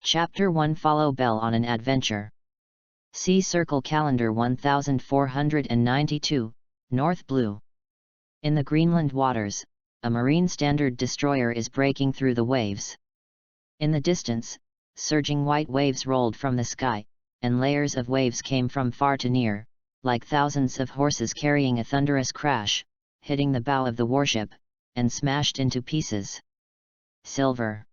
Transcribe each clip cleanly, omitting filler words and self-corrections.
Chapter 1 Follow Belle on an Adventure. See Circle Calendar 1492, North Blue. In the Greenland waters, a marine standard destroyer is breaking through the waves. In the distance, surging white waves rolled from the sky, and layers of waves came from far to near, like thousands of horses carrying a thunderous crash, hitting the bow of the warship, and smashed into pieces. Silver.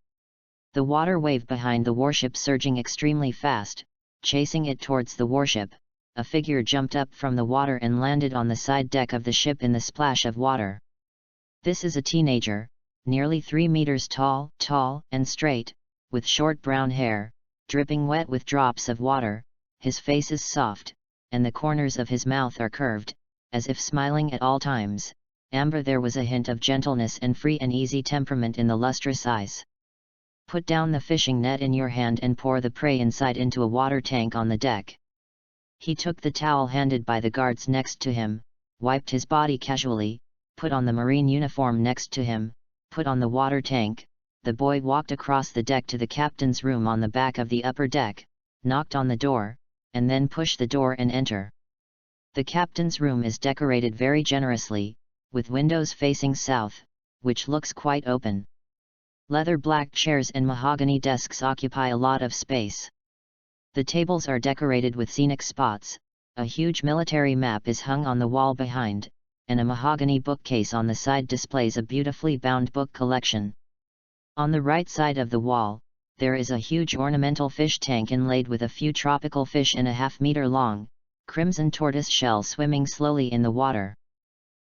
The water wave behind the warship surging extremely fast, chasing it towards the warship, a figure jumped up from the water and landed on the side deck of the ship in the splash of water. This is a teenager, nearly 3 meters tall and straight, with short brown hair, dripping wet with drops of water. His face is soft, and the corners of his mouth are curved, as if smiling at all times. Amber, there was a hint of gentleness and free and easy temperament in the lustrous eyes. Put down the fishing net in your hand and pour the prey inside into a water tank on the deck. He took the towel handed by the guards next to him, wiped his body casually, put on the marine uniform next to him, put on the water tank. The boy walked across the deck to the captain's room on the back of the upper deck, knocked on the door, and then pushed the door and enter. The captain's room is decorated very generously, with windows facing south, which looks quite open. Leather black chairs and mahogany desks occupy a lot of space. The tables are decorated with scenic spots, a huge military map is hung on the wall behind, and a mahogany bookcase on the side displays a beautifully bound book collection. On the right side of the wall, there is a huge ornamental fish tank inlaid with a few tropical fish and a half-meter long, crimson tortoise shell swimming slowly in the water.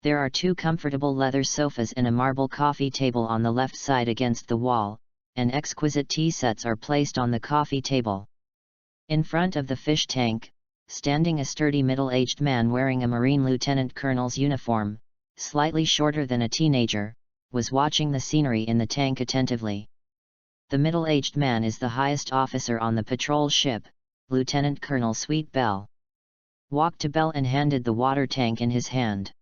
There are 2 comfortable leather sofas and a marble coffee table on the left side against the wall, and exquisite tea sets are placed on the coffee table. In front of the fish tank, standing a sturdy middle-aged man wearing a Marine Lieutenant Colonel's uniform, slightly shorter than a teenager, was watching the scenery in the tank attentively. The middle-aged man is the highest officer on the patrol ship, Lieutenant Colonel Sweet Belle. Walked to Belle and handed the water tank in his hand.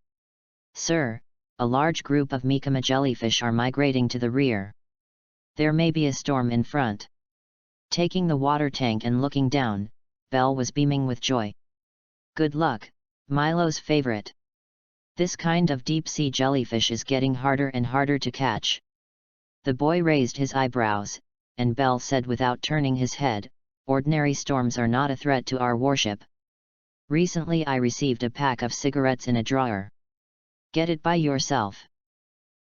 "Sir, a large group of Mikama jellyfish are migrating to the rear. There may be a storm in front." Taking the water tank and looking down, Belle was beaming with joy. "Good luck, Milo's favorite. This kind of deep-sea jellyfish is getting harder and harder to catch." The boy raised his eyebrows, and Belle said without turning his head, "Ordinary storms are not a threat to our warship. Recently I received a pack of cigarettes in a drawer. Get it by yourself."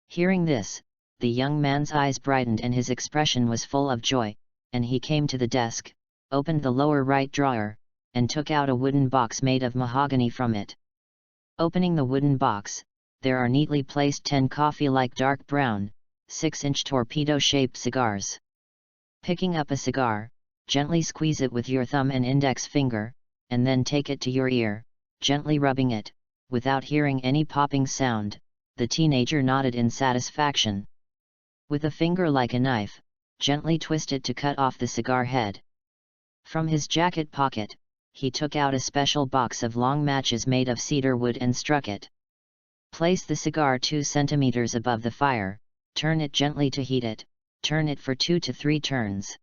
Hearing this, the young man's eyes brightened and his expression was full of joy, and he came to the desk, opened the lower right drawer, and took out a wooden box made of mahogany from it. Opening the wooden box, there are neatly placed 10 coffee-like dark brown, 6-inch torpedo-shaped cigars. Picking up a cigar, gently squeeze it with your thumb and index finger, and then take it to your ear, gently rubbing it. Without hearing any popping sound, the teenager nodded in satisfaction. With a finger like a knife, gently twist it to cut off the cigar head. From his jacket pocket, he took out a special box of long matches made of cedar wood and struck it. Place the cigar 2 centimeters above the fire, turn it gently to heat it, turn it for 2 to 3 turns.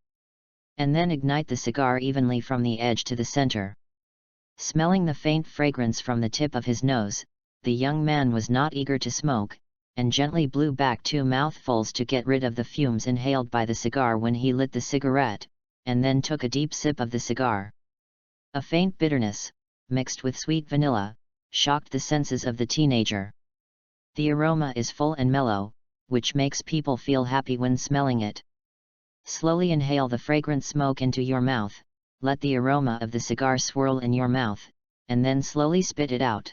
And then ignite the cigar evenly from the edge to the center. Smelling the faint fragrance from the tip of his nose, the young man was not eager to smoke, and gently blew back 2 mouthfuls to get rid of the fumes inhaled by the cigar when he lit the cigarette, and then took a deep sip of the cigar. A faint bitterness, mixed with sweet vanilla, shocked the senses of the teenager. The aroma is full and mellow, which makes people feel happy when smelling it. Slowly inhale the fragrant smoke into your mouth. Let the aroma of the cigar swirl in your mouth, and then slowly spit it out.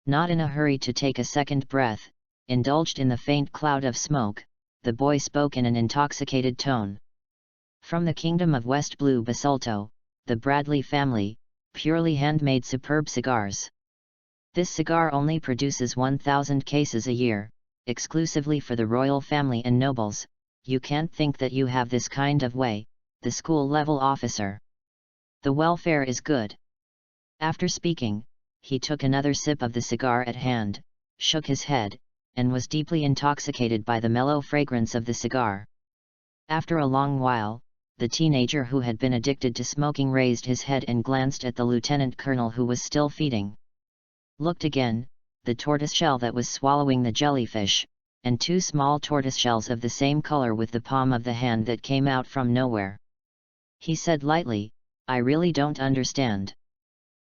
Not in a hurry to take a second breath, indulged in the faint cloud of smoke, the boy spoke in an intoxicated tone. "From the kingdom of West Blue Basalto, the Bradley family, purely handmade superb cigars. This cigar only produces 1,000 cases a year, exclusively for the royal family and nobles. You can't think that you have this kind of way, the school-level officer. The welfare is good." After speaking, he took another sip of the cigar at hand, shook his head, and was deeply intoxicated by the mellow fragrance of the cigar. After a long while, the teenager who had been addicted to smoking raised his head and glanced at the lieutenant colonel who was still feeding. Looked again, the tortoiseshell that was swallowing the jellyfish, and two small tortoiseshells of the same color with the palm of the hand that came out from nowhere. He said lightly, "I really don't understand.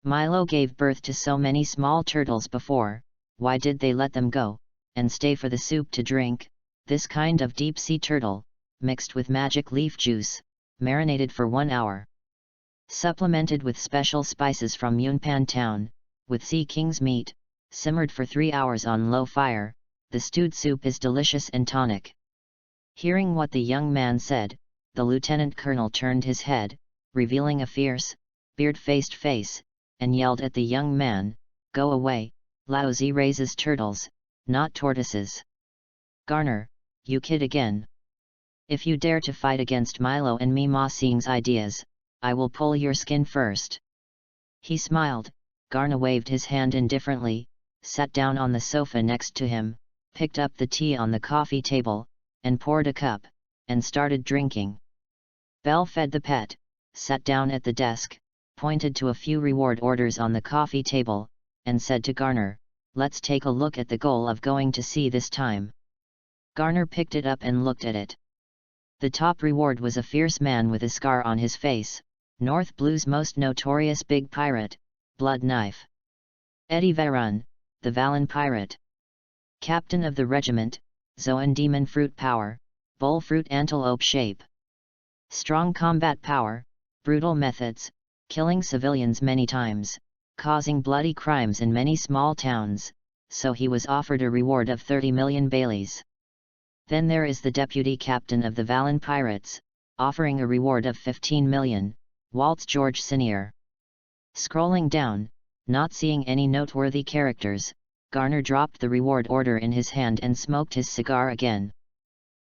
Milo gave birth to so many small turtles before, why did they let them go, and stay for the soup to drink, this kind of deep-sea turtle, mixed with magic leaf juice, marinated for 1 hour. Supplemented with special spices from Yunpan town, with sea king's meat, simmered for 3 hours on low fire, the stewed soup is delicious and tonic." Hearing what the young man said, the lieutenant colonel turned his head, revealing a fierce, beard-faced face, and yelled at the young man, "Go away, Laozi raises turtles, not tortoises. Garner, you kid again. If you dare to fight against Milo and me Ma Xing's ideas, I will pull your skin first." He smiled. Garner waved his hand indifferently, sat down on the sofa next to him, picked up the tea on the coffee table, and poured a cup, and started drinking. Belle fed the pet, sat down at the desk, pointed to a few reward orders on the coffee table, and said to Garner, "Let's take a look at the goal of going to sea this time." Garner picked it up and looked at it. The top reward was a fierce man with a scar on his face, North Blue's most notorious big pirate, Blood Knife. Eddie Varun, the Vallon pirate. Captain of the regiment, Zoan demon fruit power, bull fruit antelope shape. Strong combat power, brutal methods, killing civilians many times, causing bloody crimes in many small towns, so he was offered a reward of 30 million Baileys. Then there is the deputy captain of the Vallon Pirates, offering a reward of 15 million, Waltz George Senior. Scrolling down, not seeing any noteworthy characters, Garner dropped the reward order in his hand and smoked his cigar again.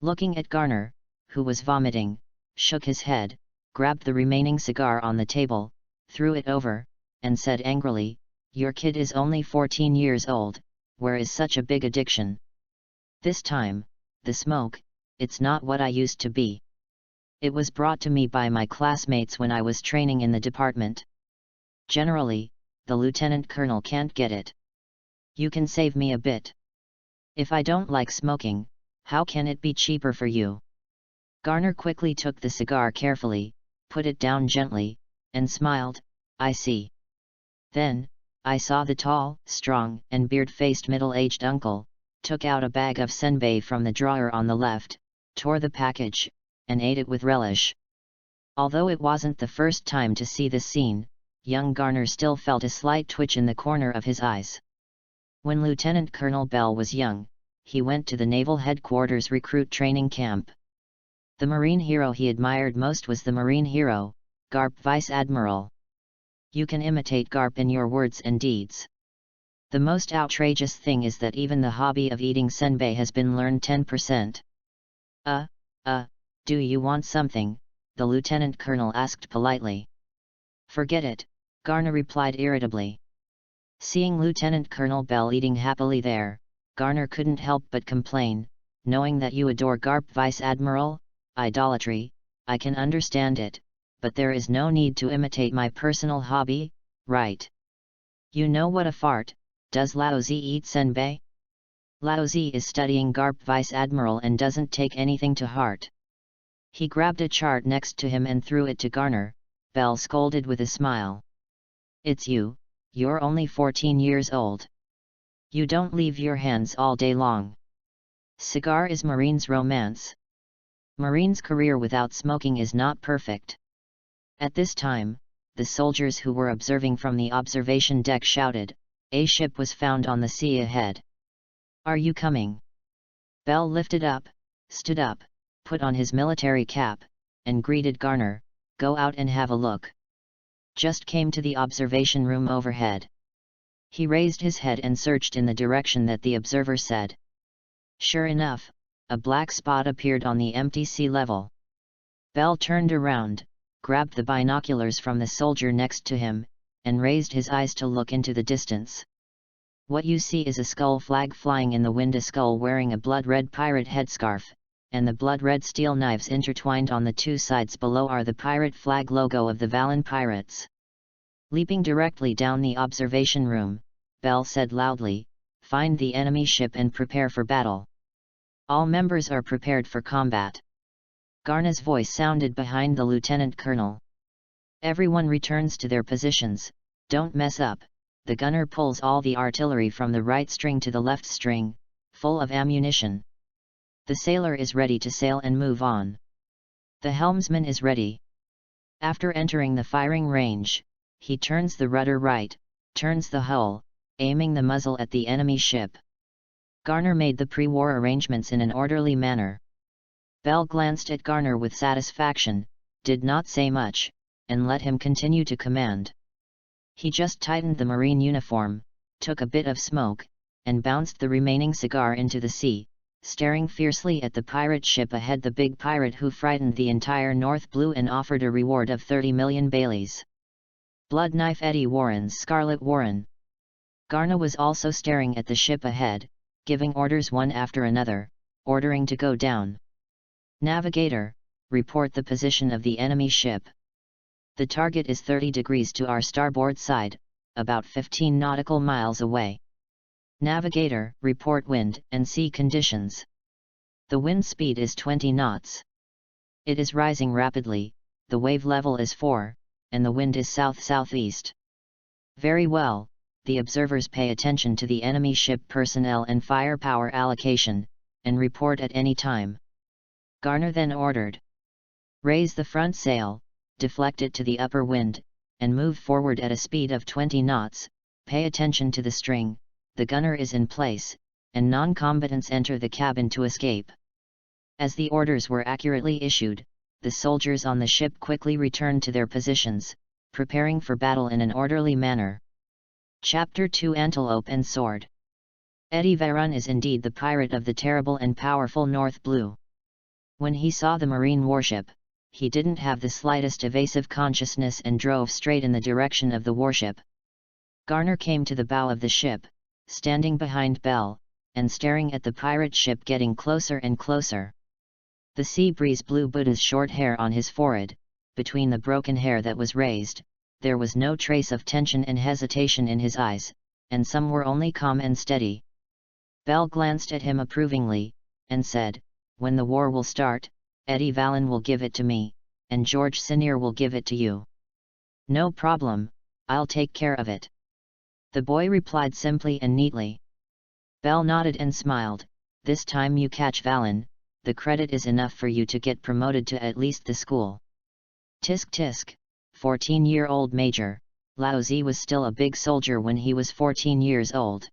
Looking at Garner, who was vomiting, shook his head, grabbed the remaining cigar on the table, threw it over, and said angrily, "Your kid is only 14 years old, where is such a big addiction? This time, the smoke, it's not what I used to be. It was brought to me by my classmates when I was training in the department. Generally, the lieutenant colonel can't get it. You can save me a bit. If I don't like smoking, how can it be cheaper for you?" Garner quickly took the cigar carefully, put it down gently, and smiled, "I see." Then, I saw the tall, strong, and beard-faced middle-aged uncle, took out a bag of senbei from the drawer on the left, tore the package, and ate it with relish. Although it wasn't the first time to see this scene, young Garner still felt a slight twitch in the corner of his eyes. When Lieutenant Colonel Bell was young, he went to the Naval Headquarters recruit training camp. The Marine hero he admired most was the Marine hero, Garp Vice Admiral. You can imitate Garp in your words and deeds. The most outrageous thing is that even the hobby of eating senbei has been learned 10%. Do you want something?" the lieutenant colonel asked politely. "Forget it," Garner replied irritably. Seeing Lieutenant Colonel Bell eating happily there, Garner couldn't help but complain, "Knowing that you adore Garp Vice Admiral, idolatry, I can understand it, but there is no need to imitate my personal hobby, right? You know what a fart, does Laozi eat senbei? Laozi is studying Garp Vice Admiral and doesn't take anything to heart." He grabbed a chart next to him and threw it to Garner. Bell scolded with a smile. "It's you, you're only 14 years old. You don't leave your hands all day long. Cigar is Marine's romance. Marine's career without smoking is not perfect." At this time, the soldiers who were observing from the observation deck shouted, "A ship was found on the sea ahead. Are you coming?" Bell lifted up, stood up, put on his military cap, and greeted Garner, "Go out and have a look." Just came to the observation room overhead. He raised his head and searched in the direction that the observer said. Sure enough, a black spot appeared on the empty sea level. Bell turned around, grabbed the binoculars from the soldier next to him, and raised his eyes to look into the distance. What you see is a skull flag flying in the wind, a skull wearing a blood-red pirate headscarf, and the blood-red steel knives intertwined on the two sides below are the pirate flag logo of the Valen pirates. Leaping directly down the observation room, Bell said loudly, "Find the enemy ship and prepare for battle. All members are prepared for combat." Garna's voice sounded behind the lieutenant colonel. "Everyone returns to their positions, don't mess up." The gunner pulls all the artillery from the right string to the left string, full of ammunition. The sailor is ready to sail and move on. The helmsman is ready. After entering the firing range, he turns the rudder right, turns the hull, aiming the muzzle at the enemy ship. Garner made the pre-war arrangements in an orderly manner. Bell glanced at Garner with satisfaction, did not say much, and let him continue to command. He just tightened the marine uniform, took a bit of smoke, and bounced the remaining cigar into the sea, staring fiercely at the pirate ship ahead, the big pirate who frightened the entire North Blue and offered a reward of 30 million Baileys. Blood Knife Eddie Warren's Scarlet Warren. Garna was also staring at the ship ahead, giving orders one after another, ordering to go down. "Navigator, report the position of the enemy ship. The target is 30 degrees to our starboard side, about 15 nautical miles away. Navigator, report wind and sea conditions. The wind speed is 20 knots. It is rising rapidly, the wave level is 4, and the wind is south-southeast. Very well, the observers pay attention to the enemy ship personnel and firepower allocation, and report at any time." Garner then ordered, "Raise the front sail, deflect it to the upper wind, and move forward at a speed of 20 knots, pay attention to the string, the gunner is in place, and non-combatants enter the cabin to escape." As the orders were accurately issued, the soldiers on the ship quickly returned to their positions, preparing for battle in an orderly manner. Chapter 2 Antelope and Sword. Eddie Varun is indeed the pirate of the terrible and powerful North Blue. When he saw the marine warship, he didn't have the slightest evasive consciousness and drove straight in the direction of the warship. Garner came to the bow of the ship, standing behind Bell, and staring at the pirate ship getting closer and closer. The sea breeze blew Buddha's short hair on his forehead, between the broken hair that was raised, there was no trace of tension and hesitation in his eyes, and some were only calm and steady. Bell glanced at him approvingly, and said, "When the war will start, Eddie Valen will give it to me, and George Senior will give it to you." "No problem, I'll take care of it," the boy replied simply and neatly. Bell nodded and smiled. "This time you catch Valen, the credit is enough for you to get promoted to at least the school." Tisk tisk, 14-year-old Major, Lao Zi was still a big soldier when he was 14 years old.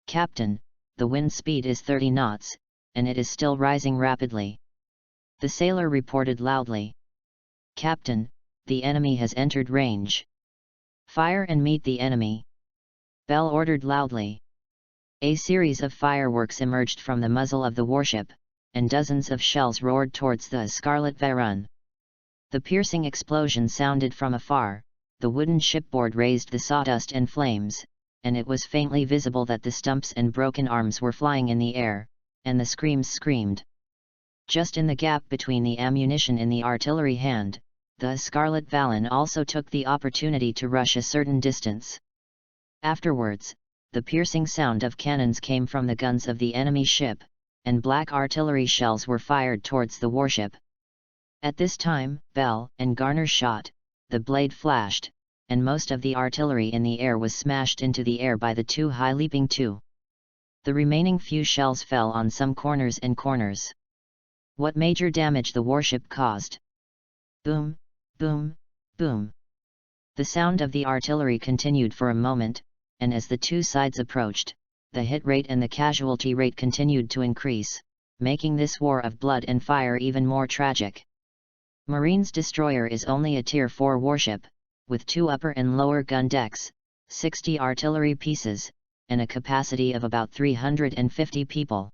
"Captain, the wind speed is 30 knots, and it is still rising rapidly," the sailor reported loudly. "Captain, the enemy has entered range. Fire and meet the enemy," Bell ordered loudly. A series of fireworks emerged from the muzzle of the warship, and dozens of shells roared towards the Scarlet Varun. The piercing explosion sounded from afar, the wooden shipboard raised the sawdust and flames, and it was faintly visible that the stumps and broken arms were flying in the air, and the screams screamed. Just in the gap between the ammunition in the artillery hand, the Scarlet Valen also took the opportunity to rush a certain distance. Afterwards, the piercing sound of cannons came from the guns of the enemy ship, and black artillery shells were fired towards the warship. At this time, Bell and Garner shot, the blade flashed, and most of the artillery in the air was smashed into the air by the two high-leaping two. The remaining few shells fell on some corners and corners. What major damage the warship caused? Boom, boom, boom. The sound of the artillery continued for a moment, and as the two sides approached, the hit rate and the casualty rate continued to increase, making this war of blood and fire even more tragic. Marine's destroyer is only a Tier 4 warship, with 2 upper and lower gun decks, 60 artillery pieces, and a capacity of about 350 people.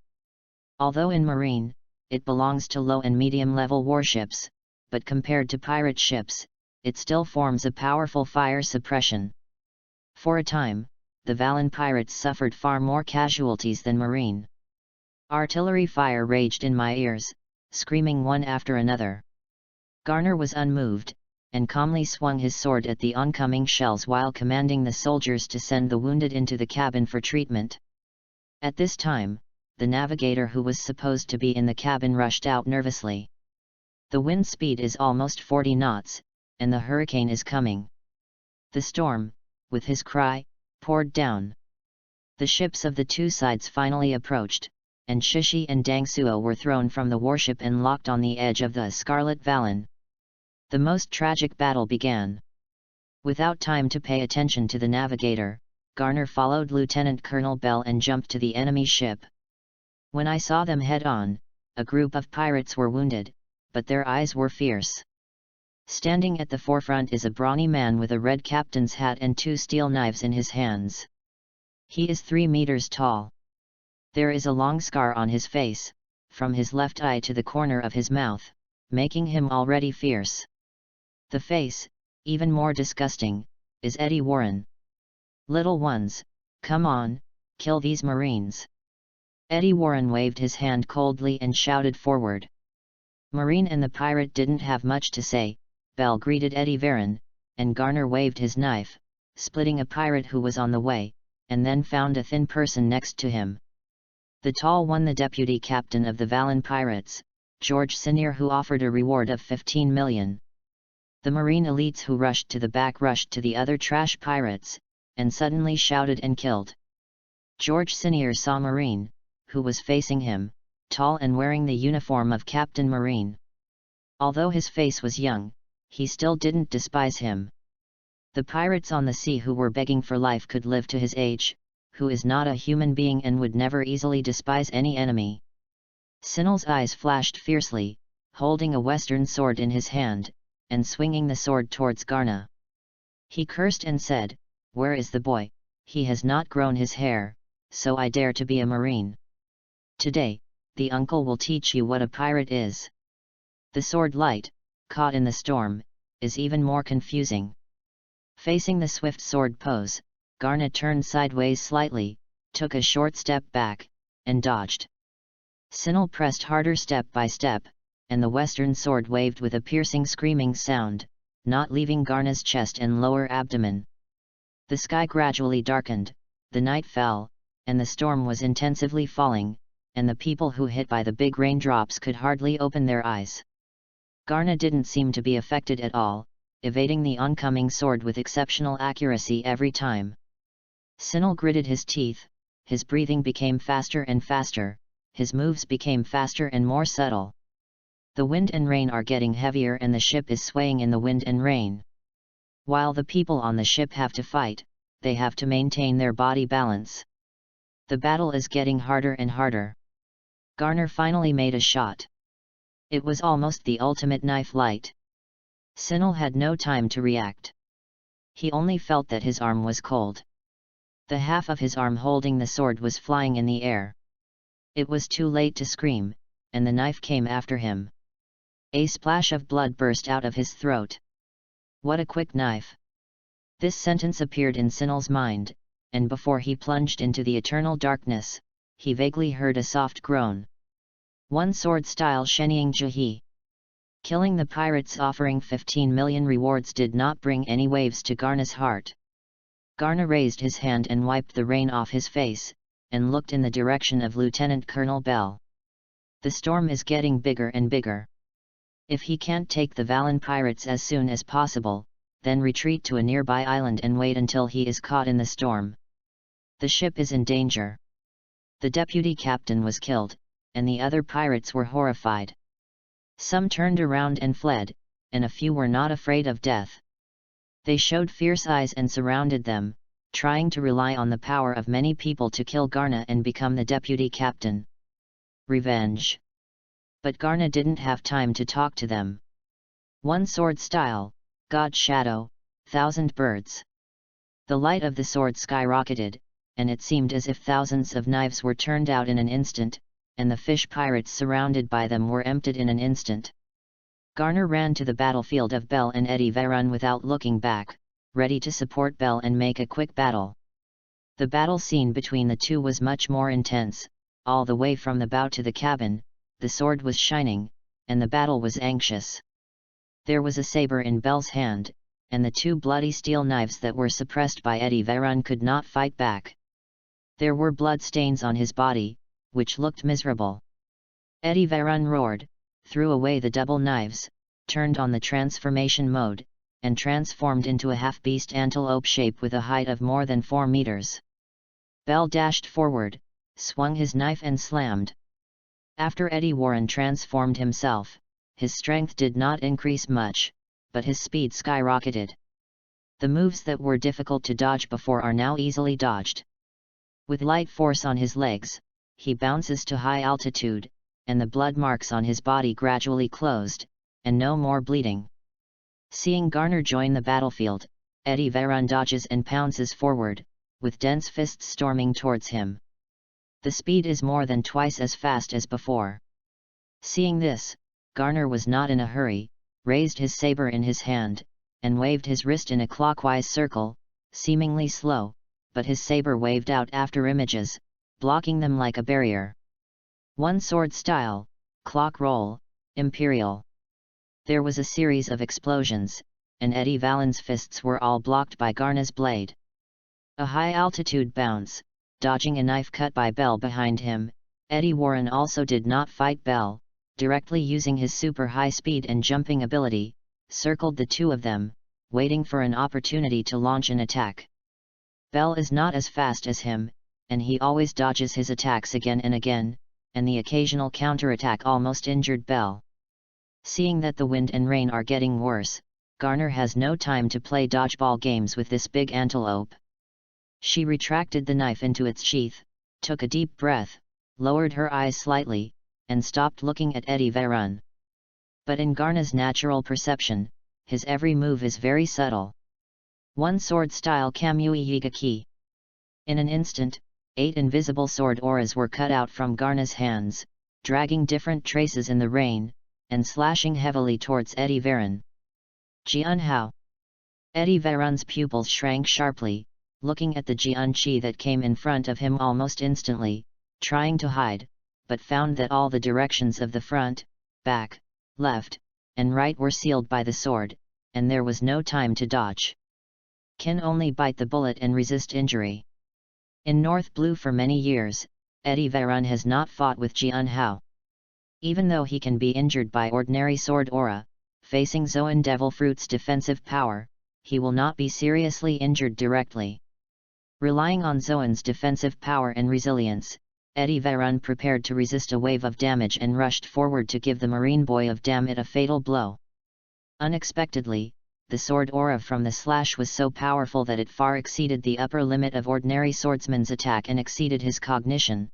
Although in Marine, it belongs to low and medium-level warships, but compared to pirate ships, it still forms a powerful fire suppression. For a time, the Valen pirates suffered far more casualties than Marine. Artillery fire raged in my ears, screaming one after another. Garner was unmoved, and calmly swung his sword at the oncoming shells while commanding the soldiers to send the wounded into the cabin for treatment. At this time, the navigator who was supposed to be in the cabin rushed out nervously. The wind speed is almost 40 knots, and the hurricane is coming. The storm, with his cry, poured down. The ships of the two sides finally approached, and Shishi and Dangsuo were thrown from the warship and locked on the edge of the Scarlet Vallon. The most tragic battle began. Without time to pay attention to the navigator, Garner followed Lieutenant Colonel Bell and jumped to the enemy ship. When I saw them head-on, a group of pirates were wounded, but their eyes were fierce. Standing at the forefront is a brawny man with a red captain's hat and 2 steel knives in his hands. He is 3 meters tall. There is a long scar on his face, from his left eye to the corner of his mouth, making him already fierce. The face, even more disgusting, is Eddie Warren. "Little ones, come on, kill these Marines." Eddie Warren waved his hand coldly and shouted forward. Marine and the pirate didn't have much to say. Bell greeted Eddie Warren, and Garner waved his knife, splitting a pirate who was on the way, and then found a thin person next to him. The tall one, the deputy captain of the Vallon Pirates, George Senior, who offered a reward of 15 million. The Marine elites who rushed to the back rushed to the other trash pirates, and suddenly shouted and killed. George Senior saw Marine, who was facing him, tall and wearing the uniform of Captain Marine. Although his face was young, he still didn't despise him. The pirates on the sea who were begging for life could live to his age, who is not a human being and would never easily despise any enemy. Sinel's eyes flashed fiercely, holding a western sword in his hand, and swinging the sword towards Garna. He cursed and said, "Where is the boy? He has not grown his hair, so I dare to be a Marine. Today, the uncle will teach you what a pirate is." The sword light, caught in the storm, is even more confusing. Facing the swift sword pose, Garna turned sideways slightly, took a short step back, and dodged. Sinel pressed harder step by step, and the western sword waved with a piercing screaming sound, not leaving Garna's chest and lower abdomen. The sky gradually darkened, the night fell, and the storm was intensively falling, and the people who hit by the big raindrops could hardly open their eyes. Garna didn't seem to be affected at all, evading the oncoming sword with exceptional accuracy every time. Sinel gritted his teeth, his breathing became faster and faster, his moves became faster and more subtle. The wind and rain are getting heavier and the ship is swaying in the wind and rain. While the people on the ship have to fight, they have to maintain their body balance. The battle is getting harder and harder. Garner finally made a shot. It was almost the ultimate knife light. Sinel had no time to react. He only felt that his arm was cold. The half of his arm holding the sword was flying in the air. It was too late to scream, and the knife came after him. A splash of blood burst out of his throat. What a quick knife! This sentence appeared in Sinel's mind, and before he plunged into the eternal darkness, he vaguely heard a soft groan. One sword style sheniying jahi. Killing the pirates offering 15 million rewards did not bring any waves to Garna's heart. Garna raised his hand and wiped the rain off his face, and looked in the direction of Lieutenant Colonel Bell. The storm is getting bigger and bigger. If he can't take the Vallon pirates as soon as possible, then retreat to a nearby island and wait until he is caught in the storm. The ship is in danger. The deputy captain was killed, and the other pirates were horrified. Some turned around and fled, and a few were not afraid of death. They showed fierce eyes and surrounded them, trying to rely on the power of many people to kill Garna and become the deputy captain. Revenge. But Garna didn't have time to talk to them. One sword style, God Shadow, 1,000 birds. The light of the sword skyrocketed, and it seemed as if thousands of knives were turned out in an instant, and the fish pirates surrounded by them were emptied in an instant. Garner ran to the battlefield of Bell and Eddie Varun without looking back, ready to support Bell and make a quick battle. The battle scene between the two was much more intense, all the way from the bow to the cabin, the sword was shining, and the battle was anxious. There was a saber in Belle's hand, and the two bloody steel knives that were suppressed by Eddie Veron could not fight back. There were blood stains on his body, which looked miserable. Eddie Veron roared, threw away the double knives, turned on the transformation mode, and transformed into a half-beast antelope shape with a height of more than 4 meters. Belle dashed forward, swung his knife and slammed. After Eddie Warren transformed himself, his strength did not increase much, but his speed skyrocketed. The moves that were difficult to dodge before are now easily dodged. With light force on his legs, he bounces to high altitude, and the blood marks on his body gradually closed, and no more bleeding. Seeing Garner join the battlefield, Eddie Veron dodges and pounces forward, with dense fists storming towards him. The speed is more than twice as fast as before. Seeing this, Garner was not in a hurry, raised his saber in his hand, and waved his wrist in a clockwise circle, seemingly slow, but his saber waved out after images, blocking them like a barrier. One sword style, clock roll, imperial. There was a series of explosions, and Eddie Veron's fists were all blocked by Garner's blade. A high-altitude bounce, dodging a knife cut by Belle behind him. Eddie Warren also did not fight Belle, directly using his super high speed and jumping ability, circled the two of them, waiting for an opportunity to launch an attack. Belle is not as fast as him, and he always dodges his attacks again and again, and the occasional counterattack almost injured Belle. Seeing that the wind and rain are getting worse, Garner has no time to play dodgeball games with this big antelope. She retracted the knife into its sheath, took a deep breath, lowered her eyes slightly, and stopped looking at Eddie Veron. But in Garner's natural perception, his every move is very subtle. One sword style Kamui Yigaki. In an instant, 8 invisible sword auras were cut out from Garner's hands, dragging different traces in the rain, and slashing heavily towards Eddie Veron. Jianhao. Eddie Veron's pupils shrank sharply, looking at the Jianqi that came in front of him almost instantly, trying to hide, but found that all the directions of the front, back, left, and right were sealed by the sword, and there was no time to dodge. Can only bite the bullet and resist injury. In North Blue for many years, Eddie Veron has not fought with Jianhao. Even though he can be injured by ordinary sword aura, facing Zoan Devil Fruit's defensive power, he will not be seriously injured directly. Relying on Zoan's defensive power and resilience, Eddie Veron prepared to resist a wave of damage and rushed forward to give the Marine Boy of Dammit a fatal blow. Unexpectedly, the sword aura from the slash was so powerful that it far exceeded the upper limit of ordinary swordsman's attack and exceeded his cognition.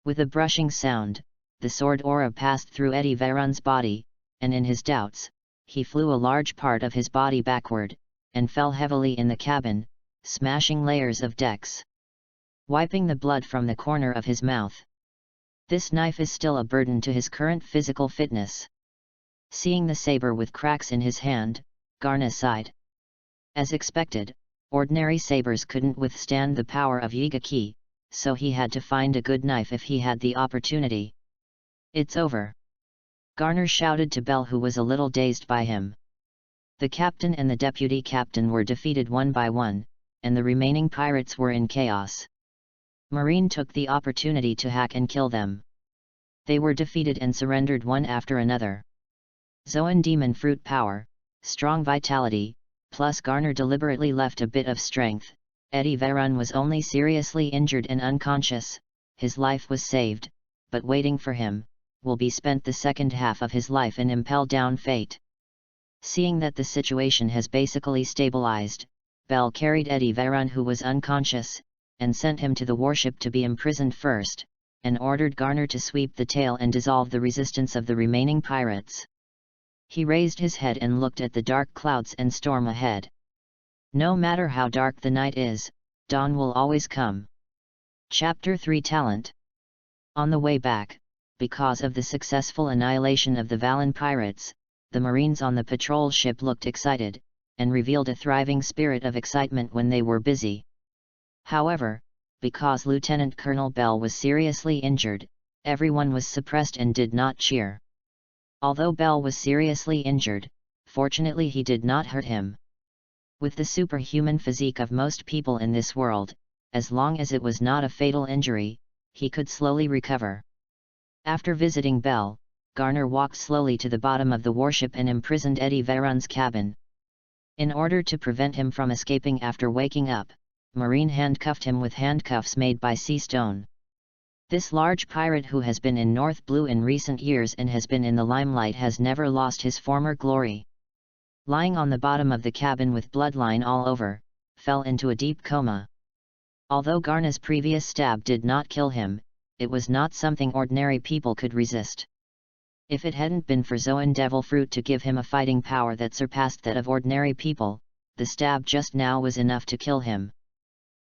With a brushing sound, the sword aura passed through Eddie Veron's body, and in his doubts, he flew a large part of his body backward, and fell heavily in the cabin, smashing layers of decks. Wiping the blood from the corner of his mouth. This knife is still a burden to his current physical fitness. Seeing the saber with cracks in his hand, Garner sighed. As expected, ordinary sabers couldn't withstand the power of Yigaki, so he had to find a good knife if he had the opportunity. It's over. Garner shouted to Belle, who was a little dazed by him. The captain and the deputy captain were defeated one by one, and the remaining pirates were in chaos. Marine took the opportunity to hack and kill them. They were defeated and surrendered one after another. Zoan Demon Fruit power, strong vitality, plus Garner deliberately left a bit of strength. Eddie Veron was only seriously injured and unconscious. His life was saved, but waiting for him will be spent the second half of his life in impel down fate. Seeing that the situation has basically stabilized, Belle carried Eddie Veron, who was unconscious, and sent him to the warship to be imprisoned first, and ordered Garner to sweep the tail and dissolve the resistance of the remaining pirates. He raised his head and looked at the dark clouds and storm ahead. No matter how dark the night is, dawn will always come. Chapter 3 Talent. On the way back, because of the successful annihilation of the Valen pirates, the Marines on the patrol ship looked excited, and revealed a thriving spirit of excitement when they were busy. However, because Lieutenant Colonel Bell was seriously injured, everyone was suppressed and did not cheer. Although Bell was seriously injured, fortunately he did not hurt him. With the superhuman physique of most people in this world, as long as it was not a fatal injury, he could slowly recover. After visiting Bell, Garner walked slowly to the bottom of the warship and imprisoned Eddie Veron's cabin. In order to prevent him from escaping after waking up, Marine handcuffed him with handcuffs made by sea stone. This large pirate who has been in North Blue in recent years and has been in the limelight has never lost his former glory. Lying on the bottom of the cabin with bloodline all over, fell into a deep coma. Although Garner's previous stab did not kill him, it was not something ordinary people could resist. If it hadn't been for Zoan Devil Fruit to give him a fighting power that surpassed that of ordinary people, the stab just now was enough to kill him.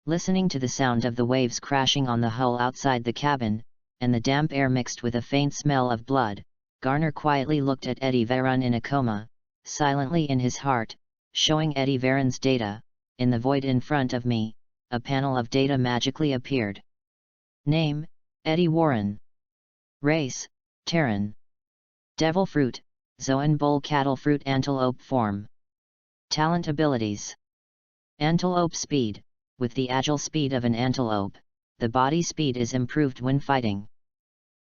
Listening to the sound of the waves crashing on the hull outside the cabin, and the damp air mixed with a faint smell of blood, Garner quietly looked at Eddie Veron in a coma, silently in his heart, showing Eddie Veron's data. In the void in front of me, a panel of data magically appeared. Name, Eddie Warren. Race, Terran. Devil Fruit, Zoan Bull Cattle Fruit Antelope Form. Talent abilities. Antelope Speed. With the agile speed of an antelope, the body speed is improved when fighting.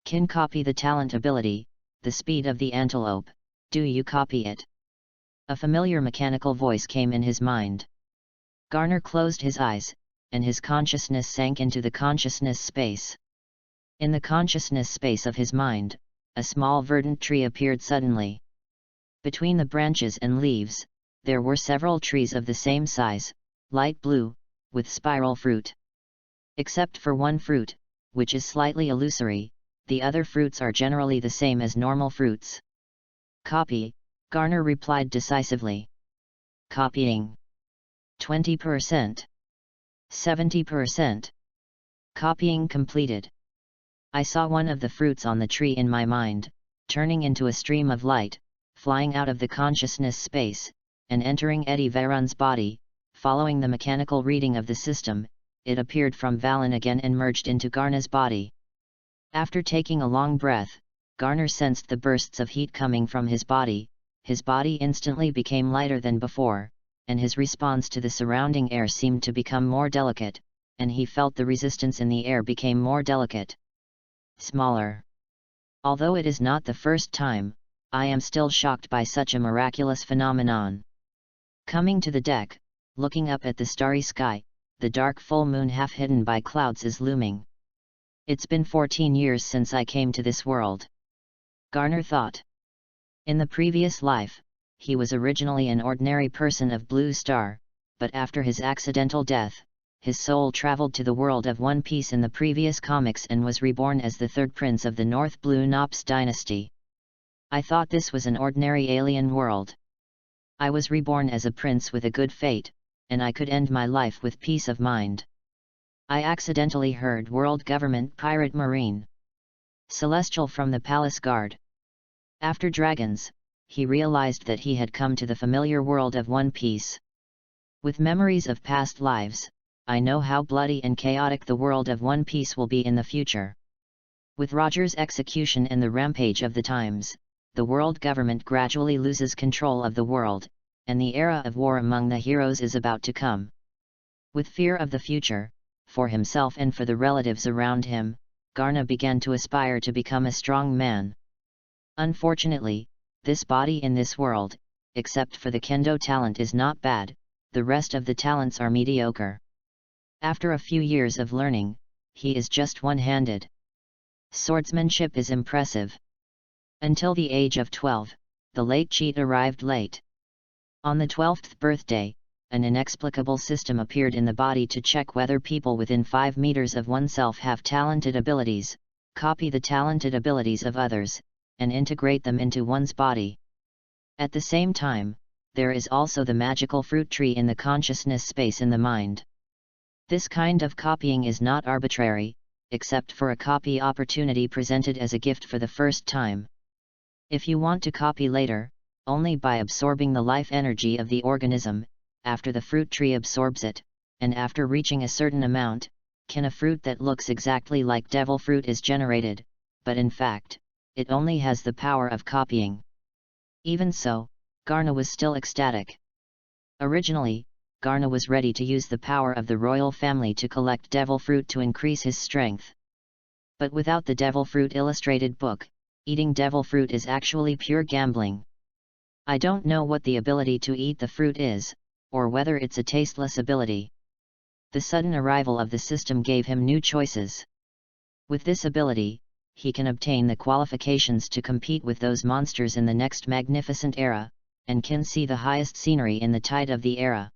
Can copy the talent ability, the speed of the antelope. Do you copy it? A familiar mechanical voice came in his mind. Garner closed his eyes, and his consciousness sank into the consciousness space. In the consciousness space of his mind, a small verdant tree appeared suddenly. Between the branches and leaves, there were several trees of the same size, light blue, with spiral fruit. Except for one fruit, which is slightly illusory, the other fruits are generally the same as normal fruits. Copy, Garner replied decisively. Copying. 20%. 70%. Copying completed. I saw one of the fruits on the tree in my mind, turning into a stream of light, flying out of the consciousness space, and entering Eddie Veron's body. Following the mechanical reading of the system, it appeared from Valen again and merged into Garner's body. After taking a long breath, Garner sensed the bursts of heat coming from his body instantly became lighter than before, and his response to the surrounding air seemed to become more delicate, and he felt the resistance in the air became more delicate. Smaller. Although it is not the first time, I am still shocked by such a miraculous phenomenon. Coming to the deck, looking up at the starry sky, the dark full moon half hidden by clouds is looming. It's been 14 years since I came to this world. Garner thought. In the previous life, he was originally an ordinary person of Blue Star, but after his accidental death, his soul traveled to the world of One Piece in the previous comics and was reborn as the third prince of the North Blue Nops dynasty. I thought this was an ordinary alien world. I was reborn as a prince with a good fate, and I could end my life with peace of mind. I accidentally heard World Government Pirate Marine. Celestial from the Palace Guard. After Dragons, he realized that he had come to the familiar world of One Piece. With memories of past lives, I know how bloody and chaotic the world of One Piece will be in the future. With Roger's execution and the rampage of the times, the world government gradually loses control of the world, and the era of war among the heroes is about to come. With fear of the future, for himself and for the relatives around him, Garner began to aspire to become a strong man. Unfortunately, this body in this world, except for the kendo talent, is not bad, the rest of the talents are mediocre. After a few years of learning, he is just one-handed. Swordsmanship is impressive. Until the age of 12, the late cheat arrived late. On the 12th birthday, an inexplicable system appeared in the body to check whether people within 5 meters of oneself have talented abilities, copy the talented abilities of others, and integrate them into one's body. At the same time, there is also the magical fruit tree in the consciousness space in the mind. This kind of copying is not arbitrary, except for a copy opportunity presented as a gift for the first time. If you want to copy later, only by absorbing the life energy of the organism, after the fruit tree absorbs it, and after reaching a certain amount, can a fruit that looks exactly like devil fruit is generated, but in fact, it only has the power of copying. Even so, Garna was still ecstatic. Originally, Garna was ready to use the power of the royal family to collect devil fruit to increase his strength. But without the devil fruit illustrated book, eating devil fruit is actually pure gambling. I don't know what the ability to eat the fruit is, or whether it's a tasteless ability. The sudden arrival of the system gave him new choices. With this ability, he can obtain the qualifications to compete with those monsters in the next magnificent era, and can see the highest scenery in the tide of the era.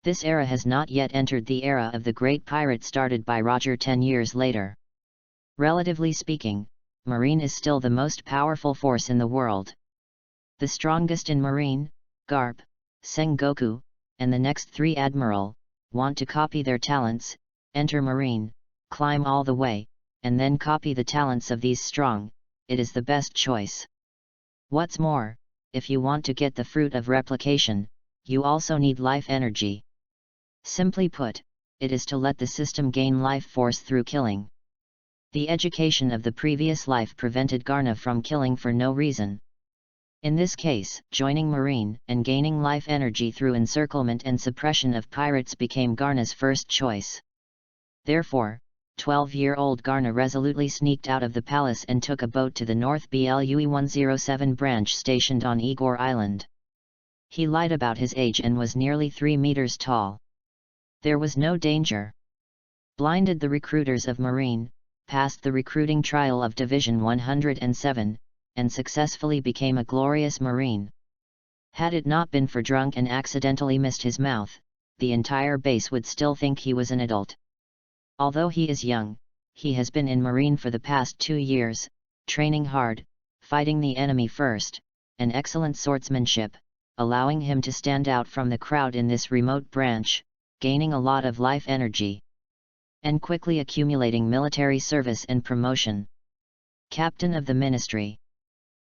This era has not yet entered the era of the great pirate started by Roger 10 years later. Relatively speaking, Marine is still the most powerful force in the world. The strongest in Marine, Garp, Sengoku, and the next three Admiral, want to copy their talents, enter Marine, climb all the way, and then copy the talents of these strong. It is the best choice. What's more, if you want to get the fruit of replication, you also need life energy. Simply put, it is to let the system gain life force through killing. The education of the previous life prevented Garna from killing for no reason. In this case, joining Marine and gaining life energy through encirclement and suppression of pirates became Garna's first choice. Therefore, 12-year-old Garna resolutely sneaked out of the palace and took a boat to the North Blue 107 branch stationed on Igor Island. He lied about his age and was nearly 3 meters tall. There was no danger. Blinded the recruiters of Marine, passed the recruiting trial of Division 107, and successfully became a glorious Marine. Had it not been for drunk and accidentally missed his mouth, the entire base would still think he was an adult. Although he is young, he has been in Marine for the past 2 years, training hard, fighting the enemy first, and excellent swordsmanship, allowing him to stand out from the crowd in this remote branch, gaining a lot of life energy, and quickly accumulating military service and promotion. Captain of the Ministry.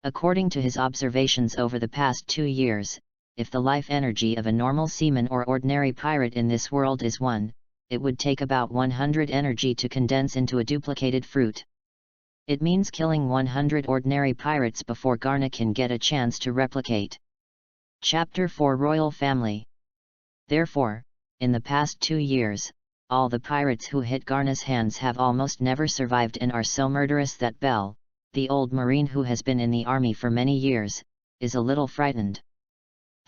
According to his observations over the past 2 years, if the life energy of a normal seaman or ordinary pirate in this world is 1, it would take about 100 energy to condense into a duplicated fruit. It means killing 100 ordinary pirates before Garna can get a chance to replicate. Chapter 4 Royal Family. Therefore, in the past 2 years, all the pirates who hit Garna's hands have almost never survived and are so murderous that Bell, the old Marine who has been in the army for many years, is a little frightened.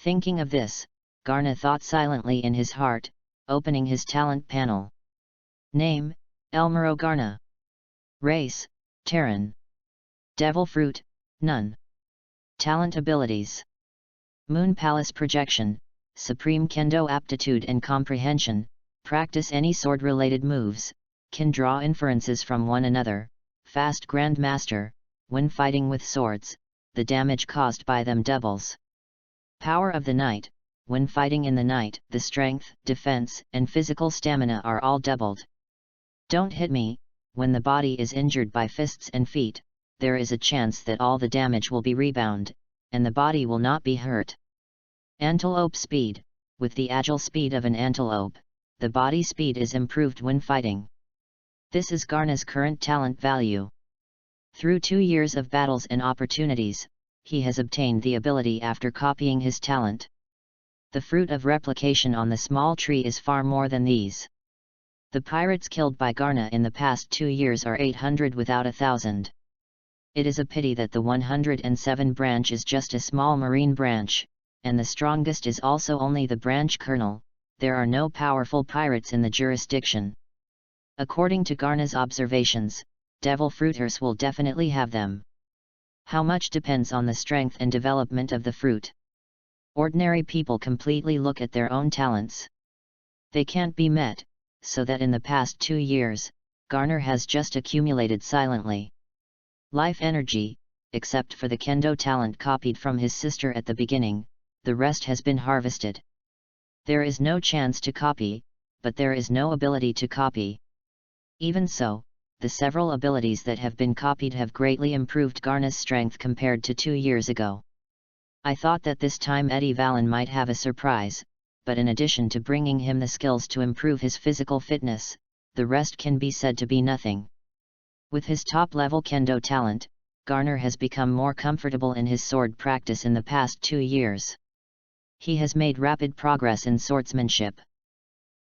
Thinking of this, Garna thought silently in his heart, opening his talent panel. Name, Elmero Garna. Race, Terran. Devil Fruit, none. Talent abilities. Moon Palace Projection, Supreme Kendo Aptitude and Comprehension, practice any sword-related moves, can draw inferences from one another, fast Grandmaster, when fighting with swords, the damage caused by them doubles. Power of the Night, when fighting in the night, the strength, defense, and physical stamina are all doubled. Don't hit me, when the body is injured by fists and feet, there is a chance that all the damage will be rebound, and the body will not be hurt. Antelope Speed, with the agile speed of an antelope, the body speed is improved when fighting. This is Garna's current talent value. Through 2 years of battles and opportunities, he has obtained the ability after copying his talent. The fruit of replication on the small tree is far more than these. The pirates killed by Garna in the past 2 years are 800 without 1,000. It is a pity that the 107 branch is just a small Marine branch, and the strongest is also only the branch colonel. There are no powerful pirates in the jurisdiction. According to Garna's observations, devil fruiters will definitely have them. How much depends on the strength and development of the fruit. Ordinary people completely look at their own talents. They can't be met, so that in the past 2 years, Garna has just accumulated silently life energy, except for the kendo talent copied from his sister at the beginning, the rest has been harvested. There is no chance to copy, but there is no ability to copy. Even so, the several abilities that have been copied have greatly improved Garna's strength compared to 2 years ago. I thought that this time Eddie Vallon might have a surprise, but in addition to bringing him the skills to improve his physical fitness, the rest can be said to be nothing. With his top-level kendo talent, Garner has become more comfortable in his sword practice in the past 2 years. He has made rapid progress in swordsmanship.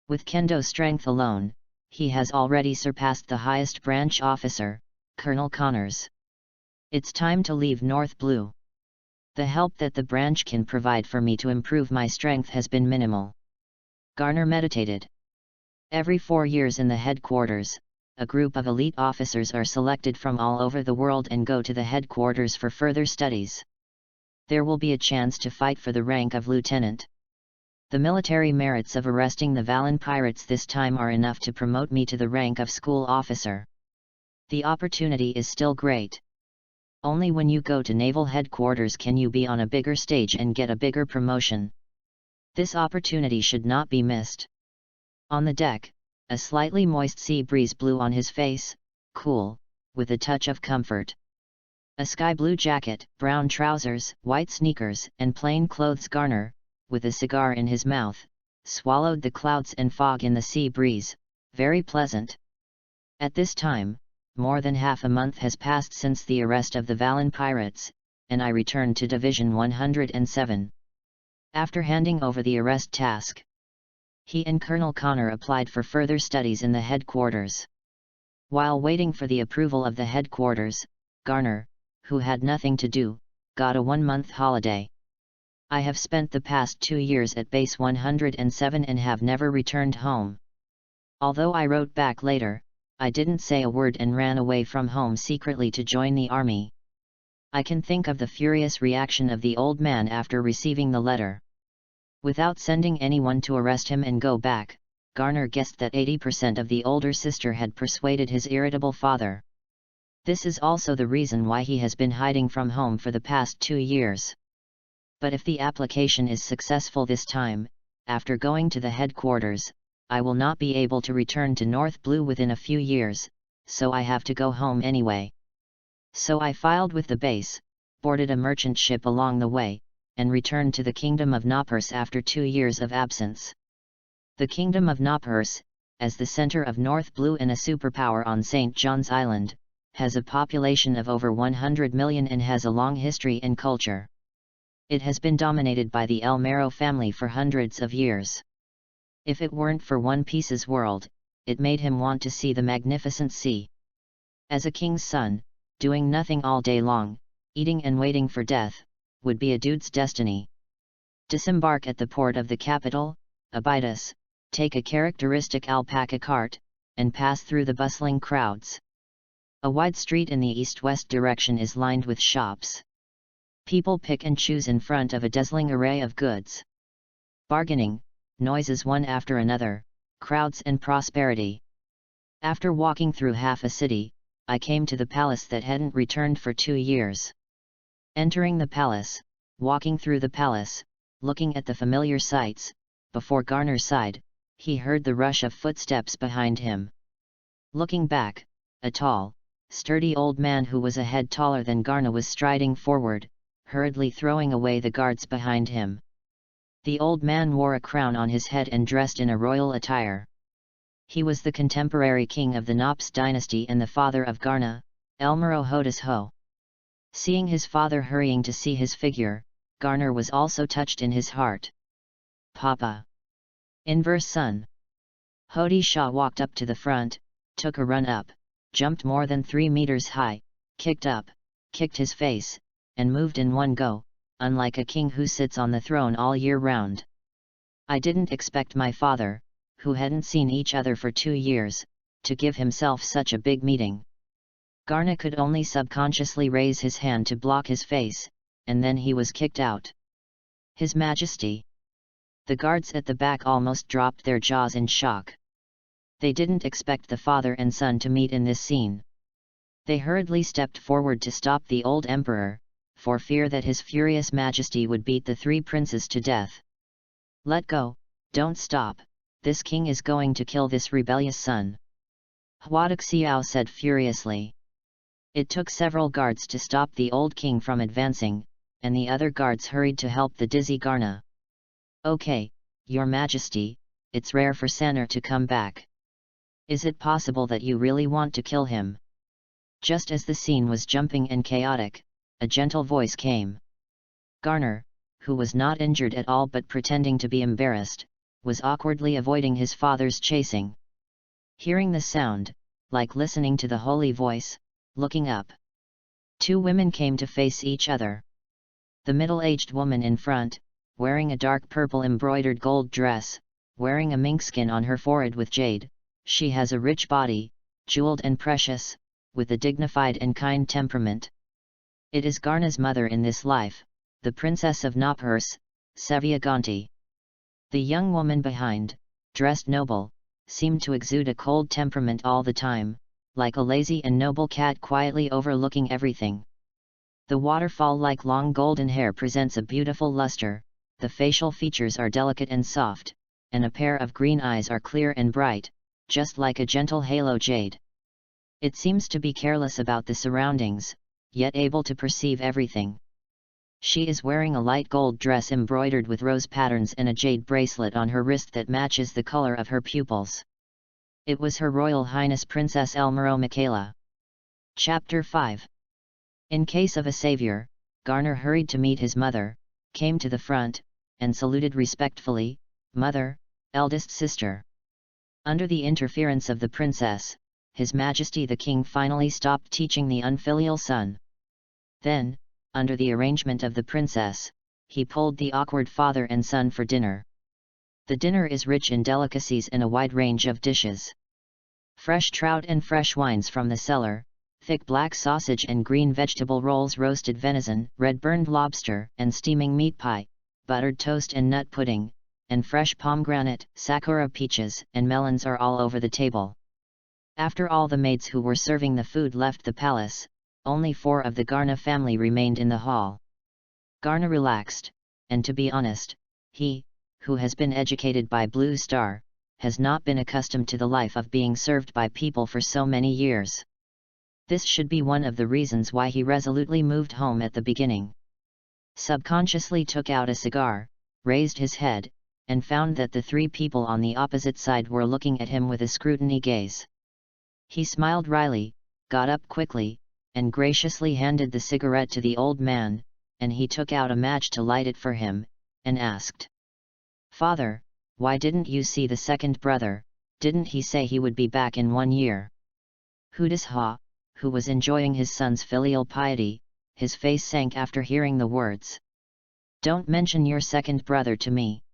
With kendo strength alone, he has already surpassed the highest branch officer, Colonel Connors. It's time to leave North Blue. The help that the branch can provide for me to improve my strength has been minimal. Garner meditated. Every 4 years in the headquarters, a group of elite officers are selected from all over the world and go to the headquarters for further studies. There will be a chance to fight for the rank of lieutenant. The military merits of arresting the Valen pirates this time are enough to promote me to the rank of school officer. The opportunity is still great. Only when you go to naval headquarters can you be on a bigger stage and get a bigger promotion. This opportunity should not be missed. On the deck, a slightly moist sea breeze blew on his face, cool, with a touch of comfort. A sky blue jacket, brown trousers, white sneakers, and plain clothes Garner, with a cigar in his mouth, swallowed the clouds and fog in the sea breeze, very pleasant. At this time, more than half a month has passed since the arrest of the Valen pirates, and I returned to Division 107. After handing over the arrest task, he and Colonel Connor applied for further studies in the headquarters. While waiting for the approval of the headquarters, Garner, who had nothing to do, got a 1-month holiday. I have spent the past 2 years at Base 107 and have never returned home. Although I wrote back later, I didn't say a word and ran away from home secretly to join the army. I can think of the furious reaction of the old man after receiving the letter. Without sending anyone to arrest him and go back, Garner guessed that 80% of the older sister had persuaded his irritable father. This is also the reason why he has been hiding from home for the past 2 years. But if the application is successful this time, after going to the headquarters, I will not be able to return to North Blue within a few years, so I have to go home anyway. So I filed with the base, boarded a merchant ship along the way, and returned to the Kingdom of Naupers after 2 years of absence. The Kingdom of Naupers, as the center of North Blue and a superpower on St. John's Island, has a population of over 100 million and has a long history and culture. It has been dominated by the El Mero family for hundreds of years. If it weren't for One Piece's world, it made him want to see the magnificent sea. As a king's son, doing nothing all day long, eating and waiting for death, would be a dude's destiny. Disembark at the port of the capital, Abydos, take a characteristic alpaca cart, and pass through the bustling crowds. A wide street in the east-west direction is lined with shops. People pick and choose in front of a dazzling array of goods. Bargaining, noises one after another, crowds and prosperity. After walking through half a city, I came to the palace that hadn't returned for 2 years. Entering the palace, walking through the palace, looking at the familiar sights, before Garner sighed, he heard the rush of footsteps behind him. Looking back, a tall, sturdy old man who was a head taller than Garner was striding forward, hurriedly throwing away the guards behind him. The old man wore a crown on his head and dressed in a royal attire. He was the contemporary king of the Nops dynasty and the father of Garner, Elmero Hodis Ho. Seeing his father hurrying to see his figure, Garner was also touched in his heart. Papa! Inverse son! Hodi Shah walked up to the front, took a run up, jumped more than 3 meters high, kicked up, kicked his face, and moved in one go, unlike a king who sits on the throne all year round. I didn't expect my father, who hadn't seen each other for 2 years, to give himself such a big meeting. Garner could only subconsciously raise his hand to block his face, and then he was kicked out. His Majesty! The guards at the back almost dropped their jaws in shock. They didn't expect the father and son to meet in this scene. They hurriedly stepped forward to stop the old emperor, for fear that his furious majesty would beat the 3 princes to death. Let go, don't stop, this king is going to kill this rebellious son. Huadak Xiao said furiously. It took several guards to stop the old king from advancing, and the other guards hurried to help the dizzy Garner. Okay, your majesty, it's rare for Saner to come back. Is it possible that you really want to kill him? Just as the scene was jumping and chaotic, a gentle voice came. Garner, who was not injured at all but pretending to be embarrassed, was awkwardly avoiding his father's chasing. Hearing the sound, like listening to the holy voice, looking up, two women came to face each other. The middle-aged woman in front, wearing a dark purple embroidered gold dress, wearing a minkskin on her forehead with jade, she has a rich body, jeweled and precious, with a dignified and kind temperament. It is Garna's mother in this life, the Princess of Napurs, Saviaganti. The young woman behind, dressed noble, seemed to exude a cold temperament all the time, like a lazy and noble cat quietly overlooking everything. The waterfall-like long golden hair presents a beautiful luster, the facial features are delicate and soft, and a pair of green eyes are clear and bright, just like a gentle halo jade. It seems to be careless about the surroundings, yet able to perceive everything. She is wearing a light gold dress embroidered with rose patterns and a jade bracelet on her wrist that matches the color of her pupils. It was Her Royal Highness Princess Elmiro Michaela. Chapter 5. In case of a savior, Garner hurried to meet his mother, came to the front, and saluted respectfully, "Mother, eldest sister." Under the interference of the princess, His Majesty the King finally stopped teaching the unfilial son. Then, under the arrangement of the princess, he pulled the awkward father and son for dinner. The dinner is rich in delicacies and a wide range of dishes. Fresh trout and fresh wines from the cellar, thick black sausage and green vegetable rolls, roasted venison, red-burned lobster and steaming meat pie, buttered toast and nut pudding, and fresh pomegranate, sakura peaches and melons are all over the table. After all the maids who were serving the food left the palace, only 4 of the Garna family remained in the hall. Garna relaxed, and to be honest, he, who has been educated by Blue Star, has not been accustomed to the life of being served by people for so many years. This should be one of the reasons why he resolutely moved home at the beginning. Subconsciously took out a cigar, raised his head, and found that the 3 people on the opposite side were looking at him with a scrutiny gaze. He smiled wryly, got up quickly, and graciously handed the cigarette to the old man, and he took out a match to light it for him, and asked, "Father, why didn't you see the second brother? Didn't he say he would be back in 1 year?" Hudisha, who was enjoying his son's filial piety, his face sank after hearing the words. "Don't mention your second brother to me.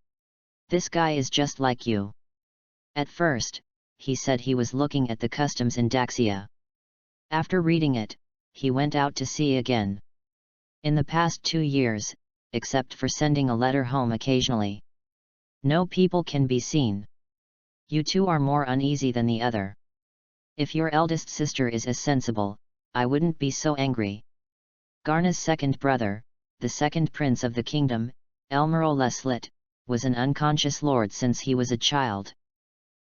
This guy is just like you." At first, he said he was looking at the customs in Daxia. After reading it, he went out to sea again. In the past 2 years, except for sending a letter home occasionally, no people can be seen. You two are more uneasy than the other. If your eldest sister is as sensible, I wouldn't be so angry. Garna's second brother, the second prince of the kingdom, Elmiro Leslit, was an unconscious lord since he was a child.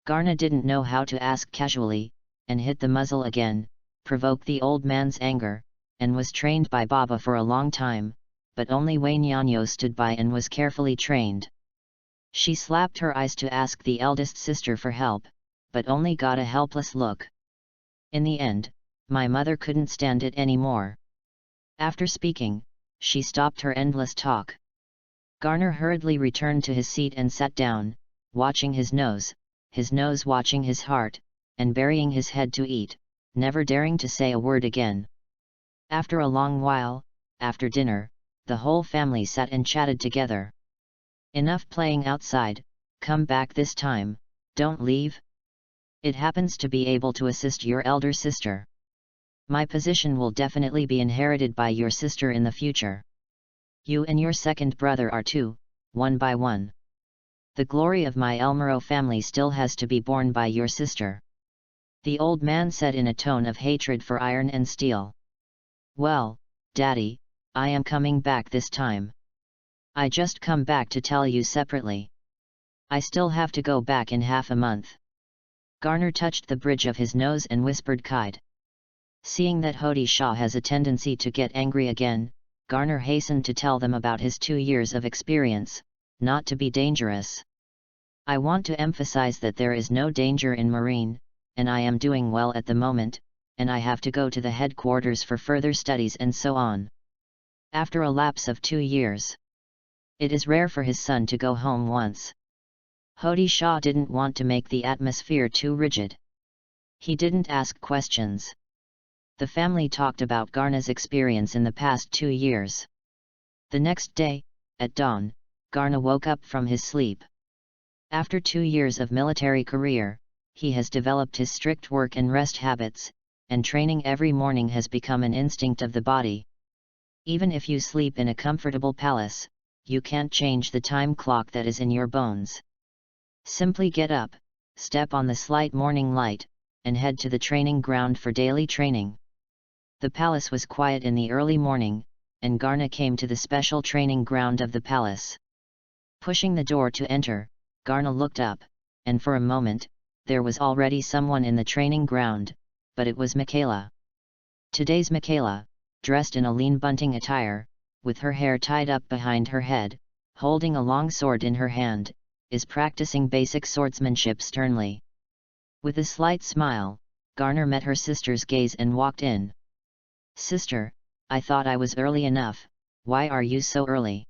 Garna didn't know how to ask casually, and hit the muzzle again, provoked the old man's anger, and was trained by Baba for a long time, but only Wainyanyo stood by and was carefully trained. She slapped her eyes to ask the eldest sister for help, but only got a helpless look. In the end, my mother couldn't stand it anymore. After speaking, she stopped her endless talk. Garner hurriedly returned to his seat and sat down, watching his nose watching his heart, and burying his head to eat, never daring to say a word again. After a long while, after dinner, the whole family sat and chatted together. "Enough playing outside, come back this time, don't leave. It happens to be able to assist your elder sister. My position will definitely be inherited by your sister in the future. You and your second brother are to, one by one. The glory of my Elmiro family still has to be borne by your sister," the old man said in a tone of hatred for iron and steel. "Well, Daddy, I am coming back this time. I just come back to tell you separately. I still have to go back in half a month." Garner touched the bridge of his nose and whispered Kide. Seeing that Hodi Shah has a tendency to get angry again, Garner hastened to tell them about his 2 years of experience, not to be dangerous. "I want to emphasize that there is no danger in marine, and I am doing well at the moment, and I have to go to the headquarters for further studies and so on. After a lapse of 2 years. It is rare for his son to go home once. Hodi Shah didn't want to make the atmosphere too rigid. He didn't ask questions. The family talked about Garna's experience in the past 2 years. The next day, at dawn, Garna woke up from his sleep. After 2 years of military career, he has developed his strict work and rest habits, and training every morning has become an instinct of the body. Even if you sleep in a comfortable palace, you can't change the time clock that is in your bones. Simply get up, step on the slight morning light, and head to the training ground for daily training. The palace was quiet in the early morning, and Garna came to the special training ground of the palace. Pushing the door to enter, Garna looked up, and for a moment, there was already someone in the training ground, but it was Michaela. Today's Michaela, dressed in a lean bunting attire, with her hair tied up behind her head, holding a long sword in her hand, is practicing basic swordsmanship sternly. With a slight smile, Garna met her sister's gaze and walked in. "Sister, I thought I was early enough, why are you so early?"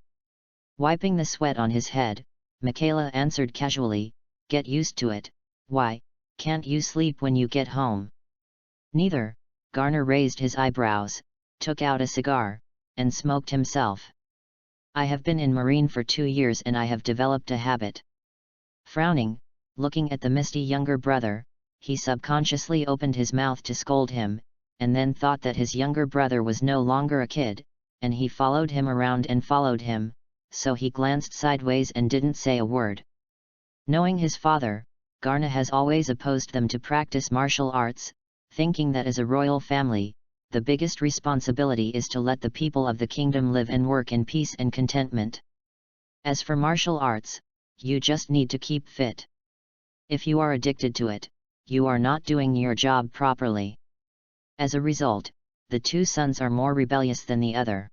Wiping the sweat on his head, Michaela answered casually, "Get used to it, why, can't you sleep when you get home?" "Neither." Garna raised his eyebrows, took out a cigar, and smoked himself. "I have been in Marine for 2 years and I have developed a habit." Frowning, looking at the misty younger brother, he subconsciously opened his mouth to scold him, and then thought that his younger brother was no longer a kid, and he followed him around and followed him, so he glanced sideways and didn't say a word. Knowing his father, Garna has always opposed them to practice martial arts, thinking that as a royal family, the biggest responsibility is to let the people of the kingdom live and work in peace and contentment. As for martial arts, you just need to keep fit. If you are addicted to it, you are not doing your job properly. As a result, the 2 sons are more rebellious than the other.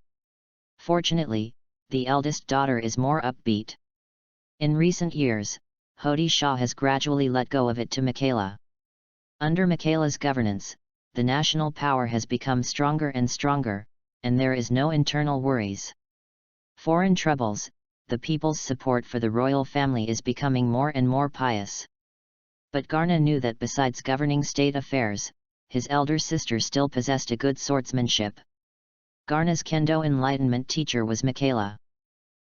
Fortunately, the eldest daughter is more upbeat. In recent years, Hodi Shah has gradually let go of it to Michaela. Under Michaela's governance, the national power has become stronger and stronger, and there is no internal worries. Foreign troubles, the people's support for the royal family is becoming more and more pious. But Garna knew that besides governing state affairs, his elder sister still possessed a good swordsmanship. Garna's kendo enlightenment teacher was Michaela.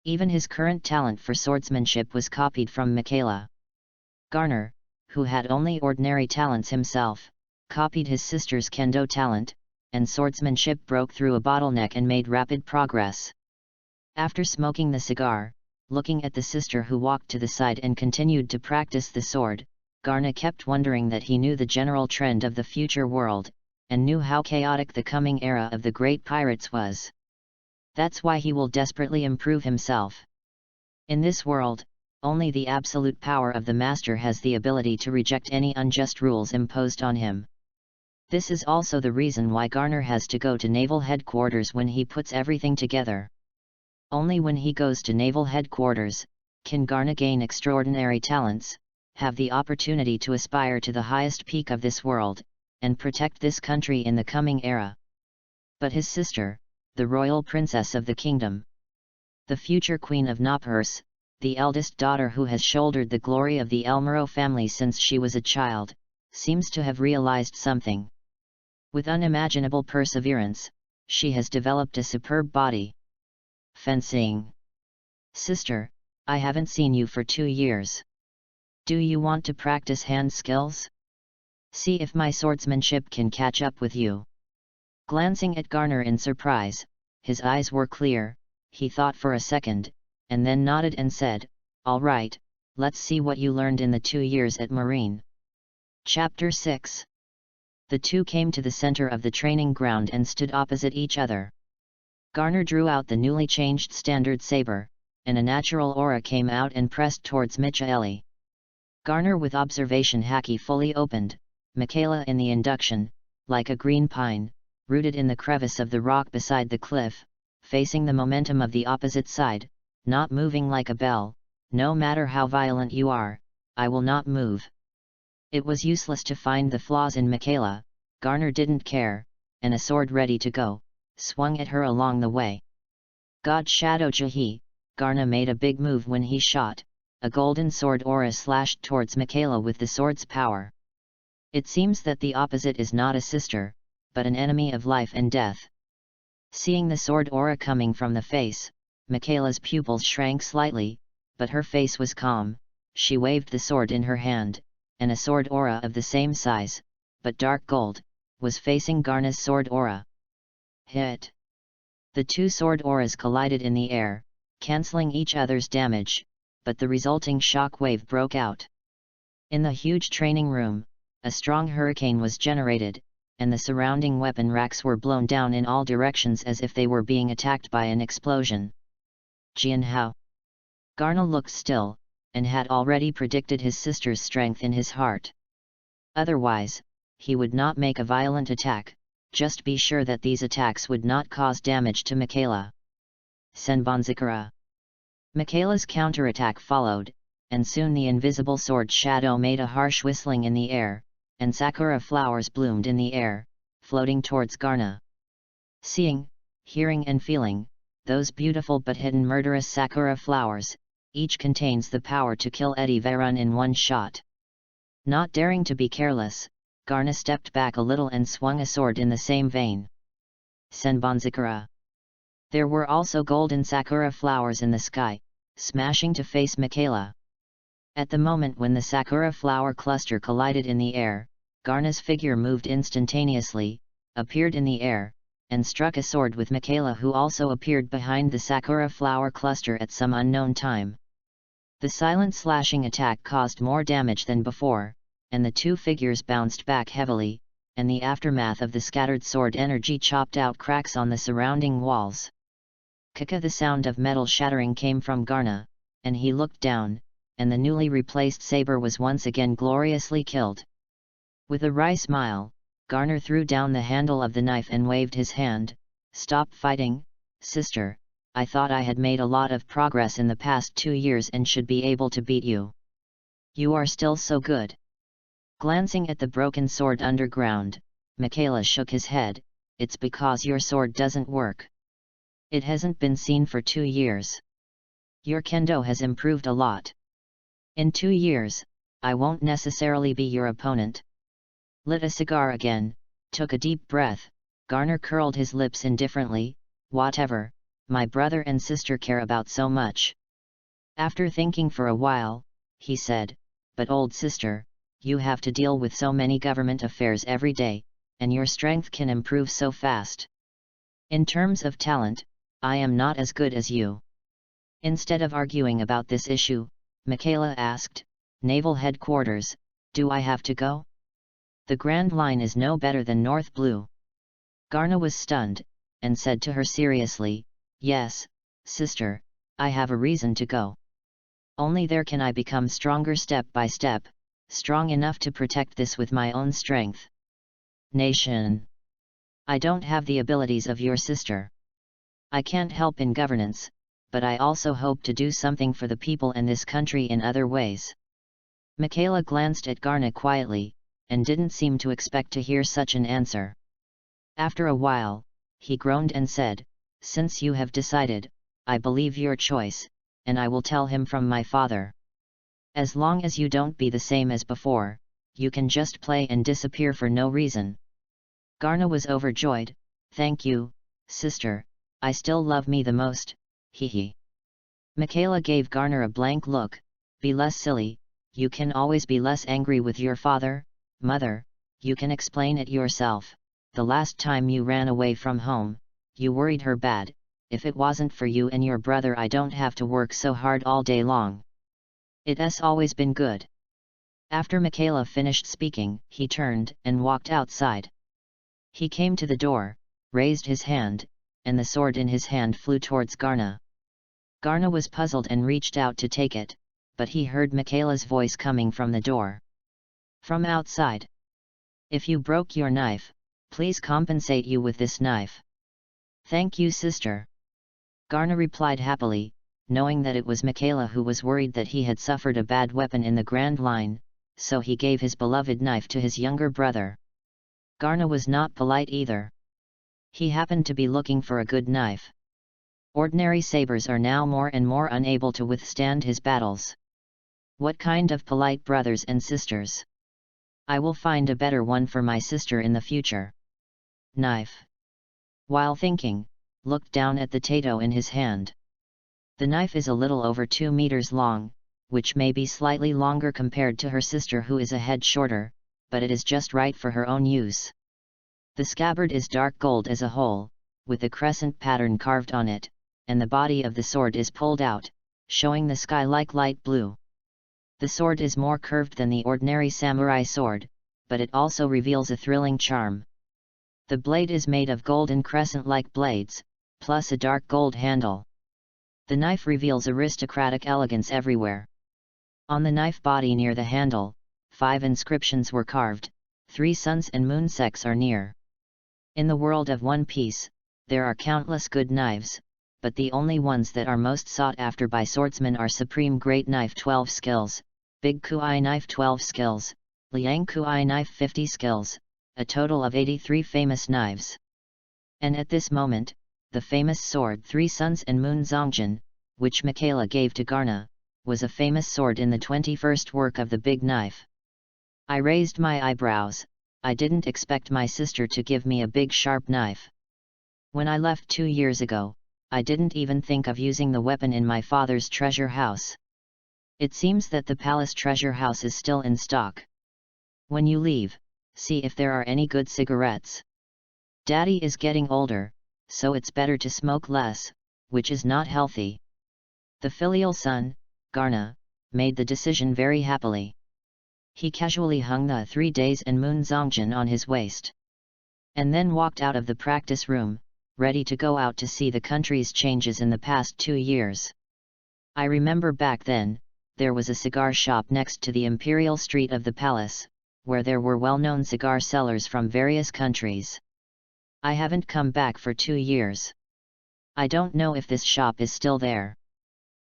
Even his current talent for swordsmanship was copied from Michaela. Garner, who had only ordinary talents himself, copied his sister's kendo talent, and swordsmanship broke through a bottleneck and made rapid progress. After smoking the cigar, looking at the sister who walked to the side and continued to practice the sword, Garna kept wondering that he knew the general trend of the future world, and knew how chaotic the coming era of the great pirates was. That's why he will desperately improve himself. In this world, only the absolute power of the master has the ability to reject any unjust rules imposed on him. This is also the reason why Garner has to go to naval headquarters when he puts everything together. Only when he goes to naval headquarters, can Garner gain extraordinary talents, have the opportunity to aspire to the highest peak of this world, and protect this country in the coming era. But his sister, the royal princess of the kingdom, the future queen of Napurs, the eldest daughter who has shouldered the glory of the Elmero family since she was a child, seems to have realized something. With unimaginable perseverance, she has developed a superb body. Fencing. Sister, I haven't seen you for 2 years. Do you want to practice hand skills? See if my swordsmanship can catch up with you. Glancing at Garner in surprise, his eyes were clear, he thought for a second, and then nodded and said, "All right, let's see what you learned in the 2 years at Marine." Chapter 6. The two came to the center of the training ground and stood opposite each other. Garner drew out the newly changed standard saber, and a natural aura came out and pressed towards Michaeli. Garner with observation haki fully opened, Michaela in the induction, like a green pine, rooted in the crevice of the rock beside the cliff, facing the momentum of the opposite side, not moving like a bell. "No matter how violent you are, I will not move." It was useless to find the flaws in Michaela, Garner didn't care, and a sword ready to go, swung at her along the way. God Shadow Jahi, Garner made a big move when he shot. A golden sword aura slashed towards Michaela with the sword's power. It seems that the opposite is not a sister, but an enemy of life and death. Seeing the sword aura coming from the face, Michaela's pupils shrank slightly, but her face was calm. She waved the sword in her hand, and a sword aura of the same size, but dark gold, was facing Garna's sword aura. Hit! The two sword auras collided in the air, cancelling each other's damage, but the resulting shock wave broke out. In the huge training room, a strong hurricane was generated, and the surrounding weapon racks were blown down in all directions as if they were being attacked by an explosion. Jianhao. Garner looked still, and had already predicted his sister's strength in his heart. Otherwise, he would not make a violent attack, just be sure that these attacks would not cause damage to Michaela. Senbonzakura. Michaela's counterattack followed, and soon the invisible sword shadow made a harsh whistling in the air, and sakura flowers bloomed in the air, floating towards Garna. Seeing, hearing and feeling, those beautiful but hidden murderous sakura flowers, each contains the power to kill Eddie Varun in one shot. Not daring to be careless, Garna stepped back a little and swung a sword in the same vein. Senbonzakura. There were also golden sakura flowers in the sky, smashing to face Michaela. At the moment when the sakura flower cluster collided in the air, Garna's figure moved instantaneously, appeared in the air, and struck a sword with Michaela, who also appeared behind the sakura flower cluster at some unknown time. The silent slashing attack caused more damage than before, and the two figures bounced back heavily, and the aftermath of the scattered sword energy chopped out cracks on the surrounding walls. Kaka! The sound of metal shattering came from Garna, and he looked down, and the newly replaced saber was once again gloriously killed. With a wry smile, Garner threw down the handle of the knife and waved his hand. Stop fighting, sister, I thought I had made a lot of progress in the past 2 years and should be able to beat you. You are still so good. Glancing at the broken sword underground, Michaela shook his head. It's because your sword doesn't work. It hasn't been seen for 2 years. Your kendo has improved a lot. In 2 years, I won't necessarily be your opponent. Lit a cigar again, took a deep breath. Garner curled his lips indifferently. Whatever, my brother and sister care about so much. After thinking for a while, he said, but old sister, you have to deal with so many government affairs every day, and your strength can improve so fast. In terms of talent, I am not as good as you. Instead of arguing about this issue, Michaela asked, Naval Headquarters, do I have to go? The Grand Line is no better than North Blue. Garna was stunned, and said to her seriously, yes, sister, I have a reason to go. Only there can I become stronger step by step, strong enough to protect this with my own strength. Nation. I don't have the abilities of your sister. I can't help in governance, but I also hope to do something for the people and this country in other ways. Michaela glanced at Garna quietly, and didn't seem to expect to hear such an answer. After a while, he groaned and said, since you have decided, I believe your choice, and I will tell him from my father. As long as you don't be the same as before, you can just play and disappear for no reason. Garna was overjoyed. Thank you, sister, I still love me the most, hee. Michaela gave Garner a blank look. Be less silly, you can always be less angry with your father, mother, you can explain it yourself. The last time you ran away from home, you worried her bad. If it wasn't for you and your brother, I don't have to work so hard all day long. It's always been good. After Michaela finished speaking, he turned and walked outside. He came to the door, raised his hand, and the sword in his hand flew towards Garna. Garna was puzzled and reached out to take it, but he heard Michaela's voice coming from the door. From outside. If you broke your knife, please compensate you with this knife. Thank you, sister. Garna replied happily, knowing that it was Michaela who was worried that he had suffered a bad weapon in the Grand Line, so he gave his beloved knife to his younger brother. Garna was not polite either. He happened to be looking for a good knife. Ordinary sabers are now more and more unable to withstand his battles. What kind of polite brothers and sisters? I will find a better one for my sister in the future. Knife. While thinking, looked down at the tato in his hand. The knife is a little over 2 meters long, which may be slightly longer compared to her sister who is a head shorter, but it is just right for her own use. The scabbard is dark gold as a whole, with a crescent pattern carved on it, and the body of the sword is pulled out, showing the sky like light blue. The sword is more curved than the ordinary samurai sword, but it also reveals a thrilling charm. The blade is made of golden crescent-like blades, plus a dark gold handle. The knife reveals aristocratic elegance everywhere. On the knife body near the handle, 5 inscriptions were carved, 3 suns and moon sects are near. In the world of One Piece, there are countless good knives, but the only ones that are most sought after by swordsmen are Supreme Great Knife 12 skills, Big Kuai Knife 12 skills, Liang Kuai Knife 50 skills, a total of 83 famous knives. And at this moment, the famous sword 3 Suns and Moon Zongjin, which Michaela gave to Garna, was a famous sword in the 21st work of the Big Knife. I raised my eyebrows. I didn't expect my sister to give me a big sharp knife. When I left 2 years ago, I didn't even think of using the weapon in my father's treasure house. It seems that the palace treasure house is still in stock. When you leave, see if there are any good cigarettes. Daddy is getting older, so it's better to smoke less, which is not healthy. The filial son, Garna, made the decision very happily. He casually hung the 3 days and Moon Zongjin on his waist. And then walked out of the practice room, ready to go out to see the country's changes in the past 2 years. I remember back then, there was a cigar shop next to the imperial street of the palace, where there were well-known cigar sellers from various countries. I haven't come back for 2 years. I don't know if this shop is still there.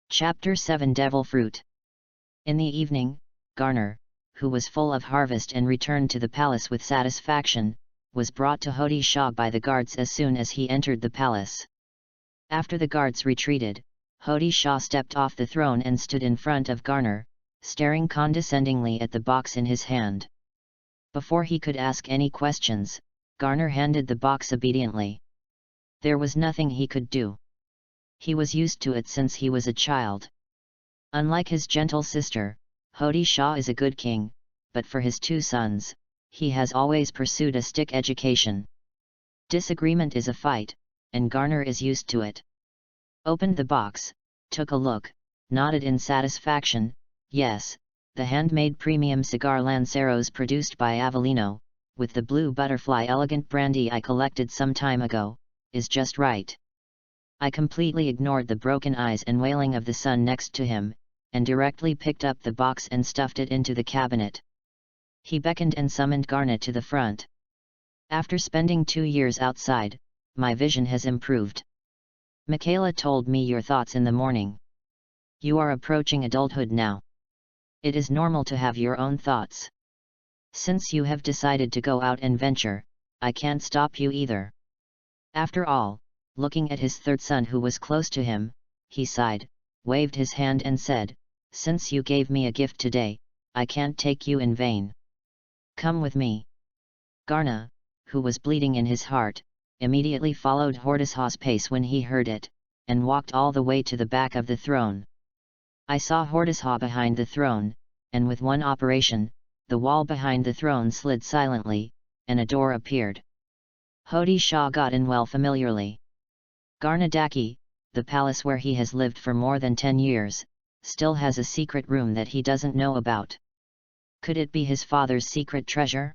Chapter 7 Devil Fruit. In the evening, Garner, who was full of harvest and returned to the palace with satisfaction, was brought to Hodi Shah by the guards as soon as he entered the palace. After the guards retreated, Hodi Shah stepped off the throne and stood in front of Garner, staring condescendingly at the box in his hand. Before he could ask any questions, Garner handed the box obediently. There was nothing he could do. He was used to it since he was a child. Unlike his gentle sister, Hodi Shah is a good king, but for his 2 sons, he has always pursued a stick education. Disagreement is a fight, and Garner is used to it. Opened the box, took a look, nodded in satisfaction. Yes, the handmade premium cigar Lanceros produced by Avellino, with the blue butterfly elegant brandy I collected some time ago, is just right. I completely ignored the broken eyes and wailing of the son next to him, and directly picked up the box and stuffed it into the cabinet. He beckoned and summoned Garnet to the front. After spending 2 years outside, my vision has improved. Michaela told me your thoughts in the morning. You are approaching adulthood now. It is normal to have your own thoughts. Since you have decided to go out and venture, I can't stop you either. After all, looking at his 3rd son who was close to him, he sighed, waved his hand and said, "Since you gave me a gift today, I can't take you in vain. Come with me." Garna, who was bleeding in his heart, immediately followed Hordishaw's pace when he heard it, and walked all the way to the back of the throne. I saw Hordishaw behind the throne, and with one operation, the wall behind the throne slid silently, and a door appeared. Hodi Shah got in well familiarly. Garnadaki, the palace where he has lived for more than 10 years, still has a secret room that he doesn't know about. Could it be his father's secret treasure?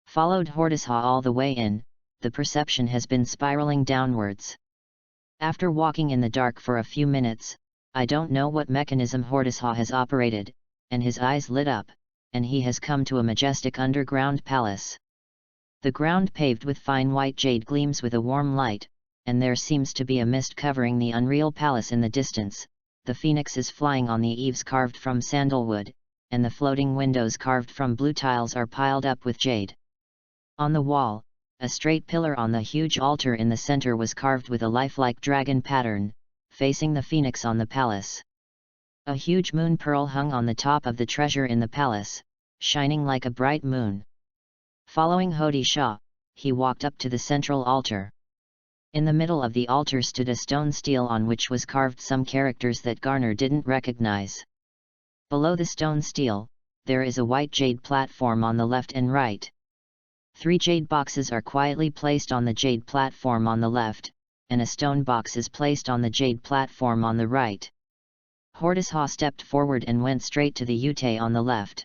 Followed Hordishaw all the way in, the perception has been spiraling downwards. After walking in the dark for a few minutes, I don't know what mechanism Hordishaw has operated, and his eyes lit up, and he has come to a majestic underground palace. The ground paved with fine white jade gleams with a warm light, and there seems to be a mist covering the unreal palace in the distance. The phoenix is flying on the eaves carved from sandalwood, and the floating windows carved from blue tiles are piled up with jade. On the wall, a straight pillar on the huge altar in the center was carved with a lifelike dragon pattern, facing the phoenix on the palace. A huge moon pearl hung on the top of the treasure in the palace, shining like a bright moon. Following Hodi Shah, he walked up to the central altar. In the middle of the altar stood a stone stele on which was carved some characters that Garner didn't recognize. Below the stone stele, there is a white jade platform on the left and right. 3 jade boxes are quietly placed on the jade platform on the left, and a stone box is placed on the jade platform on the right. Hordisha stepped forward and went straight to the Ute on the left.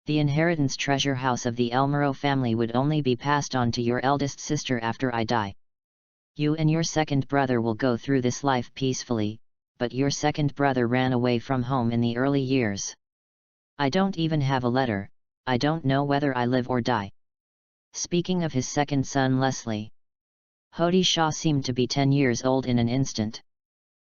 The inheritance treasure house of the Elmero family would only be passed on to your eldest sister after I die. You and your second brother will go through this life peacefully, but your second brother ran away from home in the early years. I don't even have a letter, I don't know whether I live or die. Speaking of his second son Leslie. Hodi Shah seemed to be 10 years old in an instant.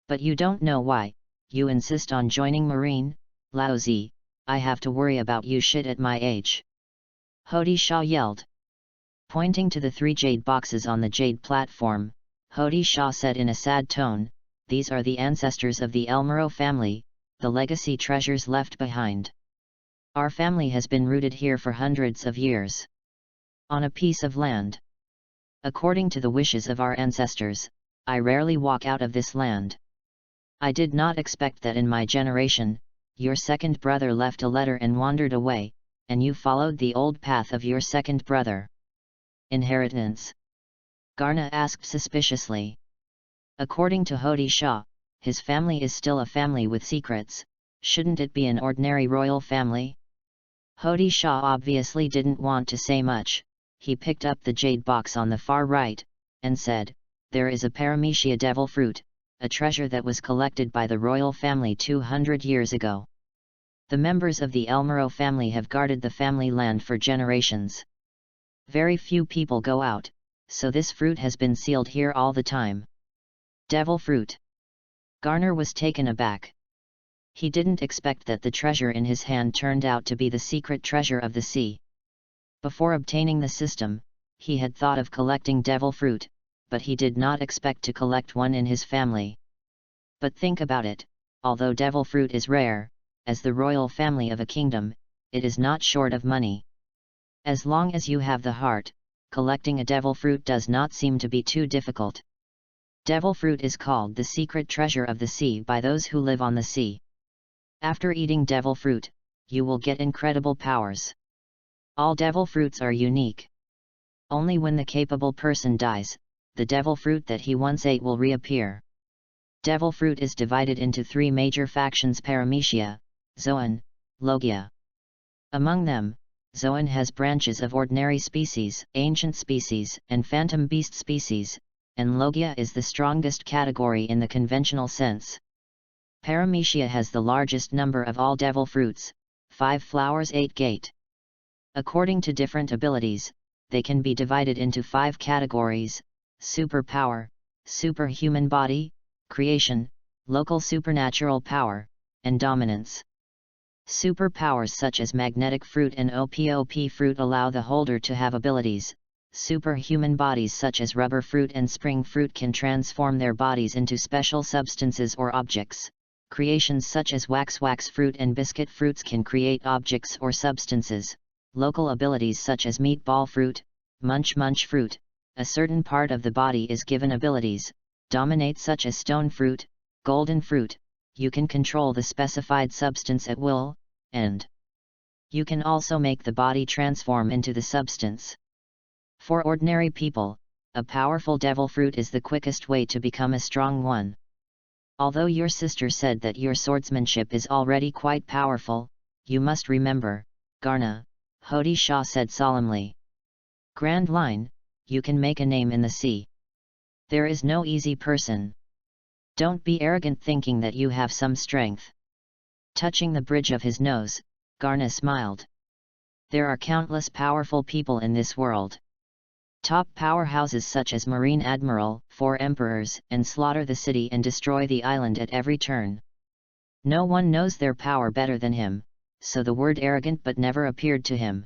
But you don't know why, you insist on joining Marine, lousy, I have to worry about you shit at my age. Hodi Shah yelled. Pointing to the 3 jade boxes on the jade platform, Hodi Shah said in a sad tone, these are the ancestors of the Elmero family, the legacy treasures left behind. Our family has been rooted here for hundreds of years. On a piece of land. According to the wishes of our ancestors, I rarely walk out of this land. I did not expect that in my generation, your second brother left a letter and wandered away, and you followed the old path of your second brother. Inheritance? Garna asked suspiciously. According to Hodi Shah, his family is still a family with secrets, shouldn't it be an ordinary royal family? Hodi Shah obviously didn't want to say much, he picked up the jade box on the far right, and said, there is a paramecia devil fruit, a treasure that was collected by the royal family 200 years ago. The members of the Elmero family have guarded the family land for generations. Very few people go out, so this fruit has been sealed here all the time. Devil fruit. Garner was taken aback. He didn't expect that the treasure in his hand turned out to be the secret treasure of the sea. Before obtaining the system, he had thought of collecting devil fruit, but he did not expect to collect one in his family. But think about it, although devil fruit is rare, as the royal family of a kingdom, it is not short of money. As long as you have the heart, collecting a devil fruit does not seem to be too difficult. Devil fruit is called the secret treasure of the sea by those who live on the sea. After eating devil fruit, you will get incredible powers. All devil fruits are unique. Only when the capable person dies, the devil fruit that he once ate will reappear. Devil fruit is divided into 3 major factions: Paramecia, Zoan, Logia. Among them, Zoan has branches of ordinary species, ancient species, and phantom beast species, and Logia is the strongest category in the conventional sense. Paramecia has the largest number of all devil fruits, 5 flowers 8 gate. According to different abilities, they can be divided into 5 categories: superpower, superhuman body, creation, local supernatural power, and dominance. Superpowers such as magnetic fruit and EPUB fruit allow the holder to have abilities. Superhuman bodies such as rubber fruit and spring fruit can transform their bodies into special substances or objects. Creations such as wax fruit and biscuit fruits can create objects or substances. Local abilities such as meatball fruit, munch fruit, a certain part of the body is given abilities. Dominate such as stone fruit, golden fruit, you can control the specified substance at will, and you can also make the body transform into the substance. For ordinary people, a powerful devil fruit is the quickest way to become a strong one. Although your sister said that your swordsmanship is already quite powerful, you must remember, Garna, Hodi Shah said solemnly. Grand line, you can make a name in the sea. There is no easy person. Don't be arrogant thinking that you have some strength. Touching the bridge of his nose, Garna smiled. There are countless powerful people in this world. Top powerhouses such as Marine Admiral, 4 emperors, and slaughter the city and destroy the island at every turn. No one knows their power better than him, so the word arrogant but never appeared to him.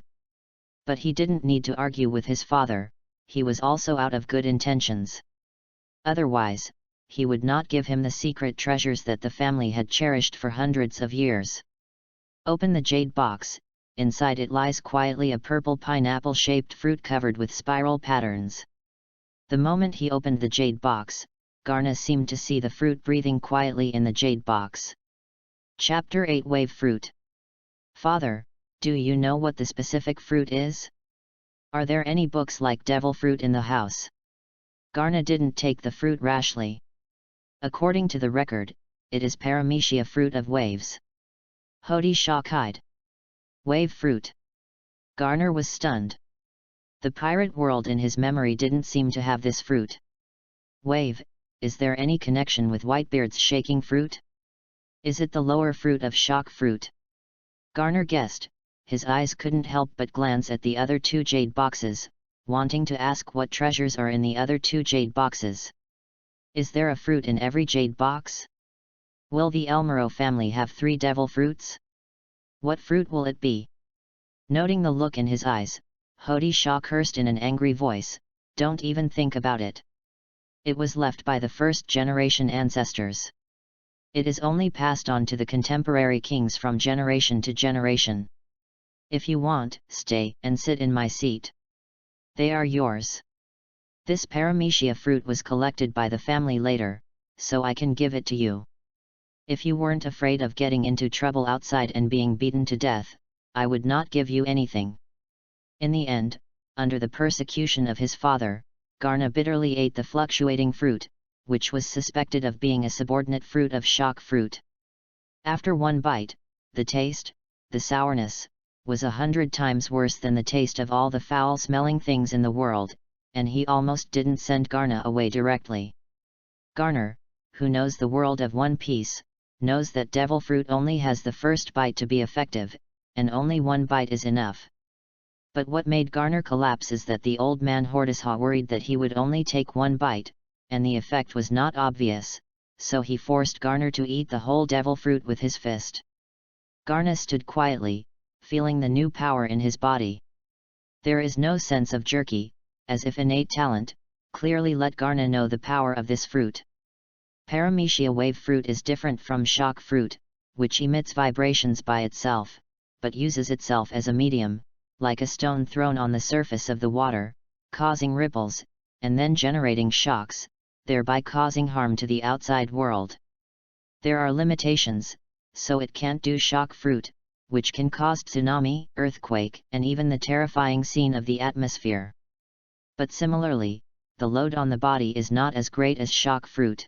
But he didn't need to argue with his father, he was also out of good intentions. Otherwise, he would not give him the secret treasures that the family had cherished for hundreds of years. Open the jade box, inside it lies quietly a purple pineapple-shaped fruit covered with spiral patterns. The moment he opened the jade box, Garna seemed to see the fruit breathing quietly in the jade box. Chapter 8 Wave Fruit. Father, do you know what the specific fruit is? Are there any books like devil fruit in the house? Garna didn't take the fruit rashly. According to the record, it is paramecia fruit of waves. Hody shock-eyed. Wave fruit. Garner was stunned. The pirate world in his memory didn't seem to have this fruit. Wave, is there any connection with Whitebeard's shaking fruit? Is it the lower fruit of shock fruit? Garner guessed, his eyes couldn't help but glance at the other two jade boxes, wanting to ask what treasures are in the other two jade boxes. Is there a fruit in every jade box? Will the Elmero family have 3 devil fruits? What fruit will it be? Noting the look in his eyes, Hody Shaw cursed in an angry voice, "Don't even think about it. It was left by the first-generation ancestors. It is only passed on to the contemporary kings from generation to generation. If you want, stay and sit in my seat. They are yours. This paramecia fruit was collected by the family later, so I can give it to you. If you weren't afraid of getting into trouble outside and being beaten to death, I would not give you anything." In the end, under the persecution of his father, Garna bitterly ate the fluctuating fruit, which was suspected of being a subordinate fruit of shock fruit. After one bite, the taste, the sourness, was 100 times worse than the taste of all the foul-smelling things in the world, and he almost didn't send Garna away directly. Garner, who knows the world of One Piece, knows that devil fruit only has the first bite to be effective, and only one bite is enough. But what made Garner collapse is that the old man Hortishaw worried that he would only take one bite, and the effect was not obvious, so he forced Garner to eat the whole devil fruit with his fist. Garna stood quietly, feeling the new power in his body. There is no sense of jerky, as if innate talent, clearly let Garna know the power of this fruit. Paramecia wave fruit is different from shock fruit, which emits vibrations by itself, but uses itself as a medium, like a stone thrown on the surface of the water, causing ripples, and then generating shocks, thereby causing harm to the outside world. There are limitations, so it can't do shock fruit, which can cause tsunami, earthquake, and even the terrifying scene of the atmosphere. But similarly, the load on the body is not as great as shock fruit.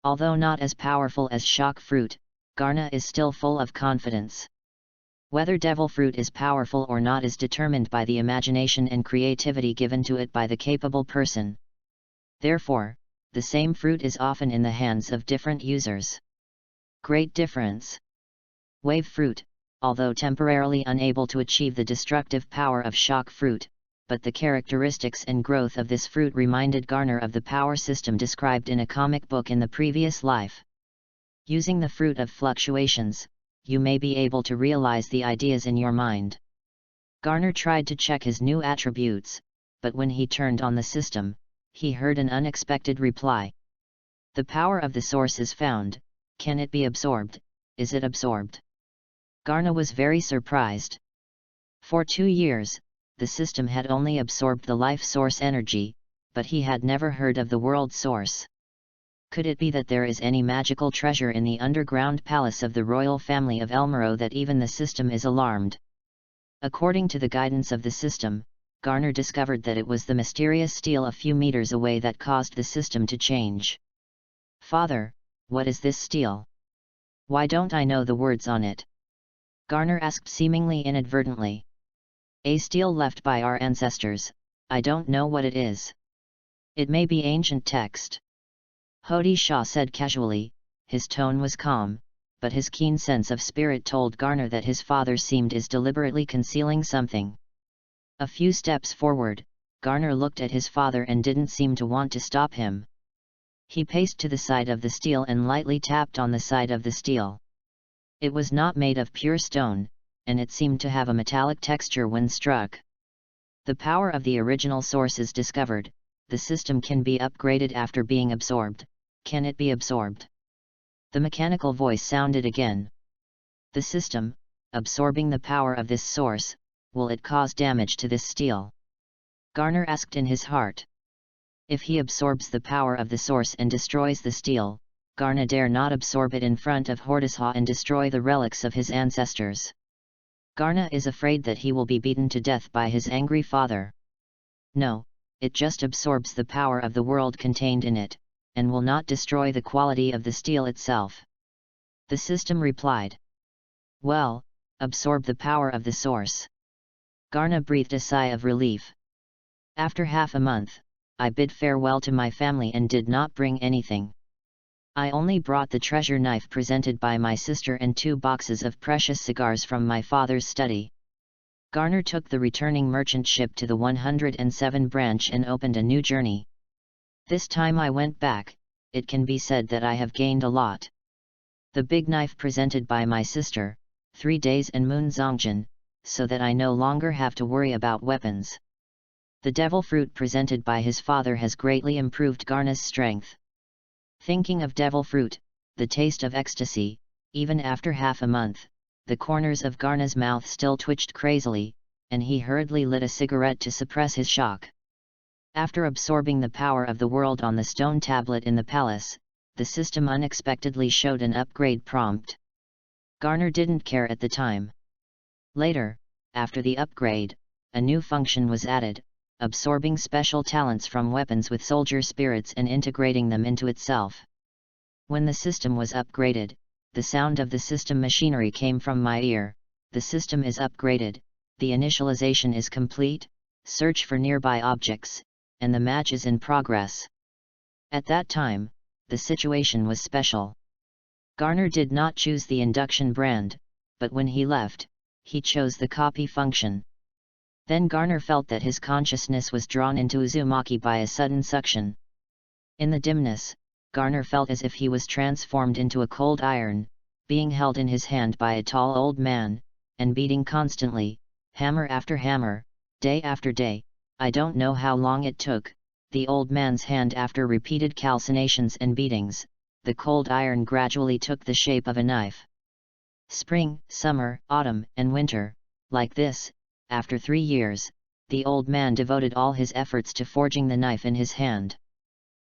Although not as powerful as shock fruit, Garna is still full of confidence. Whether devil fruit is powerful or not is determined by the imagination and creativity given to it by the capable person. Therefore, the same fruit is often in the hands of different users. Great difference. Wave fruit, although temporarily unable to achieve the destructive power of shock fruit, but the characteristics and growth of this fruit reminded Garner of the power system described in a comic book in the previous life. Using the fruit of fluctuations, you may be able to realize the ideas in your mind. Garner tried to check his new attributes, but when he turned on the system, he heard an unexpected reply. The power of the source is found. Can it be absorbed? Is it absorbed? Garner was very surprised. For 2 years, the system had only absorbed the life source energy, but he had never heard of the world source. Could it be that there is any magical treasure in the underground palace of the royal family of Elmero that even the system is alarmed? According to the guidance of the system, Garner discovered that it was the mysterious steel a few meters away that caused the system to change. "Father, what is this steel? Why don't I know the words on it?" Garner asked seemingly inadvertently. "A steel left by our ancestors, I don't know what it is. It may be ancient text." Hody Shaw said casually, his tone was calm, but his keen sense of spirit told Garner that his father seemed deliberately concealing something. A few steps forward, Garner looked at his father and didn't seem to want to stop him. He paced to the side of the steel and lightly tapped on the side of the steel. It was not made of pure stone, and it seemed to have a metallic texture when struck. The power of the original source is discovered. The system can be upgraded after being absorbed. Can it be absorbed? The mechanical voice sounded again. The system, absorbing the power of this source, will it cause damage to this steel? Garner asked in his heart. If he absorbs the power of the source and destroys the steel, Garner dare not absorb it in front of Hortishaw and destroy the relics of his ancestors. Garner is afraid that he will be beaten to death by his angry father. No, it just absorbs the power of the world contained in it, and will not destroy the quality of the steel itself. The system replied. Well, absorb the power of the source. Garner breathed a sigh of relief. After half a month, I bid farewell to my family and did not bring anything. I only brought the treasure knife presented by my sister and 2 boxes of precious cigars from my father's study. Garner took the returning merchant ship to the 107 branch and opened a new journey. This time I went back, it can be said that I have gained a lot. The big knife presented by my sister, 3 days and Moon Zongjin, so that I no longer have to worry about weapons. The devil fruit presented by his father has greatly improved Garner's strength. Thinking of devil fruit, the taste of ecstasy, even after half a month, the corners of Garner's mouth still twitched crazily, and he hurriedly lit a cigarette to suppress his shock. After absorbing the power of the world on the stone tablet in the palace, the system unexpectedly showed an upgrade prompt. Garner didn't care at the time. Later, after the upgrade, a new function was added, absorbing special talents from weapons with soldier spirits and integrating them into itself. When the system was upgraded, the sound of the system machinery came from my ear. The system is upgraded, the initialization is complete, search for nearby objects, and the match is in progress. At that time, the situation was special. Garner did not choose the induction brand, but when he left, he chose the copy function. Then Garner felt that his consciousness was drawn into Uzumaki by a sudden suction. In the dimness, Garner felt as if he was transformed into a cold iron, being held in his hand by a tall old man, and beating constantly, hammer after hammer, day after day. I don't know how long it took, the old man's hand after repeated calcinations and beatings, the cold iron gradually took the shape of a knife. Spring, summer, autumn, and winter, like this. After 3 years, the old man devoted all his efforts to forging the knife in his hand.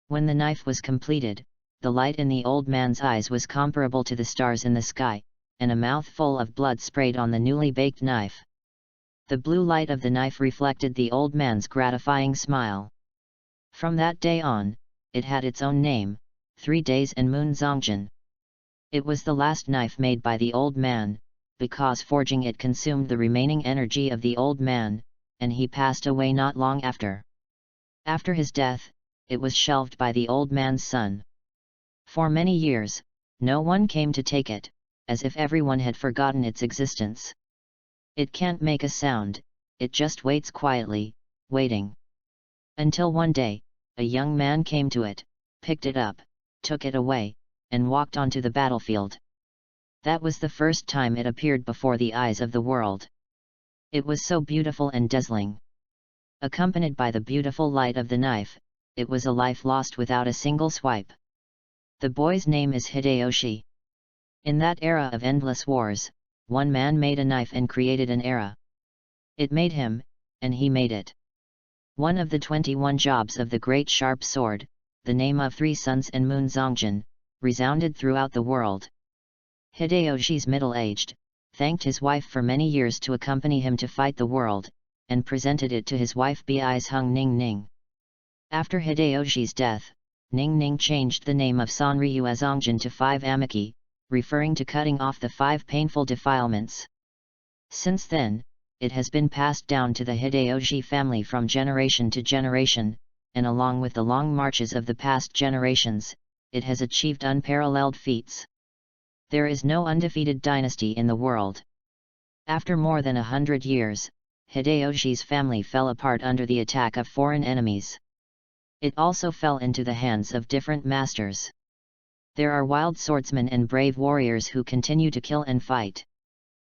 When the knife was completed, the light in the old man's eyes was comparable to the stars in the sky, and a mouthful of blood sprayed on the newly baked knife. The blue light of the knife reflected the old man's gratifying smile. From that day on, it had its own name, 3 Days and Moon Zongjin. It was the last knife made by the old man, because forging it consumed the remaining energy of the old man, and he passed away not long after. After his death, it was shelved by the old man's son. For many years, no one came to take it, as if everyone had forgotten its existence. It can't make a sound, it just waits quietly, waiting. Until one day, a young man came to it, picked it up, took it away, and walked onto the battlefield. That was the first time it appeared before the eyes of the world. It was so beautiful and dazzling. Accompanied by the beautiful light of the knife, it was a life lost without a single swipe. The boy's name is Hideyoshi. In that era of endless wars, one man made a knife and created an era. It made him, and he made it. One of the 21 jobs of the great sharp sword, the name of 3 Suns and Moon Zongjin, resounded throughout the world. Hideyoshi's middle-aged, thanked his wife for many years to accompany him to fight the world, and presented it to his wife Bi's Hung Ning Ning. After Hideyoshi's death, Ning Ning changed the name of Sanryu Zongjin to 5 Amiki, referring to cutting off the 5 painful defilements. Since then, it has been passed down to the Hideyoshi family from generation to generation, and along with the long marches of the past generations, it has achieved unparalleled feats. There is no undefeated dynasty in the world. After more than 100 years, Hideyoshi's family fell apart under the attack of foreign enemies. It also fell into the hands of different masters. There are wild swordsmen and brave warriors who continue to kill and fight.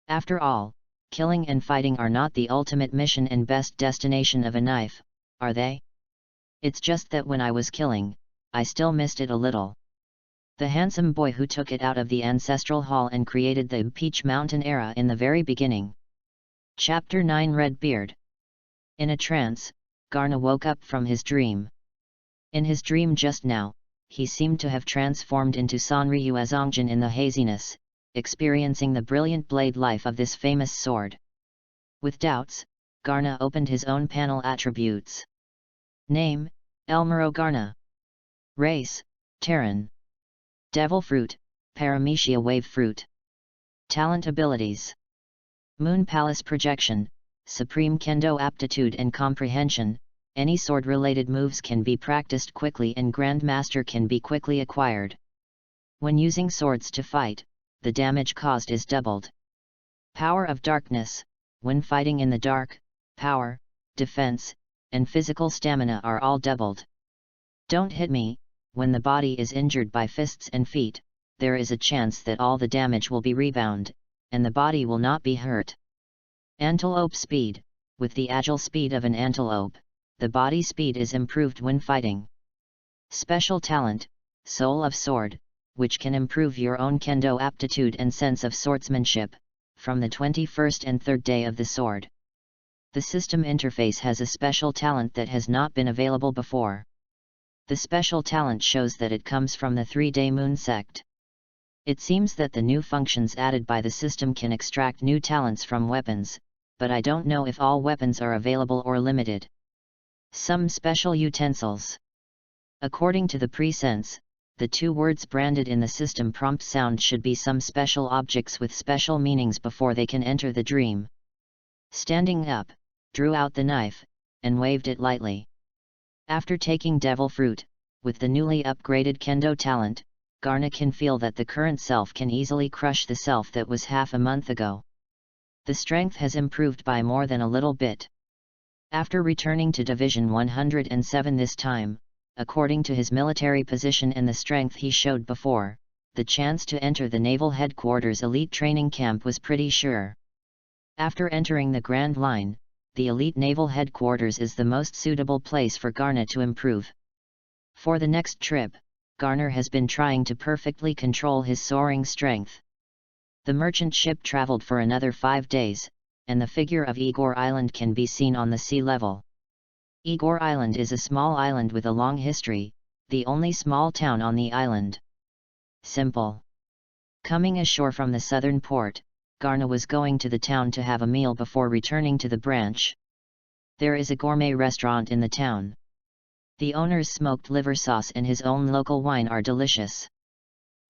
After all, Killing and fighting are not the ultimate mission and best destination of a knife, are they? It's just that when I was killing, I still missed it a little. The handsome boy who took it out of the ancestral hall and created the Peach Mountain era in the very beginning. Chapter 9 Redbeard. In a trance, Garna woke up from his dream. In his dream just now, he seemed to have transformed into Sanryu Azongjin in the haziness, experiencing the brilliant blade life of this famous sword. With doubts, Garna opened his own panel attributes. Name, Elmiro Garna. Race, Terran. Devil Fruit, Paramecia Wave Fruit. Talent abilities. Moon Palace Projection, Supreme Kendo Aptitude and Comprehension. Any sword-related moves can be practiced quickly and Grandmaster can be quickly acquired. When using swords to fight, the damage caused is doubled. Power of Darkness, when fighting in the dark, power, defense, and physical stamina are all doubled. Don't hit me, when the body is injured by fists and feet, there is a chance that all the damage will be rebound, and the body will not be hurt. Antelope Speed, with the agile speed of an antelope, the body speed is improved when fighting. Special Talent, Soul of Sword, which can improve your own kendo aptitude and sense of swordsmanship, from the 21st and 3rd day of the sword. The system interface has a special talent that has not been available before. The special talent shows that it comes from the 3-day moon sect. It seems that the new functions added by the system can extract new talents from weapons, but I don't know if all weapons are available or limited. Some special utensils. According to the presense, the 2 words branded in the system prompt sound should be some special objects with special meanings before they can enter the dream. Standing up, drew out the knife, and waved it lightly. After taking Devil Fruit, with the newly upgraded Kendo talent, Garna can feel that the current self can easily crush the self that was half a month ago. The strength has improved by more than a little bit. After returning to Division 107 this time, according to his military position and the strength he showed before, the chance to enter the Naval Headquarters Elite Training Camp was pretty sure. After entering the Grand Line, the Elite Naval Headquarters is the most suitable place for Garna to improve. For the next trip, Garner has been trying to perfectly control his soaring strength. The merchant ship traveled for another 5 days, and the figure of Igor Island can be seen on the sea level. Igor Island is a small island with a long history, the only small town on the island. Simple. Coming ashore from the southern port, Garna was going to the town to have a meal before returning to the branch. There is a gourmet restaurant in the town. The owner's smoked liver sauce and his own local wine are delicious.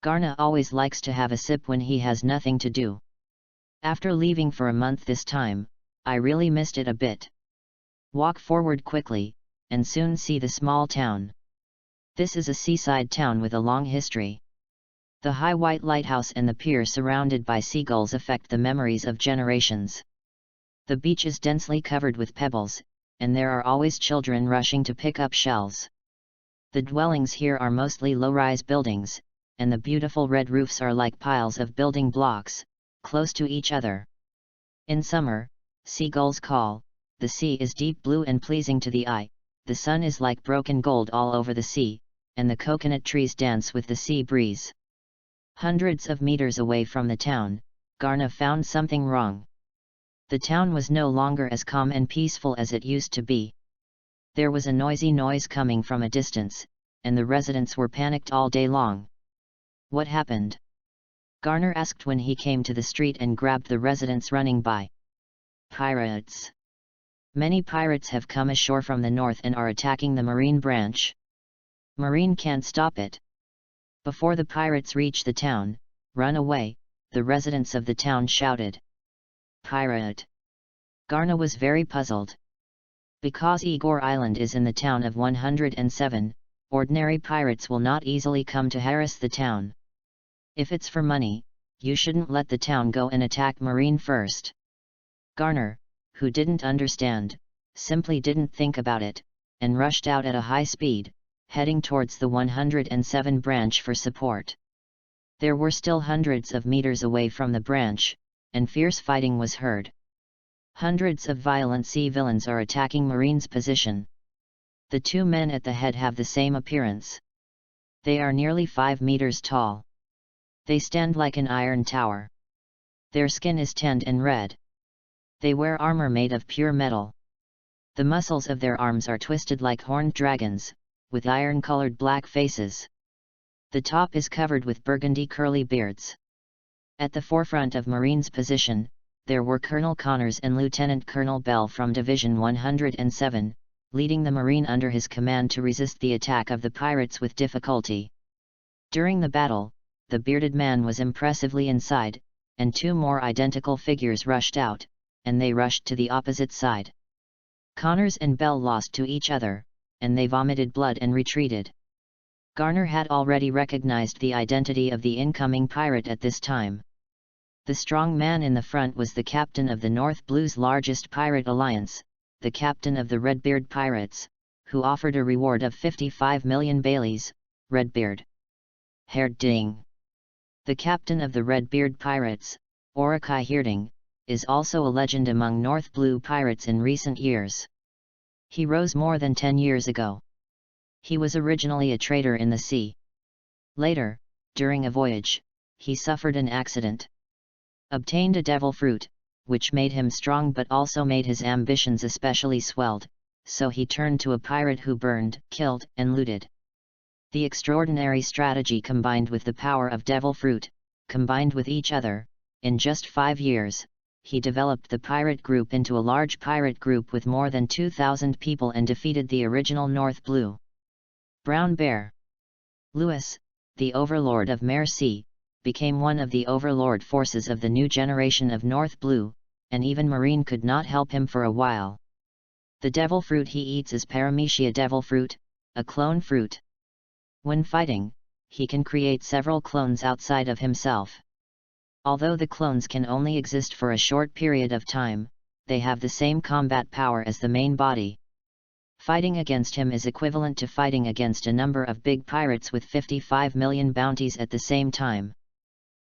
Garna always likes to have a sip when he has nothing to do. After leaving for a month this time, I really missed it a bit. Walk forward quickly, and soon see the small town. This is a seaside town with a long history. The high white lighthouse and the pier surrounded by seagulls affect the memories of generations. The beach is densely covered with pebbles, and there are always children rushing to pick up shells. The dwellings here are mostly low-rise buildings, and the beautiful red roofs are like piles of building blocks, close to each other. In summer, seagulls call, the sea is deep blue and pleasing to the eye, the sun is like broken gold all over the sea, and the coconut trees dance with the sea breeze. Hundreds of meters away from the town, Garna found something wrong. The town was no longer as calm and peaceful as it used to be. There was a noisy noise coming from a distance, and the residents were panicked all day long. What happened? Garner asked when he came to the street and grabbed the residents running by. Pirates. Many pirates have come ashore from the north and are attacking the Marine branch. Marine can't stop it. Before the pirates reach the town, run away, the residents of the town shouted. Pirate. Garna was very puzzled. Because Igor Island is in the town of 107, ordinary pirates will not easily come to harass the town. If it's for money, you shouldn't let the town go and attack Marine first. Garner, who didn't understand, simply didn't think about it, and rushed out at a high speed, heading towards the 107 branch for support. There were still hundreds of meters away from the branch, and fierce fighting was heard. Hundreds of violent sea villains are attacking Marine's position. The two men at the head have the same appearance. They are nearly 5 meters tall. They stand like an iron tower. Their skin is tanned and red. They wear armor made of pure metal. The muscles of their arms are twisted like horned dragons, with iron-colored black faces. The top is covered with burgundy curly beards. At the forefront of Marine's position, there were Colonel Connors and Lieutenant Colonel Bell from Division 107, leading the Marine under his command to resist the attack of the pirates with difficulty. During the battle, the bearded man was impressively inside, and two more identical figures rushed out, and they rushed to the opposite side. Connors and Bell lost to each other, and they vomited blood and retreated. Garner had already recognized the identity of the incoming pirate at this time. The strong man in the front was the captain of the North Blue's largest pirate alliance, the captain of the Redbeard Pirates, who offered a reward of 55 million Baileys, Redbeard. Herding. The captain of the Redbeard Pirates, Orakai Herding, is also a legend among North Blue pirates in recent years. He rose more than 10 years ago. He was originally a trader in the sea. Later, during a voyage, he suffered an accident. Obtained a devil fruit, which made him strong but also made his ambitions especially swelled, so he turned to a pirate who burned, killed, and looted. The extraordinary strategy combined with the power of devil fruit, combined with each other, in just 5 years, he developed the pirate group into a large pirate group with more than 2,000 people and defeated the original North Blue. Brown Bear. Lewis, the overlord of Mare Sea, became one of the overlord forces of the new generation of North Blue, and even Marine could not help him for a while. The devil fruit he eats is Paramecia devil fruit, a clone fruit. When fighting, he can create several clones outside of himself. Although the clones can only exist for a short period of time, they have the same combat power as the main body. Fighting against him is equivalent to fighting against a number of big pirates with 55 million bounties at the same time.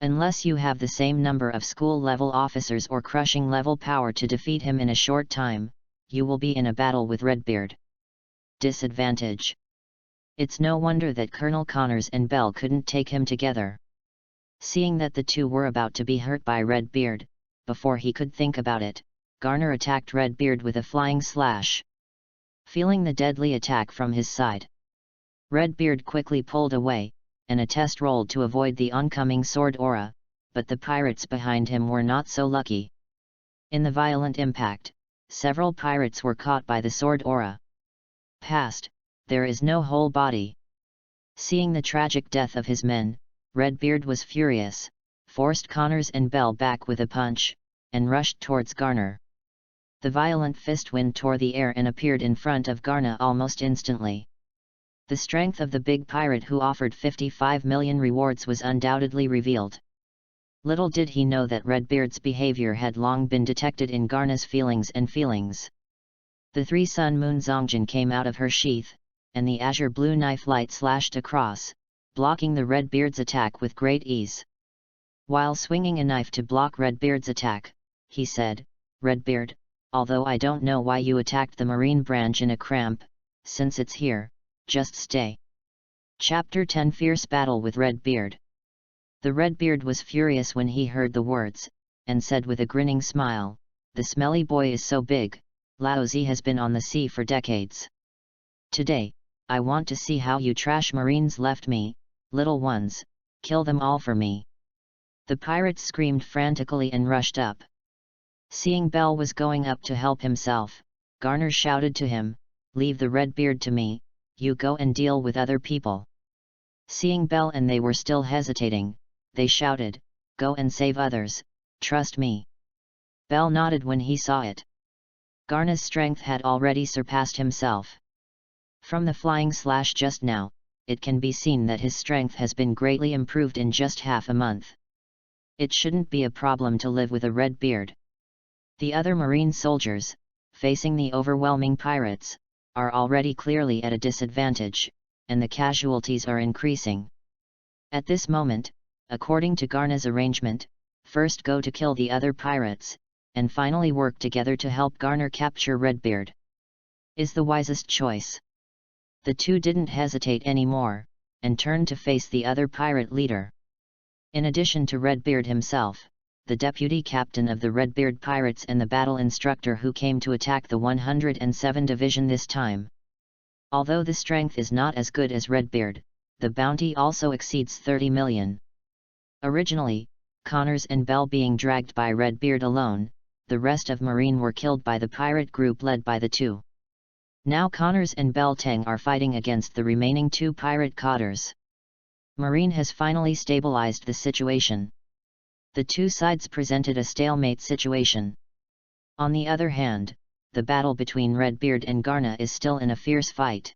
Unless you have the same number of school-level officers or crushing-level power to defeat him in a short time, you will be in a battle with Redbeard. Disadvantage. It's no wonder that Colonel Connors and Bell couldn't take him together. Seeing that the two were about to be hurt by Redbeard, before he could think about it, Garner attacked Redbeard with a flying slash. Feeling the deadly attack from his side, Redbeard quickly pulled away, and a test rolled to avoid the oncoming sword aura, but the pirates behind him were not so lucky. In the violent impact, several pirates were caught by the sword aura. Past, there is no whole body. Seeing the tragic death of his men, Redbeard was furious, forced Connors and Bell back with a punch, and rushed towards Garner. The violent fist wind tore the air and appeared in front of Garner almost instantly. The strength of the big pirate who offered 55 million rewards was undoubtedly revealed. Little did he know that Redbeard's behavior had long been detected in Garner's feelings. The 3 Sun Moon Zongjin came out of her sheath, and the azure blue knife light slashed across, blocking the Redbeard's attack with great ease. While swinging a knife to block Redbeard's attack, he said, "Redbeard, although I don't know why you attacked the Marine branch in a cramp, since it's here, just stay." Chapter 10 Fierce Battle with Redbeard. The Redbeard was furious when he heard the words, and said with a grinning smile, "The smelly boy is so big, Laozi has been on the sea for decades. Today, I want to see how you trash Marines left me, little ones, kill them all for me." The pirates screamed frantically and rushed up. Seeing Bell was going up to help himself, Garner shouted to him, "Leave the Redbeard to me, you go and deal with other people." Seeing Bell and they were still hesitating, they shouted, "Go and save others, trust me." Bell nodded when he saw it. Garner's strength had already surpassed himself. From the flying slash just now, it can be seen that his strength has been greatly improved in just half a month. It shouldn't be a problem to live with a Redbeard. The other Marine soldiers, facing the overwhelming pirates, are already clearly at a disadvantage, and the casualties are increasing. At this moment, according to Garner's arrangement, first go to kill the other pirates, and finally work together to help Garner capture Redbeard. Is the wisest choice. The two didn't hesitate anymore, and turned to face the other pirate leader. In addition to Redbeard himself, the deputy captain of the Redbeard pirates and the battle instructor who came to attack the 107 Division this time. Although the strength is not as good as Redbeard, the bounty also exceeds 30 million. Originally, Connors and Bell being dragged by Redbeard alone, the rest of Marine were killed by the pirate group led by the two. Now Connors and Bell Tang are fighting against the remaining two pirate cotters. Marine has finally stabilized the situation. The two sides presented a stalemate situation. On the other hand, the battle between Redbeard and Garner is still in a fierce fight.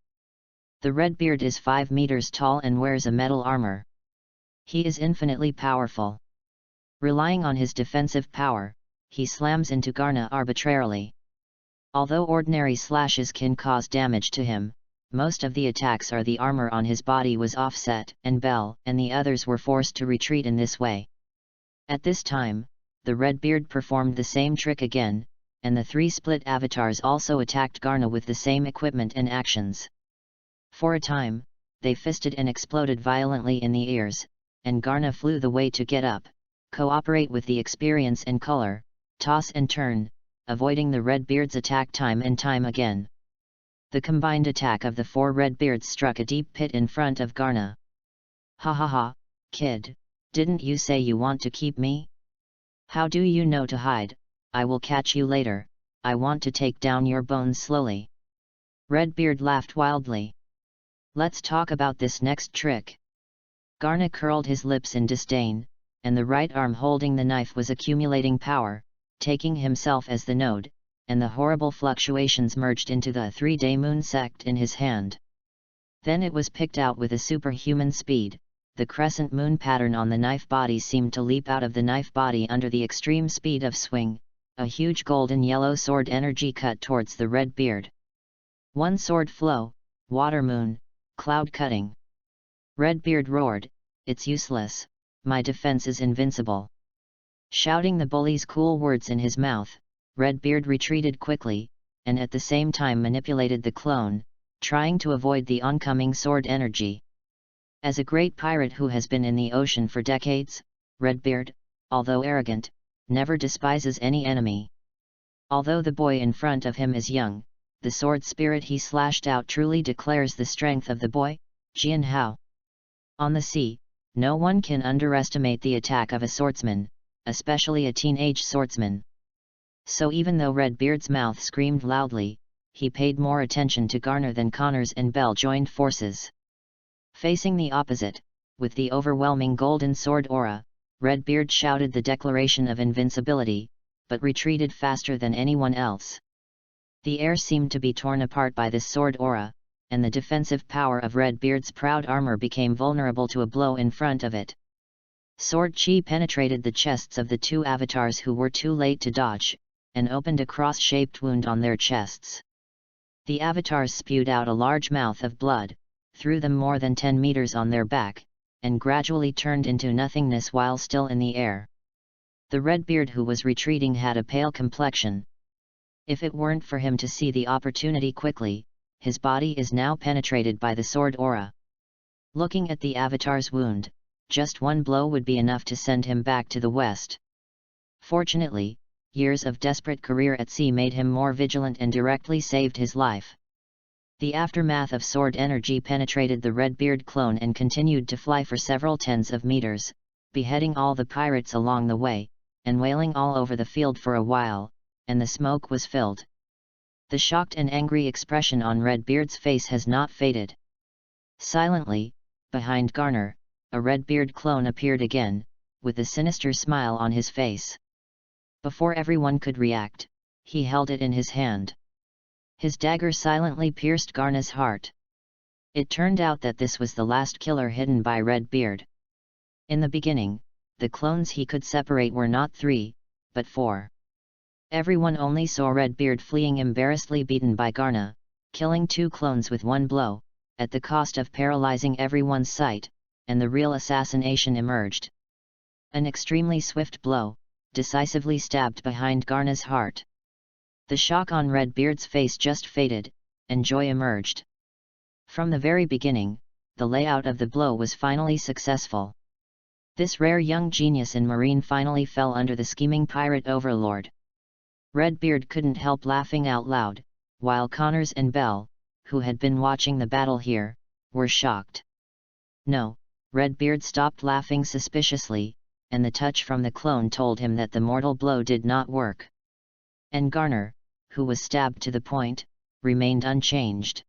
The Redbeard is 5 meters tall and wears a metal armor. He is infinitely powerful. Relying on his defensive power, he slams into Garner arbitrarily. Although ordinary slashes can cause damage to him, most of the attacks are the armor on his body was offset, and Bell and the others were forced to retreat in this way. At this time, the Redbeard performed the same trick again, and the three split avatars also attacked Garner with the same equipment and actions. For a time, they fisted and exploded violently in the ears, and Garner flew the way to get up, cooperate with the experience and color, toss and turn, avoiding the Redbeard's attack time and time again. The combined attack of the four Redbeards struck a deep pit in front of Garner. Ha ha ha, kid, didn't you say you want to keep me? How do you know to hide? I will catch you later, I want to take down your bones slowly. Redbeard laughed wildly. Let's talk about this next trick. Garner curled his lips in disdain, and the right arm holding the knife was accumulating power, taking himself as the node, and the horrible fluctuations merged into the 3-day moon sect in his hand. Then it was picked out with a superhuman speed. The crescent moon pattern on the knife body seemed to leap out of the knife body under the extreme speed of swing, a huge golden yellow sword energy cut towards the Redbeard. One sword flow, water moon, cloud cutting. Redbeard roared, it's useless, my defense is invincible. Shouting the bully's cool words in his mouth, Redbeard retreated quickly, and at the same time manipulated the clone, trying to avoid the oncoming sword energy. As a great pirate who has been in the ocean for decades, Redbeard, although arrogant, never despises any enemy. Although the boy in front of him is young, the sword spirit he slashed out truly declares the strength of the boy, Jian Hao. On the sea, no one can underestimate the attack of a swordsman, especially a teenage swordsman. So even though Redbeard's mouth screamed loudly, he paid more attention to Garner than Connors and Bell joined forces. Facing the opposite, with the overwhelming golden sword aura, Redbeard shouted the declaration of invincibility, but retreated faster than anyone else. The air seemed to be torn apart by this sword aura, and the defensive power of Redbeard's proud armor became vulnerable to a blow in front of it. Sword chi penetrated the chests of the two avatars who were too late to dodge, and opened a cross-shaped wound on their chests. The avatars spewed out a large mouth of blood, threw them more than 10 meters on their back, and gradually turned into nothingness while still in the air. The Redbeard who was retreating had a pale complexion. If it weren't for him to see the opportunity quickly, his body is now penetrated by the sword aura. Looking at the avatar's wound, just one blow would be enough to send him back to the west. Fortunately, years of desperate career at sea made him more vigilant and directly saved his life. The aftermath of sword energy penetrated the Redbeard clone and continued to fly for several tens of meters, beheading all the pirates along the way, and wailing all over the field for a while, and the smoke was filled. The shocked and angry expression on Redbeard's face has not faded. Silently, behind Garner, a Redbeard clone appeared again, with a sinister smile on his face. Before everyone could react, he held it in his hand. His dagger silently pierced Garner's heart. It turned out that this was the last killer hidden by Redbeard. In the beginning, the clones he could separate were not 3, but 4. Everyone only saw Redbeard fleeing embarrassedly beaten by Garner, killing 2 clones with one blow, at the cost of paralyzing everyone's sight, and the real assassination emerged. An extremely swift blow, decisively stabbed behind Garna's heart. The shock on Redbeard's face just faded, and joy emerged. From the very beginning, the layout of the blow was finally successful. This rare young genius in marine finally fell under the scheming pirate overlord. Redbeard couldn't help laughing out loud, while Connors and Bell, who had been watching the battle here, were shocked. No, Redbeard stopped laughing suspiciously, and the touch from the clone told him that the mortal blow did not work. And Garner, who was stabbed to the point, remained unchanged.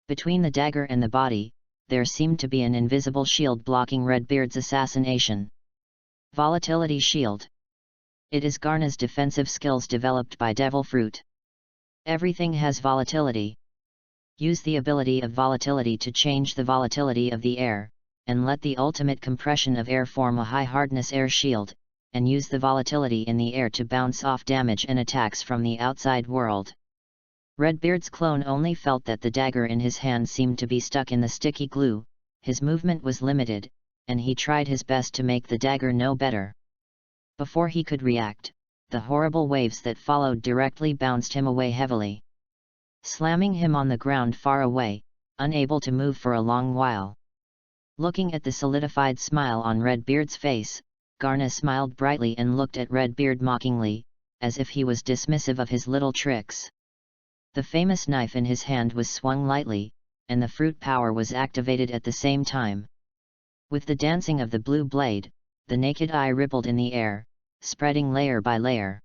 Between the dagger and the body, there seemed to be an invisible shield blocking Redbeard's assassination. Volatility Shield. It is Garna's defensive skills developed by Devil Fruit. Everything has volatility. Use the ability of volatility to change the volatility of the air, and let the ultimate compression of air form a high-hardness air shield, and use the volatility in the air to bounce off damage and attacks from the outside world. Redbeard's clone only felt that the dagger in his hand seemed to be stuck in the sticky glue, his movement was limited, and he tried his best to make the dagger no better. Before he could react, the horrible waves that followed directly bounced him away heavily, slamming him on the ground far away, unable to move for a long while. Looking at the solidified smile on Redbeard's face, Garna smiled brightly and looked at Redbeard mockingly, as if he was dismissive of his little tricks. The famous knife in his hand was swung lightly, and the fruit power was activated at the same time. With the dancing of the blue blade, the naked eye rippled in the air, spreading layer by layer.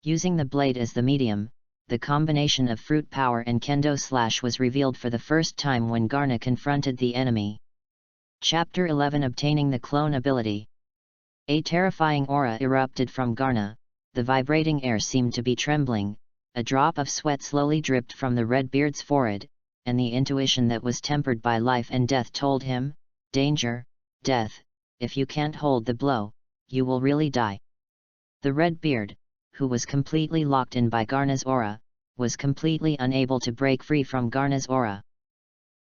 Using the blade as the medium, the combination of fruit power and kendo slash was revealed for the first time when Garna confronted the enemy. Chapter 11 Obtaining the Clone Ability. A terrifying aura erupted from Garna, the vibrating air seemed to be trembling, a drop of sweat slowly dripped from the Redbeard's forehead, and the intuition that was tempered by life and death told him, danger, death, if you can't hold the blow, you will really die. The Redbeard, who was completely locked in by Garna's aura, was completely unable to break free from Garna's aura.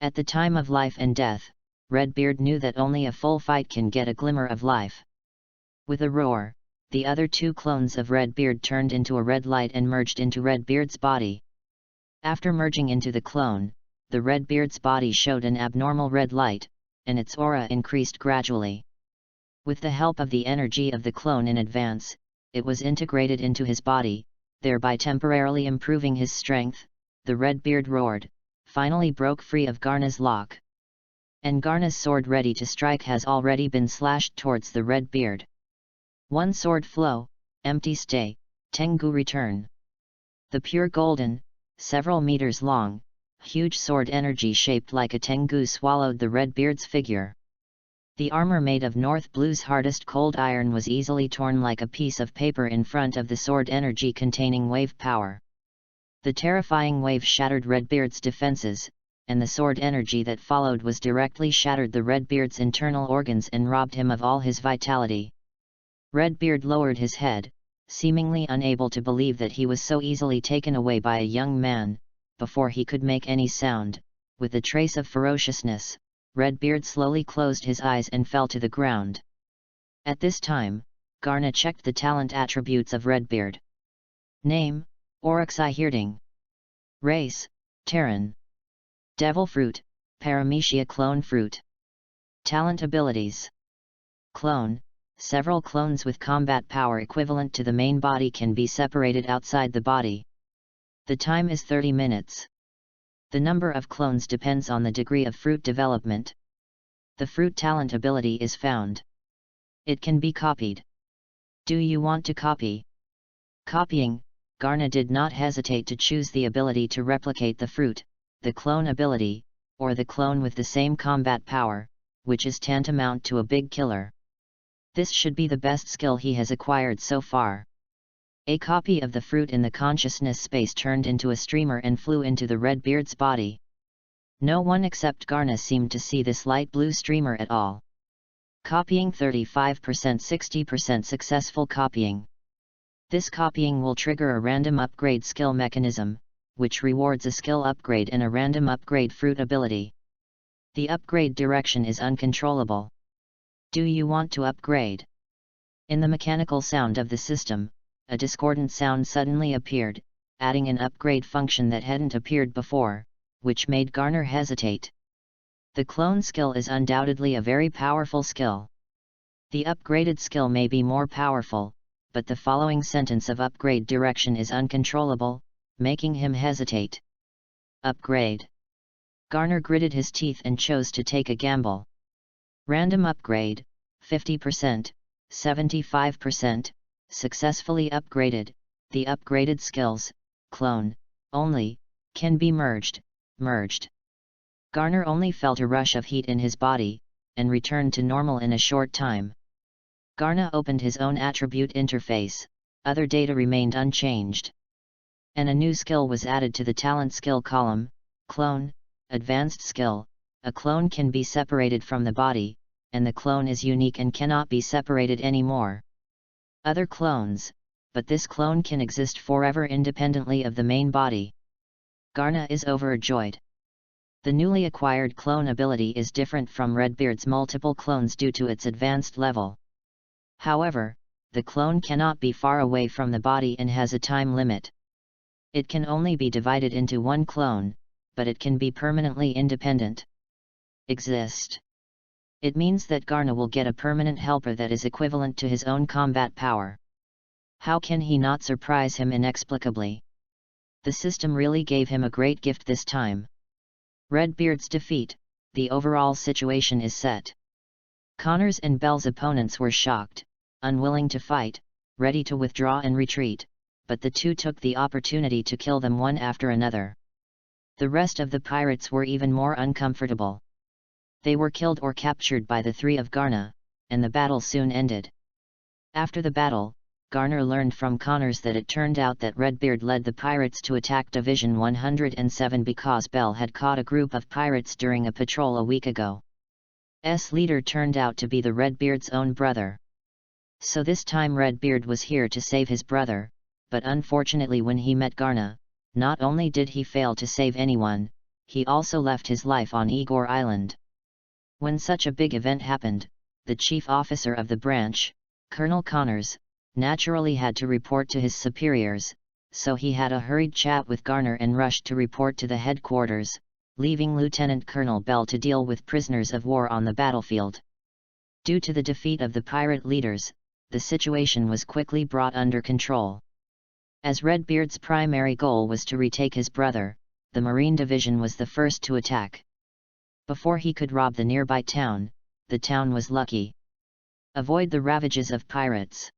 At the time of life and death, Redbeard knew that only a full fight can get a glimmer of life. With a roar, the other two clones of Redbeard turned into a red light and merged into Redbeard's body. After merging into the clone, the Redbeard's body showed an abnormal red light, and its aura increased gradually. With the help of the energy of the clone in advance, it was integrated into his body, thereby temporarily improving his strength. The Redbeard roared, finally broke free of Garna's lock. And Garna's sword ready to strike has already been slashed towards the Redbeard. One sword flow, empty stay, Tengu return. The pure golden, several meters long, huge sword energy shaped like a Tengu swallowed the Redbeard's figure. The armor made of North Blue's hardest cold iron was easily torn like a piece of paper in front of the sword energy containing wave power. The terrifying wave shattered Redbeard's defenses, and the sword energy that followed was directly shattered the Redbeard's internal organs and robbed him of all his vitality. Redbeard lowered his head, seemingly unable to believe that he was so easily taken away by a young man. Before he could make any sound, with a trace of ferociousness, Redbeard slowly closed his eyes and fell to the ground. At this time, Garna checked the talent attributes of Redbeard. Name, Audiobooks Reading. Race, Terran. Devil Fruit, Paramecia Clone Fruit. Talent abilities. Clone. Several clones with combat power equivalent to the main body can be separated outside the body. The time is 30 minutes. The number of clones depends on the degree of fruit development. The fruit talent ability is found. It can be copied. Do you want to copy? Copying, Garna did not hesitate to choose the ability to replicate the fruit, the clone ability, or the clone with the same combat power, which is tantamount to a big killer. This should be the best skill he has acquired so far. A copy of the fruit in the consciousness space turned into a streamer and flew into the Redbeard's body. No one except Garna seemed to see this light blue streamer at all. Copying 35% 60% successful copying. This copying will trigger a random upgrade skill mechanism, which rewards a skill upgrade and a random upgrade fruit ability. The upgrade direction is uncontrollable. Do you want to upgrade? In the mechanical sound of the system, a discordant sound suddenly appeared, adding an upgrade function that hadn't appeared before, which made Garner hesitate. The clone skill is undoubtedly a very powerful skill. The upgraded skill may be more powerful, but the following sentence of upgrade direction is uncontrollable, making him hesitate. Upgrade. Garner gritted his teeth and chose to take a gamble. Random upgrade, 50%, 75%, successfully upgraded. The upgraded skills, clone, only, can be merged. Garner only felt a rush of heat in his body, and returned to normal in a short time. Garner opened his own attribute interface, other data remained unchanged. And a new skill was added to the talent skill column, clone, advanced skill. A clone can be separated from the body, and the clone is unique and cannot be separated anymore. Other clones, but this clone can exist forever independently of the main body. Garner is overjoyed. The newly acquired clone ability is different from Redbeard's multiple clones due to its advanced level. However, the clone cannot be far away from the body and has a time limit. It can only be divided into one clone, but it can be permanently independent. Exist. It means that Garner will get a permanent helper that is equivalent to his own combat power. How can he not surprise him inexplicably? The system really gave him a great gift this time. Redbeard's defeat, the overall situation is set. Connor's and Bell's opponents were shocked, unwilling to fight, ready to withdraw and retreat, but the two took the opportunity to kill them one after another. The rest of the pirates were even more uncomfortable. They were killed or captured by the three of Garner, and the battle soon ended. After the battle, Garner learned from Connors that it turned out that Redbeard led the pirates to attack Division 107 because Bell had caught a group of pirates during a patrol a week ago. Leader turned out to be the Redbeard's own brother. So this time Redbeard was here to save his brother, but unfortunately when he met Garner, not only did he fail to save anyone, he also left his life on Igor Island. When such a big event happened, the chief officer of the branch, Colonel Connors, naturally had to report to his superiors, so he had a hurried chat with Garner and rushed to report to the headquarters, leaving Lieutenant Colonel Bell to deal with prisoners of war on the battlefield. Due to the defeat of the pirate leaders, the situation was quickly brought under control. As Redbeard's primary goal was to retake his brother, the Marine Division was the first to attack. Before he could rob the nearby town, the town was lucky. Avoid the ravages of pirates.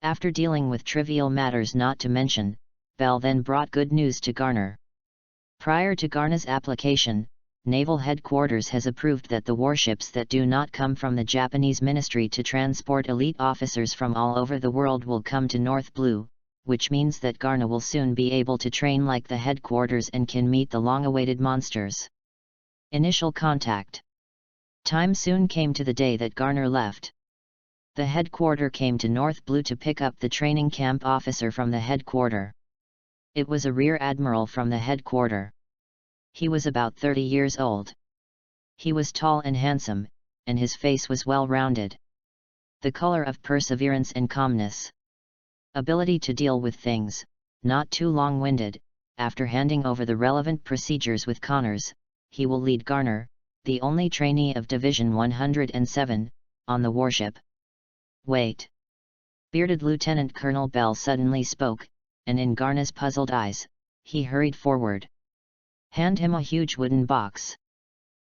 After dealing with trivial matters not to mention, Bell then brought good news to Garner. Prior to Garner's application, Naval Headquarters has approved that the warships that do not come from the Japanese Ministry to transport elite officers from all over the world will come to North Blue, which means that Garner will soon be able to train like the headquarters and can meet the long-awaited monsters. Initial contact. Time soon came to the day that Garner left. The headquarter came to North Blue to pick up the training camp officer from the headquarter. It was a Rear Admiral from the headquarter. He was about 30 years old. He was tall and handsome, and his face was well-rounded. The color of perseverance and calmness. Ability to deal with things, not too long-winded. After handing over the relevant procedures with Connors, he will lead Garner, the only trainee of Division 107, on the warship. Wait. Bearded Lieutenant Colonel Bell suddenly spoke, and in Garner's puzzled eyes, he hurried forward. Hand him a huge wooden box.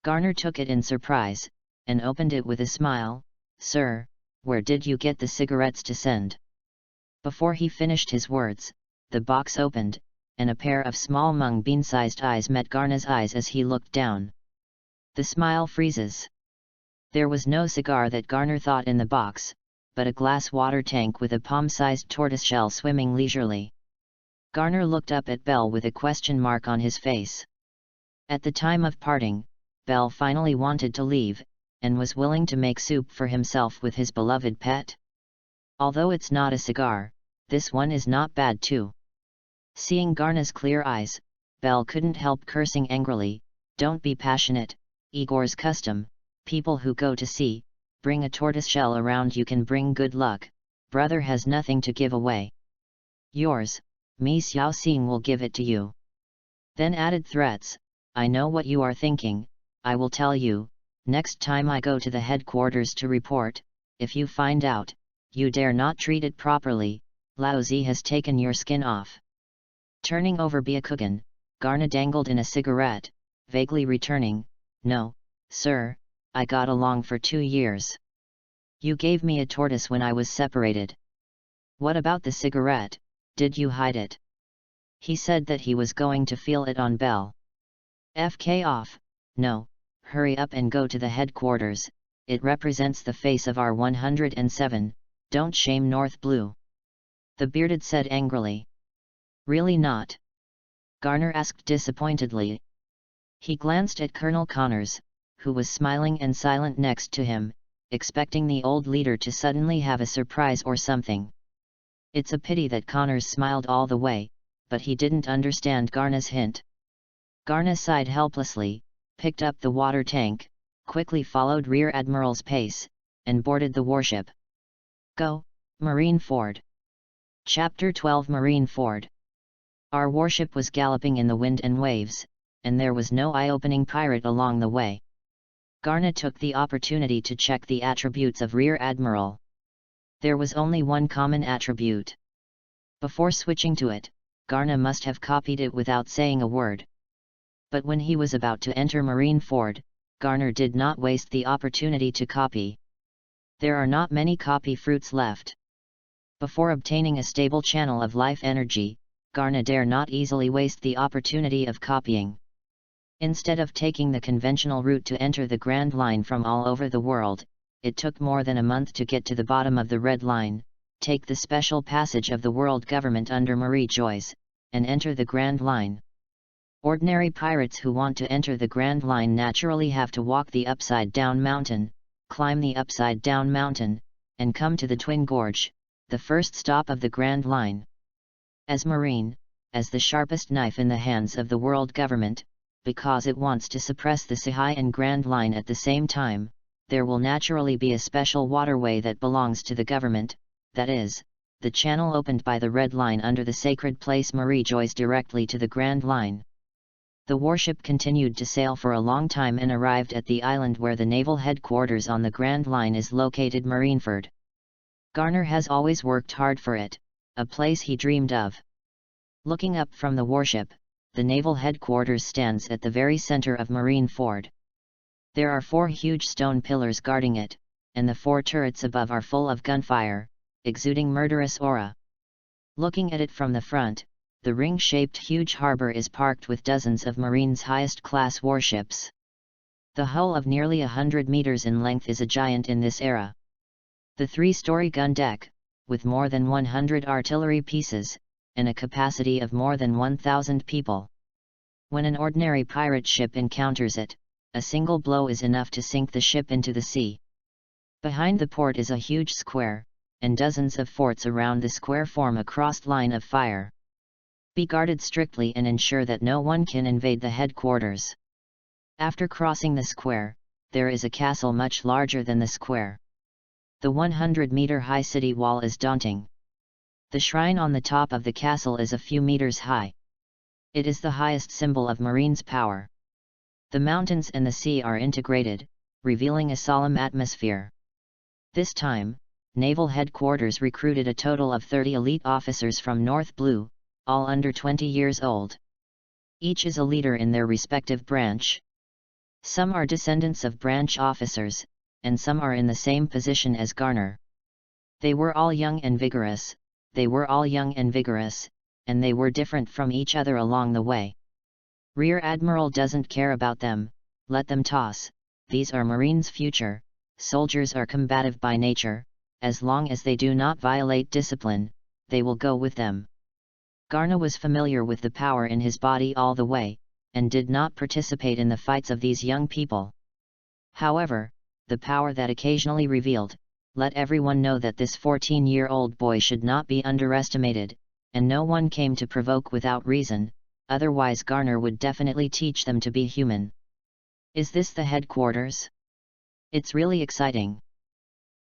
Garner took it in surprise, and opened it with a smile. Sir, where did you get the cigarettes to send? Before he finished his words, the box opened, and a pair of small mung bean-sized eyes met Garner's eyes as he looked down. The smile freezes. There was no cigar that Garner thought in the box, but a glass water tank with a palm-sized tortoiseshell swimming leisurely. Garner looked up at Bell with a question mark on his face. At the time of parting, Bell finally wanted to leave, and was willing to make soup for himself with his beloved pet. Although it's not a cigar, this one is not bad too. Seeing Garner's clear eyes, Bell couldn't help cursing angrily. Don't be passionate, Igor's custom, people who go to sea, bring a tortoiseshell around, you can bring good luck, brother has nothing to give away. Yours, me Xiao Xing will give it to you. Then added threats, I know what you are thinking, I will tell you, next time I go to the headquarters to report, if you find out, you dare not treat it properly, Lao Zi has taken your skin off. Turning over Byakugan, Garna dangled in a cigarette, vaguely returning, no, sir, I got along for 2 years. You gave me a tortoise when I was separated. What about the cigarette, did you hide it? He said that he was going to feel it on Bell. FK off, no, hurry up and go to the headquarters, it represents the face of our 107, don't shame North Blue. The bearded said angrily. Really not? Garner asked disappointedly. He glanced at Colonel Connors, who was smiling and silent next to him, expecting the old leader to suddenly have a surprise or something. It's a pity that Connors smiled all the way, but he didn't understand Garna's hint. Garna sighed helplessly, picked up the water tank, quickly followed Rear Admiral's pace, and boarded the warship. Go, Marine Ford. Chapter 12 Marine Ford. Our warship was galloping in the wind and waves, and there was no eye-opening pirate along the way. Garna took the opportunity to check the attributes of Rear Admiral. There was only one common attribute. Before switching to it, Garna must have copied it without saying a word. But when he was about to enter Marine Ford, Garner did not waste the opportunity to copy. There are not many copy fruits left. Before obtaining a stable channel of life energy, Garna dare not easily waste the opportunity of copying. Instead of taking the conventional route to enter the Grand Line from all over the world, it took more than a month to get to the bottom of the Red Line, take the special passage of the world government under Marie Joyce, and enter the Grand Line. Ordinary pirates who want to enter the Grand Line naturally have to walk the upside-down mountain, climb the upside-down mountain, and come to the Twin Gorge, the first stop of the Grand Line. As Marine, as the sharpest knife in the hands of the world government, because it wants to suppress the Sahai and Grand Line at the same time, there will naturally be a special waterway that belongs to the government, that is, the channel opened by the Red Line under the sacred place Marie Joyce directly to the Grand Line. The warship continued to sail for a long time and arrived at the island where the naval headquarters on the Grand Line is located, Marineford. Garner has always worked hard for it, a place he dreamed of. Looking up from the warship, the naval headquarters stands at the very center of Marineford. There are 4 huge stone pillars guarding it, and the 4 turrets above are full of gunfire, exuding murderous aura. Looking at it from the front, the ring-shaped huge harbor is parked with dozens of Marine's highest-class warships. The hull of nearly 100 meters in length is a giant in this era. The 3-story gun deck, with more than 100 artillery pieces, and a capacity of more than 1,000 people. When an ordinary pirate ship encounters it, a single blow is enough to sink the ship into the sea. Behind the port is a huge square, and dozens of forts around the square form a crossed line of fire. Be guarded strictly and ensure that no one can invade the headquarters. After crossing the square, there is a castle much larger than the square. The 100-meter-high city wall is daunting. The shrine on the top of the castle is a few meters high. It is the highest symbol of Marine's power. The mountains and the sea are integrated, revealing a solemn atmosphere. This time, Naval Headquarters recruited a total of 30 elite officers from North Blue, all under 20 years old. Each is a leader in their respective branch. Some are descendants of branch officers, and some are in the same position as Garner. They were all young and vigorous, and they were different from each other along the way. Rear Admiral doesn't care about them, let them toss, these are Marines' future, soldiers are combative by nature, as long as they do not violate discipline, they will go with them. Garna was familiar with the power in his body all the way, and did not participate in the fights of these young people. However, the power that occasionally revealed, let everyone know that this 14-year-old boy should not be underestimated, and no one came to provoke without reason, otherwise Garner would definitely teach them to be human. Is this the headquarters? It's really exciting.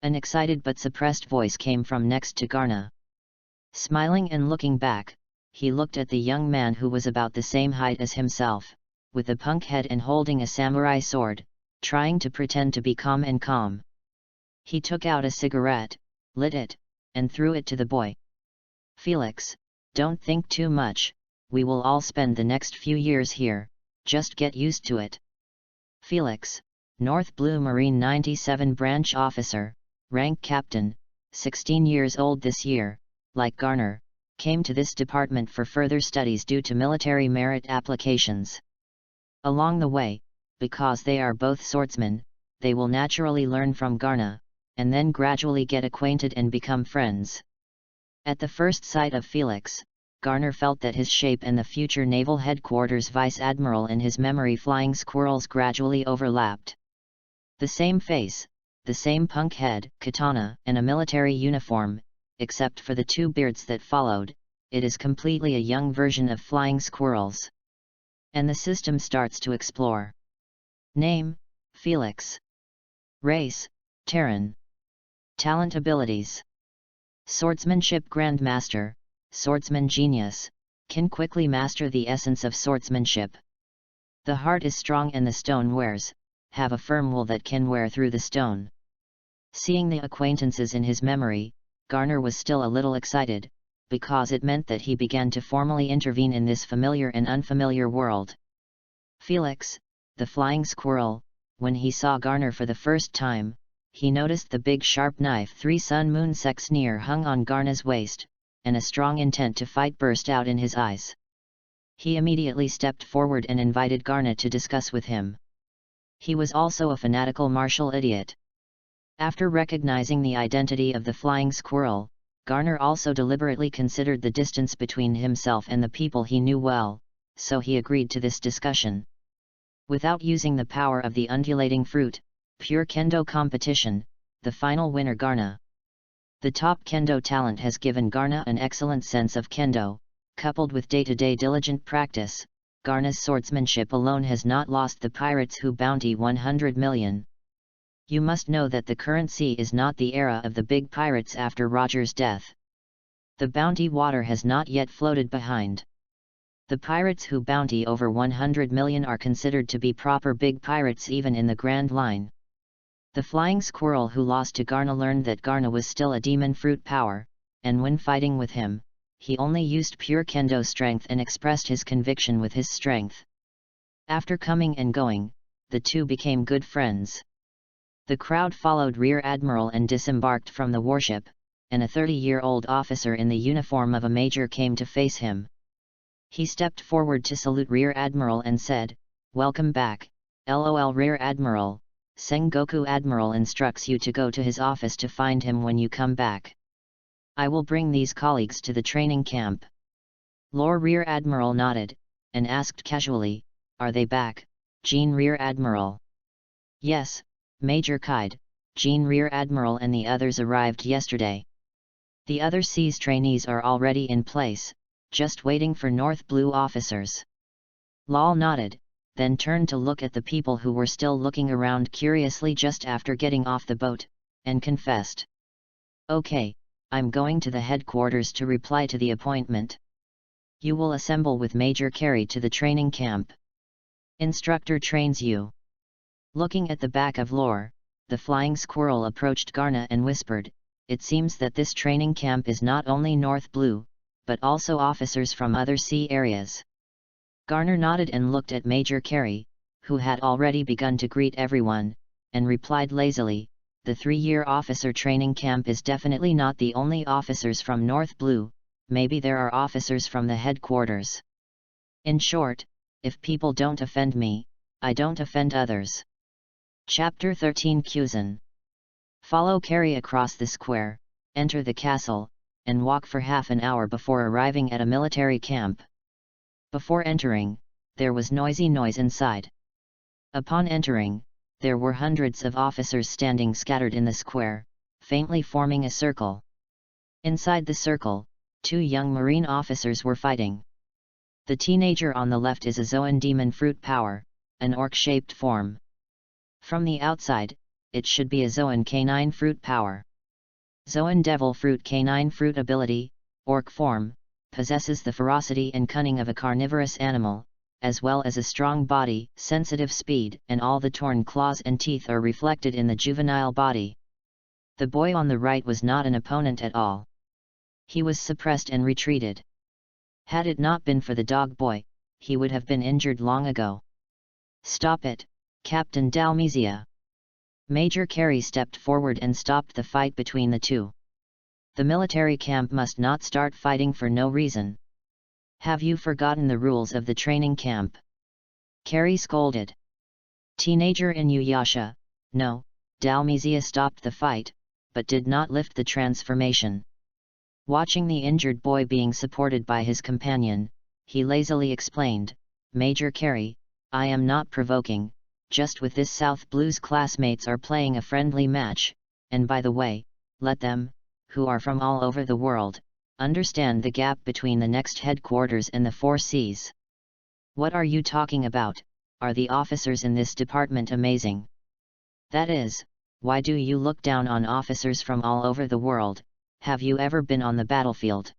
An excited but suppressed voice came from next to Garna. Smiling and looking back, he looked at the young man who was about the same height as himself, with a punk head and holding a samurai sword, trying to pretend to be calm. He took out a cigarette, lit it, and threw it to the boy. "Felix, don't think too much, we will all spend the next few years here, just get used to it." Felix, North Blue Marine 97 branch officer, rank captain, 16 years old this year, like Garner, came to this department for further studies due to military merit applications. Along the way, because they are both swordsmen, they will naturally learn from Garna, and then gradually get acquainted and become friends. At the first sight of Felix, Garner felt that his shape and the future Naval Headquarters Vice Admiral in his memory flying squirrels gradually overlapped. The same face, the same punk head, katana, and a military uniform, except for the two beards that followed, it is completely a young version of flying squirrels. And the system starts to explore. Name, Felix. Race, Terran. Talent abilities. Swordsmanship Grandmaster, swordsman genius, can quickly master the essence of swordsmanship. The heart is strong and the stone wears, have a firm will that can wear through the stone. Seeing the acquaintances in his memory, Garner was still a little excited, because it meant that he began to formally intervene in this familiar and unfamiliar world. Felix, the flying squirrel, when he saw Garner for the first time, he noticed the big sharp knife 3 Sun Moon Sex Near hung on Garna's waist, and a strong intent to fight burst out in his eyes. He immediately stepped forward and invited Garna to discuss with him. He was also a fanatical martial idiot. After recognizing the identity of the flying squirrel, Garner also deliberately considered the distance between himself and the people he knew well, so he agreed to this discussion. Without using the power of the undulating fruit, pure kendo competition, the final winner Garna. The top kendo talent has given Garna an excellent sense of kendo, coupled with day-to-day diligent practice. Garna's swordsmanship alone has not lost the pirates who bounty 100 million. You must know that the current sea is not the era of the big pirates after Roger's death. The bounty water has not yet floated behind. The pirates who bounty over 100 million are considered to be proper big pirates even in the Grand Line. The flying squirrel who lost to Garna learned that Garna was still a demon fruit power, and when fighting with him, he only used pure kendo strength and expressed his conviction with his strength. After coming and going, the two became good friends. The crowd followed Rear Admiral and disembarked from the warship, and a 30-year-old officer in the uniform of a major came to face him. He stepped forward to salute Rear Admiral and said, "Welcome back, LOL Rear Admiral. Sengoku Admiral instructs you to go to his office to find him when you come back. I will bring these colleagues to the training camp." Lord Rear Admiral nodded, and asked casually, "Are they back, Jean Rear Admiral?" "Yes, Major Kide, Jean Rear Admiral and the others arrived yesterday. The other seas trainees are already in place, just waiting for North Blue officers." Lal nodded, then turned to look at the people who were still looking around curiously just after getting off the boat, and confessed, "Okay, I'm going to the headquarters to reply to the appointment. You will assemble with Major Carey to the training camp. Instructor trains you." Looking at the back of Lore, the flying squirrel approached Garna and whispered, "It seems that this training camp is not only North Blue, but also officers from other sea areas." Garner nodded and looked at Major Carey, who had already begun to greet everyone, and replied lazily, "The 3-year officer training camp is definitely not the only officers from North Blue, maybe there are officers from the headquarters. In short, if people don't offend me, I don't offend others." Chapter 13 Kyuzan. Follow Carey across the square, enter the castle, and walk for half an hour before arriving at a military camp. Before entering, there was noisy noise inside. Upon entering, there were hundreds of officers standing scattered in the square, faintly forming a circle. Inside the circle, 2 young marine officers were fighting. The teenager on the left is a Zoan demon fruit power, an orc-shaped form. From the outside, it should be a Zoan Canine Fruit power. Zoan Devil Fruit Canine Fruit ability, Orc form, possesses the ferocity and cunning of a carnivorous animal, as well as a strong body, sensitive speed, and all the torn claws and teeth are reflected in the juvenile body. The boy on the right was not an opponent at all. He was suppressed and retreated. Had it not been for the dog boy, he would have been injured long ago. "Stop it, Captain Dalmesia!" Major Carey stepped forward and stopped the fight between the two. The military camp must not start fighting for no reason. "Have you forgotten the rules of the training camp?" Carey scolded. Teenager Inuyasha, "No." Dalmesia stopped the fight, but did not lift the transformation. Watching the injured boy being supported by his companion, he lazily explained, "Major Carey, I am not provoking, just with this South Blues classmates are playing a friendly match, and by the way, let them, who are from all over the world, understand the gap between the next headquarters and the 4 Seas. What are you talking about? Are the officers in this department amazing? That is, why do you look down on officers from all over the world? Have you ever been on the battlefield?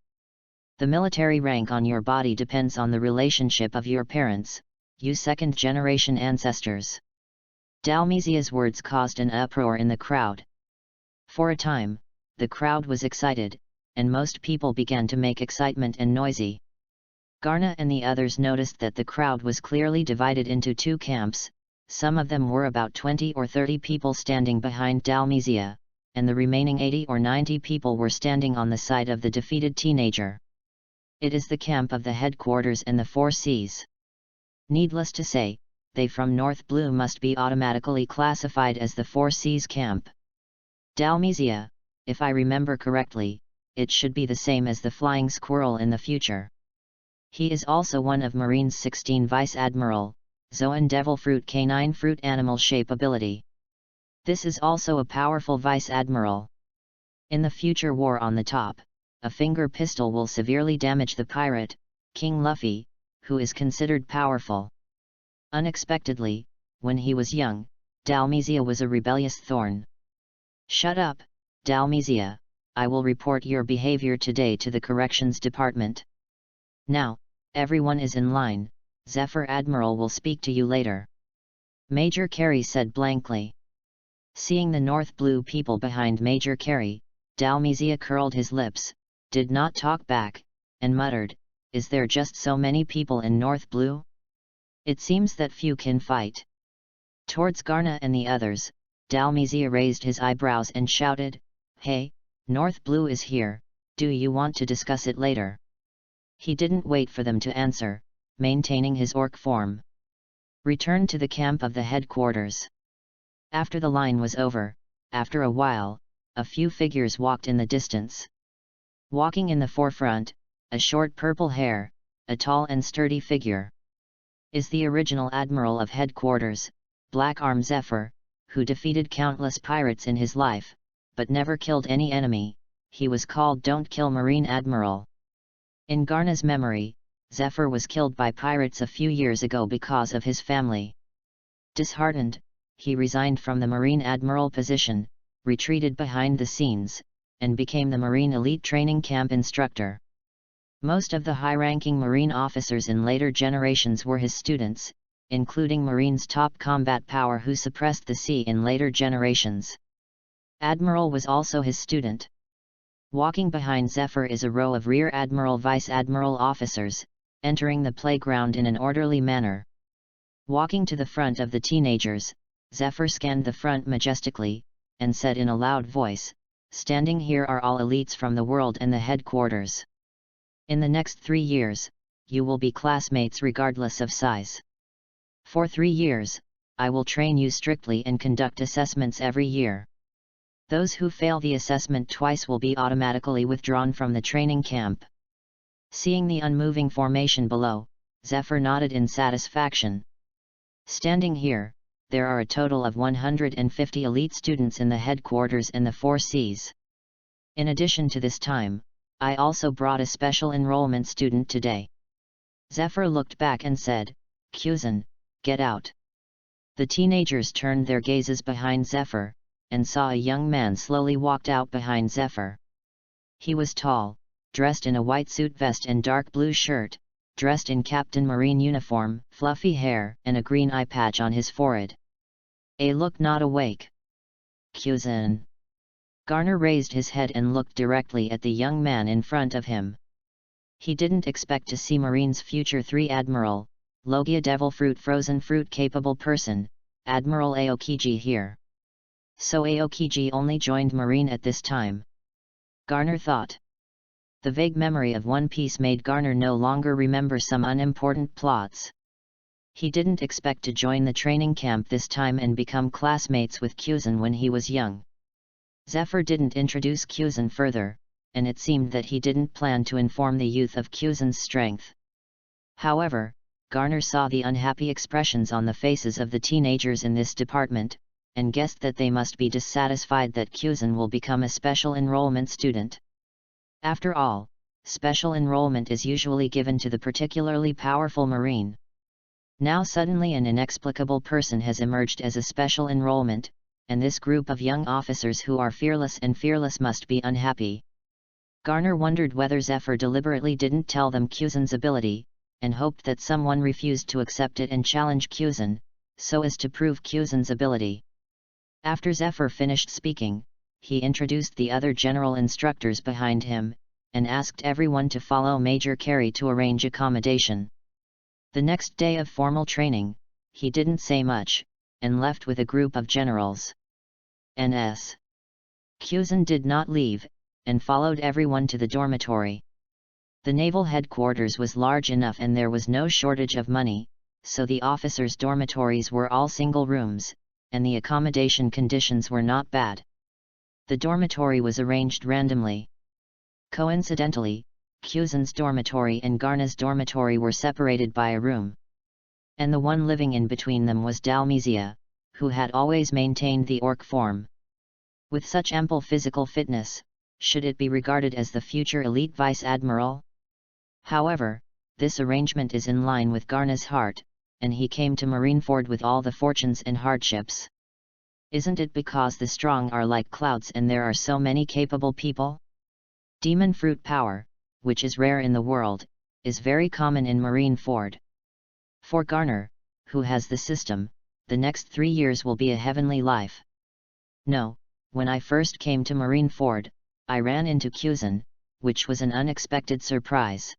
The military rank on your body depends on the relationship of your parents, you second-generation ancestors." Dalmesia's words caused an uproar in the crowd. For a time, the crowd was excited, and most people began to make excitement and noisy. Garna and the others noticed that the crowd was clearly divided into 2 camps. Some of them were about 20 or 30 people standing behind Dalmesia, and the remaining 80 or 90 people were standing on the side of the defeated teenager. It is the camp of the headquarters and the 4 Seas. Needless to say, they from North Blue must be automatically classified as the 4 Seas camp. Dalmesia, if I remember correctly, it should be the same as the Flying Squirrel in the future. He is also one of Marine's 16 Vice Admiral, Zoan Devil Fruit Canine Fruit Animal Shape ability. This is also a powerful Vice Admiral. In the future war on the top, a finger pistol will severely damage the pirate, King Luffy, who is considered powerful. Unexpectedly, when he was young, Dalmesia was a rebellious thorn. "Shut up, Dalmesia, I will report your behavior today to the Corrections Department. Now, everyone is in line, Zephyr Admiral will speak to you later." Major Carey said blankly. Seeing the North Blue people behind Major Carey, Dalmesia curled his lips, did not talk back, and muttered, "Is there just so many people in North Blue? It seems that few can fight." Towards Garna and the others, Dalmesia raised his eyebrows and shouted, "Hey, North Blue is here, do you want to discuss it later?" He didn't wait for them to answer, maintaining his orc form. Returned to the camp of the headquarters. After the line was over, after a while, a few figures walked in the distance. Walking in the forefront, a short purple hair, a tall and sturdy figure, is the original Admiral of Headquarters, Black Arm Zephyr, who defeated countless pirates in his life, but never killed any enemy. He was called Don't Kill Marine Admiral. In Garna's memory, Zephyr was killed by pirates a few years ago because of his family. Disheartened, he resigned from the Marine Admiral position, retreated behind the scenes, and became the Marine Elite Training Camp instructor. Most of the high-ranking Marine officers in later generations were his students, including Marine's top combat power who suppressed the sea in later generations. Admiral was also his student. Walking behind Zephyr is a row of Rear Admiral Vice Admiral officers, entering the playground in an orderly manner. Walking to the front of the teenagers, Zephyr scanned the front majestically, and said in a loud voice, "Standing here are all elites from the world and the headquarters. In the next 3 years, you will be classmates regardless of size. For 3 years, I will train you strictly and conduct assessments every year. Those who fail the assessment twice will be automatically withdrawn from the training camp." Seeing the unmoving formation below, Zephyr nodded in satisfaction. "Standing here, there are a total of 150 elite students in the headquarters and the 4 Seas. In addition to this time, I also brought a special enrollment student today." Zephyr looked back and said, "Kuzan, get out." The teenagers turned their gazes behind Zephyr, and saw a young man slowly walked out behind Zephyr. He was tall, dressed in a white suit vest and dark blue shirt, dressed in Captain Marine uniform, fluffy hair, and a green eye patch on his forehead. A look not awake. Kyuzin. Garner raised his head and looked directly at the young man in front of him. He didn't expect to see Marine's future 3 Admiral, Logia Devil Fruit Frozen Fruit capable person, Admiral Aokiji here. So Aokiji only joined Marine at this time. Garner thought. The vague memory of One Piece made Garner no longer remember some unimportant plots. He didn't expect to join the training camp this time and become classmates with Kyuzin when he was young. Zephyr didn't introduce Kyuzin further, and it seemed that he didn't plan to inform the youth of Kyuzin's strength. However, Garner saw the unhappy expressions on the faces of the teenagers in this department, and guessed that they must be dissatisfied that Kyuzin will become a special enrollment student. After all, special enrollment is usually given to the particularly powerful Marine. Now suddenly an inexplicable person has emerged as a special enrollment, and this group of young officers who are fearless must be unhappy. Garner wondered whether Zephyr deliberately didn't tell them Kyuzin's ability, and hoped that someone refused to accept it and challenge Kyuzin, so as to prove Kyuzin's ability. After Zephyr finished speaking, he introduced the other general instructors behind him, and asked everyone to follow Major Carey to arrange accommodation. The next day of formal training, he didn't say much, and left with a group of generals. N.S. Kyuzin did not leave, and followed everyone to the dormitory. The naval headquarters was large enough and there was no shortage of money, so the officers' dormitories were all single rooms, and the accommodation conditions were not bad. The dormitory was arranged randomly. Coincidentally, Kyuzin's dormitory and Garner's dormitory were separated by a room. And the one living in between them was Dalmesia, who had always maintained the orc form. With such ample physical fitness, should it be regarded as the future elite vice admiral? However, this arrangement is in line with Garner's heart, and he came to Marineford with all the fortunes and hardships. Isn't it because the strong are like clouds and there are so many capable people? Demon fruit power, which is rare in the world, is very common in Marineford. For Garner, who has the system, the next 3 years will be a heavenly life. No, when I first came to Marineford, I ran into Kyuzin, which was an unexpected surprise.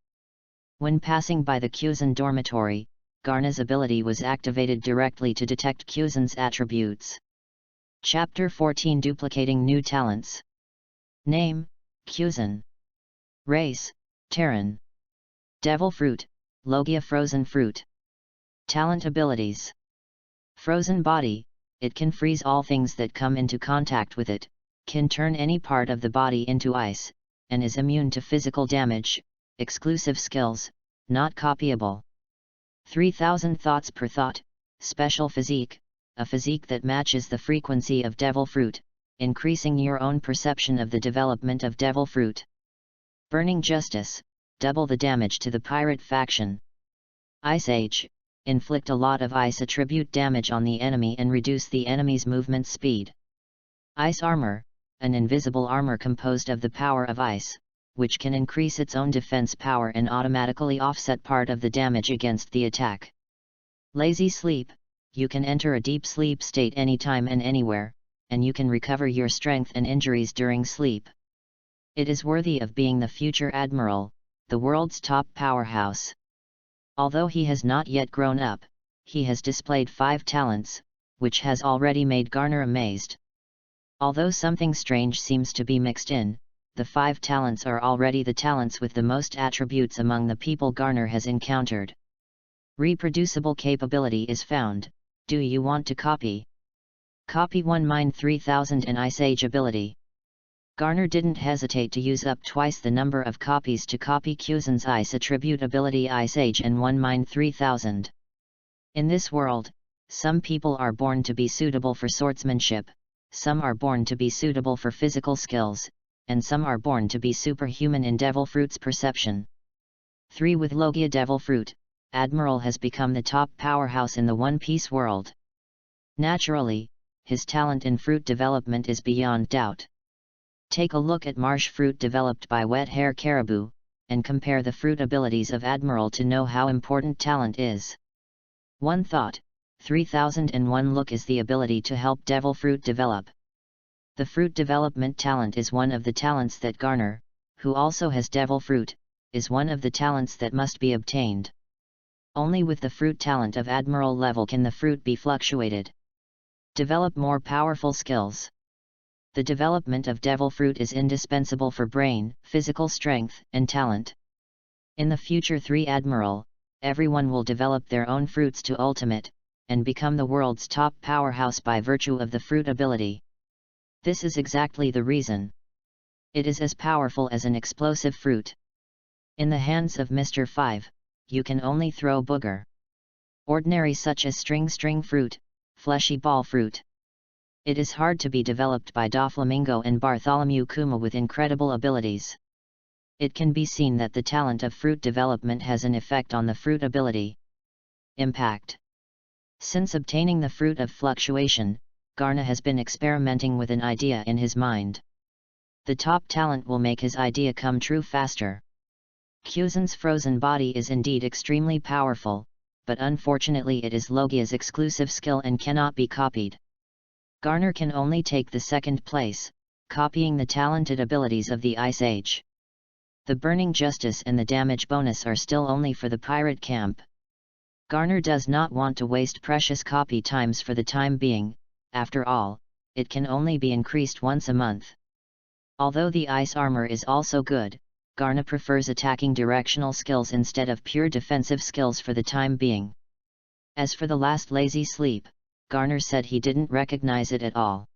When passing by the Kyuzin dormitory, Garner's ability was activated directly to detect Kyuzin's attributes. Chapter 14 Duplicating New Talents. Name, Kyuzin. Race, Terran. Devil Fruit, Logia Frozen Fruit. Talent abilities. Frozen body, it can freeze all things that come into contact with it, can turn any part of the body into ice, and is immune to physical damage. Exclusive skills, not copyable. 3000 thoughts per thought, special physique, a physique that matches the frequency of devil fruit, increasing your own perception of the development of devil fruit. Burning justice, double the damage to the pirate faction. Ice Age, inflict a lot of ice attribute damage on the enemy and reduce the enemy's movement speed. Ice Armor, an invisible armor composed of the power of ice, which can increase its own defense power and automatically offset part of the damage against the attack. Lazy Sleep, you can enter a deep sleep state anytime and anywhere, and you can recover your strength and injuries during sleep. It is worthy of being the future Admiral, the world's top powerhouse. Although he has not yet grown up, he has displayed 5 talents, which has already made Garner amazed. Although something strange seems to be mixed in, the 5 talents are already the talents with the most attributes among the people Garner has encountered. Reproducible capability is found. Do you want to copy? Copy 1 Mind 3000 and Ice Age ability. Garner didn't hesitate to use up twice the number of copies to copy Kyuzin's Ice attribute ability Ice Age and 1 Mind 3000. In this world, some people are born to be suitable for swordsmanship, some are born to be suitable for physical skills, and some are born to be superhuman in Devil Fruit's perception. 3 With Logia Devil Fruit, Admiral has become the top powerhouse in the One Piece world. Naturally, his talent in fruit development is beyond doubt. Take a look at marsh fruit developed by wet hair caribou, and compare the fruit abilities of Admiral to know how important talent is. One thought, 3001 look is the ability to help devil fruit develop. The fruit development talent is one of the talents that Garner, who also has devil fruit, is one of the talents that must be obtained. Only with the fruit talent of Admiral level can the fruit be fluctuated. Develop more powerful skills. The development of devil fruit is indispensable for brain, physical strength, and talent. In the future 3 Admiral, everyone will develop their own fruits to ultimate, and become the world's top powerhouse by virtue of the fruit ability. This is exactly the reason. It is as powerful as an explosive fruit. In the hands of Mr. 5, you can only throw booger. Ordinary such as string fruit, fleshy ball fruit. It is hard to be developed by Doflamingo and Bartholomew Kuma with incredible abilities. It can be seen that the talent of fruit development has an effect on the fruit ability. Impact. Since obtaining the fruit of fluctuation, Garner has been experimenting with an idea in his mind. The top talent will make his idea come true faster. Kuzan's frozen body is indeed extremely powerful, but unfortunately it is Logia's exclusive skill and cannot be copied. Garner can only take the second place, copying the talented abilities of the Ice Age. The Burning Justice and the damage bonus are still only for the pirate camp. Garner does not want to waste precious copy times for the time being, after all, it can only be increased once a month. Although the ice armor is also good, Garner prefers attacking directional skills instead of pure defensive skills for the time being. As for the last lazy sleep, Garner said he didn't recognize it at all.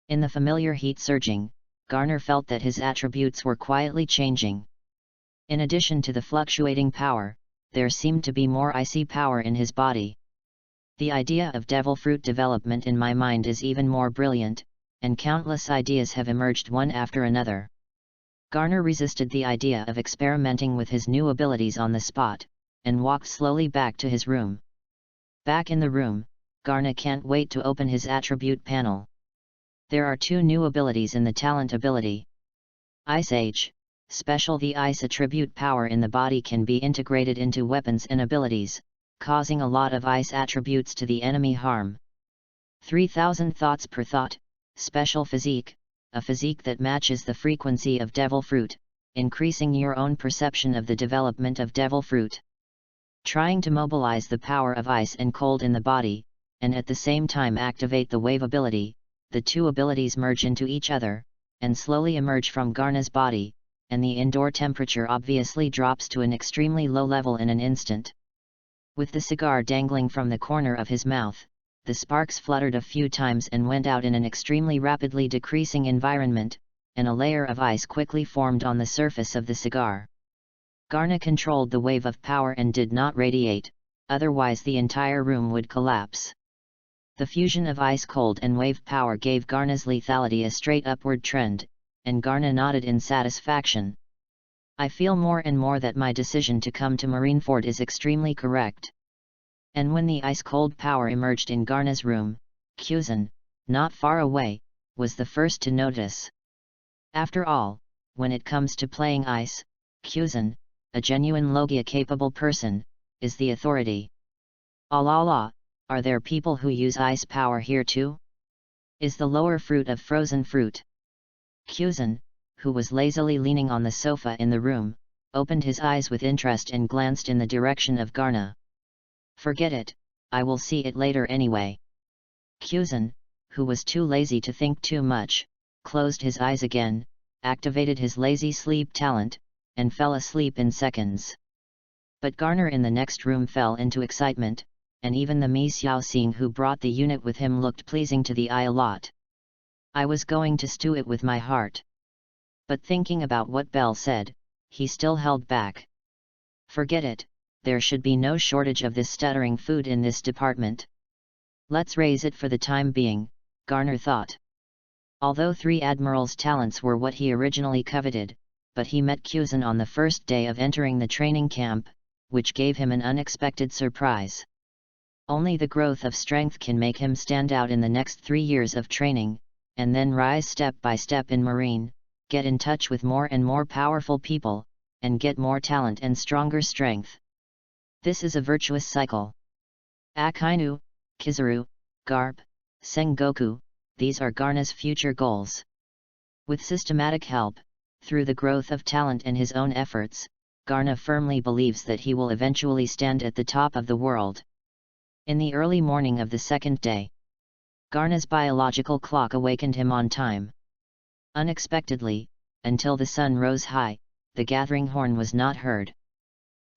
In the familiar heat surging, Garner felt that his attributes were quietly changing. In addition to the fluctuating power, there seemed to be more icy power in his body. The idea of devil fruit development in my mind is even more brilliant, and countless ideas have emerged one after another. Garner resisted the idea of experimenting with his new abilities on the spot, and walked slowly back to his room. Back in the room, Garner can't wait to open his attribute panel. There are 2 new abilities in the talent ability. Ice Age, special. The ice attribute power in the body can be integrated into weapons and abilities, causing a lot of ice attributes to the enemy harm. 3000 thoughts per thought, special physique, a physique that matches the frequency of devil fruit, increasing your own perception of the development of devil fruit. Trying to mobilize the power of ice and cold in the body, and at the same time activate the wave ability, the 2 abilities merge into each other, and slowly emerge from Garner's body, and the indoor temperature obviously drops to an extremely low level in an instant. With the cigar dangling from the corner of his mouth, the sparks fluttered a few times and went out in an extremely rapidly decreasing environment, and a layer of ice quickly formed on the surface of the cigar. Garner controlled the wave of power and did not radiate, otherwise the entire room would collapse. The fusion of ice-cold and wave power gave Garner's lethality a straight upward trend, and Garner nodded in satisfaction. I feel more and more that my decision to come to Marineford is extremely correct. And when the ice-cold power emerged in Garner's room, Kuzan, not far away, was the first to notice. After all, when it comes to playing ice, Kuzan, a genuine Logia-capable person, is the authority. Allah, are there people who use ice power here too? Is the lower fruit of frozen fruit? Kuzan, who was lazily leaning on the sofa in the room, opened his eyes with interest and glanced in the direction of Garner. Forget it, I will see it later anyway. Kuzan, who was too lazy to think too much, closed his eyes again, activated his lazy sleep talent, and fell asleep in seconds. But Garner in the next room fell into excitement, and even the Mi Xiao Xing who brought the unit with him looked pleasing to the eye a lot. I was going to stew it with my heart. But thinking about what Belle said, he still held back. Forget it, there should be no shortage of this stuttering food in this department. Let's raise it for the time being, Garner thought. Although 3 Admiral's talents were what he originally coveted, but he met Kuzan on the first day of entering the training camp, which gave him an unexpected surprise. Only the growth of strength can make him stand out in the next 3 years of training, and then rise step by step in Marine, get in touch with more and more powerful people, and get more talent and stronger strength. This is a virtuous cycle. Akainu, Kizaru, Garp, Sengoku, these are Garna's future goals. With systematic help, through the growth of talent and his own efforts, Garna firmly believes that he will eventually stand at the top of the world. In the early morning of the second day, Garna's biological clock awakened him on time. Unexpectedly, until the sun rose high, the gathering horn was not heard.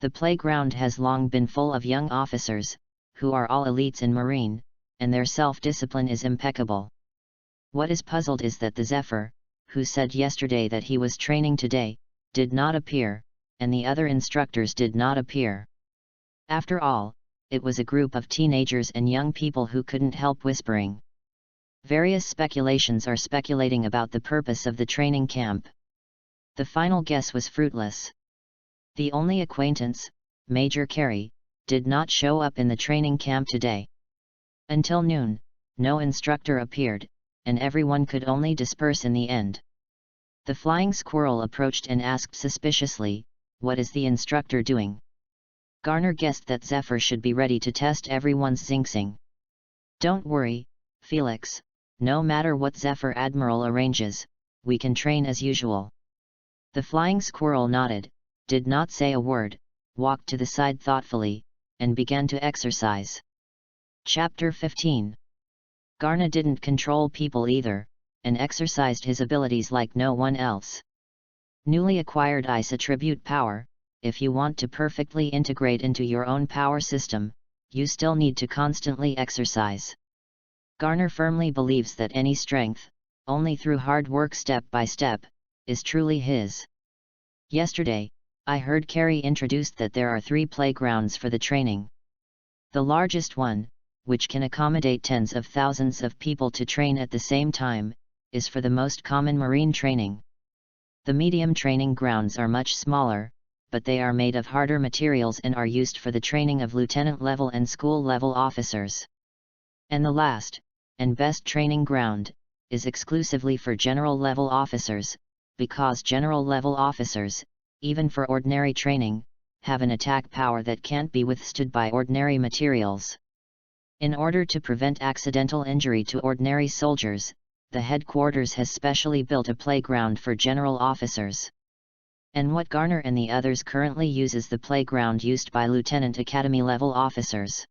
The playground has long been full of young officers, who are all elites in Marine, and their self-discipline is impeccable. What is puzzled is that the Zephyr, who said yesterday that he was training today, did not appear, and the other instructors did not appear. After all, it was a group of teenagers and young people who couldn't help whispering. Various speculations are speculating about the purpose of the training camp. The final guess was fruitless. The only acquaintance, Major Carey, did not show up in the training camp today. Until noon, no instructor appeared, and everyone could only disperse in the end. The flying squirrel approached and asked suspiciously, "What is the instructor doing?" Garner guessed that Zephyr should be ready to test everyone's xing. "Don't worry, Felix, no matter what Zephyr Admiral arranges, we can train as usual." The flying squirrel nodded, did not say a word, walked to the side thoughtfully, and began to exercise. Chapter 15. Garna didn't control people either, and exercised his abilities like no one else. Newly acquired ice attribute power. If you want to perfectly integrate into your own power system, you still need to constantly exercise. Garner firmly believes that any strength, only through hard work step by step, is truly his. Yesterday, I heard Carrie introduced that there are 3 playgrounds for the training. The largest one, which can accommodate tens of thousands of people to train at the same time, is for the most common marine training. The medium training grounds are much smaller, but they are made of harder materials and are used for the training of lieutenant-level and school-level officers. And the last, and best training ground, is exclusively for general-level officers, because general-level officers, even for ordinary training, have an attack power that can't be withstood by ordinary materials. In order to prevent accidental injury to ordinary soldiers, the headquarters has specially built a playground for general officers. And what Garner and the others currently use is the playground used by Lieutenant Academy level officers.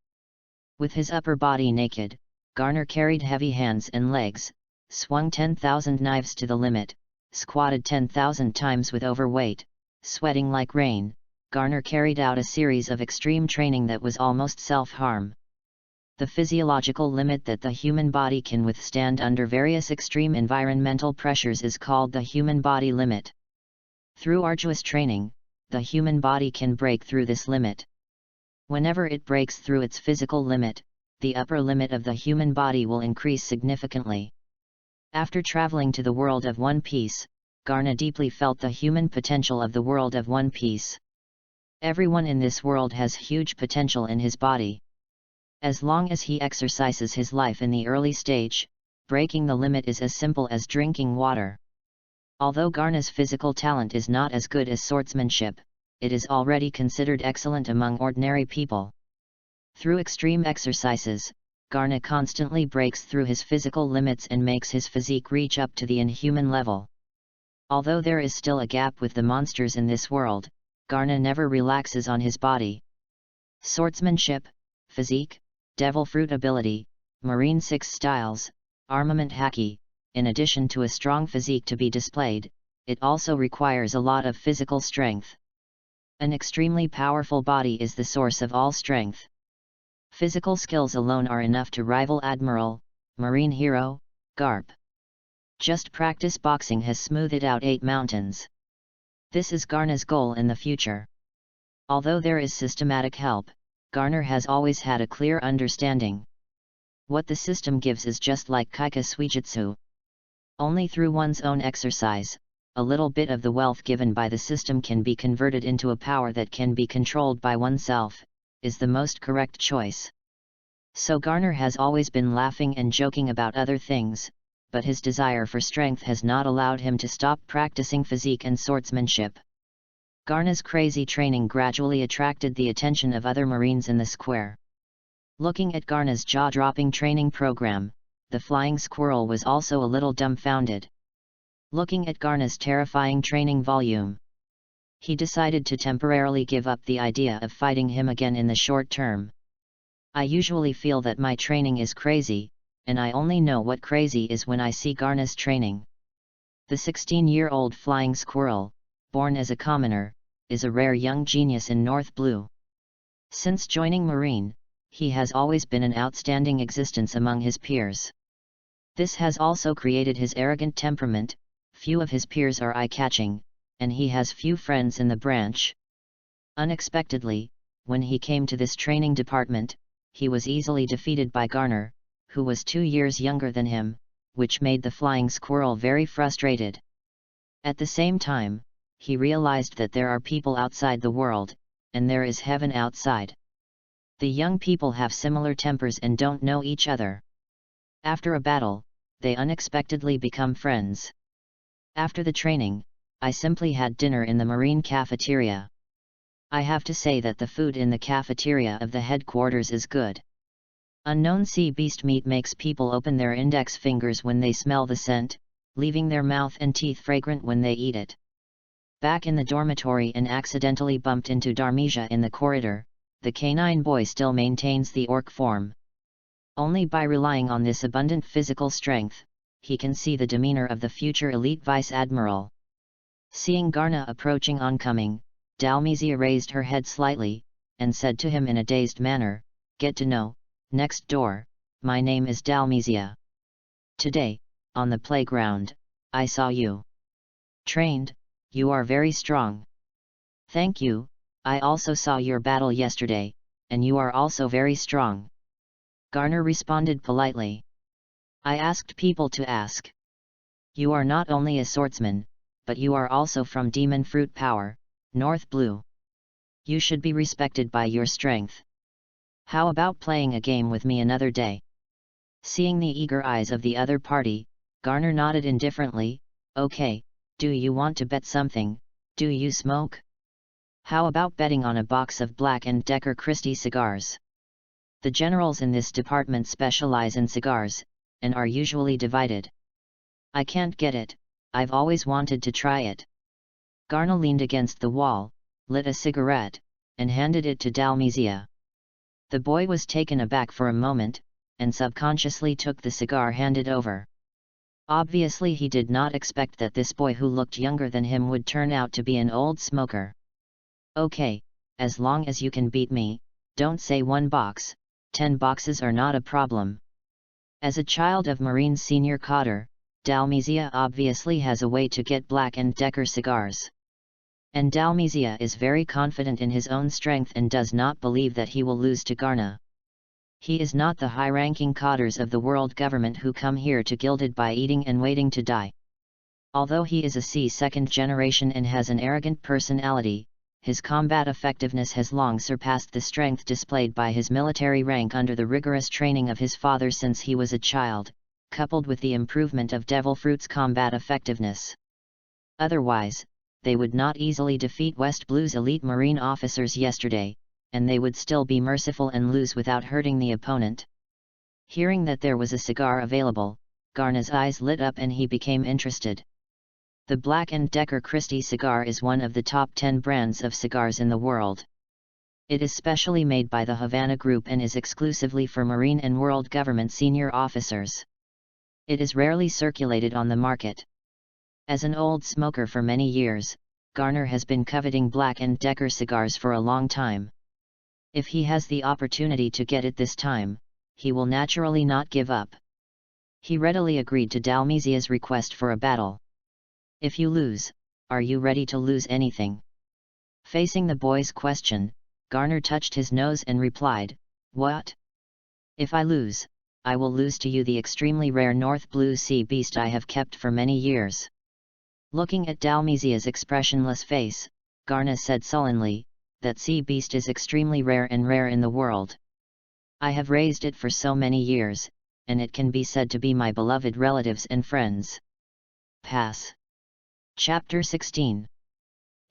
With his upper body naked, Garner carried heavy hands and legs, swung 10,000 knives to the limit, squatted 10,000 times with overweight, sweating like rain. Garner carried out a series of extreme training that was almost self-harm. The physiological limit that the human body can withstand under various extreme environmental pressures is called the human body limit. Through arduous training, the human body can break through this limit. Whenever it breaks through its physical limit, the upper limit of the human body will increase significantly. After traveling to the world of One Piece, Garna deeply felt the human potential of the world of One Piece. Everyone in this world has huge potential in his body. As long as he exercises his life in the early stage, breaking the limit is as simple as drinking water. Although Garna's physical talent is not as good as swordsmanship, it is already considered excellent among ordinary people. Through extreme exercises, Garna constantly breaks through his physical limits and makes his physique reach up to the inhuman level. Although there is still a gap with the monsters in this world, Garna never relaxes on his body. Swordsmanship, physique, devil fruit ability, marine 6 styles, armament haki. In addition to a strong physique to be displayed, it also requires a lot of physical strength. An extremely powerful body is the source of all strength. Physical skills alone are enough to rival Admiral, marine hero, Garp. Just practice boxing has smoothed out 8 mountains. This is Garna's goal in the future. Although there is systematic help, Garner has always had a clear understanding. What the system gives is just like Kaika Suijutsu. Only through one's own exercise, a little bit of the wealth given by the system can be converted into a power that can be controlled by oneself, is the most correct choice. So Garner has always been laughing and joking about other things, but his desire for strength has not allowed him to stop practicing physique and swordsmanship. Garner's crazy training gradually attracted the attention of other Marines in the square. Looking at Garner's jaw-dropping training program, the flying squirrel was also a little dumbfounded. Looking at Garner's terrifying training volume, he decided to temporarily give up the idea of fighting him again in the short term. I usually feel that my training is crazy, and I only know what crazy is when I see Garner's training. The 16-year-old flying squirrel, born as a commoner, is a rare young genius in North Blue. Since joining Marine, he has always been an outstanding existence among his peers. This has also created his arrogant temperament. Few of his peers are eye-catching, and he has few friends in the branch. Unexpectedly, when he came to this training department, he was easily defeated by Garner, who was 2 years younger than him, which made the flying squirrel very frustrated. At the same time, he realized that there are people outside the world, and there is heaven outside. The young people have similar tempers and don't know each other. After a battle, they unexpectedly become friends. After the training, I simply had dinner in the Marine cafeteria. I have to say that the food in the cafeteria of the headquarters is good. Unknown sea beast meat makes people open their index fingers when they smell the scent, leaving their mouth and teeth fragrant when they eat it. Back in the dormitory and accidentally bumped into Darmesia in the corridor, the canine boy still maintains the orc form. Only by relying on this abundant physical strength, he can see the demeanor of the future elite Vice Admiral. Seeing Garner approaching oncoming, Dalmesia raised her head slightly, and said to him in a dazed manner, "Get to know, next door, my name is Dalmesia. Today, on the playground, I saw you. Trained, you are very strong." "Thank you, I also saw your battle yesterday, and you are also very strong," Garner responded politely. "I asked people to ask. You are not only a swordsman, but you are also from Demon Fruit Power, North Blue. You should be respected by your strength. How about playing a game with me another day?" Seeing the eager eyes of the other party, Garner nodded indifferently. "Okay, do you want to bet something? Do you smoke? How about betting on a box of Black & Decker Christie cigars? The generals in this department specialize in cigars, and are usually divided. I can't get it, I've always wanted to try it." Garner leaned against the wall, lit a cigarette, and handed it to Dalmesia. The boy was taken aback for a moment, and subconsciously took the cigar handed over. Obviously he did not expect that this boy who looked younger than him would turn out to be an old smoker. "Okay, as long as you can beat me, don't say 1 box, 10 boxes are not a problem." As a child of Marine senior cadre, Dalmesia obviously has a way to get Black & Decker cigars. And Dalmesia is very confident in his own strength and does not believe that he will lose to Garner. He is not the high-ranking cadres of the world government who come here to gilded by eating and waiting to die. Although he is a second generation and has an arrogant personality, his combat effectiveness has long surpassed the strength displayed by his military rank under the rigorous training of his father since he was a child, coupled with the improvement of Devil Fruit's combat effectiveness. Otherwise, they would not easily defeat West Blue's elite Marine officers yesterday, and they would still be merciful and lose without hurting the opponent. Hearing that there was a cigar available, Garner's eyes lit up and he became interested. The Black & Decker Christie cigar is one of the top 10 brands of cigars in the world. It is specially made by the Havana Group and is exclusively for Marine and World Government senior officers. It is rarely circulated on the market. As an old smoker for many years, Garner has been coveting Black & Decker cigars for a long time. If he has the opportunity to get it this time, he will naturally not give up. He readily agreed to Dalmesia's request for a battle. "If you lose, are you ready to lose anything?" Facing the boy's question, Garner touched his nose and replied, "What? If I lose, I will lose to you the extremely rare North Blue sea beast I have kept for many years." Looking at Dalmesia's expressionless face, Garner said sullenly, "That sea beast is extremely rare and rare in the world. I have raised it for so many years, and it can be said to be my beloved relatives and friends. Pass. Chapter 16.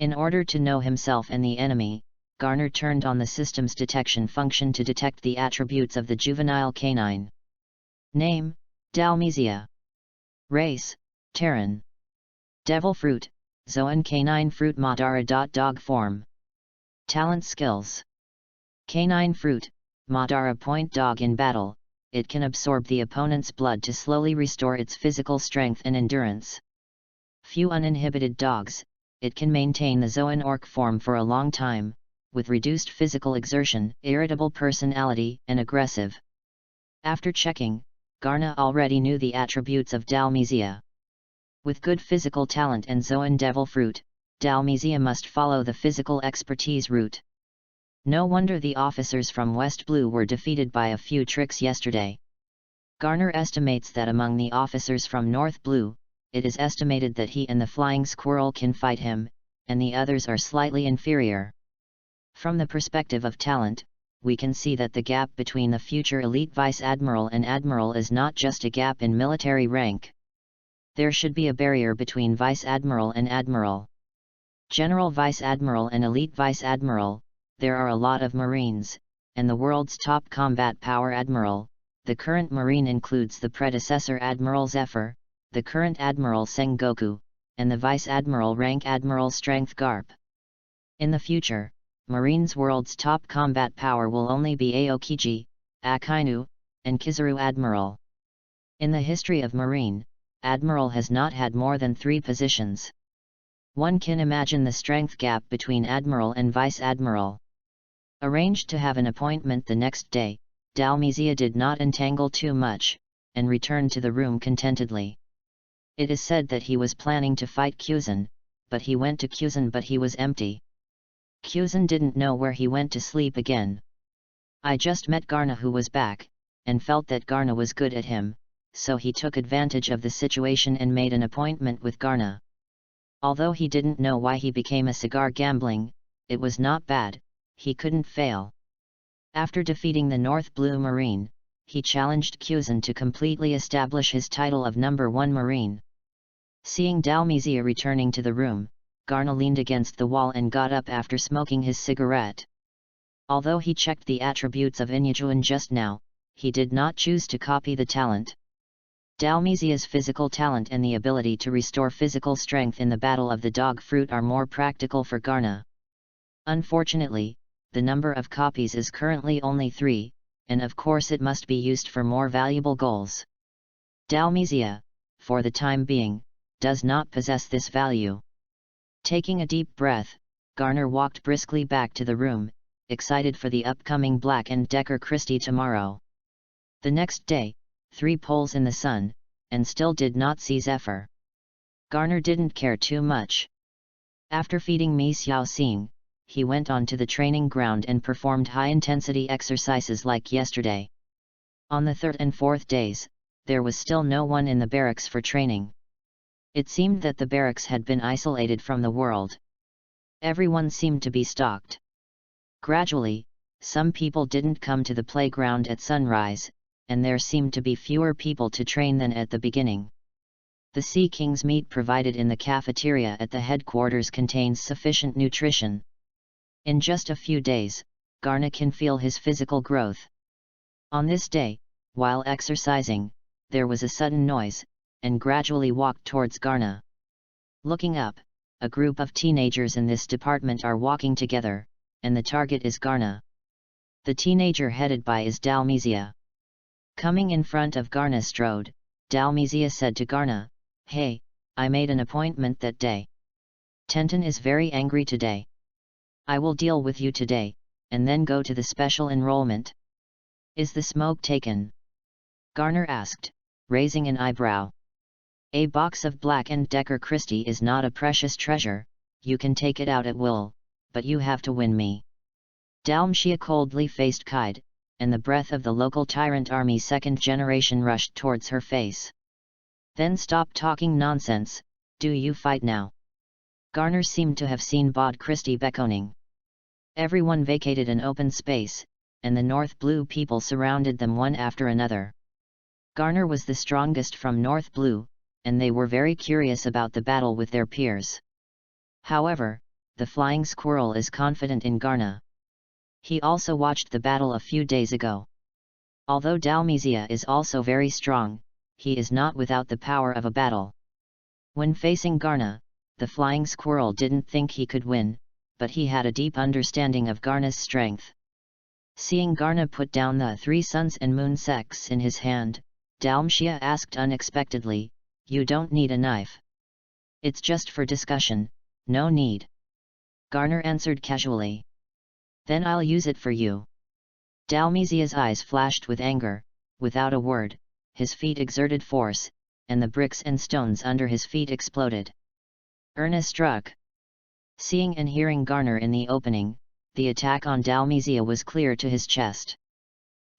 In order to know himself and the enemy, Garner turned on the system's detection function to detect the attributes of the juvenile canine. Name, Dalmesia. Race, Terran. Devil fruit, Zoan canine fruit Madara. Dog form. Talent skills. Canine fruit, Madara. Point dog in battle, it can absorb the opponent's blood to slowly restore its physical strength and endurance. Few uninhibited dogs, it can maintain the Zoan orc form for a long time, with reduced physical exertion, irritable personality, and aggressive. After checking, Garner already knew the attributes of Dalmesia. With good physical talent and Zoan devil fruit, Dalmesia must follow the physical expertise route. No wonder the officers from West Blue were defeated by a few tricks yesterday. Garner estimates that among the officers from North Blue, it is estimated that he and the Flying Squirrel can fight him, and the others are slightly inferior. From the perspective of talent, we can see that the gap between the future elite Vice Admiral and Admiral is not just a gap in military rank. There should be a barrier between Vice Admiral and Admiral. General Vice Admiral and Elite Vice Admiral, there are a lot of Marines, and the world's top combat power Admiral, the current Marine includes the predecessor Admiral Zephyr, the current Admiral Sengoku, and the Vice Admiral rank Admiral Strength Garp. In the future, Marines' world's top combat power will only be Aokiji, Akainu, and Kizaru Admiral. In the history of Marine, Admiral has not had more than 3 positions. One can imagine the strength gap between Admiral and Vice Admiral. Arranged to have an appointment the next day, Dalmesia did not entangle too much, and returned to the room contentedly. It is said that he was planning to fight Kuzan, but he went to Kuzan but he was empty. Kuzan didn't know where he went to sleep again. I just met Garna who was back, and felt that Garna was good at him, so he took advantage of the situation and made an appointment with Garna. Although he didn't know why he became a cigar gambling, it was not bad, he couldn't fail. After defeating the North Blue Marine, he challenged Kuzan to completely establish his title of number 1 Marine. Seeing Dalmesia returning to the room, Garna leaned against the wall and got up after smoking his cigarette. Although he checked the attributes of Inyajuan just now, he did not choose to copy the talent. Dalmesia's physical talent and the ability to restore physical strength in the Battle of the Dog Fruit are more practical for Garna. Unfortunately, the number of copies is currently only 3, and of course it must be used for more valuable goals. Dalmesia, for the time being, does not possess this value. Taking a deep breath, Garner walked briskly back to the room, excited for the upcoming Black & Decker Christie tomorrow. The next day, 3 poles in the sun, and still did not see Zephyr. Garner didn't care too much. After feeding Mi Xiao Xing, he went on to the training ground and performed high-intensity exercises like yesterday. On the 3rd and 4th days, there was still no one in the barracks for training. It seemed that the barracks had been isolated from the world. Everyone seemed to be stalked. Gradually, some people didn't come to the playground at sunrise, and there seemed to be fewer people to train than at the beginning. The Sea King's meat provided in the cafeteria at the headquarters contains sufficient nutrition. In just a few days, Garna can feel his physical growth. On this day, while exercising, there was a sudden noise, and gradually walked towards Garna. Looking up, a group of teenagers in this department are walking together, and the target is Garna. The teenager headed by is Dalmesia. Coming in front of Garna strode, Dalmesia said to Garna, "Hey, I made an appointment that day. Tenten is very angry today. I will deal with you today, and then go to the special enrollment." "Is the smoke taken?" Garner asked, raising an eyebrow. "A box of Black & Decker Christie is not a precious treasure, you can take it out at will, but you have to win me." Dalmesia coldly faced Kaid, and the breath of the local tyrant army 2nd generation rushed towards her face. "Then stop talking nonsense, do you fight now?" Garner seemed to have seen Bod Christie beckoning. Everyone vacated an open space, and the North Blue people surrounded them one after another. Garner was the strongest from North Blue, and they were very curious about the battle with their peers. However, the flying squirrel is confident in Garner. He also watched the battle a few days ago. Although Dalmesia is also very strong, he is not without the power of a battle. When facing Garner, the flying squirrel didn't think he could win, but he had a deep understanding of Garner's strength. Seeing Garner put down the 3 suns and moon secs in his hand, Dalmesia asked unexpectedly, "You don't need a knife. It's just for discussion, no need." Garner answered casually. "Then I'll use it for you." Dalmesia's eyes flashed with anger. Without a word, his feet exerted force, and the bricks and stones under his feet exploded. Erna struck. Seeing and hearing Garner in the opening, the attack on Dalmesia was clear to his chest.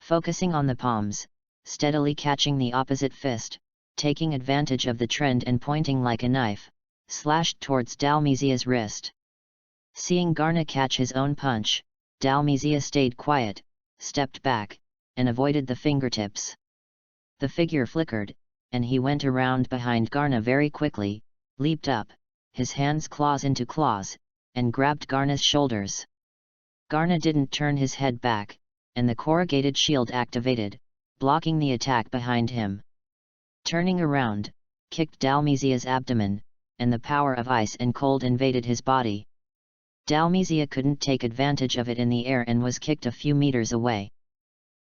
Focusing on the palms, steadily catching the opposite fist, taking advantage of the trend and pointing like a knife, slashed towards Dalmesia's wrist. Seeing Garner catch his own punch, Dalmesia stayed quiet, stepped back, and avoided the fingertips. The figure flickered, and he went around behind Garner very quickly, leaped up, his hands claws into claws, and grabbed Garner's shoulders. Garner didn't turn his head back, and the corrugated shield activated, blocking the attack behind him. Turning around, kicked Dalmesia's abdomen, and the power of ice and cold invaded his body. Dalmesia couldn't take advantage of it in the air and was kicked a few meters away.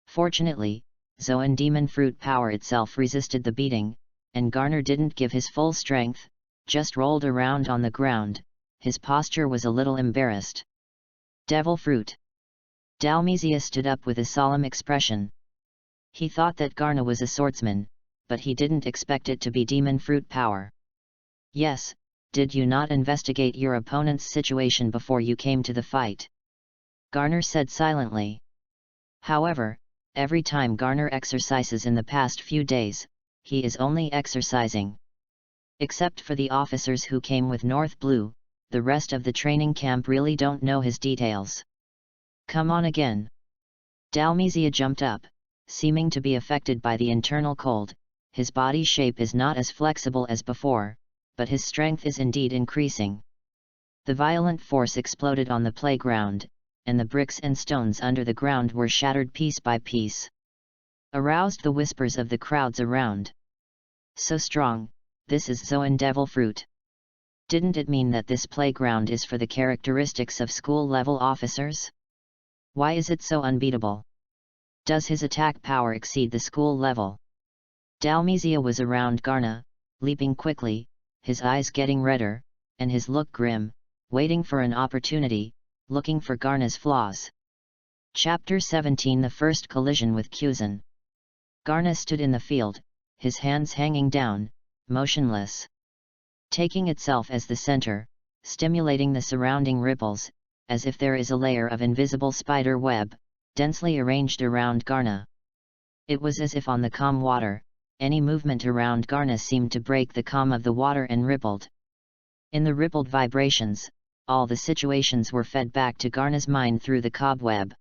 Fortunately, Zoan demon fruit power itself resisted the beating, and Garner didn't give his full strength, just rolled around on the ground. His posture was a little embarrassed. "Devil fruit." Dalmesia stood up with a solemn expression. He thought that Garner was a swordsman, but he didn't expect it to be demon fruit power. "Yes, did you not investigate your opponent's situation before you came to the fight?" Garner said silently. However, every time Garner exercises in the past few days, he is only exercising. Except for the officers who came with North Blue, the rest of the training camp really don't know his details. "Come on again." Dalmesia jumped up, seeming to be affected by the internal cold. His body shape is not as flexible as before, but his strength is indeed increasing. The violent force exploded on the playground, and the bricks and stones under the ground were shattered piece by piece. Aroused the whispers of the crowds around. "So strong, this is Zoan devil fruit. Didn't it mean that this playground is for the characteristics of school-level officers? Why is it so unbeatable? Does his attack power exceed the school level?" Dalmesia was around Garner, leaping quickly, his eyes getting redder, and his look grim, waiting for an opportunity, looking for Garner's flaws. Chapter 17 The First Collision with Kuzan. Garner stood in the field, his hands hanging down, motionless. Taking itself as the center, stimulating the surrounding ripples, as if there is a layer of invisible spider web, densely arranged around Garner. It was as if on the calm water, any movement around Garner seemed to break the calm of the water and rippled. In the rippled vibrations, all the situations were fed back to Garner's mind through the cobweb.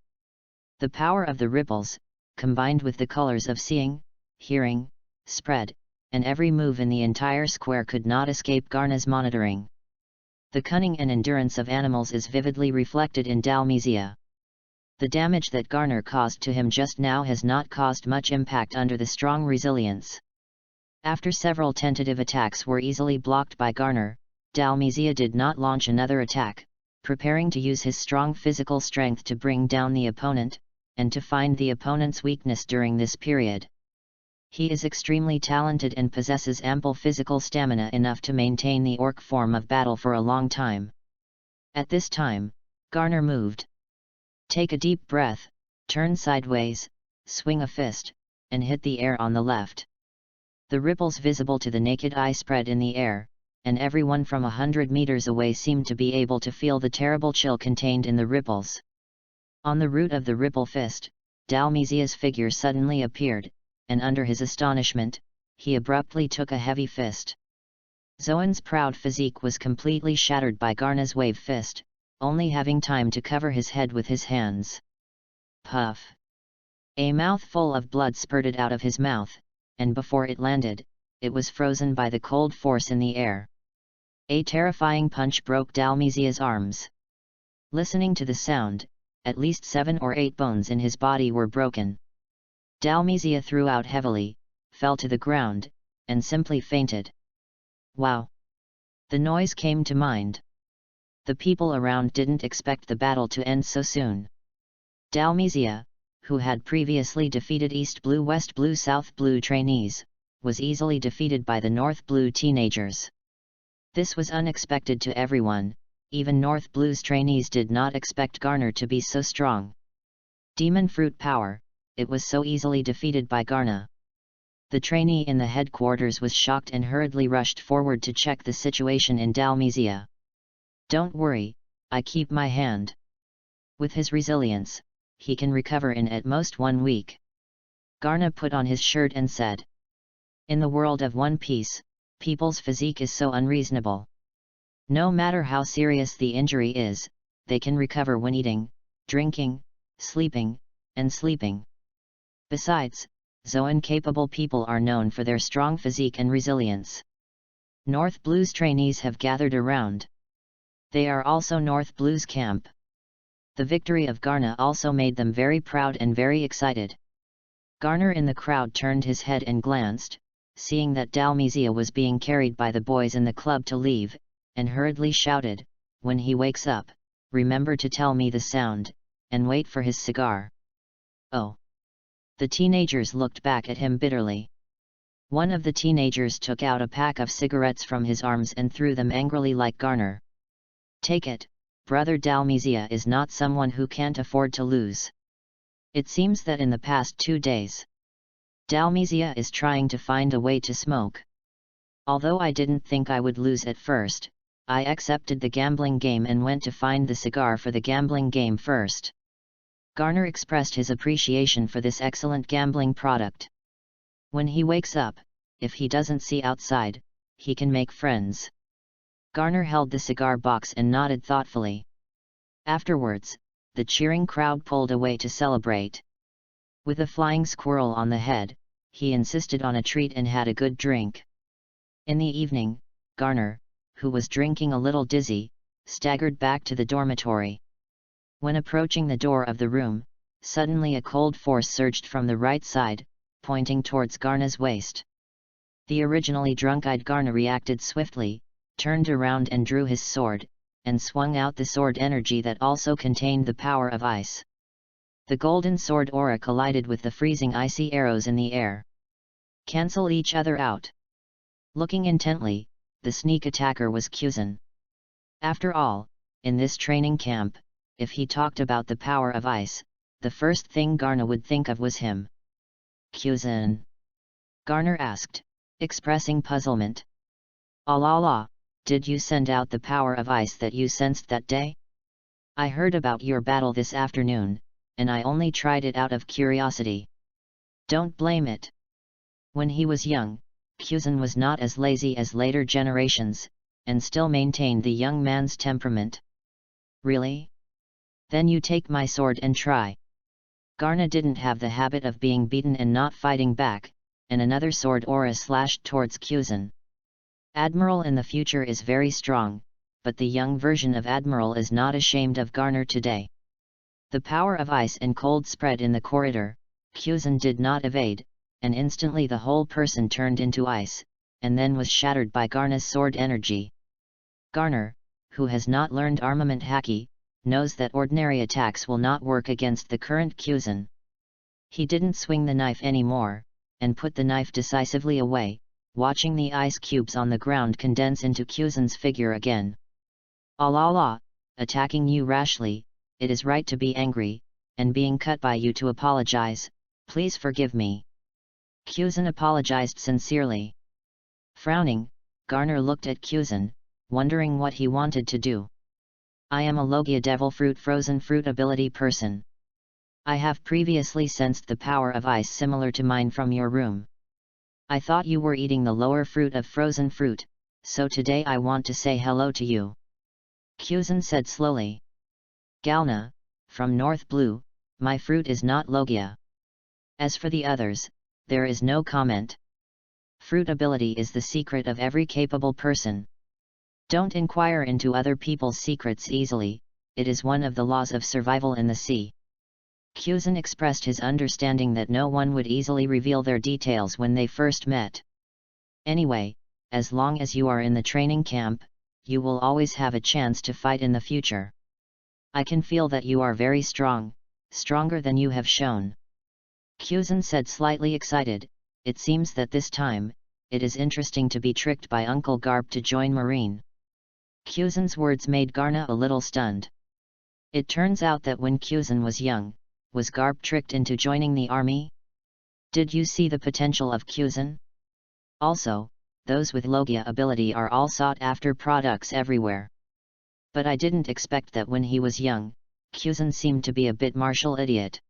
The power of the ripples, combined with the colors of seeing, hearing, spread, and every move in the entire square could not escape Garner's monitoring. The cunning and endurance of animals is vividly reflected in Dalmesia. The damage that Garner caused to him just now has not caused much impact under the strong resilience. After several tentative attacks were easily blocked by Garner, Dalmesia did not launch another attack, preparing to use his strong physical strength to bring down the opponent, and to find the opponent's weakness during this period. He is extremely talented and possesses ample physical stamina enough to maintain the orc form of battle for a long time. At this time, Garner moved. Take a deep breath, turn sideways, swing a fist, and hit the air on the left. The ripples visible to the naked eye spread in the air, and everyone from 100 meters away seemed to be able to feel the terrible chill contained in the ripples. On the root of the ripple fist, Dalmesia's figure suddenly appeared, and under his astonishment, he abruptly took a heavy fist. Zoan's proud physique was completely shattered by Garner's wave fist, only having time to cover his head with his hands. Puff! A mouthful of blood spurted out of his mouth, and before it landed, it was frozen by the cold force in the air. A terrifying punch broke Dalmatia's arms. Listening to the sound, at least 7 or 8 bones in his body were broken. Dalmatia threw out heavily, fell to the ground, and simply fainted. Wow! The noise came to mind. The people around didn't expect the battle to end so soon. Dalmatia, who had previously defeated East Blue, West Blue, South Blue trainees, was easily defeated by the North Blue teenagers. This was unexpected to everyone. Even North Blue's trainees did not expect Garner to be so strong. Demon fruit power, it was so easily defeated by Garner. The trainee in the headquarters was shocked and hurriedly rushed forward to check the situation in Dalmatia. Don't worry, I keep my hand. With his resilience, he can recover in at most 1 week. Garner put on his shirt and said. In the world of One Piece, people's physique is so unreasonable. No matter how serious the injury is, they can recover when eating, drinking, sleeping, and sleeping. Besides, Zoan-capable people are known for their strong physique and resilience. North Blue's trainees have gathered around. They are also North Blue's camp. The victory of Garner also made them very proud and very excited. Garner in the crowd turned his head and glanced, seeing that Dalmatia was being carried by the boys in the club to leave, and hurriedly shouted, when he wakes up, remember to tell me the sound, and wait for his cigar. Oh! The teenagers looked back at him bitterly. One of the teenagers took out a pack of cigarettes from his arms and threw them angrily like Garner. Take it, brother. Dalmatia is not someone who can't afford to lose. It seems that in the past 2 days, Dalmatia is trying to find a way to smoke. Although I didn't think I would lose at first, I accepted the gambling game and went to find the cigar for the gambling game first. Garner expressed his appreciation for this excellent gambling product. When he wakes up, if he doesn't see outside, he can make friends. Garner held the cigar box and nodded thoughtfully. Afterwards, the cheering crowd pulled away to celebrate. With a flying squirrel on the head, he insisted on a treat and had a good drink. In the evening, Garner, who was drinking a little dizzy, staggered back to the dormitory. When approaching the door of the room, suddenly a cold force surged from the right side, pointing towards Garner's waist. The originally drunk-eyed Garner reacted swiftly, turned around and drew his sword, and swung out the sword energy that also contained the power of ice. The golden sword aura collided with the freezing icy arrows in the air. Cancel each other out. Looking intently, the sneak attacker was Kuzan. After all, in this training camp, if he talked about the power of ice, the first thing Garner would think of was him. Kuzan? Garner asked, expressing puzzlement. La, did you send out the power of ice that you sensed that day? I heard about your battle this afternoon, and I only tried it out of curiosity. Don't blame it. When he was young, Kuzan was not as lazy as later generations, and still maintained the young man's temperament. Really? Then you take my sword and try. Garner didn't have the habit of being beaten and not fighting back, and another sword aura slashed towards Kuzan. Admiral in the future is very strong, but the young version of Admiral is not ashamed of Garner today. The power of ice and cold spread in the corridor. Kuzan did not evade, and instantly the whole person turned into ice, and then was shattered by Garner's sword energy. Garner, who has not learned armament haki, knows that ordinary attacks will not work against the current Kuzan. He didn't swing the knife anymore, and put the knife decisively away, watching the ice cubes on the ground condense into Kuzan's figure again. La, attacking you rashly, it is right to be angry, and being cut by you to apologize, please forgive me. Kuzan apologized sincerely. Frowning, Garner looked at Kuzan, wondering what he wanted to do. I am a Logia Devil Fruit Frozen Fruit ability person. I have previously sensed the power of ice similar to mine from your room. I thought you were eating the lower fruit of frozen fruit, so today I want to say hello to you. Kuzan said slowly. Galna, from North Blue, my fruit is not Logia. As for the others, there is no comment. Fruit ability is the secret of every capable person. Don't inquire into other people's secrets easily, it is one of the laws of survival in the sea. Kyuzan expressed his understanding that no one would easily reveal their details when they first met. Anyway, as long as you are in the training camp, you will always have a chance to fight in the future. I can feel that you are very strong, stronger than you have shown. Kyuzan said, slightly excited. It seems that this time, it is interesting to be tricked by Uncle Garp to join Marine. Kyuzan's words made Garna a little stunned. It turns out that when Kyuzan was young, was Garp tricked into joining the army? Did you see the potential of Kyuzan? Also, those with Logia ability are all sought after products everywhere. But I didn't expect that when he was young, Kyuzan seemed to be a bit martial idiot.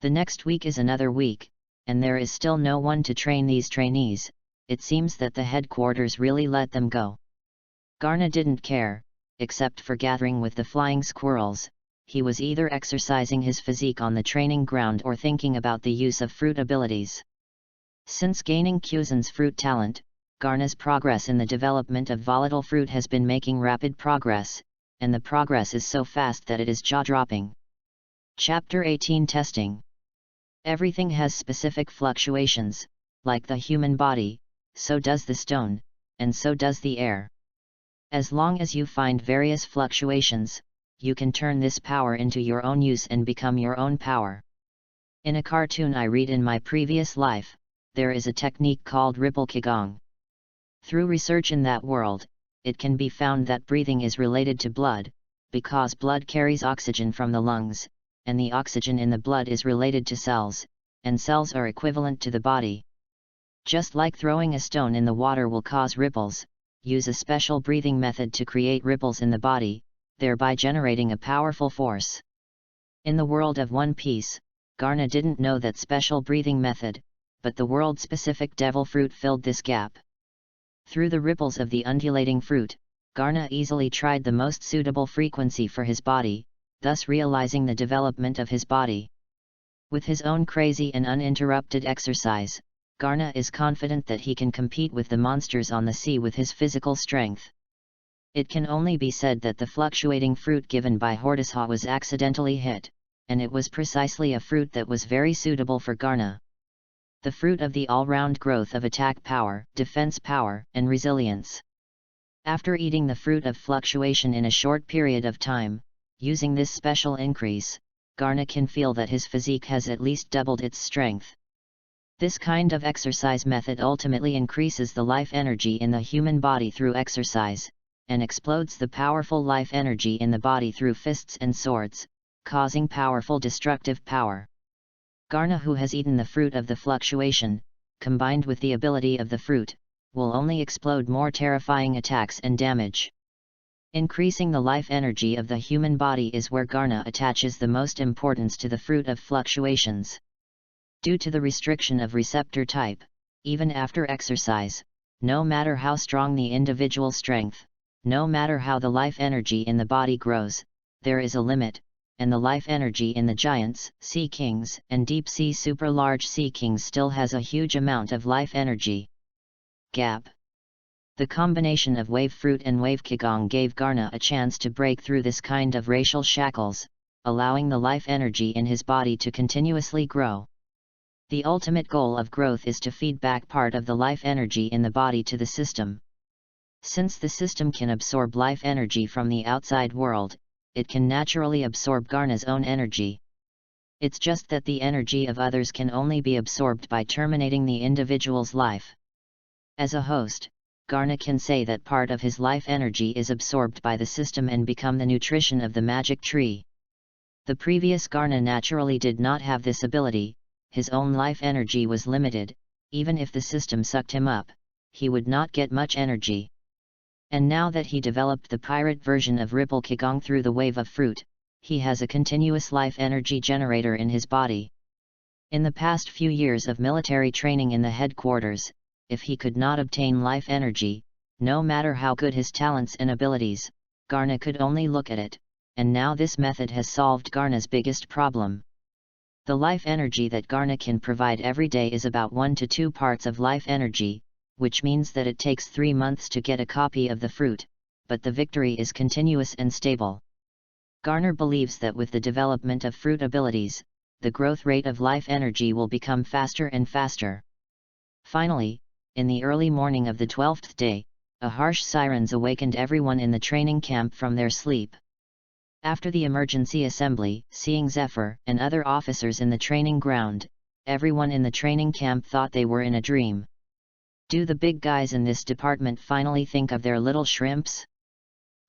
The next week is another week, and there is still no one to train these trainees. It seems that the headquarters really let them go. Garna didn't care, except for gathering with the flying squirrels. He was either exercising his physique on the training ground or thinking about the use of fruit abilities. Since gaining Kyuzan's fruit talent, Garna's progress in the development of volatile fruit has been making rapid progress, and the progress is so fast that it is jaw-dropping. Chapter 18 Testing. Everything has specific fluctuations, like the human body, so does the stone, and so does the air. As long as you find various fluctuations, you can turn this power into your own use and become your own power. In a cartoon I read in my previous life, there is a technique called Ripple Qigong. Through research in that world, it can be found that breathing is related to blood, because blood carries oxygen from the lungs, and the oxygen in the blood is related to cells, and cells are equivalent to the body. Just like throwing a stone in the water will cause ripples, use a special breathing method to create ripples in the body, thereby generating a powerful force. In the world of One Piece, Garna didn't know that special breathing method, but the world-specific devil fruit filled this gap. Through the ripples of the undulating fruit, Garna easily tried the most suitable frequency for his body, thus realizing the development of his body. With his own crazy and uninterrupted exercise, Garna is confident that he can compete with the monsters on the sea with his physical strength. It can only be said that the fluctuating fruit given by Hortisha was accidentally hit, and it was precisely a fruit that was very suitable for Garna. The fruit of the all-round growth of attack power, defense power, and resilience. After eating the fruit of fluctuation in a short period of time, using this special increase, Garna can feel that his physique has at least doubled its strength. This kind of exercise method ultimately increases the life energy in the human body through exercise, and explodes the powerful life energy in the body through fists and swords, causing powerful destructive power. Garna, who has eaten the fruit of the fluctuation, combined with the ability of the fruit, will only explode more terrifying attacks and damage. Increasing the life energy of the human body is where Garna attaches the most importance to the fruit of fluctuations. Due to the restriction of receptor type, even after exercise, no matter how strong the individual strength, no matter how the life energy in the body grows, there is a limit, and the life energy in the giants, sea kings, and deep-sea super-large sea kings still has a huge amount of life energy. Gap. The combination of wave fruit and wave Qigong gave Garna a chance to break through this kind of racial shackles, allowing the life energy in his body to continuously grow. The ultimate goal of growth is to feed back part of the life energy in the body to the system. Since the system can absorb life energy from the outside world, it can naturally absorb Garna's own energy. It's just that the energy of others can only be absorbed by terminating the individual's life. As a host, Garna can say that part of his life energy is absorbed by the system and become the nutrition of the magic tree. The previous Garna naturally did not have this ability, his own life energy was limited, even if the system sucked him up, he would not get much energy. And now that he developed the pirate version of Ripple Qigong through the wave of fruit, he has a continuous life energy generator in his body. In the past few years of military training in the headquarters, if he could not obtain life energy, no matter how good his talents and abilities, Garna could only look at it, and now this method has solved Garna's biggest problem. The life energy that Garna can provide every day is about 1 to 2 parts of life energy, which means that it takes 3 months to get a copy of the fruit, but the victory is continuous and stable. Garner believes that with the development of fruit abilities, the growth rate of life energy will become faster and faster. Finally, in the early morning of the 12th day, a harsh sirens awakened everyone in the training camp from their sleep. After the emergency assembly, seeing Zephyr and other officers in the training ground, everyone in the training camp thought they were in a dream. Do the big guys in this department finally think of their little shrimps?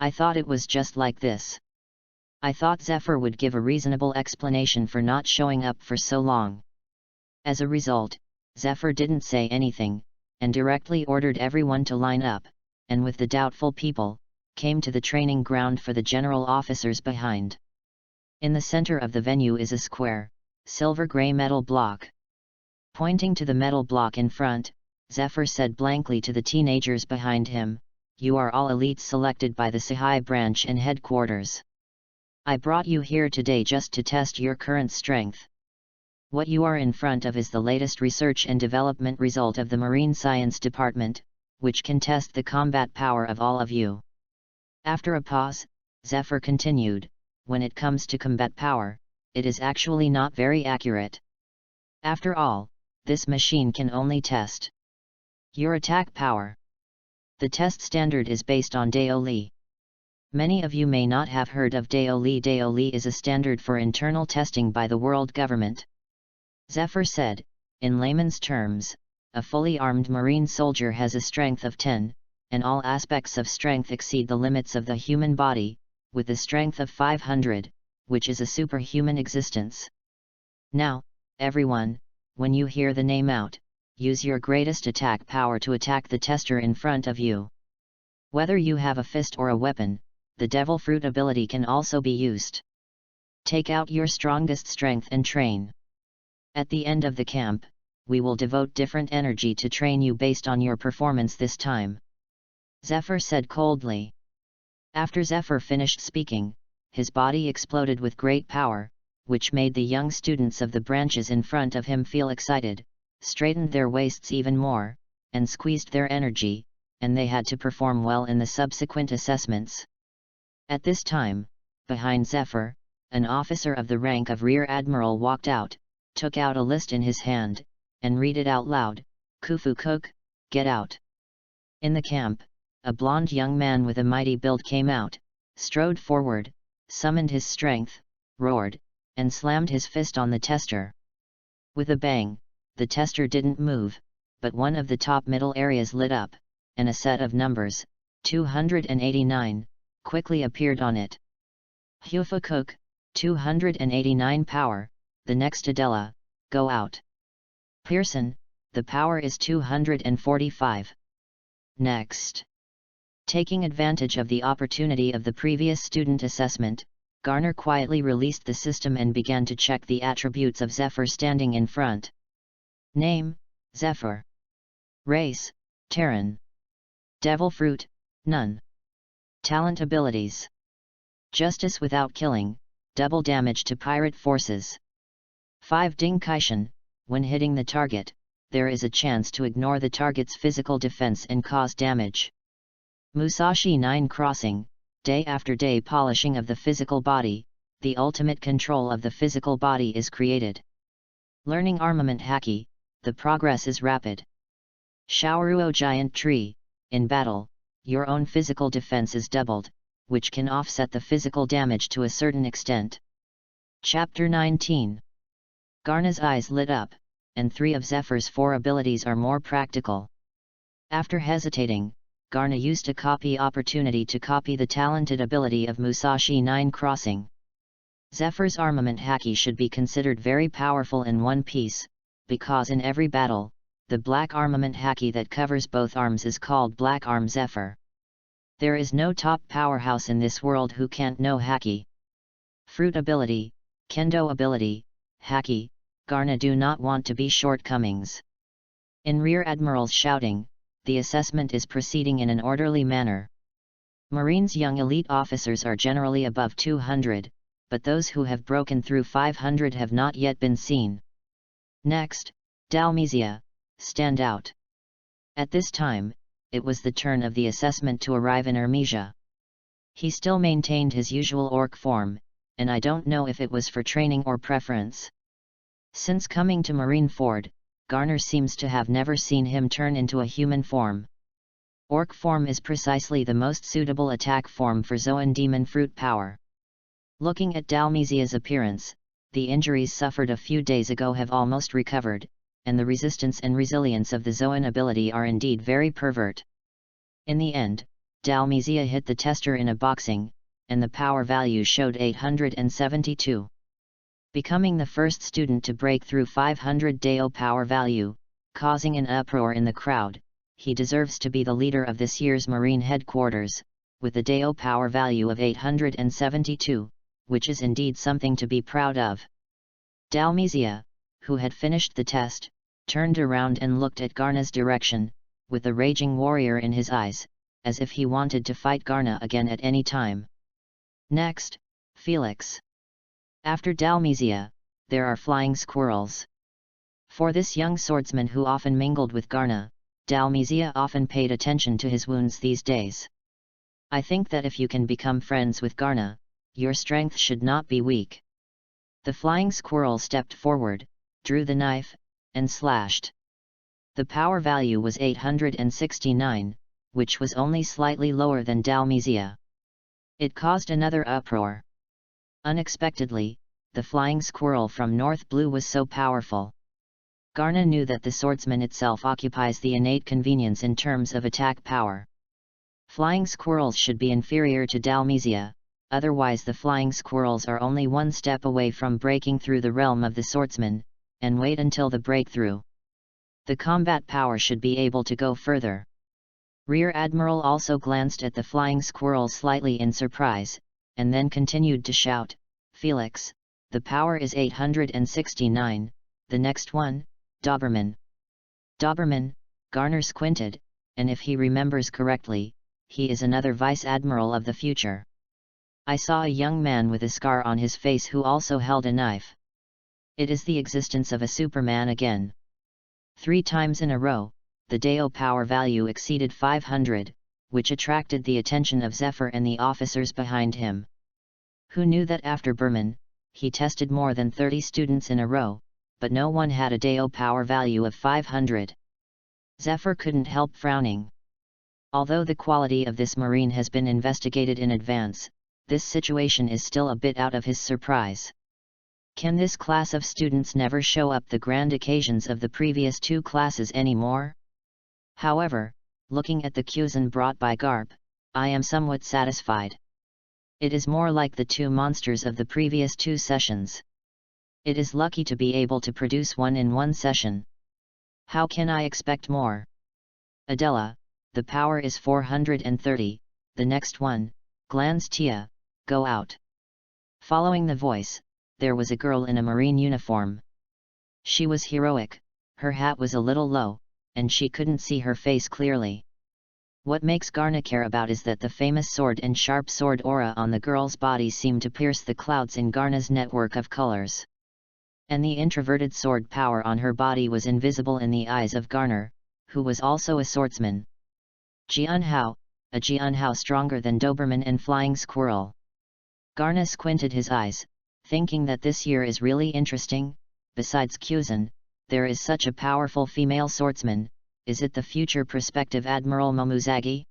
I thought it was just like this. I thought Zephyr would give a reasonable explanation for not showing up for so long. As a result, Zephyr didn't say anything, and directly ordered everyone to line up, and with the doubtful people, came to the training ground for the general officers behind. In the center of the venue is a square, silver-gray metal block. Pointing to the metal block in front, Zephyr said blankly to the teenagers behind him, "You are all elites selected by the Sahai branch and headquarters. I brought you here today just to test your current strength. What you are in front of is the latest research and development result of the Marine Science Department, which can test the combat power of all of you." After a pause, Zephyr continued, "When it comes to combat power, it is actually not very accurate. After all, this machine can only test your attack power. The test standard is based on Daoli. Many of you may not have heard of Daoli. Daoli is a standard for internal testing by the world government." Zephyr said, "In layman's terms, a fully armed Marine soldier has a strength of 10, and all aspects of strength exceed the limits of the human body, with a strength of 500, which is a superhuman existence. Now, everyone, when you hear the name out, use your greatest attack power to attack the tester in front of you. Whether you have a fist or a weapon, the Devil Fruit ability can also be used. Take out your strongest strength and train. At the end of the camp, we will devote different energy to train you based on your performance this time," Zephyr said coldly. After Zephyr finished speaking, his body exploded with great power, which made the young students of the branches in front of him feel excited, straightened their waists even more, and squeezed their energy, and they had to perform well in the subsequent assessments. At this time, behind Zephyr, an officer of the rank of Rear Admiral walked out, took out a list in his hand, and read it out loud, "Khufu Cook, get out." In the camp, a blond young man with a mighty build came out, strode forward, summoned his strength, roared, and slammed his fist on the tester. With a bang, the tester didn't move, but one of the top middle areas lit up, and a set of numbers, 289, quickly appeared on it. "Khufu Cook, 289 power, the next Adela, go out. Pearson, the power is 245. Next." Taking advantage of the opportunity of the previous student assessment, Garner quietly released the system and began to check the attributes of Zephyr standing in front. Name, Zephyr. Race, Terran. Devil Fruit, none. Talent abilities. Justice without killing, double damage to pirate forces. 5 Ding Kaishan, when hitting the target, there is a chance to ignore the target's physical defense and cause damage. Musashi 9 Crossing, day after day polishing of the physical body, the ultimate control of the physical body is created. Learning armament haki, the progress is rapid. Shaoruo Giant Tree, in battle, your own physical defense is doubled, which can offset the physical damage to a certain extent. Chapter 19. Garna's eyes lit up, and 3 of Zephyr's 4 abilities are more practical. After hesitating, Garna used a copy opportunity to copy the talented ability of Musashi 9 Crossing. Zephyr's armament haki should be considered very powerful in one piece, because in every battle, the black armament haki that covers both arms is called Black Arm Zephyr. There is no top powerhouse in this world who can't know haki. Fruit ability, Kendo ability, haki, Garna do not want to be shortcomings. In Rear Admiral's shouting, the assessment is proceeding in an orderly manner. Marines' young elite officers are generally above 200, but those who have broken through 500 have not yet been seen. Next, Dalmesia, stand out. At this time, it was the turn of the assessment to arrive in Armesia. He still maintained his usual orc form, and I don't know if it was for training or preference. Since coming to Marineford, Garner seems to have never seen him turn into a human form. Orc form is precisely the most suitable attack form for Zoan demon fruit power. Looking at Dalmesia's appearance, the injuries suffered a few days ago have almost recovered, and the resistance and resilience of the Zoan ability are indeed very pervert. In the end, Dalmesia hit the tester in a boxing, and the power value showed 872. Becoming the first student to break through 500 Deo power value, causing an uproar in the crowd, he deserves to be the leader of this year's Marine headquarters, with a Deo power value of 872, which is indeed something to be proud of. Dalmesia, who had finished the test, turned around and looked at Garna's direction, with a raging warrior in his eyes, as if he wanted to fight Garna again at any time. Next, Felix. After Dalmesia, there are flying squirrels. For this young swordsman who often mingled with Garna, Dalmesia often paid attention to his wounds these days. I think that if you can become friends with Garna, your strength should not be weak. The flying squirrel stepped forward, drew the knife, and slashed. The power value was 869, which was only slightly lower than Dalmesia. It caused another uproar. Unexpectedly, the flying squirrel from North Blue was so powerful. Garna knew that the swordsman itself occupies the innate convenience in terms of attack power. Flying squirrels should be inferior to Dalmesia, otherwise the flying squirrels are only one step away from breaking through the realm of the swordsman, and wait until the breakthrough. The combat power should be able to go further. Rear Admiral also glanced at the flying squirrel slightly in surprise, and then continued to shout, "Felix, the power is 869, the next one, Doberman." Doberman, Garner squinted, and if he remembers correctly, he is another Vice Admiral of the future. I saw a young man with a scar on his face who also held a knife. It is the existence of a Superman again. 3 times in a row, the Deo power value exceeded 500, which attracted the attention of Zephyr and the officers behind him. Who knew that after Berman, he tested more than 30 students in a row, but no one had a Deo power value of 500. Zephyr couldn't help frowning. Although the quality of this Marine has been investigated in advance, this situation is still a bit out of his surprise. Can this class of students never show up the grand occasions of the previous 2 classes anymore? However, looking at the cuisine brought by Garp, I am somewhat satisfied. It is more like the 2 monsters of the previous 2 sessions. It is lucky to be able to produce one in one session. How can I expect more? Adela, the power is 430, the next one, Glans Tia, go out. Following the voice, there was a girl in a Marine uniform. She was heroic, her hat was a little low, and she couldn't see her face clearly. What makes Garna care about is that the famous sword and sharp sword aura on the girl's body seemed to pierce the clouds in Garna's network of colors. And the introverted sword power on her body was invisible in the eyes of Garner, who was also a swordsman. Jianhao, a Jianhao stronger than Doberman and Flying Squirrel. Garna squinted his eyes, thinking that this year is really interesting. Besides Kyuzan, there is such a powerful female swordsman. Is it the future prospective Admiral Momuzagi?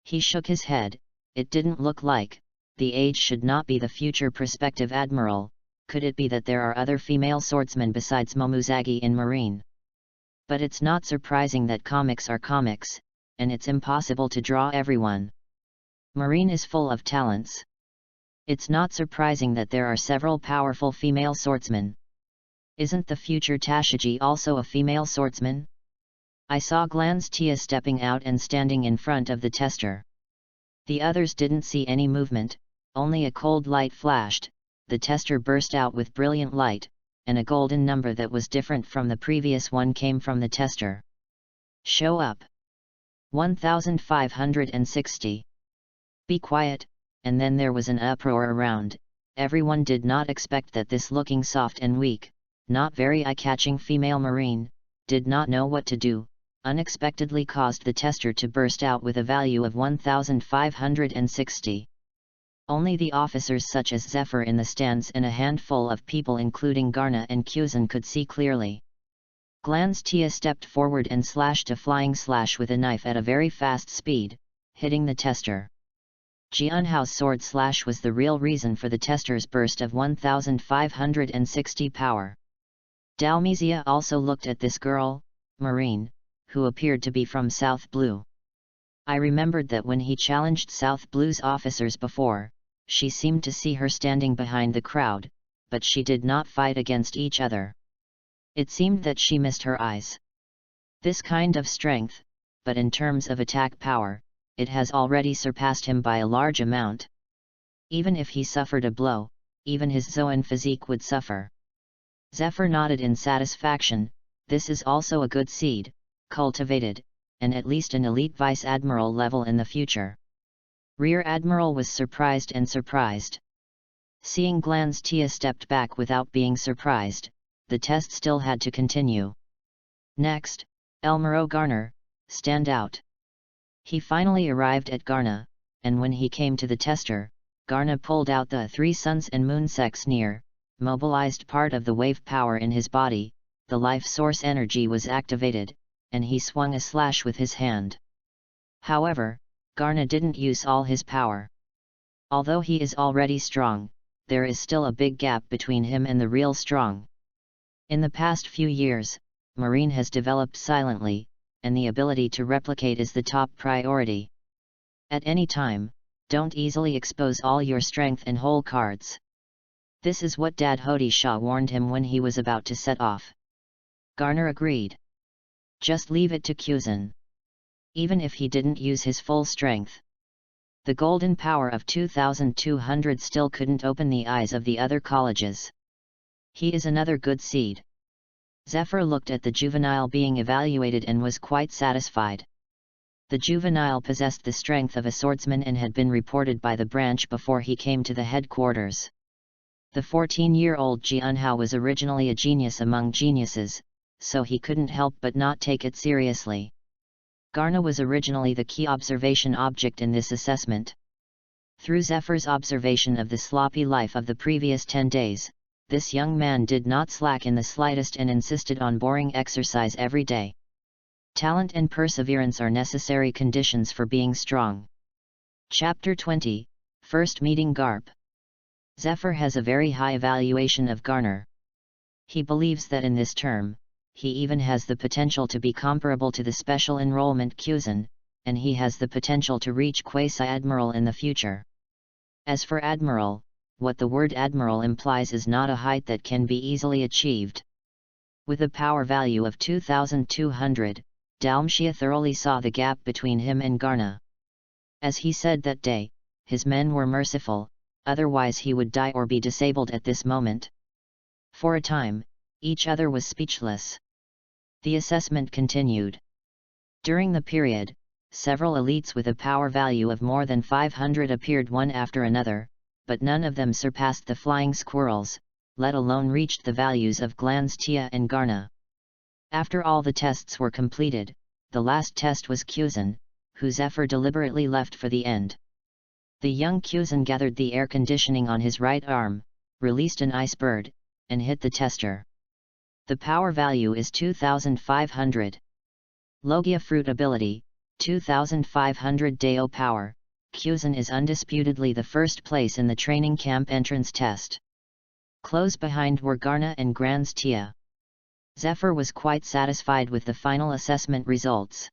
He shook his head. It didn't look like. The age should not be the future prospective Admiral. Could it be that there are other female swordsmen besides Momuzagi in Marine? But it's not surprising that comics are comics, and it's impossible to draw everyone. Marine is full of talents. It's not surprising that there are several powerful female swordsmen. Isn't the future Tashiji also a female swordsman? I saw Glans Tia stepping out and standing in front of the tester. The others didn't see any movement, only a cold light flashed. The tester burst out with brilliant light, and a golden number that was different from the previous one came from the tester. Show up. 1560. Be quiet, and then there was an uproar around. everyone did not expect that this looking soft and weak, not very eye-catching female marine, did not know what to do, unexpectedly caused the tester to burst out with a value of 1,560. Only the officers such as Zephyr in the stands and a handful of people including Garna and Kuzan could see clearly. Glanz Tia stepped forward and slashed a flying slash with a knife at a very fast speed, hitting the tester. Jianhao's sword slash was the real reason for the tester's burst of 1,560 power. Dalmizia also looked at this girl, Marine, who appeared to be from South Blue. I remembered that when he challenged South Blue's officers before, she seemed to see her standing behind the crowd, but she did not fight against each other. It seemed that she missed her eyes. This kind of strength, but in terms of attack power, it has already surpassed him by a large amount. Even if he suffered a blow, even his Zoan physique would suffer. Zephyr nodded in satisfaction. This is also a good seed, cultivated, and at least an elite Vice Admiral level in the future. Rear Admiral was surprised and surprised. Seeing Glanz Tia stepped back without being surprised, the test still had to continue. Next, Elmero Garner, stand out. He finally arrived at Garna, and when he came to the tester, Garna pulled out the 3 suns and moon sex near, mobilized part of the wave power in his body, the life source energy was activated, and he swung a slash with his hand. However, Garna didn't use all his power. Although he is already strong, there is still a big gap between him and the real strong. In the past few years, Marine has developed silently, and the ability to replicate is the top priority. At any time, don't easily expose all your strength and whole cards. This is what Dad Hodi Shah warned him when he was about to set off. Garner agreed. Just leave it to Kuzan. Even if he didn't use his full strength. The golden power of 2,200 still couldn't open the eyes of the other colleges. He is another good seed. Zephyr looked at the juvenile being evaluated and was quite satisfied. The juvenile possessed the strength of a swordsman and had been reported by the branch before he came to the headquarters. The 14-year-old Jianhao was originally a genius among geniuses, so he couldn't help but not take it seriously. Garna was originally the key observation object in this assessment. Through Zephyr's observation of the sloppy life of the previous 10 days, this young man did not slack in the slightest and insisted on boring exercise every day. Talent and perseverance are necessary conditions for being strong. Chapter 20, First Meeting Garp. Zephyr has a very high evaluation of Garner. He believes that in this term, he even has the potential to be comparable to the special enrollment Kuzan, and he has the potential to reach quasi-admiral in the future. As for admiral, what the word admiral implies is not a height that can be easily achieved. With a power value of 2,200, Dalmshia thoroughly saw the gap between him and Garna. As he said that day, his men were merciful, otherwise he would die or be disabled at this moment. For a time, each other was speechless. The assessment continued. During the period, several elites with a power value of more than 500 appeared one after another, but none of them surpassed the flying squirrels, let alone reached the values of Glanz Tia and Garna. After all the tests were completed, the last test was Kuzan, who Zephyr deliberately left for the end. The young Kuzan gathered the air conditioning on his right arm, released an ice bird, and hit the tester. The power value is 2,500. Logia fruit ability, 2,500 Deo power. Kuzan is undisputedly the first place in the training camp entrance test. Close behind were Garna and Glanz Tia. Zephyr was quite satisfied with the final assessment results.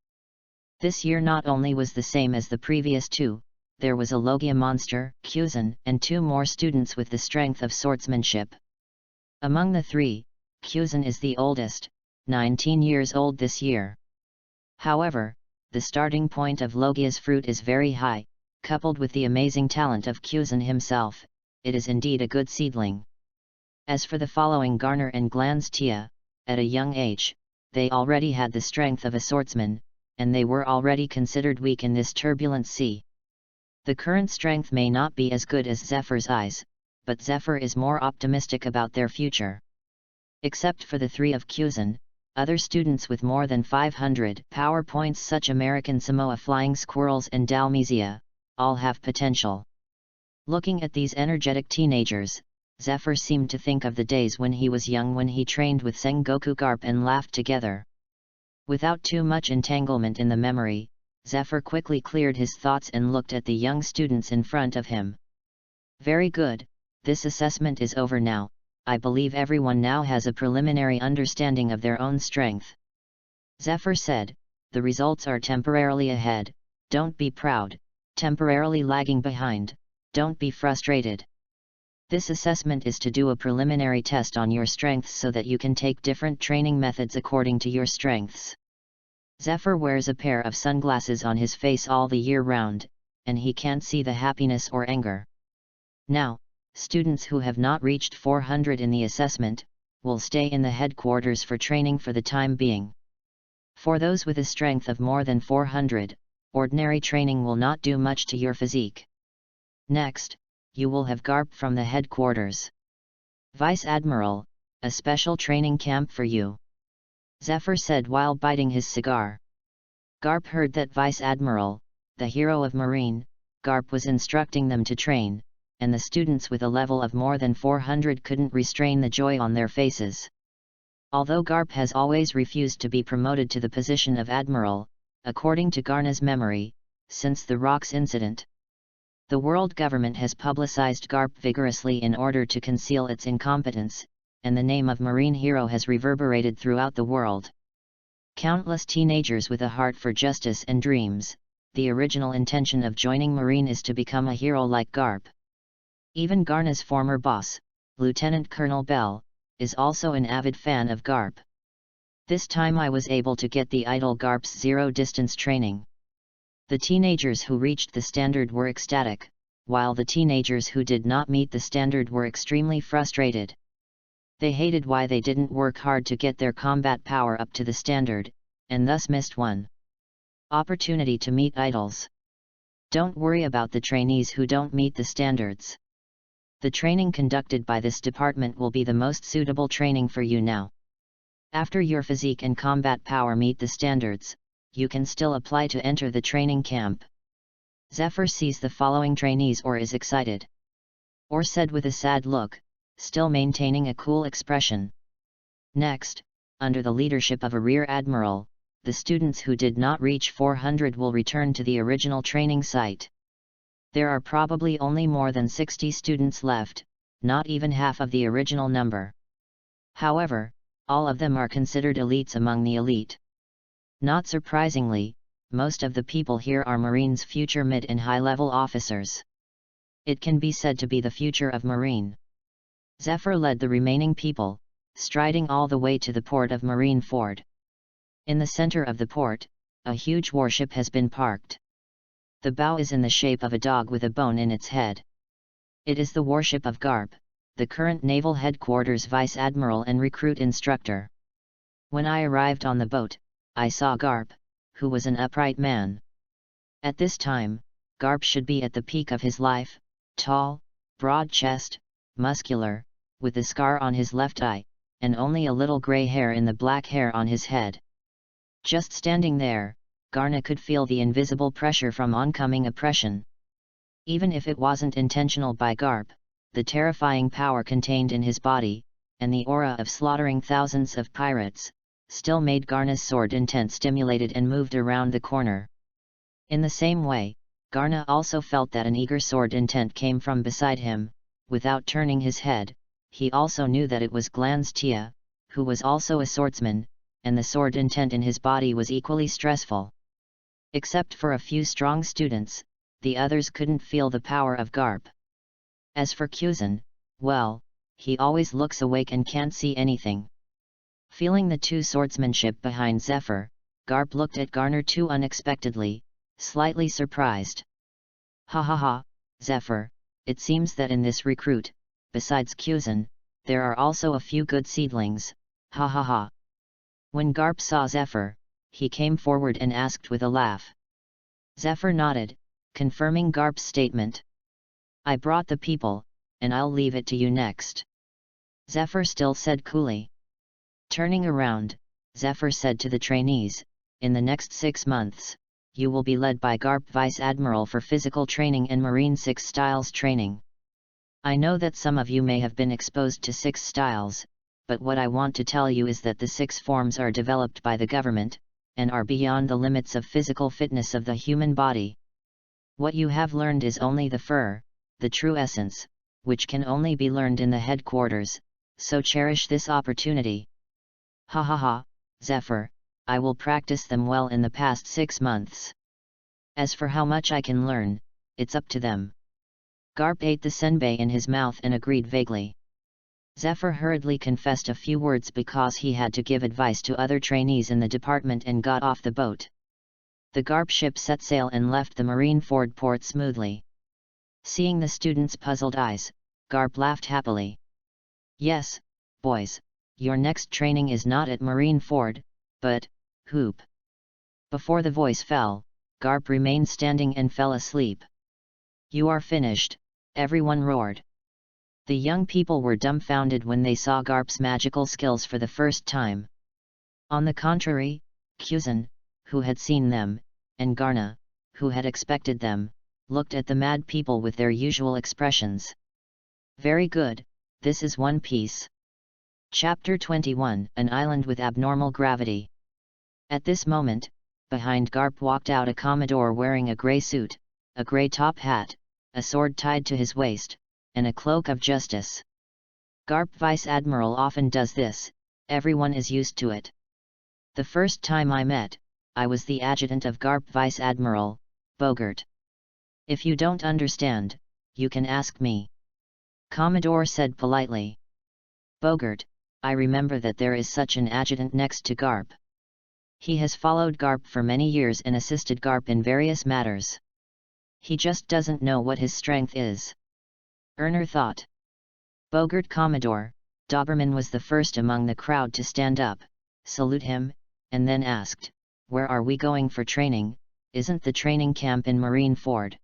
This year not only was the same as the previous two, there was a Logia monster, Kuzan, and 2 more students with the strength of swordsmanship. Among the 3, Kuzan is the oldest, 19 years old this year. However, the starting point of Logia's fruit is very high, coupled with the amazing talent of Kuzan himself, it is indeed a good seedling. As for the following Garner and Glanz Tia, at a young age, they already had the strength of a swordsman, and they were already considered weak in this turbulent sea. The current strength may not be as good as Zephyr's eyes, but Zephyr is more optimistic about their future. Except for the three of Kuzan, other students with more than 500 power points such American Samoa Flying Squirrels and Dalmesia, all have potential. Looking at these energetic teenagers, Zephyr seemed to think of the days when he was young, when he trained with Sengoku Garp and laughed together. Without too much entanglement in the memory, Zephyr quickly cleared his thoughts and looked at the young students in front of him. Very good, this assessment is over now. I believe everyone now has a preliminary understanding of their own strength. Zephyr said, the results are temporarily ahead, don't be proud, temporarily lagging behind, don't be frustrated. This assessment is to do a preliminary test on your strengths so that you can take different training methods according to your strengths. Zephyr wears a pair of sunglasses on his face all the year round, and he can't see the happiness or anger. Now, students who have not reached 400 in the assessment, will stay in the headquarters for training for the time being. For those with a strength of more than 400, ordinary training will not do much to your physique. Next, you will have Garp from the headquarters. Vice Admiral, a special training camp for you. Zephyr said while biting his cigar. Garp heard that Vice Admiral, the hero of Marine, Garp was instructing them to train, and the students with a level of more than 400 couldn't restrain the joy on their faces. Although Garp has always refused to be promoted to the position of Admiral, according to Garna's memory, since the Rocks incident. The world government has publicized Garp vigorously in order to conceal its incompetence, and the name of Marine hero has reverberated throughout the world. Countless teenagers with a heart for justice and dreams, the original intention of joining Marine is to become a hero like Garp. Even Garna's former boss, Lieutenant Colonel Bell, is also an avid fan of Garp. This time I was able to get the idol Garp's zero-distance training. The teenagers who reached the standard were ecstatic, while the teenagers who did not meet the standard were extremely frustrated. They hated why they didn't work hard to get their combat power up to the standard, and thus missed one opportunity to meet idols. Don't worry about the trainees who don't meet the standards. The training conducted by this department will be the most suitable training for you now. After your physique and combat power meet the standards, you can still apply to enter the training camp. Zephyr sees the following trainees or is excited. Or said with a sad look, still maintaining a cool expression. Next, under the leadership of a Rear Admiral, the students who did not reach 400 will return to the original training site. There are probably only more than 60 students left, not even half of the original number. However, all of them are considered elites among the elite. Not surprisingly, most of the people here are Marine's future mid and high-level officers. It can be said to be the future of Marine. Zephyr led the remaining people, striding all the way to the port of Marine Ford. In the center of the port, a huge warship has been parked. The bow is in the shape of a dog with a bone in its head. It is the warship of Garp, the current Naval Headquarters Vice Admiral and recruit instructor. When I arrived on the boat, I saw Garp, who was an upright man. At this time, Garp should be at the peak of his life, tall, broad chest, muscular, with a scar on his left eye, and only a little gray hair in the black hair on his head. Just standing there, Garna could feel the invisible pressure from oncoming oppression. Even if it wasn't intentional by Garp, the terrifying power contained in his body, and the aura of slaughtering thousands of pirates, still made Garna's sword intent stimulated and moved around the corner. In the same way, Garna also felt that an eager sword intent came from beside him. Without turning his head, he also knew that it was Glanz Tia, who was also a swordsman, and the sword intent in his body was equally stressful. Except for a few strong students, the others couldn't feel the power of Garp. As for Kuzan, well, he always looks awake and can't see anything. Feeling the two swordsmanship behind Zephyr, Garp looked at Garner too unexpectedly, slightly surprised. Ha ha ha, Zephyr, it seems that in this recruit, besides Kuzan, there are also a few good seedlings, ha ha ha. When Garp saw Zephyr, he came forward and asked with a laugh. Zephyr nodded, confirming Garp's statement. I brought the people, and I'll leave it to you next. Zephyr still said coolly. Turning around, Zephyr said to the trainees, in the next 6 months, you will be led by Garp Vice Admiral for physical training and Marine 6 styles training. I know that some of you may have been exposed to 6 styles, but what I want to tell you is that the 6 forms are developed by the government, and are beyond the limits of physical fitness of the human body. What you have learned is only the fur, the true essence, which can only be learned in the headquarters, so cherish this opportunity. Ha ha ha, Zephyr, I will practice them well in the past 6 months. As for how much I can learn, it's up to them. Garp ate the senbei in his mouth and agreed vaguely. Zephyr hurriedly confessed a few words because he had to give advice to other trainees in the department and got off the boat. The Garp ship set sail and left the Marineford port smoothly. Seeing the students' puzzled eyes, Garp laughed happily. Yes, boys, your next training is not at Marineford, but, Hoop. Before the voice fell, Garp remained standing and fell asleep. You are finished, everyone roared. The young people were dumbfounded when they saw Garp's magical skills for the first time. On the contrary, Kuzan, who had seen them, and Garna, who had expected them, looked at the mad people with their usual expressions. Very good, this is One Piece. Chapter 21, An Island with Abnormal Gravity. At this moment, behind Garp walked out a Commodore wearing a grey suit, a grey top hat, a sword tied to his waist, and a cloak of justice. Garp Vice Admiral often does this, everyone is used to it. The first time I met, I was the adjutant of Garp Vice Admiral, Bogart. If you don't understand, you can ask me. Commodore said politely. Bogart, I remember that there is such an adjutant next to Garp. He has followed Garp for many years and assisted Garp in various matters. He just doesn't know what his strength is. Erner thought. Bogart Commodore, Doberman was the first among the crowd to stand up, salute him, and then asked, where are we going for training? Isn't the training camp in Marineford?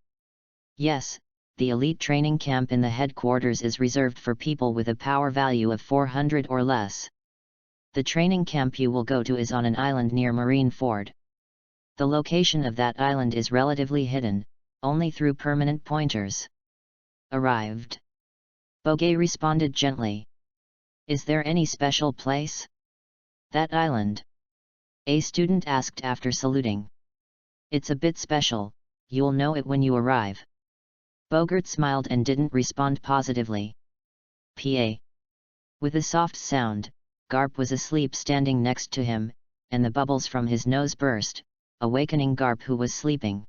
Yes, the elite training camp in the headquarters is reserved for people with a power value of 400 or less. The training camp you will go to is on an island near Marineford. The location of that island is relatively hidden, only through permanent pointers. Arrived. Bogey responded gently. Is there any special place? That island? A student asked after saluting. It's a bit special, you'll know it when you arrive. Bogart smiled and didn't respond positively. Pa. With a soft sound, Garp was asleep standing next to him, and the bubbles from his nose burst, awakening Garp who was sleeping.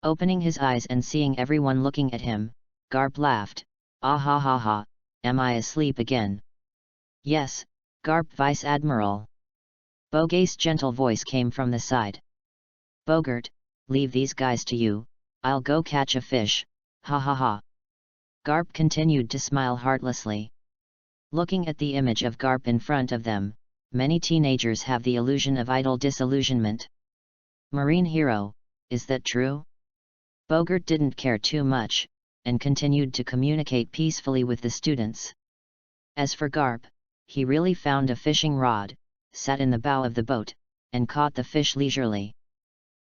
Opening his eyes and seeing everyone looking at him, Garp laughed, ah ha ha ha, am I asleep again? Yes, Garp Vice Admiral. Bogey's gentle voice came from the side. Bogart, leave these guys to you, I'll go catch a fish, ha ha ha. Garp continued to smile heartlessly. Looking at the image of Garp in front of them, many teenagers have the illusion of idle disillusionment. Marine hero, is that true? Bogart didn't care too much, and continued to communicate peacefully with the students. As for Garp, he really found a fishing rod, sat in the bow of the boat, and caught the fish leisurely.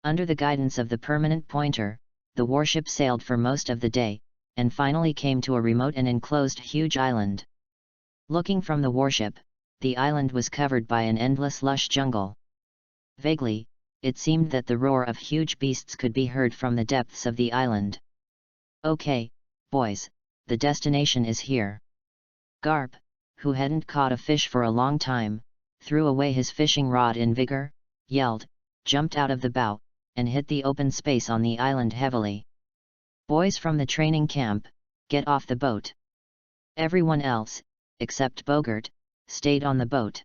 Under the guidance of the permanent pointer, the warship sailed for most of the day, and finally came to a remote and enclosed huge island. Looking from the warship, the island was covered by an endless lush jungle. Vaguely, it seemed that the roar of huge beasts could be heard from the depths of the island. Okay, boys, the destination is here. Garp, who hadn't caught a fish for a long time, threw away his fishing rod in vigor, yelled, jumped out of the bow, and hit the open space on the island heavily. Boys from the training camp, get off the boat. Everyone else, except Bogart, stayed on the boat.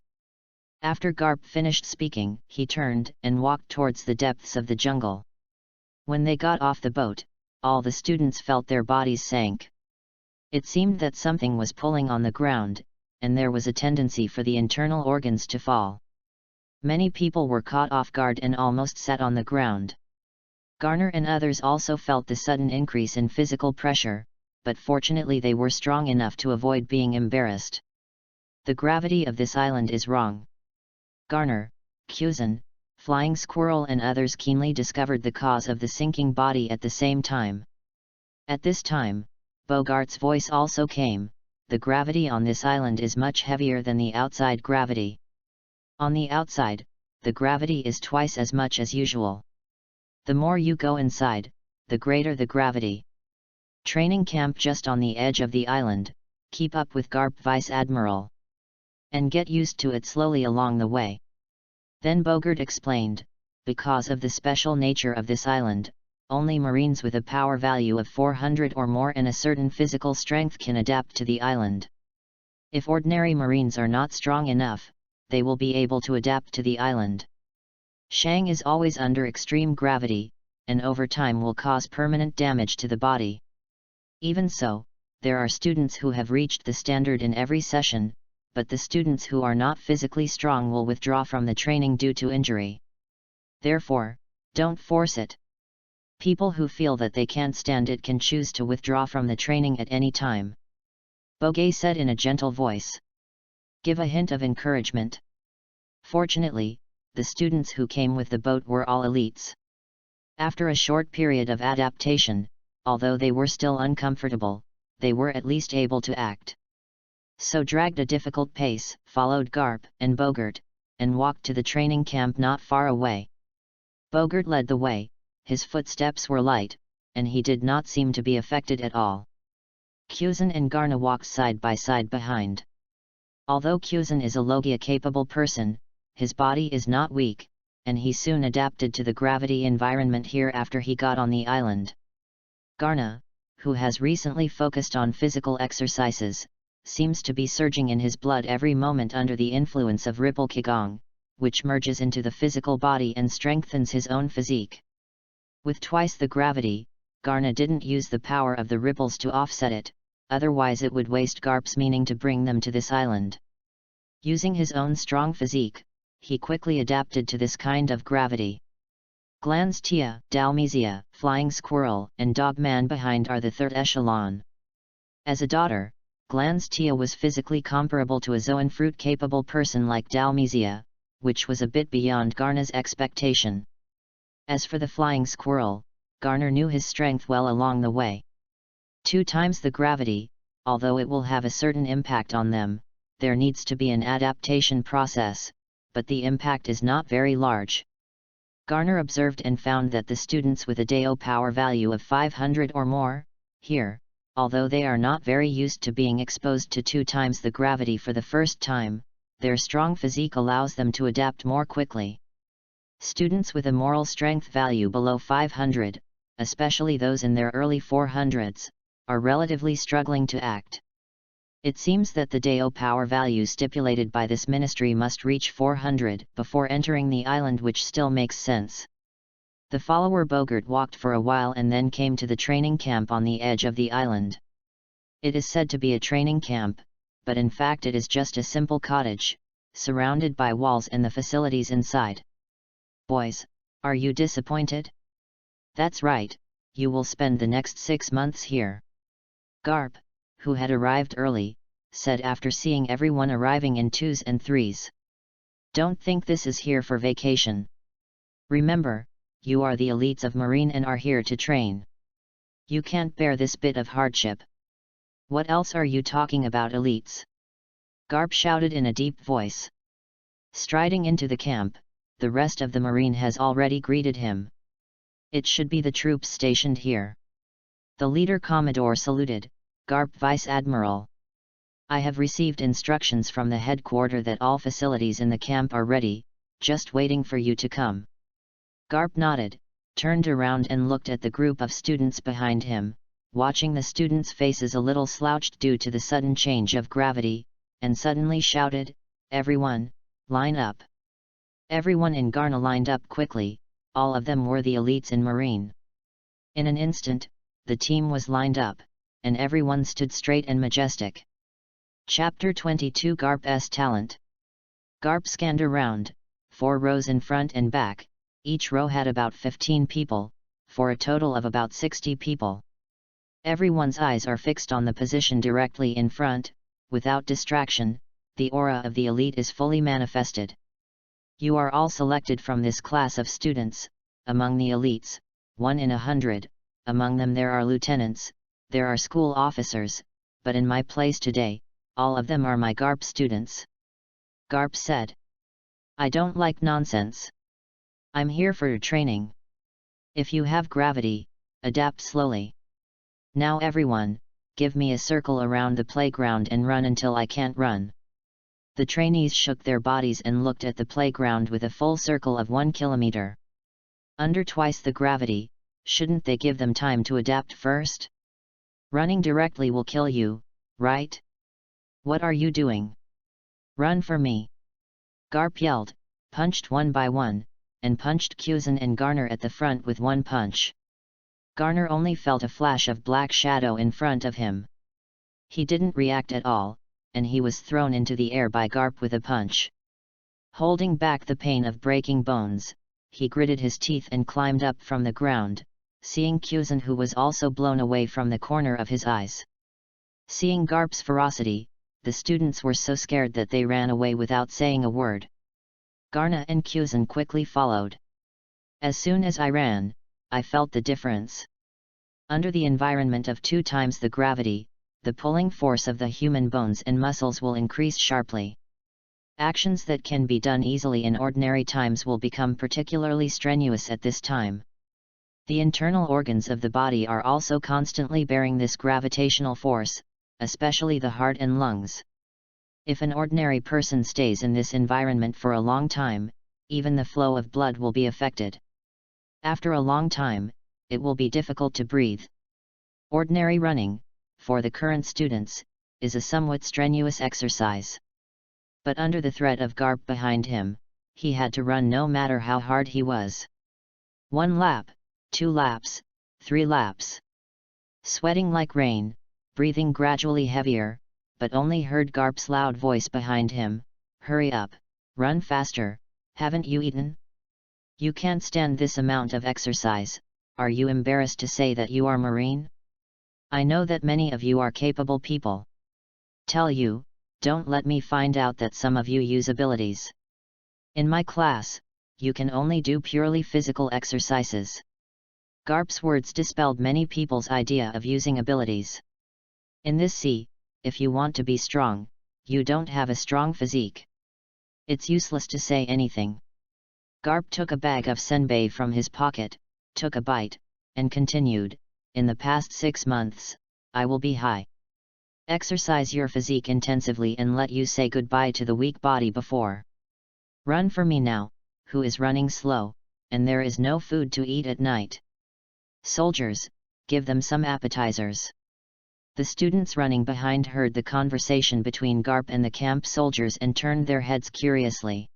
After Garp finished speaking, he turned and walked towards the depths of the jungle. When they got off the boat, all the students felt their bodies sank. It seemed that something was pulling on the ground, and there was a tendency for the internal organs to fall. Many people were caught off guard and almost sat on the ground. Garner and others also felt the sudden increase in physical pressure, but fortunately they were strong enough to avoid being embarrassed. The gravity of this island is wrong. Garner, Cusin, Flying Squirrel and others keenly discovered the cause of the sinking body at the same time. At this time, Bogart's voice also came, the gravity on this island is much heavier than the outside gravity. On the outside, the gravity is twice as much as usual. The more you go inside, the greater the gravity. Training camp just on the edge of the island, keep up with Garp Vice Admiral. And get used to it slowly along the way. Then Bogart explained, because of the special nature of this island, only Marines with a power value of 400 or more and a certain physical strength can adapt to the island. If ordinary Marines are not strong enough, they will be able to adapt to the island. Shang is always under extreme gravity, and over time will cause permanent damage to the body. Even so, there are students who have reached the standard in every session, but the students who are not physically strong will withdraw from the training due to injury. Therefore, don't force it. People who feel that they can't stand it can choose to withdraw from the training at any time. Bogey said in a gentle voice. Give a hint of encouragement. Fortunately, the students who came with the boat were all elites. After a short period of adaptation, although they were still uncomfortable, they were at least able to act. So dragged a difficult pace, followed Garp and Bogart, and walked to the training camp not far away. Bogart led the way, his footsteps were light, and he did not seem to be affected at all. Cusin and Garna walked side by side behind. Although Cusin is a Logia-capable person, his body is not weak, and he soon adapted to the gravity environment here after he got on the island. Garna, who has recently focused on physical exercises, seems to be surging in his blood every moment under the influence of Ripple Qigong, which merges into the physical body and strengthens his own physique. With twice the gravity, Garna didn't use the power of the ripples to offset it, otherwise it would waste Garp's meaning to bring them to this island. Using his own strong physique, he quickly adapted to this kind of gravity. Glanz Tia, Dalmesia, Flying Squirrel, and Dogman behind are the third echelon. As a daughter, Glanz Tia was physically comparable to a Zoan fruit-capable person like Dalmesia, which was a bit beyond Garna's expectation. As for the Flying Squirrel, Garner knew his strength well along the way. 2 times the gravity, although it will have a certain impact on them, there needs to be an adaptation process, but the impact is not very large. Garner observed and found that the students with a Dao power value of 500 or more, here, although they are not very used to being exposed to 2 times the gravity for the first time, their strong physique allows them to adapt more quickly. Students with a moral strength value below 500, especially those in their early 400s, are relatively struggling to act. It seems that the Dao power value stipulated by this ministry must reach 400 before entering the island, which still makes sense. The follower Bogart walked for a while and then came to the training camp on the edge of the island. It is said to be a training camp, but in fact it is just a simple cottage, surrounded by walls and the facilities inside. Boys, are you disappointed? That's right, you will spend the next 6 months here. Garp, who had arrived early, said after seeing everyone arriving in 2s and 3s. Don't think this is here for vacation. Remember, you are the elites of Marine and are here to train. You can't bear this bit of hardship. What else are you talking about, elites? Garp shouted in a deep voice. Striding into the camp, the rest of the Marine has already greeted him. It should be the troops stationed here. The leader Commodore saluted, Garp Vice Admiral. I have received instructions from the headquarters that all facilities in the camp are ready, just waiting for you to come. Garp nodded, turned around and looked at the group of students behind him, watching the students' faces a little slouched due to the sudden change of gravity, and suddenly shouted, Everyone, line up. Everyone in Garna lined up quickly, all of them were the elites in Marine. In an instant, the team was lined up, and everyone stood straight and majestic. Chapter 22 Garp's Talent. Garp scanned around, 4 rows in front and back, each row had about 15 people, for a total of about 60 people. Everyone's eyes are fixed on the position directly in front, without distraction. The aura of the elite is fully manifested. You are all selected from this class of students, among the elites, 1 in 100, among them there are lieutenants, there are school officers, but in my place today, all of them are my GARP students. GARP said. I don't like nonsense. I'm here for your training. If you have gravity, adapt slowly. Now everyone, give me a circle around the playground and run until I can't run. The trainees shook their bodies and looked at the playground with a full circle of 1 kilometer. Under twice the gravity, shouldn't they give them time to adapt first? Running directly will kill you, right? What are you doing? Run for me! GARP yelled, punched one by one, and punched Kuzen and Garner at the front with one punch. Garner only felt a flash of black shadow in front of him. He didn't react at all, and he was thrown into the air by GARP with a punch. Holding back the pain of breaking bones, he gritted his teeth and climbed up from the ground, seeing Kuzen, who was also blown away from the corner of his eyes. Seeing GARP's ferocity, the students were so scared that they ran away without saying a word. Garner and Kuzen quickly followed. As soon as I ran, I felt the difference. Under the environment of 2 times the gravity, the pulling force of the human bones and muscles will increase sharply. Actions that can be done easily in ordinary times will become particularly strenuous at this time. The internal organs of the body are also constantly bearing this gravitational force, especially the heart and lungs. If an ordinary person stays in this environment for a long time, even the flow of blood will be affected. After a long time, it will be difficult to breathe. Ordinary running, for the current students, is a somewhat strenuous exercise. But under the threat of GARP behind him, he had to run no matter how hard he was. 1 lap, 2 laps, 3 laps. Sweating like rain, breathing gradually heavier, but only heard GARP's loud voice behind him, hurry up, run faster, haven't you eaten? You can't stand this amount of exercise, are you embarrassed to say that you are Marine? I know that many of you are capable people. Tell you, don't let me find out that some of you use abilities. In my class, you can only do purely physical exercises. GARP's words dispelled many people's idea of using abilities. In this sea, if you want to be strong, you don't have a strong physique. It's useless to say anything. GARP took a bag of senbei from his pocket, took a bite, and continued, in the past 6 months, I will be high. Exercise your physique intensively and let you say goodbye to the weak body before. Run for me now, who is running slow, and there is no food to eat at night. Soldiers, give them some appetizers. The students running behind heard the conversation between GARP and the camp soldiers and turned their heads curiously.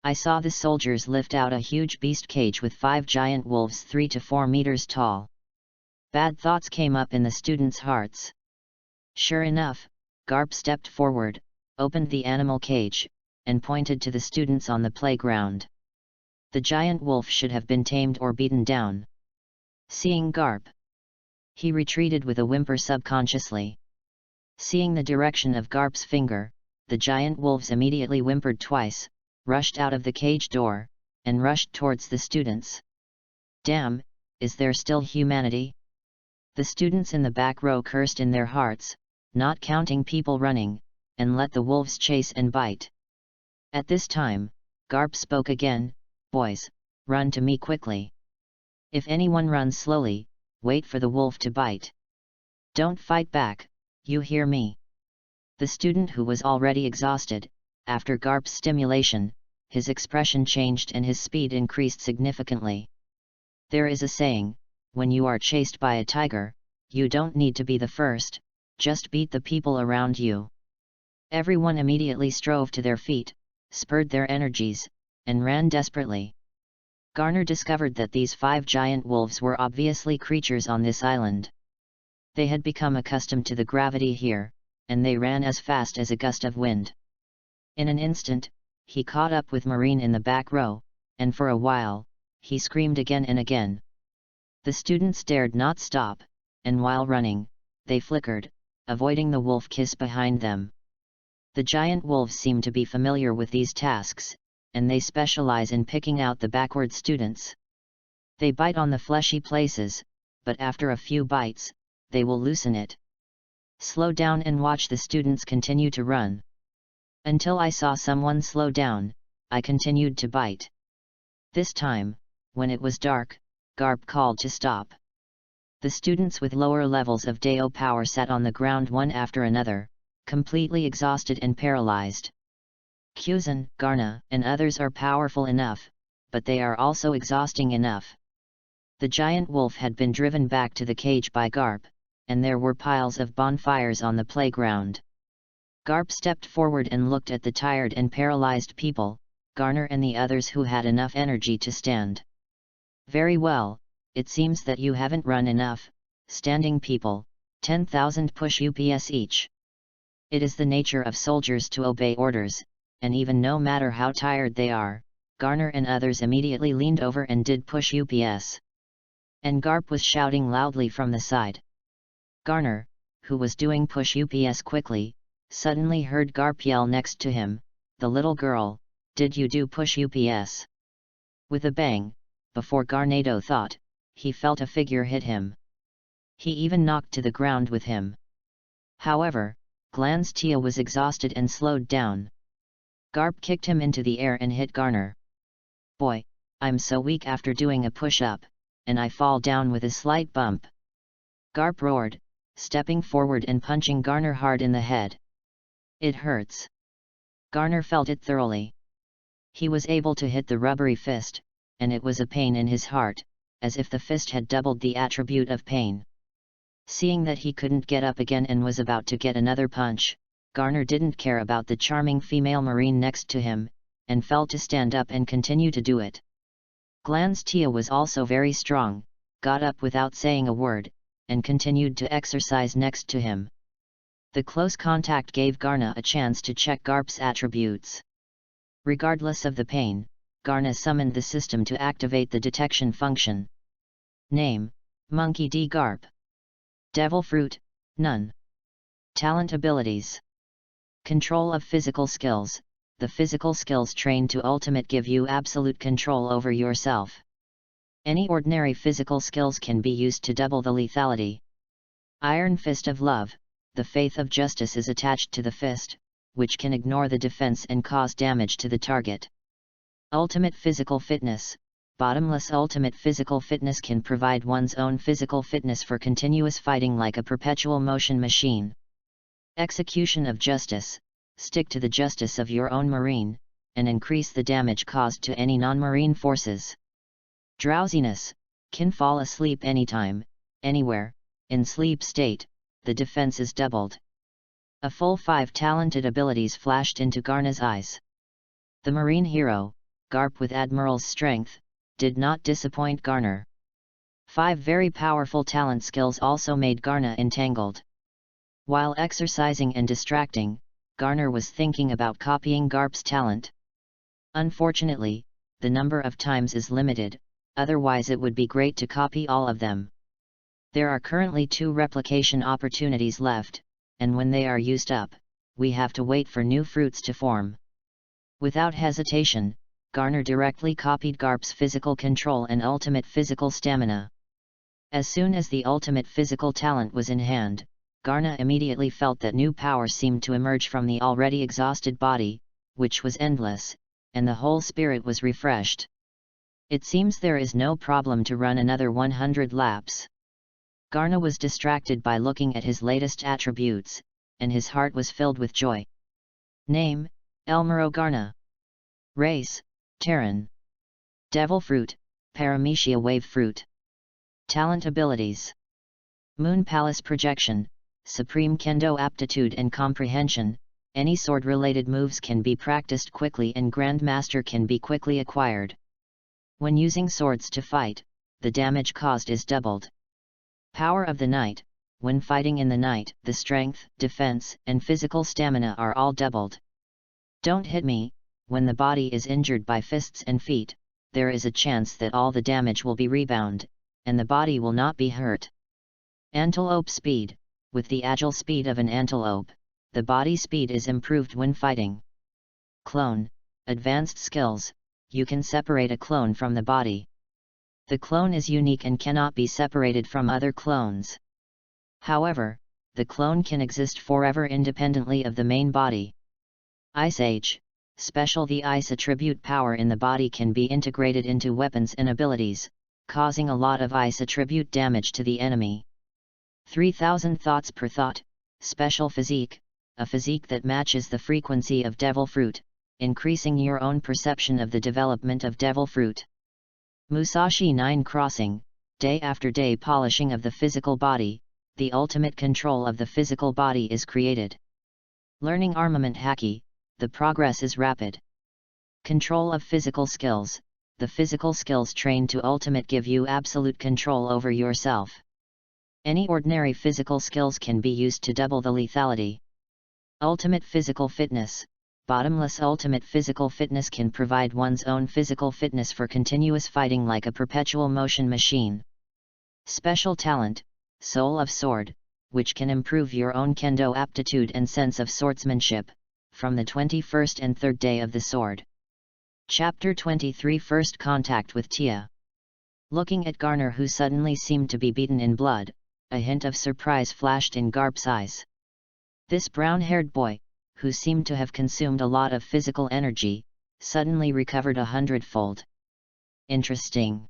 I saw the soldiers lift out a huge beast cage with 5 giant wolves 3 to 4 meters tall. Bad thoughts came up in the students' hearts. Sure enough, GARP stepped forward, opened the animal cage, and pointed to the students on the playground. The giant wolf should have been tamed or beaten down. Seeing GARP, he retreated with a whimper subconsciously. Seeing the direction of GARP's finger, the giant wolves immediately whimpered twice, rushed out of the cage door, and rushed towards the students. Damn, is there still humanity? The students in the back row cursed in their hearts, not counting people running, and let the wolves chase and bite. At this time, GARP spoke again, boys, run to me quickly. If anyone runs slowly, wait for the wolf to bite. Don't fight back, you hear me? The student, who was already exhausted, after GARP's stimulation, his expression changed and his speed increased significantly. There is a saying, when you are chased by a tiger, you don't need to be the first, just beat the people around you. Everyone immediately strove to their feet, spurred their energies, and ran desperately. Garner discovered that these 5 giant wolves were obviously creatures on this island. They had become accustomed to the gravity here, and they ran as fast as a gust of wind. In an instant, he caught up with Marine in the back row, and for a while, he screamed again and again. The students dared not stop, and while running, they flickered, avoiding the wolf kiss behind them. The giant wolves seem to be familiar with these tasks, and they specialize in picking out the backward students. They bite on the fleshy places, but after a few bites, they will loosen it. Slow down and watch the students continue to run. Until I saw someone slow down, I continued to bite. This time, when it was dark, Garp called to stop. The students with lower levels of Deo power sat on the ground one after another, completely exhausted and paralyzed. Kuzan, Garna, and others are powerful enough, but they are also exhausting enough. The giant wolf had been driven back to the cage by Garp, and there were piles of bonfires on the playground. Garp stepped forward and looked at the tired and paralyzed people, Garner and the others who had enough energy to stand. Very well, it seems that you haven't run enough, standing people, 10,000 push UPS each. It is the nature of soldiers to obey orders, and even no matter how tired they are, Garner and others immediately leaned over and did push UPS. And Garp was shouting loudly from the side. Garner, who was doing push UPS quickly, suddenly heard Garp yell next to him, "The little girl, did you do push UPS?" With a bang, before Garnado thought, he felt a figure hit him. He even knocked to the ground with him. However, Glan's Tia was exhausted and slowed down. Garp kicked him into the air and hit Garner. "Boy, I'm so weak after doing a push-up, and I fall down with a slight bump." Garp roared, stepping forward and punching Garner hard in the head. "It hurts." Garner felt it thoroughly. He was able to hit the rubbery fist, and it was a pain in his heart, as if the fist had doubled the attribute of pain. Seeing that he couldn't get up again and was about to get another punch, Garner didn't care about the charming female Marine next to him, and fell to stand up and continue to do it. Glan's Tia was also very strong, got up without saying a word, and continued to exercise next to him. The close contact gave Garna a chance to check Garp's attributes. Regardless of the pain, Garna summoned the system to activate the detection function. Name: Monkey D. Garp. Devil Fruit: none. Talent abilities. Control of physical skills: the physical skills trained to ultimate give you absolute control over yourself. Any ordinary physical skills can be used to double the lethality. Iron Fist of Love: the faith of justice is attached to the fist, which can ignore the defense and cause damage to the target. Ultimate Physical Fitness: bottomless ultimate physical fitness can provide one's own physical fitness for continuous fighting like a perpetual motion machine. Execution of Justice: stick to the justice of your own Marine, and increase the damage caused to any non-Marine forces. Drowsiness: can fall asleep anytime, anywhere, in sleep state, the defense is doubled. A full 5 talented abilities flashed into Garna's eyes. The Marine hero, Garp with Admiral's strength, did not disappoint Garner. 5 very powerful talent skills also made Garna entangled. While exercising and distracting, Garner was thinking about copying Garp's talent. Unfortunately, the number of times is limited, otherwise it would be great to copy all of them. There are currently 2 replication opportunities left, and when they are used up, we have to wait for new fruits to form. Without hesitation, Garner directly copied Garp's physical control and ultimate physical stamina. As soon as the ultimate physical talent was in hand, Garna immediately felt that new power seemed to emerge from the already exhausted body, which was endless, and the whole spirit was refreshed. It seems there is no problem to run another 100 laps. Garna was distracted by looking at his latest attributes, and his heart was filled with joy. Name: Elmero Garna. Race: Terran. Devil Fruit: Paramecia Wave Fruit. Talent abilities: Moon Palace Projection, Supreme Kendo Aptitude and Comprehension. Any sword-related moves can be practiced quickly and Grandmaster can be quickly acquired. When using swords to fight, the damage caused is doubled. Power of the Night: when fighting in the night, the strength, defense, and physical stamina are all doubled. Don't hit me: when the body is injured by fists and feet, there is a chance that all the damage will be rebound, and the body will not be hurt. Antelope speed. With the agile speed of an antelope, the body speed is improved when fighting. Clone. Advanced skills. You can separate a clone from the body. The clone is unique and cannot be separated from other clones. However, the clone can exist forever independently of the main body. Ice Age. Special. The ice attribute power in the body can be integrated into weapons and abilities, causing a lot of ice attribute damage to the enemy. 3000 thoughts per thought. Special physique. A physique that matches the frequency of devil fruit, increasing your own perception of the development of devil fruit. Musashi 9 Crossing. Day after day polishing of the physical body, the ultimate control of the physical body is created. Learning armament haki. The progress is rapid. Control of physical skills. The physical skills trained to ultimate give you absolute control over yourself. Any ordinary physical skills can be used to double the lethality. Ultimate physical fitness. Bottomless ultimate physical fitness can provide one's own physical fitness for continuous fighting like a perpetual motion machine. Special talent. Soul of Sword, which can improve your own kendo aptitude and sense of swordsmanship, from the 21st and 3rd day of the sword. Chapter 23 First Contact with Tia. Looking at Garner, who suddenly seemed to be beaten in blood, a hint of surprise flashed in Garp's eyes. This brown-haired boy, who seemed to have consumed a lot of physical energy, suddenly recovered 100-fold. Interesting.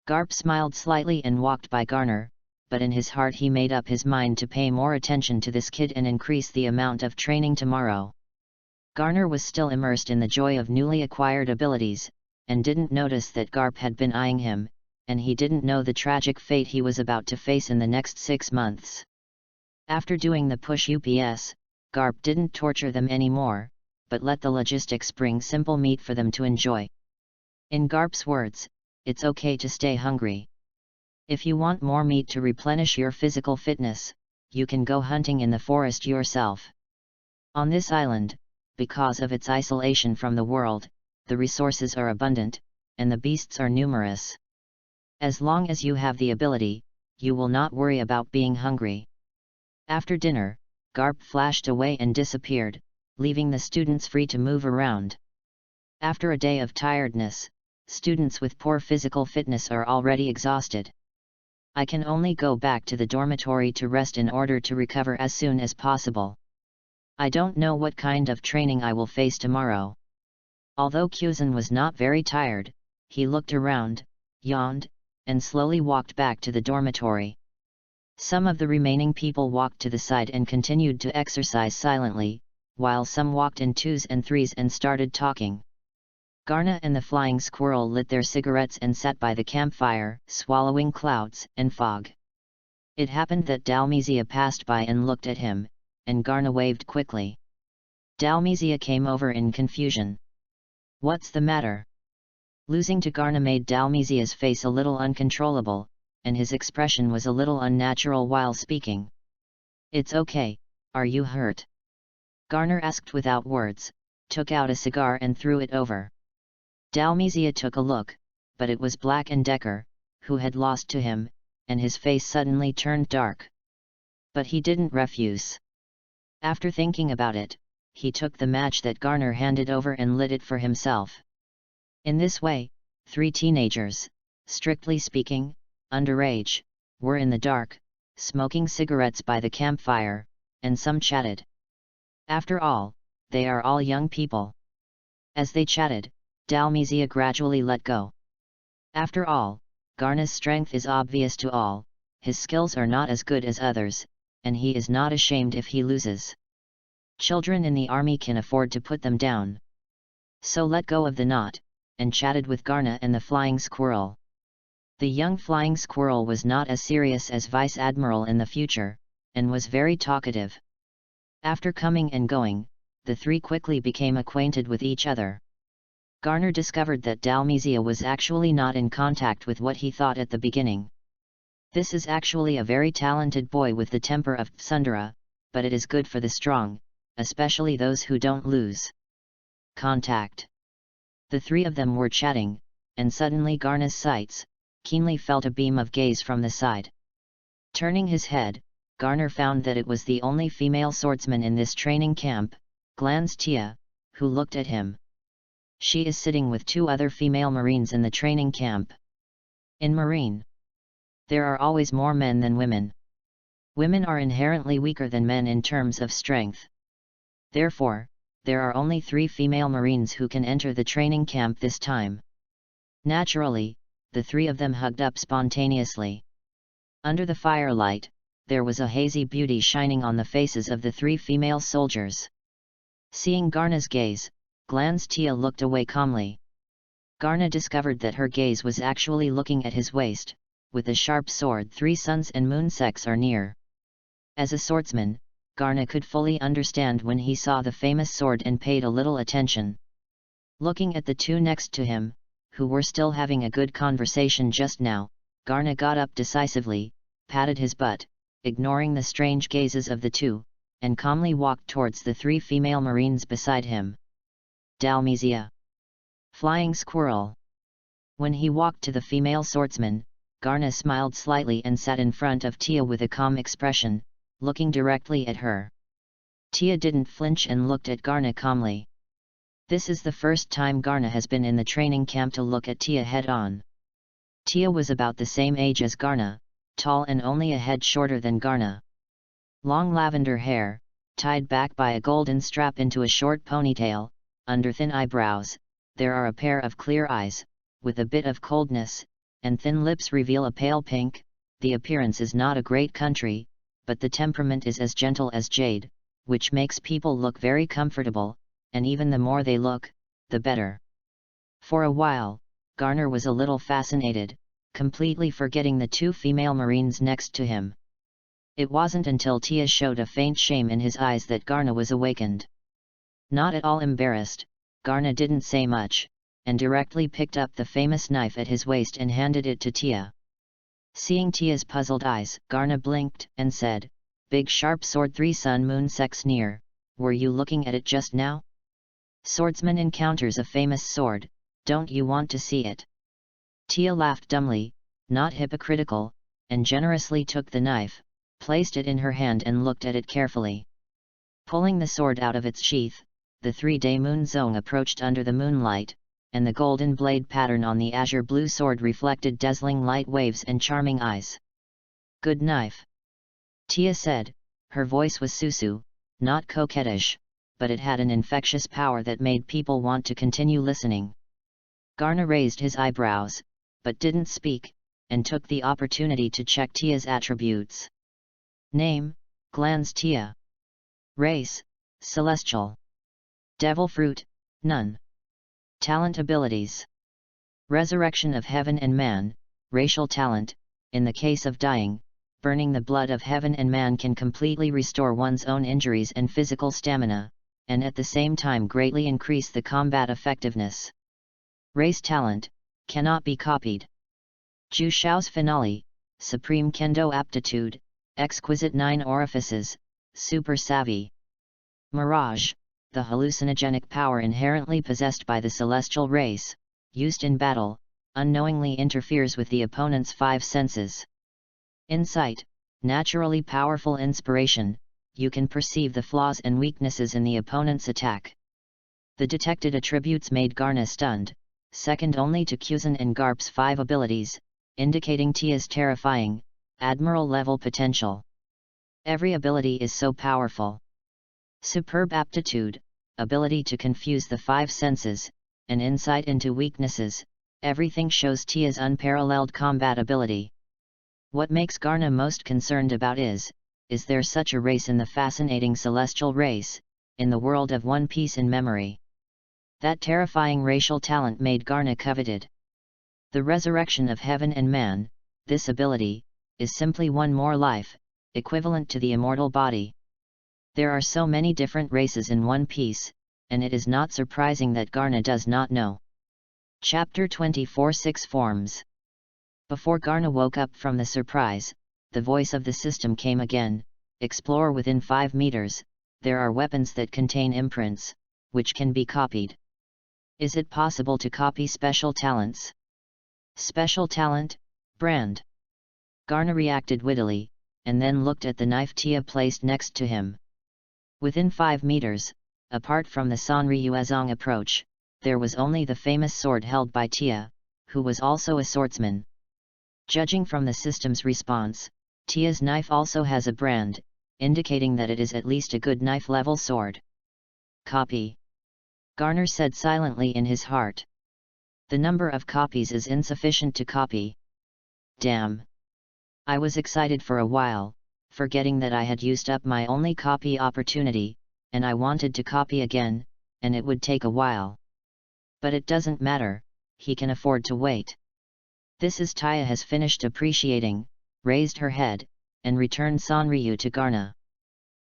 Garp smiled slightly and walked by Garner, but in his heart he made up his mind to pay more attention to this kid and increase the amount of training tomorrow. Garner was still immersed in the joy of newly acquired abilities, and didn't notice that Garp had been eyeing him, and he didn't know the tragic fate he was about to face in the next 6 months. After doing the push UPS, Garp didn't torture them anymore, but let the logistics bring simple meat for them to enjoy. In Garp's words, it's okay to stay hungry. If you want more meat to replenish your physical fitness, you can go hunting in the forest yourself. On this island, because of its isolation from the world, the resources are abundant, and the beasts are numerous. As long as you have the ability, you will not worry about being hungry. After dinner, Garp flashed away and disappeared, leaving the students free to move around. After a day of tiredness, students with poor physical fitness are already exhausted. I can only go back to the dormitory to rest in order to recover as soon as possible. I don't know what kind of training I will face tomorrow. Although Kyuzan was not very tired, he looked around, yawned, and slowly walked back to the dormitory. Some of the remaining people walked to the side and continued to exercise silently, while some walked in 2s and 3s and started talking. Garna and the flying squirrel lit their cigarettes and sat by the campfire, swallowing clouds and fog. It happened that Dalmizia passed by and looked at him, and Garna waved quickly. Dalmizia came over in confusion. "What's the matter?" Losing to Garna made Dalmizia's face a little uncontrollable, and his expression was a little unnatural while speaking. "It's okay, are you hurt?" Garner asked without words, took out a cigar and threw it over. Dalmizia took a look, but it was Black and Decker, who had lost to him, and his face suddenly turned dark. But he didn't refuse. After thinking about it, he took the match that Garner handed over and lit it for himself. In this way, 3 teenagers, strictly speaking, underage, were in the dark, smoking cigarettes by the campfire, and some chatted. After all, they are all young people. As they chatted, Dalmizia gradually let go. After all, Garna's strength is obvious to all, his skills are not as good as others, and he is not ashamed if he loses. Children in the army can afford to put them down. So let go of the knot, and chatted with Garna and the flying squirrel. The young flying squirrel was not as serious as Vice Admiral in the future, and was very talkative. After coming and going, the 3 quickly became acquainted with each other. Garner discovered that Dalmizia was actually not in contact with what he thought at the beginning. This is actually a very talented boy with the temper of Tsundere, but it is good for the strong, especially those who don't lose contact. The 3 of them were chatting, and suddenly Garna's sights keenly felt a beam of gaze from the side. Turning his head, Garner found that it was the only female swordsman in this training camp, Glanz Tia, who looked at him. She is sitting with 2 other female Marines in the training camp. In Marine, there are always more men than women. Women are inherently weaker than men in terms of strength. Therefore, there are only 3 female Marines who can enter the training camp this time. Naturally, the 3 of them hugged up spontaneously. Under the firelight, there was a hazy beauty shining on the faces of the 3 female soldiers. Seeing Garna's gaze, Glanz Tia looked away calmly. Garna discovered that her gaze was actually looking at his waist, with a sharp sword 3 suns and moon sex are near. As a swordsman, Garna could fully understand when he saw the famous sword and paid a little attention. Looking at the 2 next to him, who were still having a good conversation just now, Garna got up decisively, patted his butt, ignoring the strange gazes of the 2, and calmly walked towards the 3 female Marines beside him. Dalmesia. Flying squirrel. When he walked to the female swordsman, Garna smiled slightly and sat in front of Tia with a calm expression, looking directly at her. Tia didn't flinch and looked at Garna calmly. This is the first time Garna has been in the training camp to look at Tia head-on. Tia was about the same age as Garna, tall and only a head shorter than Garna. Long lavender hair, tied back by a golden strap into a short ponytail, under thin eyebrows, there are a pair of clear eyes, with a bit of coldness, and thin lips reveal a pale pink. The appearance is not a great country, but the temperament is as gentle as jade, which makes people look very comfortable, and even the more they look, the better. For a while, Garner was a little fascinated, completely forgetting the 2 female Marines next to him. It wasn't until Tia showed a faint shame in his eyes that Garna was awakened. Not at all embarrassed, Garna didn't say much, and directly picked up the famous knife at his waist and handed it to Tia. Seeing Tia's puzzled eyes, Garna blinked and said, "Big sharp sword 3 sun moon sex near, were you looking at it just now? Swordsman encounters a famous sword, don't you want to see it?" Tia laughed dumbly, not hypocritical, and generously took the knife, placed it in her hand and looked at it carefully. Pulling the sword out of its sheath, the 3-day moon zone approached under the moonlight, and the golden blade pattern on the azure blue sword reflected dazzling light waves and charming eyes. "Good knife," Tia said. Her voice was susu, not coquettish, but it had an infectious power that made people want to continue listening. Garna raised his eyebrows, but didn't speak, and took the opportunity to check Tia's attributes. Name, Glanz Tia. Race, Celestial. Devil fruit, none. Talent abilities. Resurrection of heaven and man, racial talent. In the case of dying, burning the blood of heaven and man can completely restore one's own injuries and physical stamina, and at the same time greatly increase the combat effectiveness. Race talent, cannot be copied. Ju Shao's finale, supreme kendo aptitude, exquisite 9 orifices, super savvy. Mirage, the hallucinogenic power inherently possessed by the celestial race, used in battle, unknowingly interferes with the opponent's 5 senses. Insight, naturally powerful inspiration, you can perceive the flaws and weaknesses in the opponent's attack. The detected attributes made Garna stunned, second only to Kuzan and Garp's 5 abilities, indicating Tia's terrifying, Admiral level potential. Every ability is so powerful. Superb aptitude, ability to confuse the 5 senses, and insight into weaknesses, everything shows Tia's unparalleled combat ability. What makes Garna most concerned about is there such a race in the fascinating celestial race, in the world of One Piece in memory? That terrifying racial talent made Garna coveted. The resurrection of heaven and man, this ability, is simply one more life, equivalent to the immortal body. There are so many different races in One Piece, and it is not surprising that Garna does not know. Chapter 24 6 Forms. Before Garna woke up from the surprise, the voice of the system came again. Explore within 5 meters, there are weapons that contain imprints, which can be copied. Is it possible to copy special talents? Special talent, brand. Garna reacted wittily, and then looked at the knife Tia placed next to him. Within 5 meters, apart from the Sanryuezong approach, there was only the famous sword held by Tia, who was also a swordsman. Judging from the system's response, Tia's knife also has a brand, indicating that it is at least a good knife-level sword. Copy. Garner said silently in his heart. The number of copies is insufficient to copy. Damn. I was excited for a while, forgetting that I had used up my only copy opportunity, and I wanted to copy again, and it would take a while. But it doesn't matter, he can afford to wait. This is Tia has finished appreciating, raised her head, and returned Sanryu to Garna.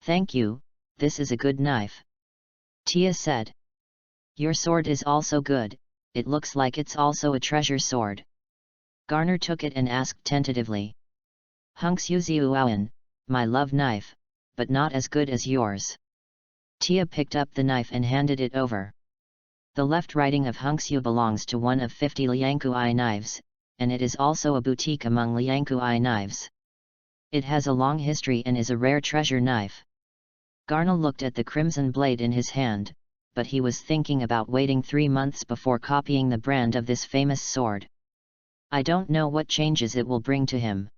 Thank you, this is a good knife. Tia said. Your sword is also good, it looks like it's also a treasure sword. Garner took it and asked tentatively. Hunxu Ziuan, my love knife, but not as good as yours. Tia picked up the knife and handed it over. The left writing of Hunxu belongs to one of 50 Liangkuai knives, and it is also a boutique among Liangkuai knives. It has a long history and is a rare treasure knife. Garna looked at the crimson blade in his hand, but he was thinking about waiting 3 months before copying the brand of this famous sword. I don't know what changes it will bring to him.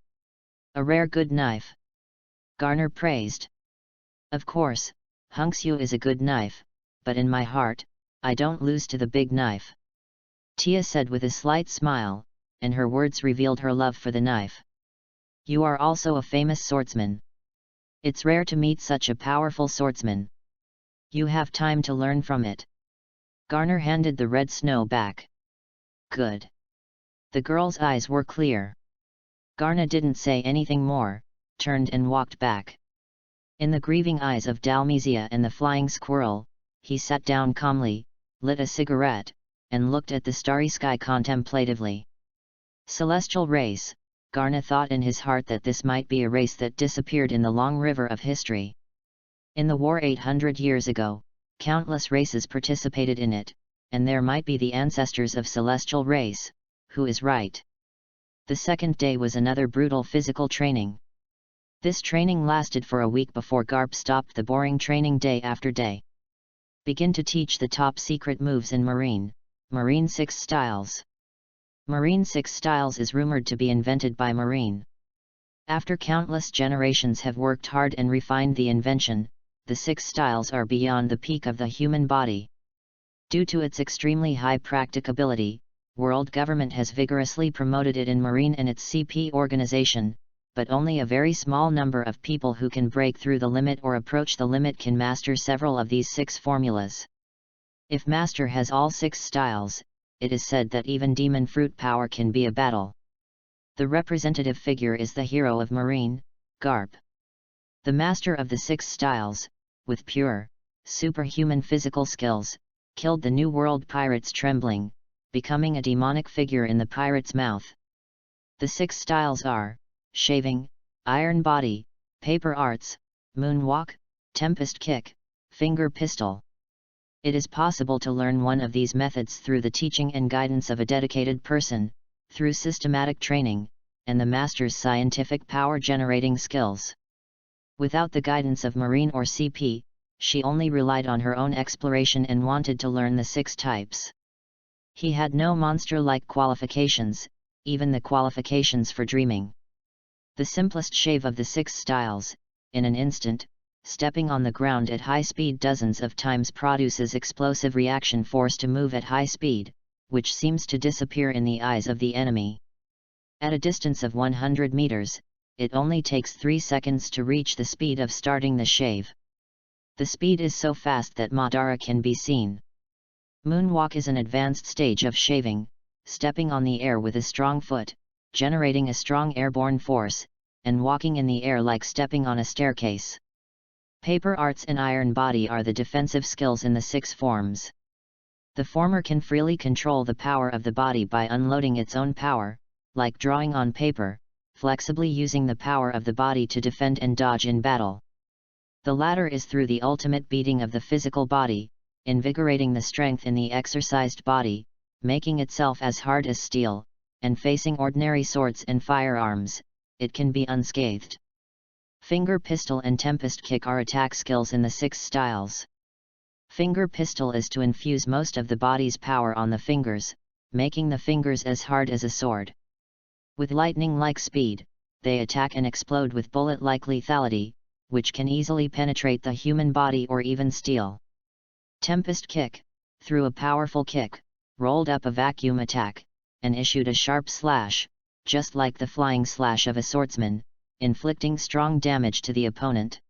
A rare good knife. Garner praised. Of course, Hunxu is a good knife, but in my heart, I don't lose to the big knife. Tia said with a slight smile, and her words revealed her love for the knife. You are also a famous swordsman. It's rare to meet such a powerful swordsman. You have time to learn from it. Garner handed the red snow back. Good. The girl's eyes were clear. Garna didn't say anything more, turned and walked back. In the grieving eyes of Dalmesia and the flying squirrel, he sat down calmly, lit a cigarette, and looked at the starry sky contemplatively. Celestial race, Garna thought in his heart that this might be a race that disappeared in the long river of history. In the war 800 years ago, countless races participated in it, and there might be the ancestors of celestial race, who is right. The second day was another brutal physical training. This training lasted for a week before Garp stopped the boring training day after day. Begin to teach the top secret moves in Marine 6 styles. Marine 6 styles is rumored to be invented by Marine. After countless generations have worked hard and refined the invention, the 6 styles are beyond the peak of the human body. Due to its extremely high practicability, world government has vigorously promoted it in Marine and its CP organization, but only a very small number of people who can break through the limit or approach the limit can master several of these 6 formulas. If master has all 6 styles, it is said that even demon fruit power can be a battle. The representative figure is the hero of Marine, Garp. The master of the 6 styles, with pure, superhuman physical skills, killed the New World pirates trembling, becoming a demonic figure in the pirate's mouth. The 6 styles are shaving, iron body, paper arts, moonwalk, tempest kick, finger pistol. It is possible to learn one of these methods through the teaching and guidance of a dedicated person, through systematic training, and the master's scientific power-generating skills. Without the guidance of Marine or CP, she only relied on her own exploration and wanted to learn the 6 types. He had no monster-like qualifications, even the qualifications for dreaming. The simplest shave of the 6 styles, in an instant, stepping on the ground at high speed dozens of times produces explosive reaction force to move at high speed, which seems to disappear in the eyes of the enemy. At a distance of 100 meters, it only takes 3 seconds to reach the speed of starting the shave. The speed is so fast that Madara can be seen. Moonwalk is an advanced stage of shaving, stepping on the air with a strong foot, generating a strong airborne force, and walking in the air like stepping on a staircase. Paper arts and iron body are the defensive skills in the 6 forms. The former can freely control the power of the body by unloading its own power, like drawing on paper, flexibly using the power of the body to defend and dodge in battle. The latter is through the ultimate beating of the physical body, invigorating the strength in the exercised body, making itself as hard as steel, and facing ordinary swords and firearms, it can be unscathed. Finger Pistol and Tempest Kick are attack skills in the 6 styles. Finger Pistol is to infuse most of the body's power on the fingers, making the fingers as hard as a sword. With lightning-like speed, they attack and explode with bullet-like lethality, which can easily penetrate the human body or even steel. Tempest Kick, through a powerful kick, rolled up a vacuum attack, and issued a sharp slash, just like the flying slash of a swordsman, inflicting strong damage to the opponent.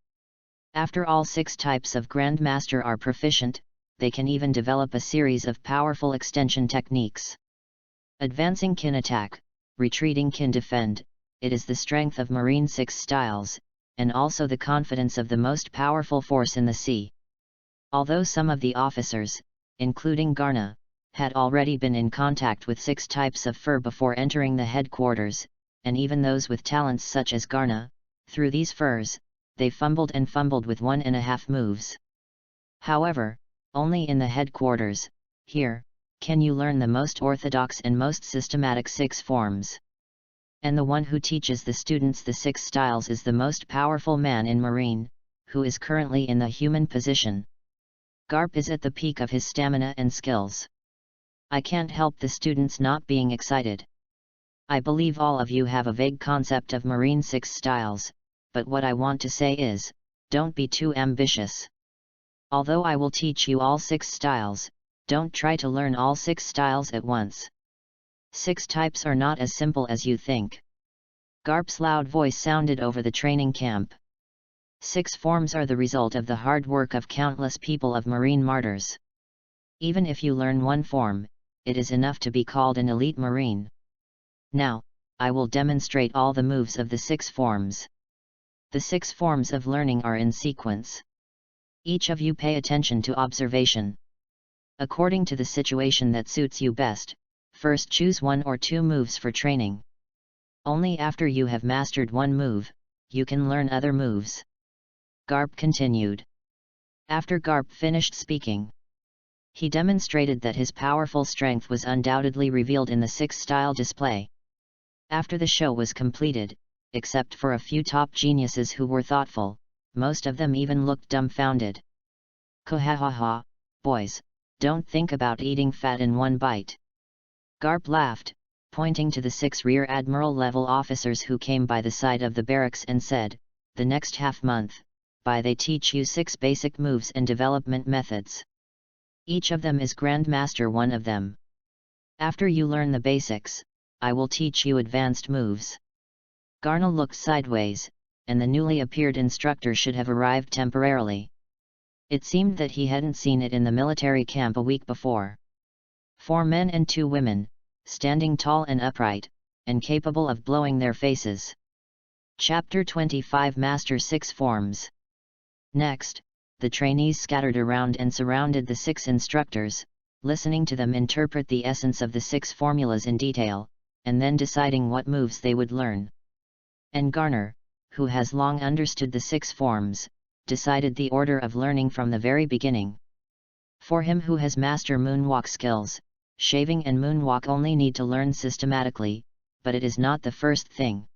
After all 6 types of Grandmaster are proficient, they can even develop a series of powerful extension techniques. Advancing Kin Attack, Retreating Kin Defend, it is the strength of Marine 6 styles, and also the confidence of the most powerful force in the sea. Although some of the officers, including Garna, had already been in contact with 6 types of fur before entering the headquarters, and even those with talents such as Garna, through these furs, they fumbled with 1.5 moves. However, only in the headquarters, here, can you learn the most orthodox and most systematic 6 forms. And the one who teaches the students the 6 styles is the most powerful man in Marine, who is currently in the human position. Garp is at the peak of his stamina and skills. I can't help the students not being excited. I believe all of you have a vague concept of Marine 6 styles, but what I want to say is, don't be too ambitious. Although I will teach you all 6 styles, don't try to learn all 6 styles at once. 6 types are not as simple as you think. Garp's loud voice sounded over the training camp. 6 forms are the result of the hard work of countless people of Marine martyrs. Even if you learn one form, it is enough to be called an elite Marine. Now, I will demonstrate all the moves of the 6 forms. The 6 forms of learning are in sequence. Each of you pay attention to observation. According to the situation that suits you best, first choose 1 or 2 moves for training. Only after you have mastered one move, you can learn other moves. Garp continued. After Garp finished speaking, he demonstrated that his powerful strength was undoubtedly revealed in the 6-style display. After the show was completed, except for a few top geniuses who were thoughtful, most of them even looked dumbfounded. Kohahaha, boys, don't think about eating fat in one bite. Garp laughed, pointing to the 6 Rear Admiral level officers who came by the side of the barracks and said, the next half-month, they teach you 6 basic moves and development methods. Each of them is Grandmaster one of them. After you learn the basics, I will teach you advanced moves. Garna looked sideways, and the newly appeared instructor should have arrived temporarily. It seemed that he hadn't seen it in the military camp a week before. 4 men and 2 women, standing tall and upright, and capable of blowing their faces. Chapter 25 Master 6 Forms. Next, the trainees scattered around and surrounded the 6 instructors, listening to them interpret the essence of the 6 formulas in detail, and then deciding what moves they would learn. And Garner, who has long understood the 6 forms, decided the order of learning from the very beginning. For him who has master moonwalk skills, shaving and moonwalk only need to learn systematically, but it is not the first thing.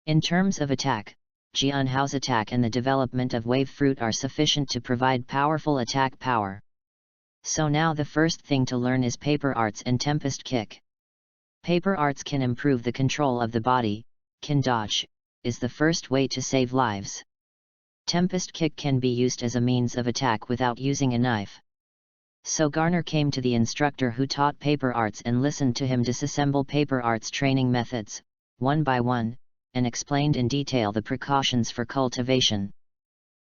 In terms of attack, Jianhao's attack and the development of wave fruit are sufficient to provide powerful attack power. So now the first thing to learn is paper arts and tempest kick. Paper arts can improve the control of the body, can dodge, is the first way to save lives. Tempest kick can be used as a means of attack without using a knife. So Garner came to the instructor who taught paper arts and listened to him disassemble paper arts training methods, one by one, and explained in detail the precautions for cultivation.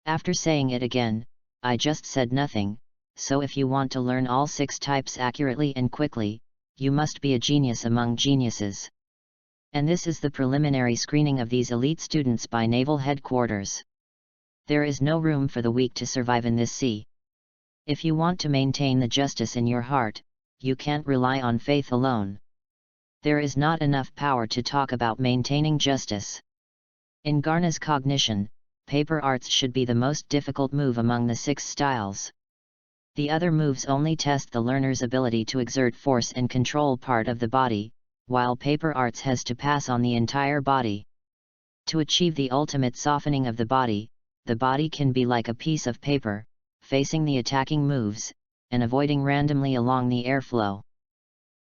After saying it again, I just said nothing, so if you want to learn all 6 types accurately and quickly, you must be a genius among geniuses. And this is the preliminary screening of these elite students by Naval Headquarters. There is no room for the weak to survive in this sea. If you want to maintain the justice in your heart, you can't rely on faith alone. There is not enough power to talk about maintaining justice. In Garna's cognition, paper arts should be the most difficult move among the 6 styles. The other moves only test the learner's ability to exert force and control part of the body, while paper arts has to pass on the entire body. To achieve the ultimate softening of the body can be like a piece of paper, facing the attacking moves, and avoiding randomly along the airflow.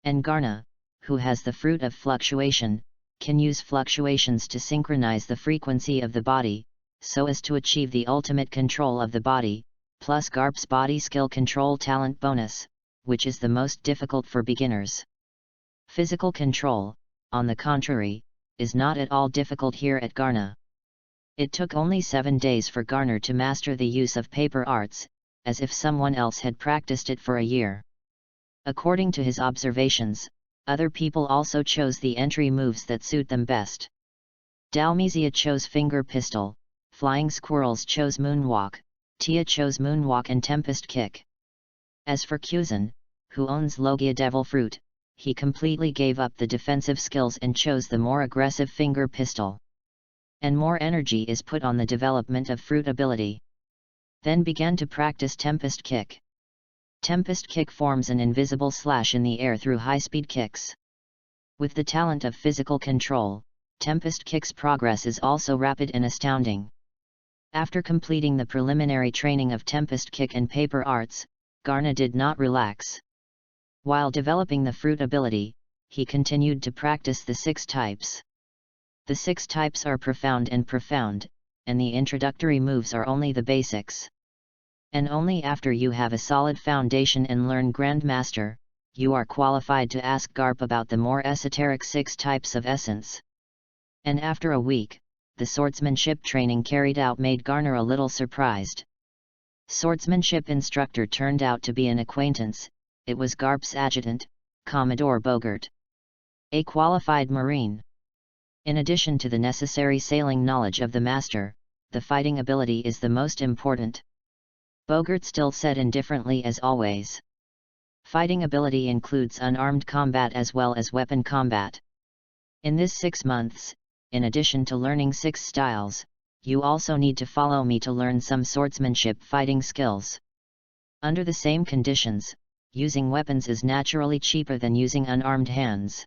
And Garna, who has the fruit of fluctuation, can use fluctuations to synchronize the frequency of the body, so as to achieve the ultimate control of the body, plus Garp's body skill control talent bonus, which is the most difficult for beginners. Physical control, on the contrary, is not at all difficult here at Garna. It took only 7 days for Garner to master the use of paper arts, as if someone else had practiced it for a year. According to his observations, other people also chose the entry moves that suit them best. Dalmizia chose finger pistol, Flying Squirrels chose moonwalk, Tia chose moonwalk and tempest kick. As for Kuzan, who owns Logia Devil Fruit, he completely gave up the defensive skills and chose the more aggressive finger pistol. And more energy is put on the development of fruit ability. Then began to practice Tempest Kick. Tempest Kick forms an invisible slash in the air through high-speed kicks. With the talent of physical control, Tempest Kick's progress is also rapid and astounding. After completing the preliminary training of Tempest Kick and paper arts, Garna did not relax. While developing the fruit ability, he continued to practice the 6 types. The 6 types are profound, and the introductory moves are only the basics. And only after you have a solid foundation and learn Grandmaster, you are qualified to ask Garp about the more esoteric 6 types of essence. And after a week, the swordsmanship training carried out made Garner a little surprised. Swordsmanship instructor turned out to be an acquaintance. It was Garp's adjutant, Commodore Bogart. A qualified Marine. In addition to the necessary sailing knowledge of the master, the fighting ability is the most important. Bogart still said indifferently as always. Fighting ability includes unarmed combat as well as weapon combat. In this 6 months, in addition to learning 6 styles, you also need to follow me to learn some swordsmanship fighting skills. Under the same conditions, using weapons is naturally cheaper than using unarmed hands.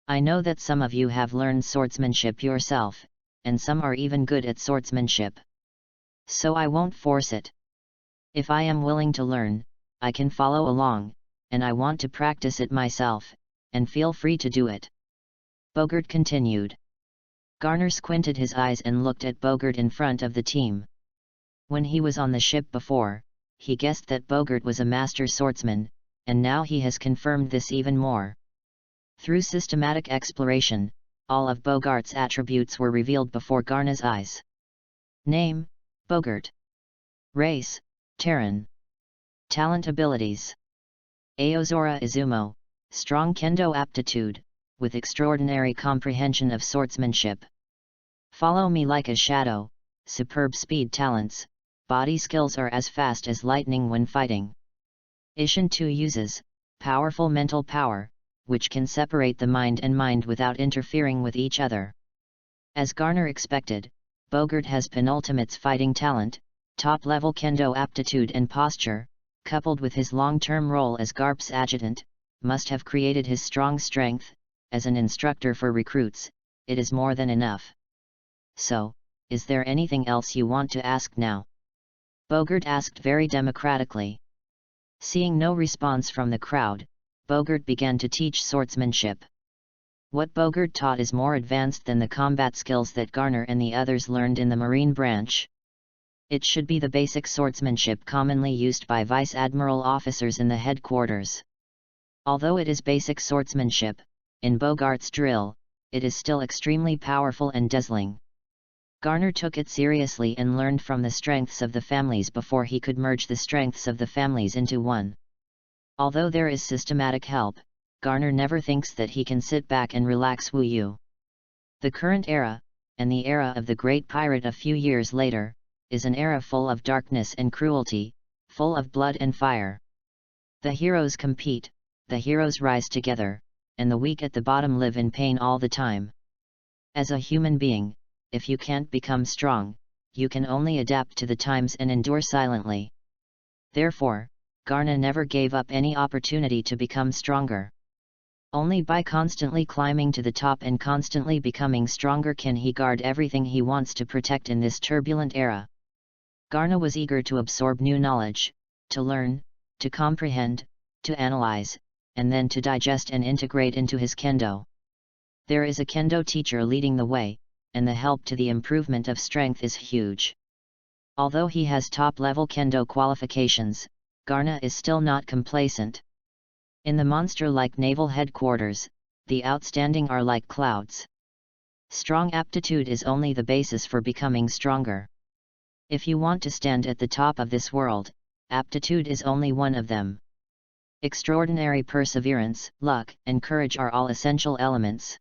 I know that some of you have learned swordsmanship yourself, and some are even good at swordsmanship. So I won't force it. If I am willing to learn, I can follow along, and I want to practice it myself, and feel free to do it. Bogart continued. Garner squinted his eyes and looked at Bogart in front of the team. When he was on the ship before, he guessed that Bogart was a master swordsman, and now he has confirmed this even more. Through systematic exploration, all of Bogart's attributes were revealed before Garna's eyes. Name: Bogart. Race: Terran. Talent abilities: Aozora Izumo, strong kendo aptitude, with extraordinary comprehension of swordsmanship. Follow me like a shadow, superb speed talents, body skills are as fast as lightning when fighting. Ishin 2 uses powerful mental power, which can separate the mind and mind without interfering with each other. As Garner expected, Bogart has penultimate's fighting talent, top-level kendo aptitude and posture, coupled with his long-term role as Garp's adjutant, must have created his strong strength. As an instructor for recruits, it is more than enough. So, is there anything else you want to ask now? Bogart asked very democratically. Seeing no response from the crowd, Bogart began to teach swordsmanship. What Bogart taught is more advanced than the combat skills that Garner and the others learned in the Marine branch. It should be the basic swordsmanship commonly used by Vice Admiral officers in the headquarters. Although it is basic swordsmanship, in Bogart's drill, it is still extremely powerful and dazzling. Garner took it seriously and learned from the strengths of the families before he could merge the strengths of the families into one. Although there is systematic help, Garner never thinks that he can sit back and relax Wu Yu. The current era, and the era of the Great Pirate a few years later, is an era full of darkness and cruelty, full of blood and fire. The heroes compete, the heroes rise together, and the weak at the bottom live in pain all the time. As a human being, if you can't become strong, you can only adapt to the times and endure silently. Therefore, Garna never gave up any opportunity to become stronger. Only by constantly climbing to the top and constantly becoming stronger can he guard everything he wants to protect in this turbulent era. Garna was eager to absorb new knowledge, to learn, to comprehend, to analyze, and then to digest and integrate into his kendo. There is a kendo teacher leading the way, and the help to the improvement of strength is huge. Although he has top-level kendo qualifications, Garna is still not complacent. In the monster-like naval headquarters, the outstanding are like clouds. Strong aptitude is only the basis for becoming stronger. If you want to stand at the top of this world, aptitude is only one of them. Extraordinary perseverance, luck, and courage are all essential elements.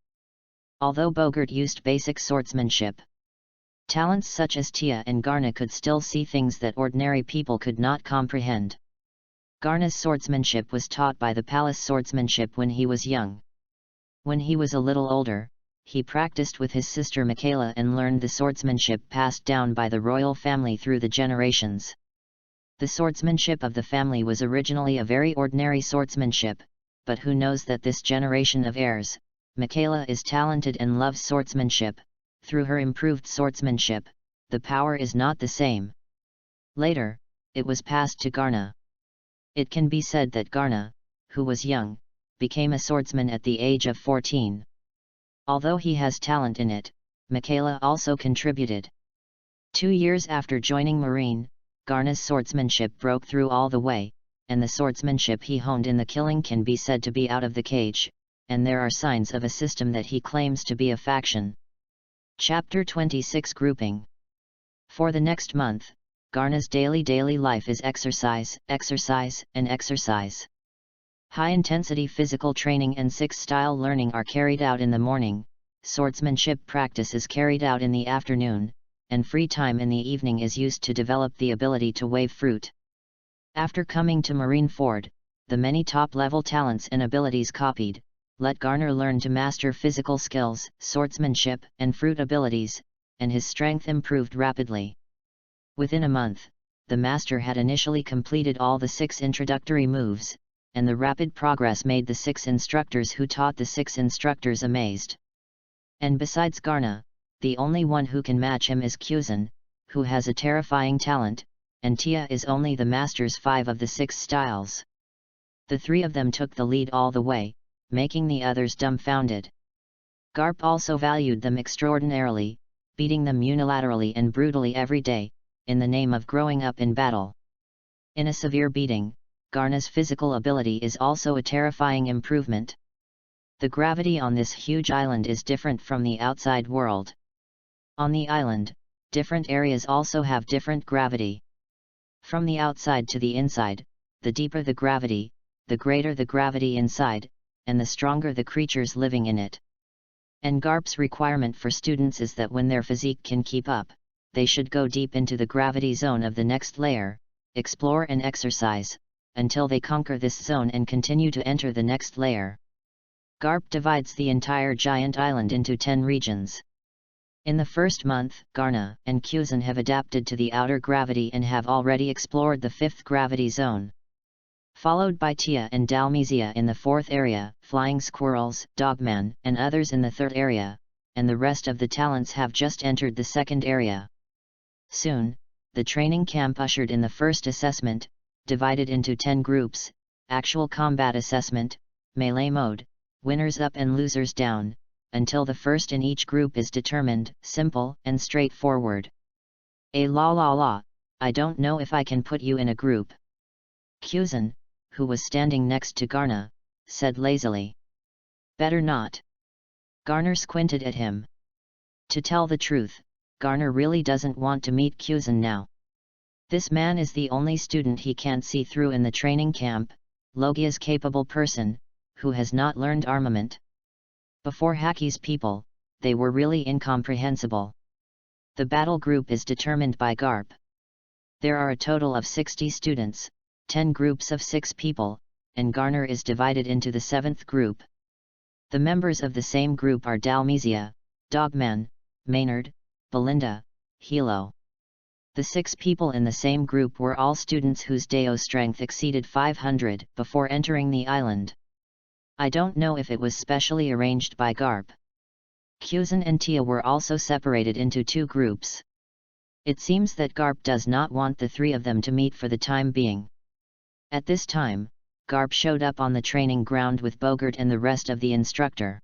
Although Bogart used basic swordsmanship, talents such as Tia and Garna could still see things that ordinary people could not comprehend. Garna's swordsmanship was taught by the palace swordsmanship when he was young. When he was a little older, he practiced with his sister Michaela and learned the swordsmanship passed down by the royal family through the generations. The swordsmanship of the family was originally a very ordinary swordsmanship, but who knows that this generation of heirs, Michaela is talented and loves swordsmanship. Through her improved swordsmanship, the power is not the same. Later, it was passed to Garna. It can be said that Garna, who was young, became a swordsman at the age of 14. Although he has talent in it, Michaela also contributed. 2 years after joining Marine, Garna's swordsmanship broke through all the way, and the swordsmanship he honed in the killing can be said to be out of the cage, and there are signs of a system that he claims to be a faction. Chapter 26 Grouping. For the next month, Garna's daily life is exercise, exercise, and exercise. High-intensity physical training and six-style learning are carried out in the morning, swordsmanship practice is carried out in the afternoon, and free time in the evening is used to develop the ability to wave fruit. After coming to Marineford, the many top-level talents and abilities copied, let Garner learn to master physical skills, swordsmanship, and fruit abilities, and his strength improved rapidly. Within a month, the master had initially completed all the 6 introductory moves, and the rapid progress made the 6 instructors who taught the 6 instructors amazed. And besides Garna, the only one who can match him is Kuzan, who has a terrifying talent, and Tia is only the master's 5 of the 6 styles. The 3 of them took the lead all the way, making the others dumbfounded. Garp also valued them extraordinarily, beating them unilaterally and brutally every day, in the name of growing up in battle. In a severe beating, Garna's physical ability is also a terrifying improvement. The gravity on this huge island is different from the outside world. On the island, different areas also have different gravity. From the outside to the inside, the deeper the gravity, the greater the gravity inside, and the stronger the creatures living in it. And Garp's requirement for students is that when their physique can keep up, they should go deep into the gravity zone of the next layer, explore and exercise, until they conquer this zone and continue to enter the next layer. Garp divides the entire giant island into 10 regions. In the first month, Garna and Kuzan have adapted to the outer gravity and have already explored the 5th gravity zone. Followed by Tia and Dalmesia in the 4th area, Flying Squirrels, Dogman, and others in the 3rd area, and the rest of the talents have just entered the 2nd area. Soon, the training camp ushered in the first assessment, divided into 10 groups, actual combat assessment, melee mode, winners up and losers down, until the first in each group is determined, simple and straightforward. I don't know if I can put you in a group. Kuzan, who was standing next to Garna, said lazily. Better not. Garner squinted at him. To tell the truth, Garner really doesn't want to meet Kuzan now. This man is the only student he can't see through in the training camp, Logia's capable person, who has not learned armament. Before Haki's people, they were really incomprehensible. The battle group is determined by Garp. There are a total of 60 students, 10 groups of 6 people, and Garner is divided into the 7th group. The members of the same group are Dalmesia, Dogman, Maynard, Belinda, Hilo. The 6 people in the same group were all students whose Deo strength exceeded 500 before entering the island. I don't know if it was specially arranged by Garp. Kuzan and Tia were also separated into two groups. It seems that Garp does not want the three of them to meet for the time being. At this time, Garp showed up on the training ground with Bogart and the rest of the instructor.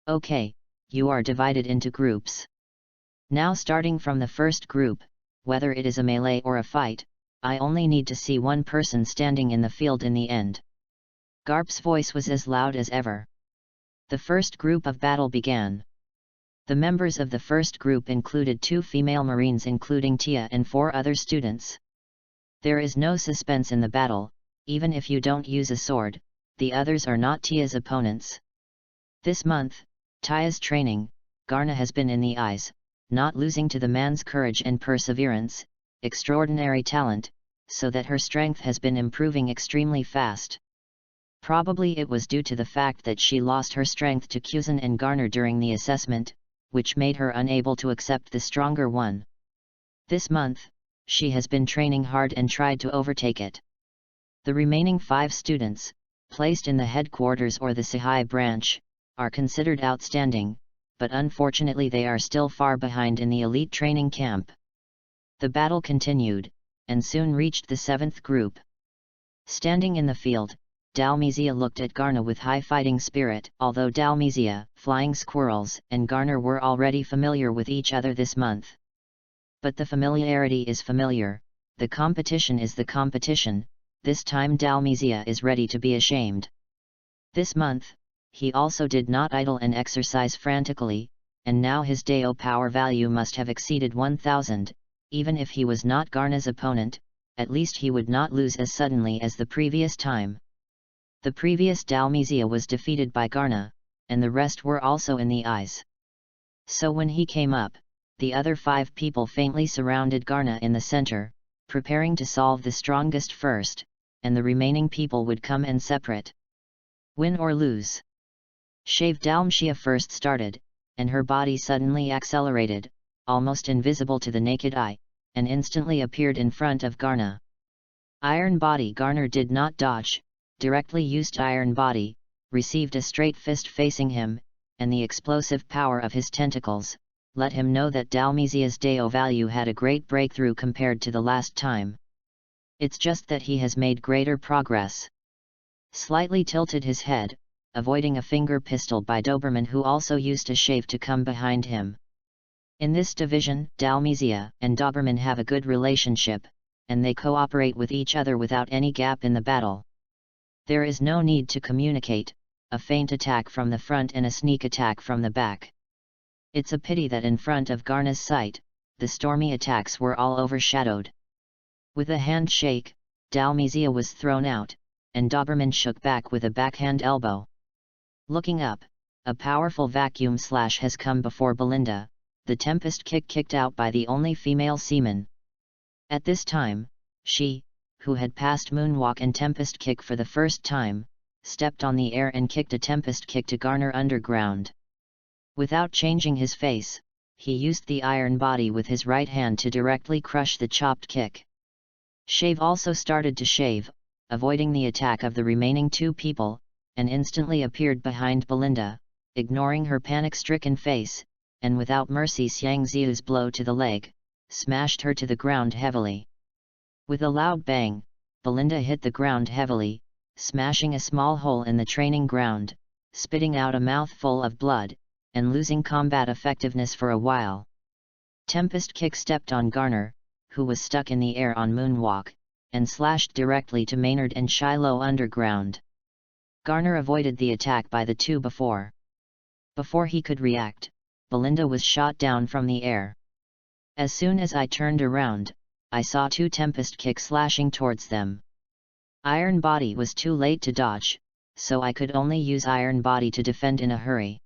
Okay, you are divided into groups. Now starting from the first group, whether it is a melee or a fight, I only need to see one person standing in the field in the end. Garp's voice was as loud as ever. The first group of battle began. The members of the first group included 2 female Marines including Tia and 4 other students. There is no suspense in the battle, even if you don't use a sword, the others are not Tia's opponents. This month, Tia's training, Garna has been in the eyes, not losing to the man's courage and perseverance, extraordinary talent, so that her strength has been improving extremely fast. Probably it was due to the fact that she lost her strength to Kuzan and Garner during the assessment, which made her unable to accept the stronger one. This month, she has been training hard and tried to overtake it. The remaining 5 students, placed in the headquarters or the Sahai branch, are considered outstanding, but unfortunately they are still far behind in the elite training camp. The battle continued, and soon reached the 7th group. Standing in the field, Dalmizia looked at Garna with high fighting spirit. Although Dalmizia, Flying Squirrels, and Garner were already familiar with each other this month. But the familiarity is familiar, the competition is the competition, this time Dalmizia is ready to be ashamed. This month, he also did not idle and exercise frantically, and now his Deo power value must have exceeded 1000, even if he was not Garna's opponent, at least he would not lose as suddenly as the previous time. The previous Dalmizia was defeated by Garna, and the rest were also in the eyes. So when he came up, the other 5 people faintly surrounded Garna in the center, preparing to solve the strongest first, and the remaining people would come and separate. Win or lose. Shave Dalmshia first started, and her body suddenly accelerated, almost invisible to the naked eye, and instantly appeared in front of Garna. Iron Body Garner did not dodge, directly used Iron Body, received a straight fist facing him, and the explosive power of his tentacles let him know that Dalmizia's Deo value had a great breakthrough compared to the last time. It's just that he has made greater progress. Slightly tilted his head, avoiding a finger pistol by Doberman, who also used a shave to come behind him. In this division, Dalmizia and Doberman have a good relationship, and they cooperate with each other without any gap in the battle. There is no need to communicate, a feint attack from the front and a sneak attack from the back. It's a pity that in front of Garna's sight, the stormy attacks were all overshadowed. With a handshake, Dalmizia was thrown out, and Doberman shook back with a backhand elbow. Looking up, a powerful vacuum slash has come before Belinda, the Tempest kick kicked out by the only female seaman. At this time, she, who had passed Moonwalk and Tempest kick for the first time, stepped on the air and kicked a Tempest kick to Garner underground. Without changing his face, he used the Iron Body with his right hand to directly crush the chopped kick. Shave also started to shave, avoiding the attack of the remaining 2 people, and instantly appeared behind Belinda, ignoring her panic-stricken face, and without mercy Xiang Ziu's blow to the leg, smashed her to the ground heavily. With a loud bang, Belinda hit the ground heavily, smashing a small hole in the training ground, spitting out a mouthful of blood, and losing combat effectiveness for a while. Tempest kick stepped on Garner, who was stuck in the air on Moonwalk, and slashed directly to Maynard and Shiloh underground. Garner avoided the attack by the 2 before. Before he could react, Belinda was shot down from the air. As soon as I turned around, I saw 2 Tempest kicks slashing towards them. Iron Body was too late to dodge, so I could only use Iron Body to defend in a hurry.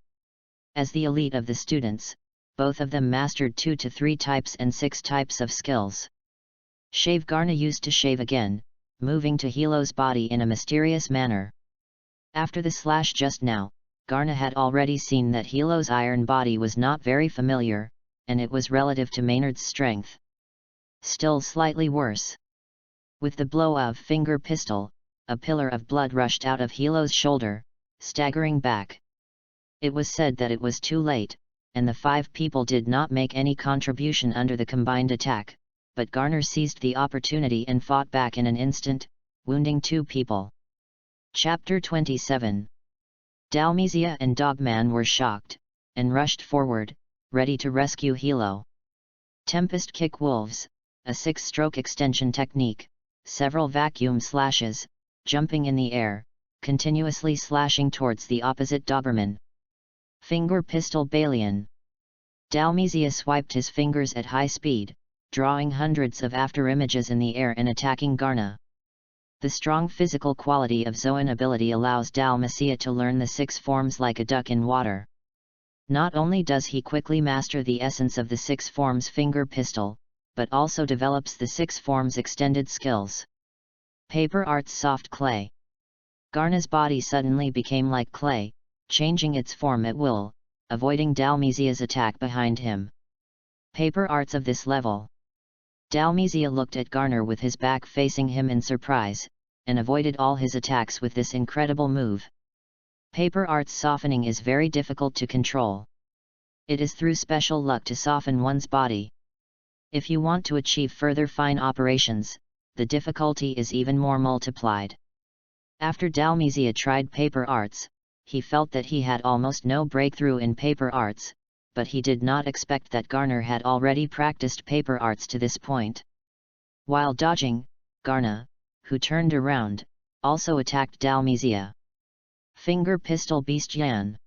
As the elite of the students, both of them mastered 2 to 3 types and 6 types of skills. Shave Garna used to shave again, moving to Hilo's body in a mysterious manner. After the slash just now, Garna had already seen that Hilo's Iron Body was not very familiar, and it was relative to Maynard's strength. Still slightly worse. With the blow of finger pistol, a pillar of blood rushed out of Hilo's shoulder, staggering back. It was said that it was too late, and the 5 people did not make any contribution under the combined attack, but Garner seized the opportunity and fought back in an instant, wounding 2 people. Chapter 27. Dalmesia and Dogman were shocked, and rushed forward, ready to rescue Hilo. Tempest Kick Wolves, a 6-stroke extension technique, several vacuum slashes, jumping in the air, continuously slashing towards the opposite Doberman. Finger Pistol Balian. Dalmesia swiped his fingers at high speed, drawing hundreds of afterimages in the air and attacking Garna. The strong physical quality of Zoan ability allows Dalmesia to learn the 6 forms like a duck in water. Not only does he quickly master the essence of the 6 forms finger pistol, but also develops the 6 forms extended skills. Paper Arts Soft Clay. Garna's body suddenly became like clay, changing its form at will, avoiding Dalmesia's attack behind him. Paper Arts of this level. Dalmesia looked at Garner with his back facing him in surprise, and avoided all his attacks with this incredible move. Paper Arts softening is very difficult to control. It is through special luck to soften one's body. If you want to achieve further fine operations, the difficulty is even more multiplied. After Dalmesia tried Paper Arts, he felt that he had almost no breakthrough in Paper Arts, but he did not expect that Garner had already practiced Paper Arts to this point. While dodging, Garna, who turned around, also attacked Dalmesia. Finger Pistol Bestian.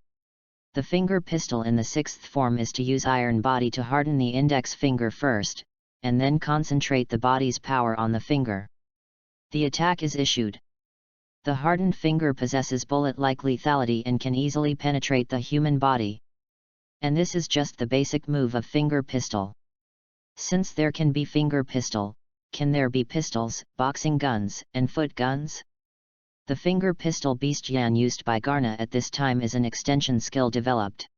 The finger pistol in the 6th form is to use iron body to harden the index finger first, and then concentrate the body's power on the finger. The attack is issued. The hardened finger possesses bullet-like lethality and can easily penetrate the human body. And this is just the basic move of finger pistol. Since there can be finger pistol, can there be pistols, boxing guns, and foot guns? The finger pistol Bestian used by Garna at this time is an extension skill developed.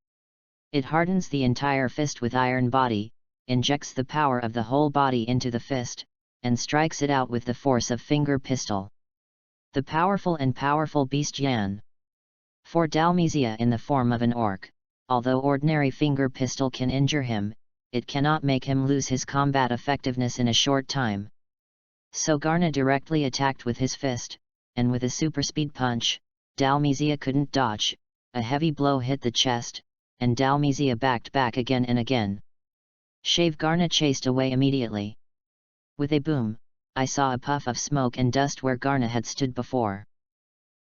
It hardens the entire fist with iron body, injects the power of the whole body into the fist, and strikes it out with the force of finger pistol. The powerful Bestian. For Dalmesia in the form of an orc, although ordinary finger pistol can injure him, it cannot make him lose his combat effectiveness in a short time. So Garna directly attacked with his fist, and with a superspeed punch, Dalmesia couldn't dodge, a heavy blow hit the chest, and Dalmesia backed back again and again. Shave Garna chased away immediately. With a boom, I saw a puff of smoke and dust where Garna had stood before.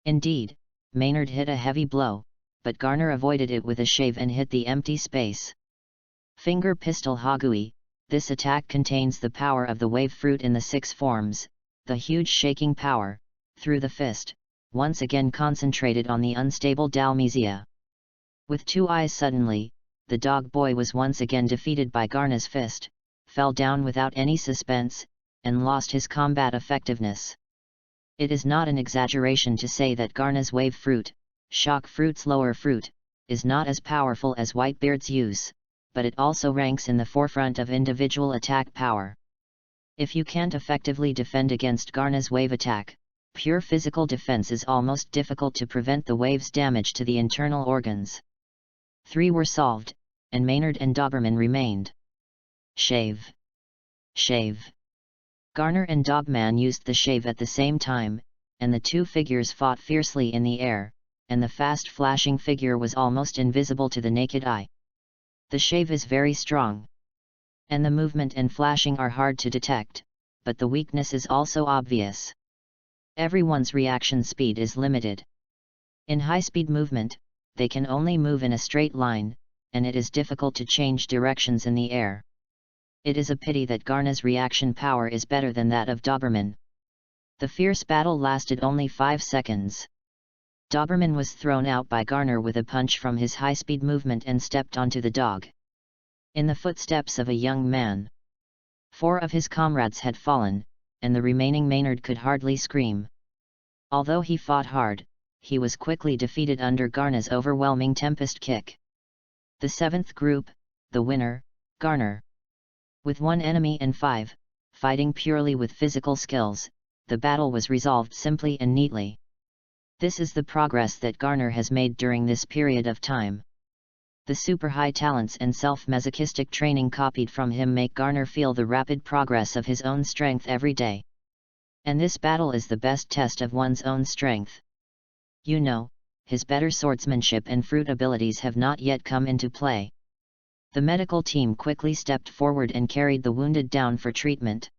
Indeed, Maynard hit a heavy blow, but Garner avoided it with a shave and hit the empty space. Finger Pistol Hagui. This attack contains the power of the wave fruit in the 6 forms, the huge shaking power, through the fist, once again concentrated on the unstable Dalmesia. With 2 eyes suddenly, the dog boy was once again defeated by Garna's fist, fell down without any suspense, and lost his combat effectiveness. It is not an exaggeration to say that Garna's wave fruit, shock fruit's lower fruit, is not as powerful as Whitebeard's use, but it also ranks in the forefront of individual attack power. If you can't effectively defend against Garna's wave attack, pure physical defense is almost difficult to prevent the wave's damage to the internal organs. 3 were solved, and Maynard and Doberman remained. Shave. Shave. Garner and Dogman used the shave at the same time, and the 2 figures fought fiercely in the air, and the fast flashing figure was almost invisible to the naked eye. The shave is very strong, and the movement and flashing are hard to detect, but the weakness is also obvious. Everyone's reaction speed is limited. In high-speed movement, they can only move in a straight line, and it is difficult to change directions in the air. It is a pity that Garna's reaction power is better than that of Doberman. The fierce battle lasted only 5 seconds. Doberman was thrown out by Garner with a punch from his high-speed movement and stepped onto the dog. In the footsteps of a young man. 4 of his comrades had fallen, and the remaining Maynard could hardly scream. Although he fought hard, he was quickly defeated under Garna's overwhelming Tempest kick. The 7th group, the winner, Garner. With 1 enemy and 5, fighting purely with physical skills, the battle was resolved simply and neatly. This is the progress that Garner has made during this period of time. The super high talents and self-masochistic training copied from him make Garner feel the rapid progress of his own strength every day. And this battle is the best test of one's own strength. You know, his better swordsmanship and fruit abilities have not yet come into play. The medical team quickly stepped forward and carried the wounded down for treatment.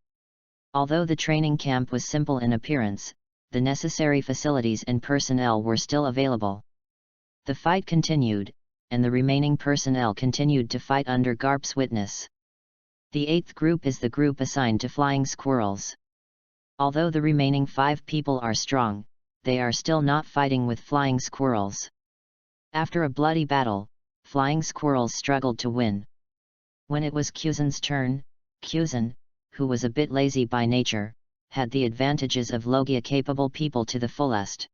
Although the training camp was simple in appearance, the necessary facilities and personnel were still available. The fight continued, and the remaining personnel continued to fight under Garp's witness. The 8th group is the group assigned to flying squirrels. Although the remaining 5 people are strong, they are still not fighting with flying squirrels. After a bloody battle, flying squirrels struggled to win. When it was Kuzan's turn, Kuzan, who was a bit lazy by nature, had the advantages of Logia-capable people to the fullest.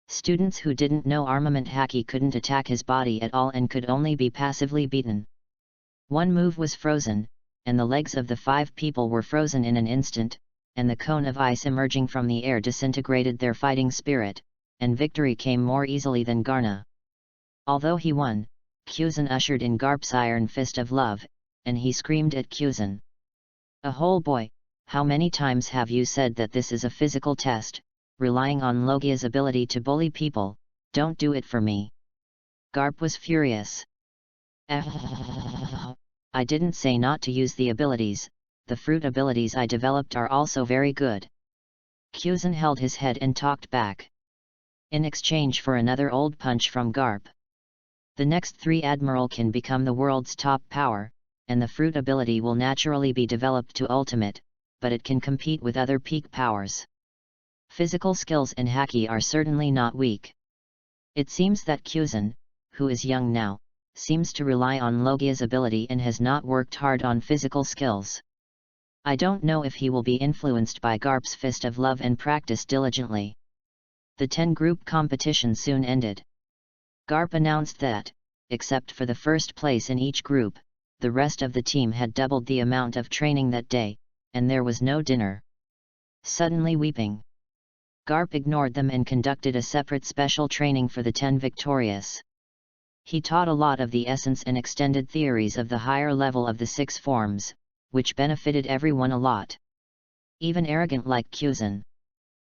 Students who didn't know armament haki couldn't attack his body at all and could only be passively beaten. One move was frozen, and the legs of the 5 people were frozen in an instant, and the cone of ice emerging from the air disintegrated their fighting spirit, and victory came more easily than Garna. Although he won, Kuzan ushered in Garp's iron fist of love, and he screamed at Kuzan. "A whole boy, how many times have you said that this is a physical test, relying on Logia's ability to bully people? Don't do it for me." Garp was furious. "I didn't say not to use the abilities, the fruit abilities I developed are also very good." Kuzan held his head and talked back. In exchange for another old punch from Garp. The next 3 Admiral can become the world's top power, and the fruit ability will naturally be developed to ultimate, but it can compete with other peak powers. Physical skills and haki are certainly not weak. It seems that Kuzan, who is young now, seems to rely on Logia's ability and has not worked hard on physical skills. I don't know if he will be influenced by Garp's fist of love and practice diligently. The 10-group competition soon ended. Garp announced that, except for the first place in each group, the rest of the team had doubled the amount of training that day, and there was no dinner. Suddenly weeping, Garp ignored them and conducted a separate special training for the 10 victorious. He taught a lot of the essence and extended theories of the higher level of the 6 forms, which benefited everyone a lot. Even arrogant like Kuzan.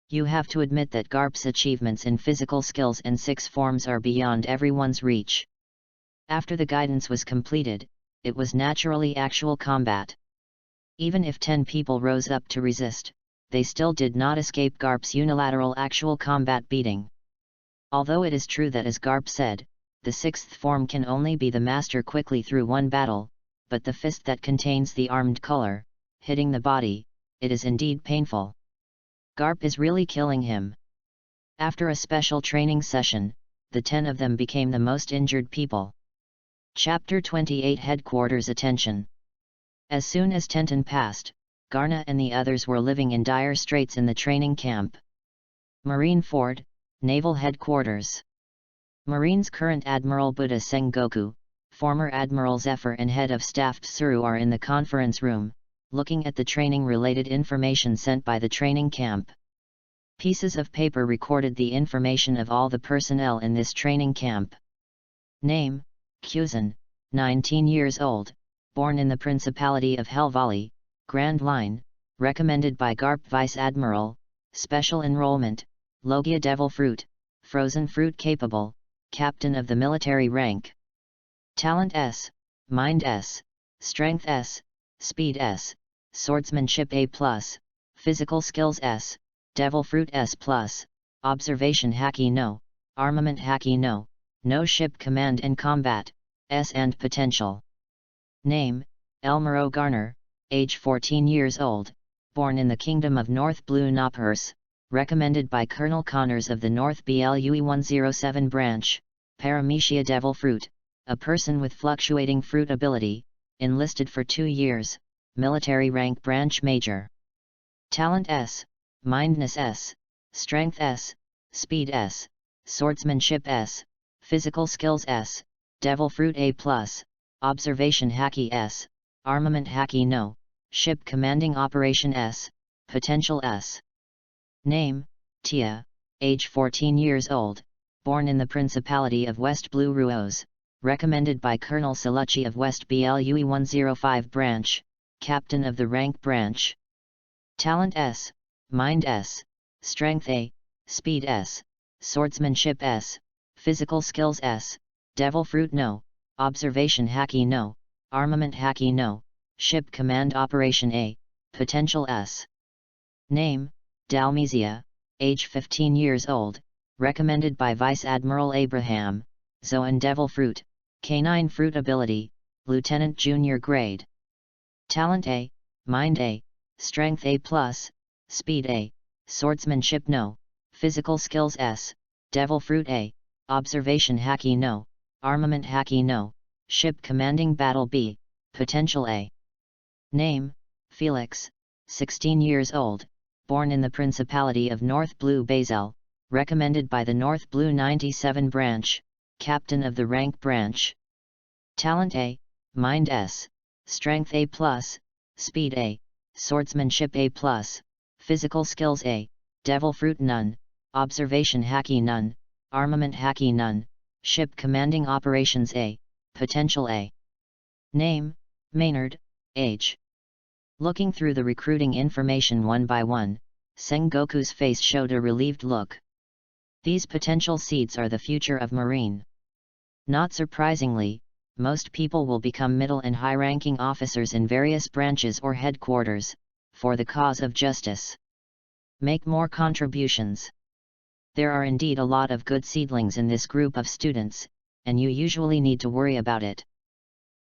You have to admit that Garp's achievements in physical skills and 6 forms are beyond everyone's reach. After the guidance was completed, it was naturally actual combat. Even if 10 people rose up to resist, they still did not escape Garp's unilateral actual combat beating. Although it is true that, as Garp said, the 6th form can only be the master quickly through one battle, but the fist that contains the armed color, hitting the body, it is indeed painful. Garp is really killing him. After a special training session, the 10 of them became the most injured people. Chapter 28 Headquarters Attention. As soon as Tenton passed, Garna and the others were living in dire straits in the training camp. Marine Ford, Naval Headquarters. Marine's current Admiral Buddha Sengoku, former Admiral Zephyr and head of staff Tsuru are in the conference room, looking at the training-related information sent by the training camp. Pieces of paper recorded the information of all the personnel in this training camp. Name, Kuzan, 19 years old, born in the Principality of Helvali, Grand Line, recommended by Garp Vice Admiral, special enrollment, Logia Devil Fruit, frozen fruit capable, captain of the military rank. Talent S, Mind S, Strength S, Speed S, Swordsmanship A+, Physical Skills S, Devil Fruit S+, Observation Haki No, Armament Haki No, No Ship Command and Combat, S and Potential. Name, Elmero Garner, age 14 years old, born in the Kingdom of North Blue Nopers, recommended by Colonel Connors of the North BLUE 107 branch, Paramecia Devil Fruit, a person with fluctuating fruit ability, enlisted for 2 years, military rank branch major. Talent S, Mindness S, Strength S, Speed S, Swordsmanship S, Physical Skills S, Devil Fruit A+, Observation Haki S, Armament Haki No, Ship Commanding Operation S, Potential S. Name, Tia, age 14 years old, born in the Principality of West Blue Ruos, recommended by Colonel Salucci of West BLUE 105 Branch, Captain of the Rank Branch. Talent S, Mind S, Strength A, Speed S, Swordsmanship S, Physical Skills S, Devil Fruit No, Observation Hacky No, Armament Hacky No, Ship Command Operation A, Potential S. Name, Dalmesia, age 15 years old, recommended by Vice Admiral Abraham, Zoan Devil Fruit, Canine Fruit Ability, Lieutenant Junior Grade. Talent A, Mind A, Strength A+, Speed A, Swordsmanship No, Physical Skills S, Devil Fruit A, Observation Hacky No, Armament Hacky No, Ship Commanding Battle B, Potential A. Name, Felix, 16 years old, born in the Principality of North Blue Basel, recommended by the North Blue 97 Branch, Captain of the Rank Branch. Talent A, Mind S, Strength A+, Speed A, Swordsmanship A+, Physical Skills A, Devil Fruit None, Observation Hacky None, Armament Hacky None, Ship Commanding Operations A, Potential A. Name, Maynard, age. Looking through the recruiting information one by one, Sengoku's face showed a relieved look. These potential seeds are the future of Marine. Not surprisingly, most people will become middle and high-ranking officers in various branches or headquarters, for the cause of justice. Make more contributions. There are indeed a lot of good seedlings in this group of students, and you usually need to worry about it.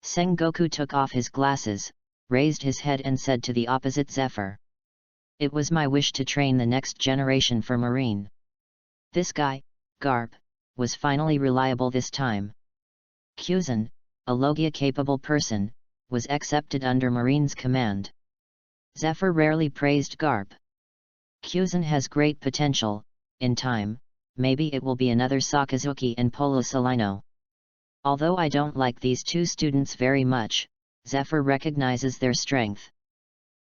Sengoku took off his glasses, raised his head and said to the opposite Zephyr. It was my wish to train the next generation for Marine. This guy, Garp, was finally reliable this time. Kuzan, a Logia-capable person, was accepted under Marine's command. Zephyr rarely praised Garp. Kuzan has great potential, in time, maybe it will be another Sakazuki and Polo Salino. Although I don't like these two students very much, Zephyr recognizes their strength.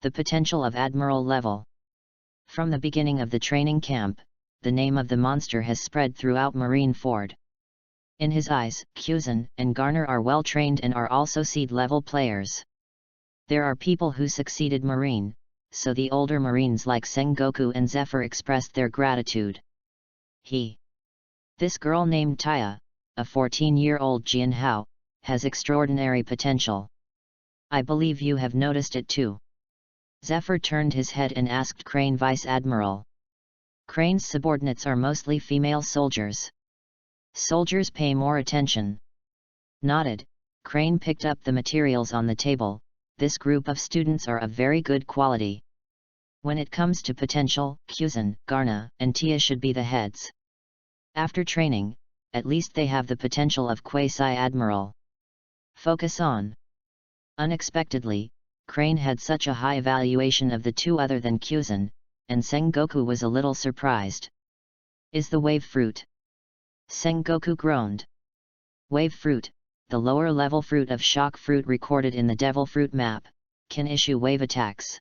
The potential of Admiral level. From the beginning of the training camp, the name of the monster has spread throughout Marine Ford. In his eyes, Kuzan and Garner are well trained and are also seed-level players. There are people who succeeded Marine, so the older Marines like Sengoku and Zephyr expressed their gratitude. This girl named Taya, a 14-year-old Jianhao, has extraordinary potential. I believe you have noticed it too. Zephyr turned his head and asked Crane Vice Admiral. Crane's subordinates are mostly female soldiers. Soldiers pay more attention. Nodded, Crane picked up the materials on the table. This group of students are of very good quality. When it comes to potential, Kuzan, Garna, and Tia should be the heads. After training, at least they have the potential of Quasi-Admiral. Focus on. Unexpectedly, Crane had such a high evaluation of the two other than Kuzan, and Sengoku was a little surprised. Is the wave fruit? Sengoku groaned. Wave fruit, the lower-level fruit of shock fruit recorded in the Devil Fruit map, can issue wave attacks.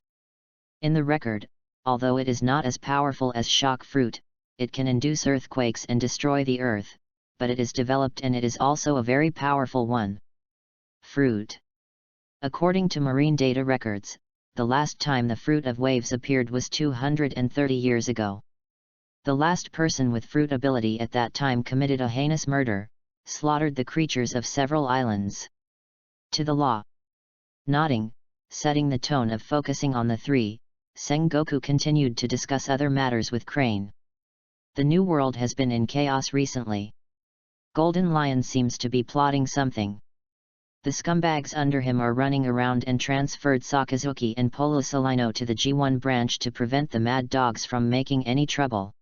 In the record, although it is not as powerful as shock fruit, it can induce earthquakes and destroy the earth, but it is developed and it is also a very powerful one. Fruit. According to Marine data records, the last time the fruit of waves appeared was 230 years ago. The last person with fruit ability at that time committed a heinous murder, slaughtered the creatures of several islands. To the law. Nodding, setting the tone of focusing on the three, Sengoku continued to discuss other matters with Crane. The New World has been in chaos recently. Golden Lion seems to be plotting something. The scumbags under him are running around and transferred Sakazuki and Polo Salino to the G1 branch to prevent the Mad Dogs from making any trouble.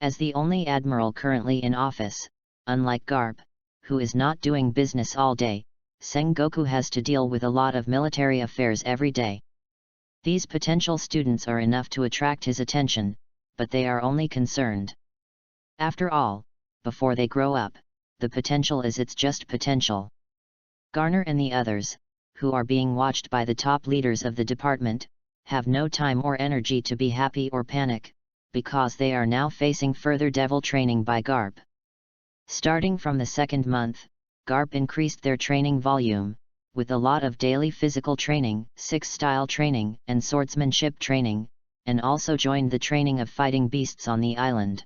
As the only admiral currently in office, unlike Garp, who is not doing business all day, Sengoku has to deal with a lot of military affairs every day. These potential students are enough to attract his attention, but they are only concerned. After all, before they grow up, the potential is it's just potential. Garner and the others, who are being watched by the top leaders of the department, have no time or energy to be happy or panic, because they are now facing further devil training by Garp. Starting from the second month, Garp increased their training volume, with a lot of daily physical training, six-style training, and swordsmanship training, and also joined the training of fighting beasts on the island.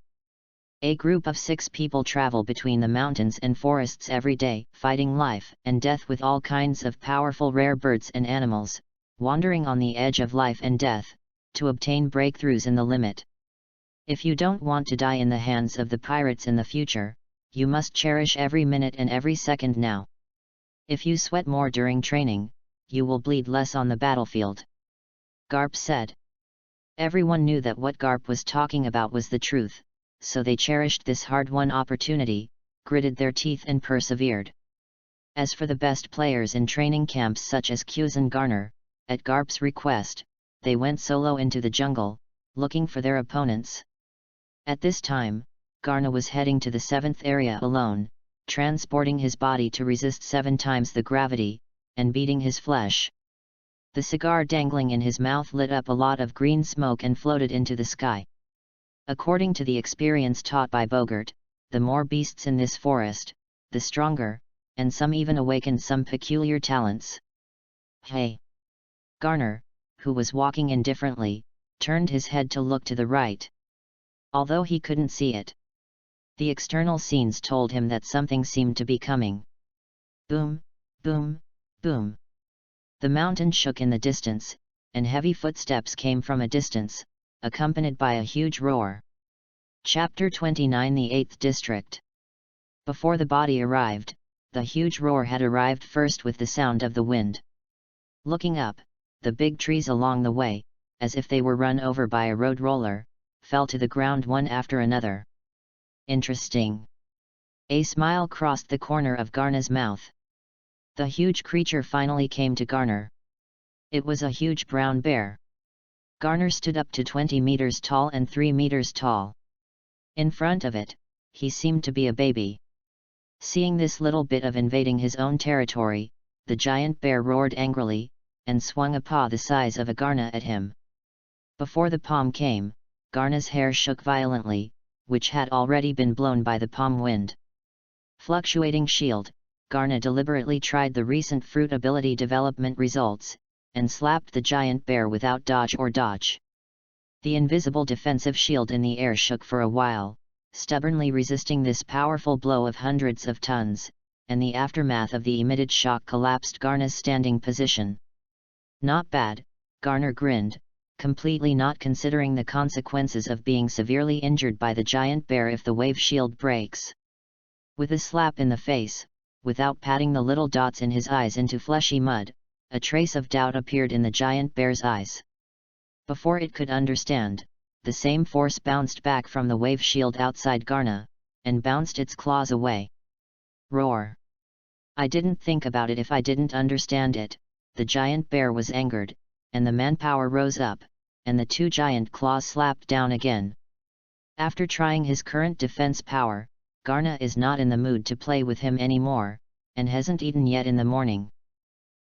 A group of 6 people travel between the mountains and forests every day, fighting life and death with all kinds of powerful rare birds and animals, wandering on the edge of life and death, to obtain breakthroughs in the limit. If you don't want to die in the hands of the pirates in the future, you must cherish every minute and every second now. If you sweat more during training, you will bleed less on the battlefield. Garp said. Everyone knew that what Garp was talking about was the truth, so they cherished this hard-won opportunity, gritted their teeth and persevered. As for the best players in training camps such as Q's and Garner, at Garp's request, they went solo into the jungle, looking for their opponents. At this time, Garner was heading to the 7th area alone, transporting his body to resist 7 times the gravity, and beating his flesh. The cigar dangling in his mouth lit up a lot of green smoke and floated into the sky. According to the experience taught by Bogart, the more beasts in this forest, the stronger, and some even awakened some peculiar talents. Hey! Garner, who was walking indifferently, turned his head to look to the right. Although he couldn't see it, the external scenes told him that something seemed to be coming. Boom, boom, boom. The mountain shook in the distance, and heavy footsteps came from a distance, accompanied by a huge roar. Chapter 29 The 8th District. Before the body arrived, the huge roar had arrived first with the sound of the wind. Looking up, the big trees along the way, as if they were run over by a road roller, fell to the ground one after another. Interesting. A smile crossed the corner of Garner's mouth. The huge creature finally came to Garner. It was a huge brown bear. Garner stood up to 20 meters tall and 3 meters tall. In front of it, he seemed to be a baby. Seeing this little bit of invading his own territory, the giant bear roared angrily, and swung a paw the size of a Garner at him. Before the palm came, Garner's hair shook violently, which had already been blown by the palm wind. Fluctuating shield, Garner deliberately tried the recent fruit ability development results, and slapped the giant bear without dodge or dodge. The invisible defensive shield in the air shook for a while, stubbornly resisting this powerful blow of hundreds of tons, and the aftermath of the emitted shock collapsed Garner's standing position. Not bad, Garner grinned, completely not considering the consequences of being severely injured by the giant bear if the wave shield breaks. With a slap in the face, without patting the little dots in his eyes into fleshy mud, a trace of doubt appeared in the giant bear's eyes. Before it could understand, the same force bounced back from the wave shield outside Garner, and bounced its claws away. Roar! I didn't think about it if I didn't understand it. The giant bear was angered, and the manpower rose up, and the 2 giant claws slapped down again. After trying his current defense power, Garner is not in the mood to play with him anymore, and hasn't eaten yet in the morning.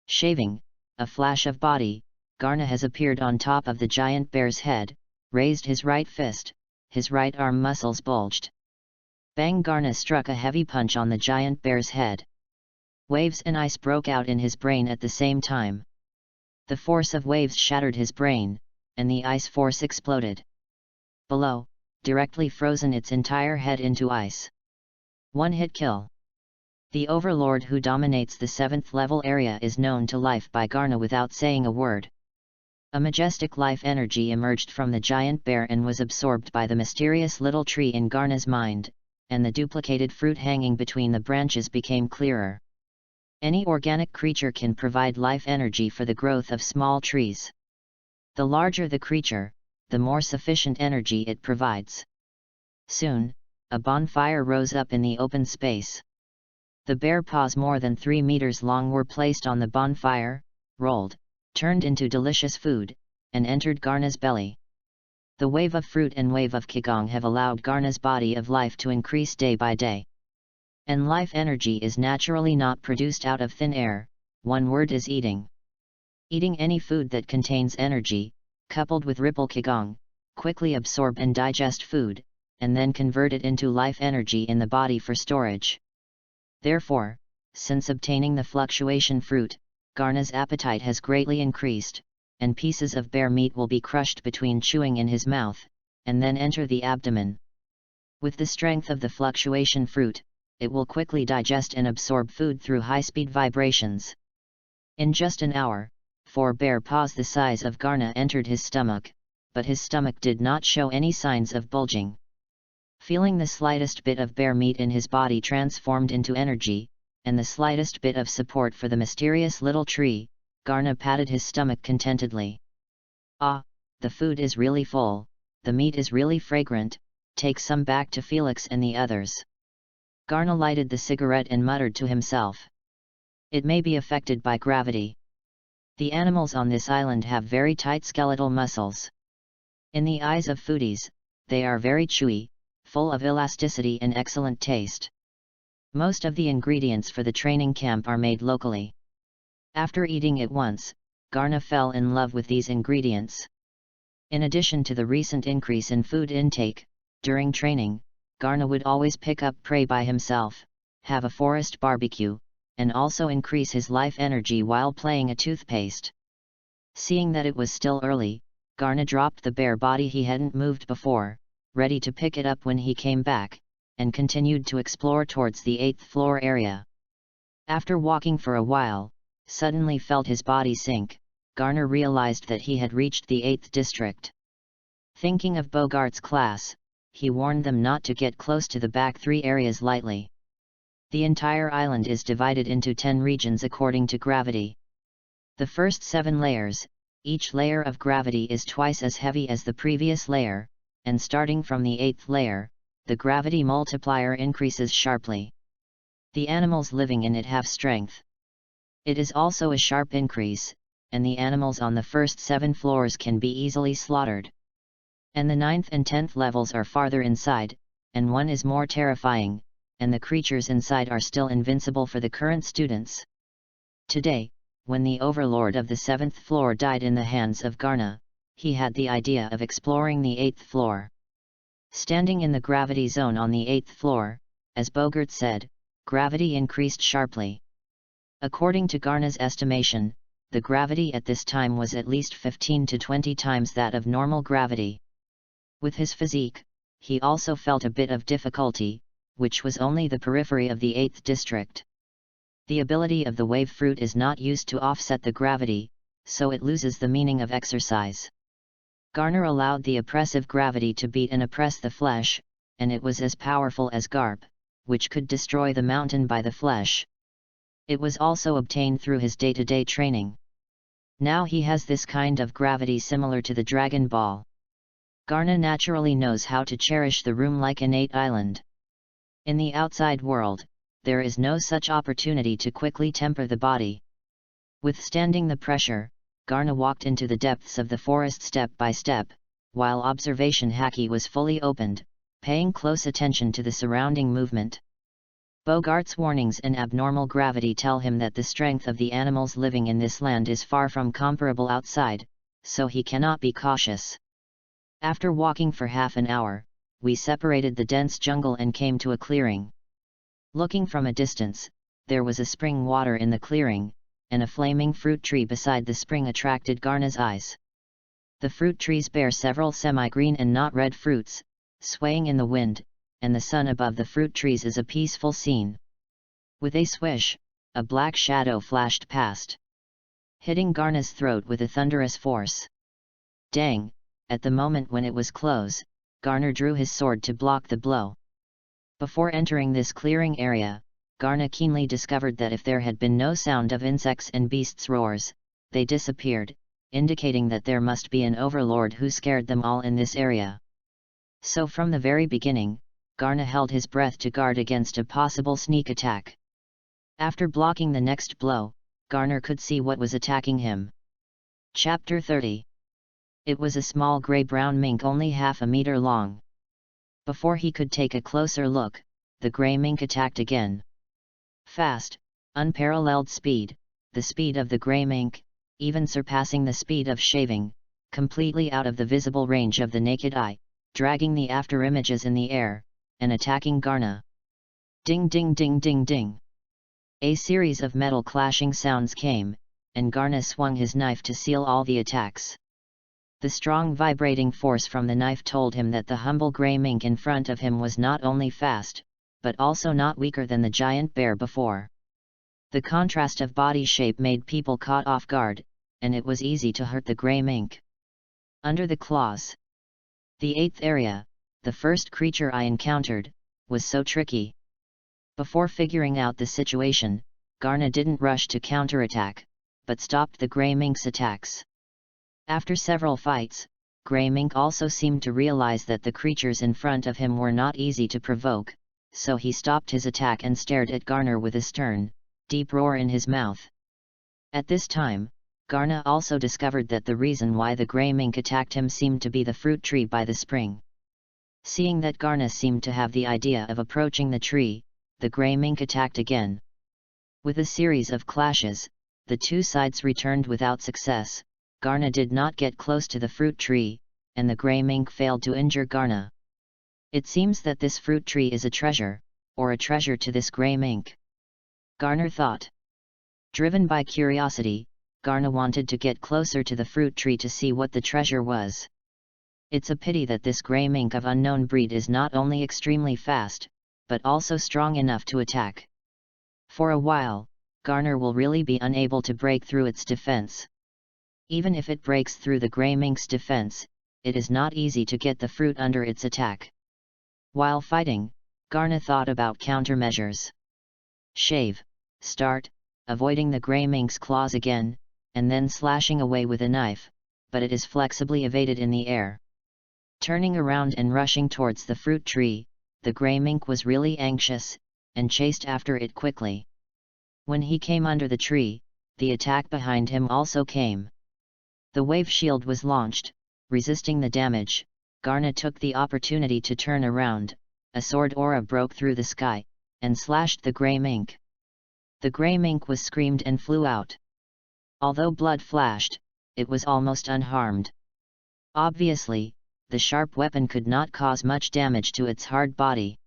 Shaving, a flash of body, Garner has appeared on top of the giant bear's head, raised his right fist, his right arm muscles bulged. Bang! Garner struck a heavy punch on the giant bear's head. Waves and ice broke out in his brain at the same time. The force of waves shattered his brain, and the ice force exploded. Below, directly frozen its entire head into ice. One-hit kill. The Overlord who dominates the 7th level area is known to life by Garner without saying a word. A majestic life energy emerged from the giant bear and was absorbed by the mysterious little tree in Garner's mind, and the duplicated fruit hanging between the branches became clearer. Any organic creature can provide life energy for the growth of small trees. The larger the creature, the more sufficient energy it provides. Soon, a bonfire rose up in the open space. The bear paws more than 3 meters long were placed on the bonfire, rolled, turned into delicious food, and entered Garner's belly. The wave of fruit and wave of qigong have allowed Garner's body of life to increase day by day. And life energy is naturally not produced out of thin air. One word is eating. Eating any food that contains energy, coupled with ripple qigong, quickly absorb and digest food, and then convert it into life energy in the body for storage. Therefore, since obtaining the fluctuation fruit, Garna's appetite has greatly increased, and pieces of bear meat will be crushed between chewing in his mouth, and then enter the abdomen. With the strength of the fluctuation fruit, it will quickly digest and absorb food through high-speed vibrations. In just an hour, 4 bear paws the size of Garna entered his stomach, but his stomach did not show any signs of bulging. Feeling the slightest bit of bear meat in his body transformed into energy, and the slightest bit of support for the mysterious little tree, Garna patted his stomach contentedly. Ah, the food is really full, the meat is really fragrant, take some back to Felix and the others. Garna lighted the cigarette and muttered to himself. It may be affected by gravity. The animals on this island have very tight skeletal muscles. In the eyes of foodies, they are very chewy, full of elasticity and excellent taste. Most of the ingredients for the training camp are made locally. After eating it once, Garna fell in love with these ingredients. In addition to the recent increase in food intake, during training, Garna would always pick up prey by himself, have a forest barbecue, and also increase his life energy while playing a toothpaste. Seeing that it was still early, Garna dropped the bare body he hadn't moved before, ready to pick it up when he came back, and continued to explore towards the 8th floor area. After walking for a while, suddenly felt his body sink, Garna realized that he had reached the 8th district. Thinking of Bogart's class, he warned them not to get close to the back 3 areas lightly. The entire island is divided into 10 regions according to gravity. The first 7 layers, each layer of gravity is twice as heavy as the previous layer, and starting from the 8th layer, the gravity multiplier increases sharply. The animals living in it have strength. It is also a sharp increase, and the animals on the first 7 floors can be easily slaughtered. And the 9th and 10th levels are farther inside, and one is more terrifying, and the creatures inside are still invincible for the current students. Today, when the overlord of the 7th floor died in the hands of Garna, he had the idea of exploring the 8th floor. Standing in the gravity zone on the 8th floor, as Bogart said, gravity increased sharply. According to Garna's estimation, the gravity at this time was at least 15 to 20 times that of normal gravity. With his physique, he also felt a bit of difficulty, which was only the periphery of the 8th district. The ability of the wave fruit is not used to offset the gravity, so it loses the meaning of exercise. Garna allowed the oppressive gravity to beat and oppress the flesh, and it was as powerful as Garp, which could destroy the mountain by the flesh. It was also obtained through his day-to-day training. Now he has this kind of gravity similar to the Dragon Ball. Garna naturally knows how to cherish the room like an 8 island. In the outside world, there is no such opportunity to quickly temper the body. Withstanding the pressure, Garna walked into the depths of the forest step by step, while observation haki was fully opened, paying close attention to the surrounding movement. Bogart's warnings and abnormal gravity tell him that the strength of the animals living in this land is far from comparable outside, so he cannot be cautious. After walking for half an hour, we separated the dense jungle and came to a clearing. Looking from a distance, there was a spring water in the clearing, and a flaming fruit tree beside the spring attracted Garna's eyes. The fruit trees bear several semi-green and not red fruits, swaying in the wind, and the sun above the fruit trees is a peaceful scene. With a swish, a black shadow flashed past, hitting Garna's throat with a thunderous force. Dang! At the moment when it was close, Garna drew his sword to block the blow. Before entering this clearing area, Garna keenly discovered that if there had been no sound of insects and beasts' roars, they disappeared, indicating that there must be an overlord who scared them all in this area. So from the very beginning, Garna held his breath to guard against a possible sneak attack. After blocking the next blow, Garna could see what was attacking him. Chapter 30. It was a small grey-brown mink only half a meter long. Before he could take a closer look, the grey mink attacked again. Fast, unparalleled speed, the speed of the grey mink, even surpassing the speed of shaving, completely out of the visible range of the naked eye, dragging the afterimages in the air, and attacking Garna. Ding ding ding ding ding. A series of metal clashing sounds came, and Garna swung his knife to seal all the attacks. The strong vibrating force from the knife told him that the humble grey mink in front of him was not only fast, but also not weaker than the giant bear before. The contrast of body shape made people caught off guard, and it was easy to hurt the grey mink. Under the claws. The eighth area, the first creature I encountered, was so tricky. Before figuring out the situation, Garna didn't rush to counterattack, but stopped the grey mink's attacks. After several fights, Grey Mink also seemed to realize that the creatures in front of him were not easy to provoke, so he stopped his attack and stared at Garner with a stern, deep roar in his mouth. At this time, Garna also discovered that the reason why the Grey Mink attacked him seemed to be the fruit tree by the spring. Seeing that Garna seemed to have the idea of approaching the tree, the Grey Mink attacked again. With a series of clashes, the two sides returned without success. Garna did not get close to the fruit tree, and the grey mink failed to injure Garna. It seems that this fruit tree is a treasure, or a treasure to this grey mink. Garner thought. Driven by curiosity, Garna wanted to get closer to the fruit tree to see what the treasure was. It's a pity that this grey mink of unknown breed is not only extremely fast, but also strong enough to attack. For a while, Garner will really be unable to break through its defense. Even if it breaks through the grey mink's defense, it is not easy to get the fruit under its attack. While fighting, Garna thought about countermeasures. Shave, start, avoiding the grey mink's claws again, and then slashing away with a knife, but it is flexibly evaded in the air. Turning around and rushing towards the fruit tree, the grey mink was really anxious, and chased after it quickly. When he came under the tree, the attack behind him also came. The wave shield was launched, resisting the damage. Garna took the opportunity to turn around, a sword aura broke through the sky, and slashed the grey mink. The grey mink was screamed and flew out. Although blood flashed, it was almost unharmed. Obviously, the sharp weapon could not cause much damage to its hard body.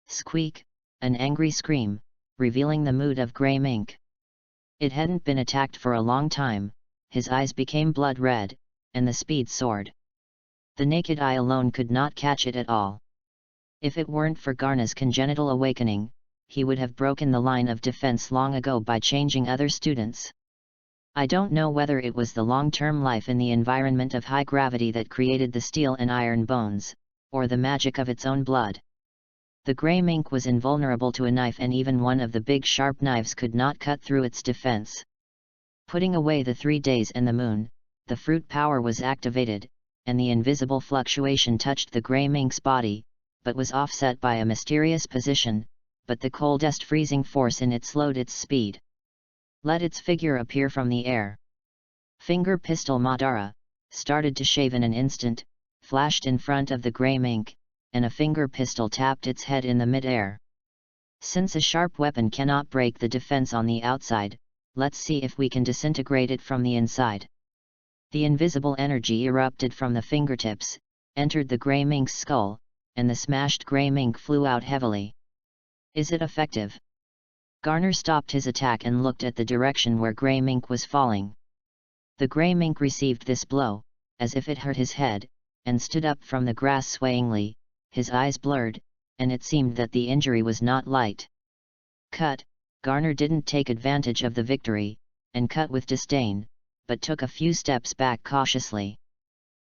Squeak, an angry scream, revealing the mood of grey mink. It hadn't been attacked for a long time. His eyes became blood red, and the speed soared. The naked eye alone could not catch it at all. If it weren't for Garna's congenital awakening, he would have broken the line of defense long ago by changing other students. I don't know whether it was the long-term life in the environment of high gravity that created the steel and iron bones, or the magic of its own blood. The grey mink was invulnerable to a knife, and even one of the big sharp knives could not cut through its defense. Putting away the 3 days and the moon, the fruit power was activated, and the invisible fluctuation touched the grey mink's body, but was offset by a mysterious position, but the coldest freezing force in it slowed its speed. Let its figure appear from the air. Finger pistol Madara, started to shave in an instant, flashed in front of the grey mink, and a finger pistol tapped its head in the mid-air. Since a sharp weapon cannot break the defense on the outside, let's see if we can disintegrate it from the inside. The invisible energy erupted from the fingertips, entered the grey mink's skull, and the smashed grey mink flew out heavily. Is it effective? Garner stopped his attack and looked at the direction where grey mink was falling. The grey mink received this blow, as if it hurt his head, and stood up from the grass swayingly, his eyes blurred, and it seemed that the injury was not light. Cut. Garner didn't take advantage of the victory, and cut with disdain, but took a few steps back cautiously.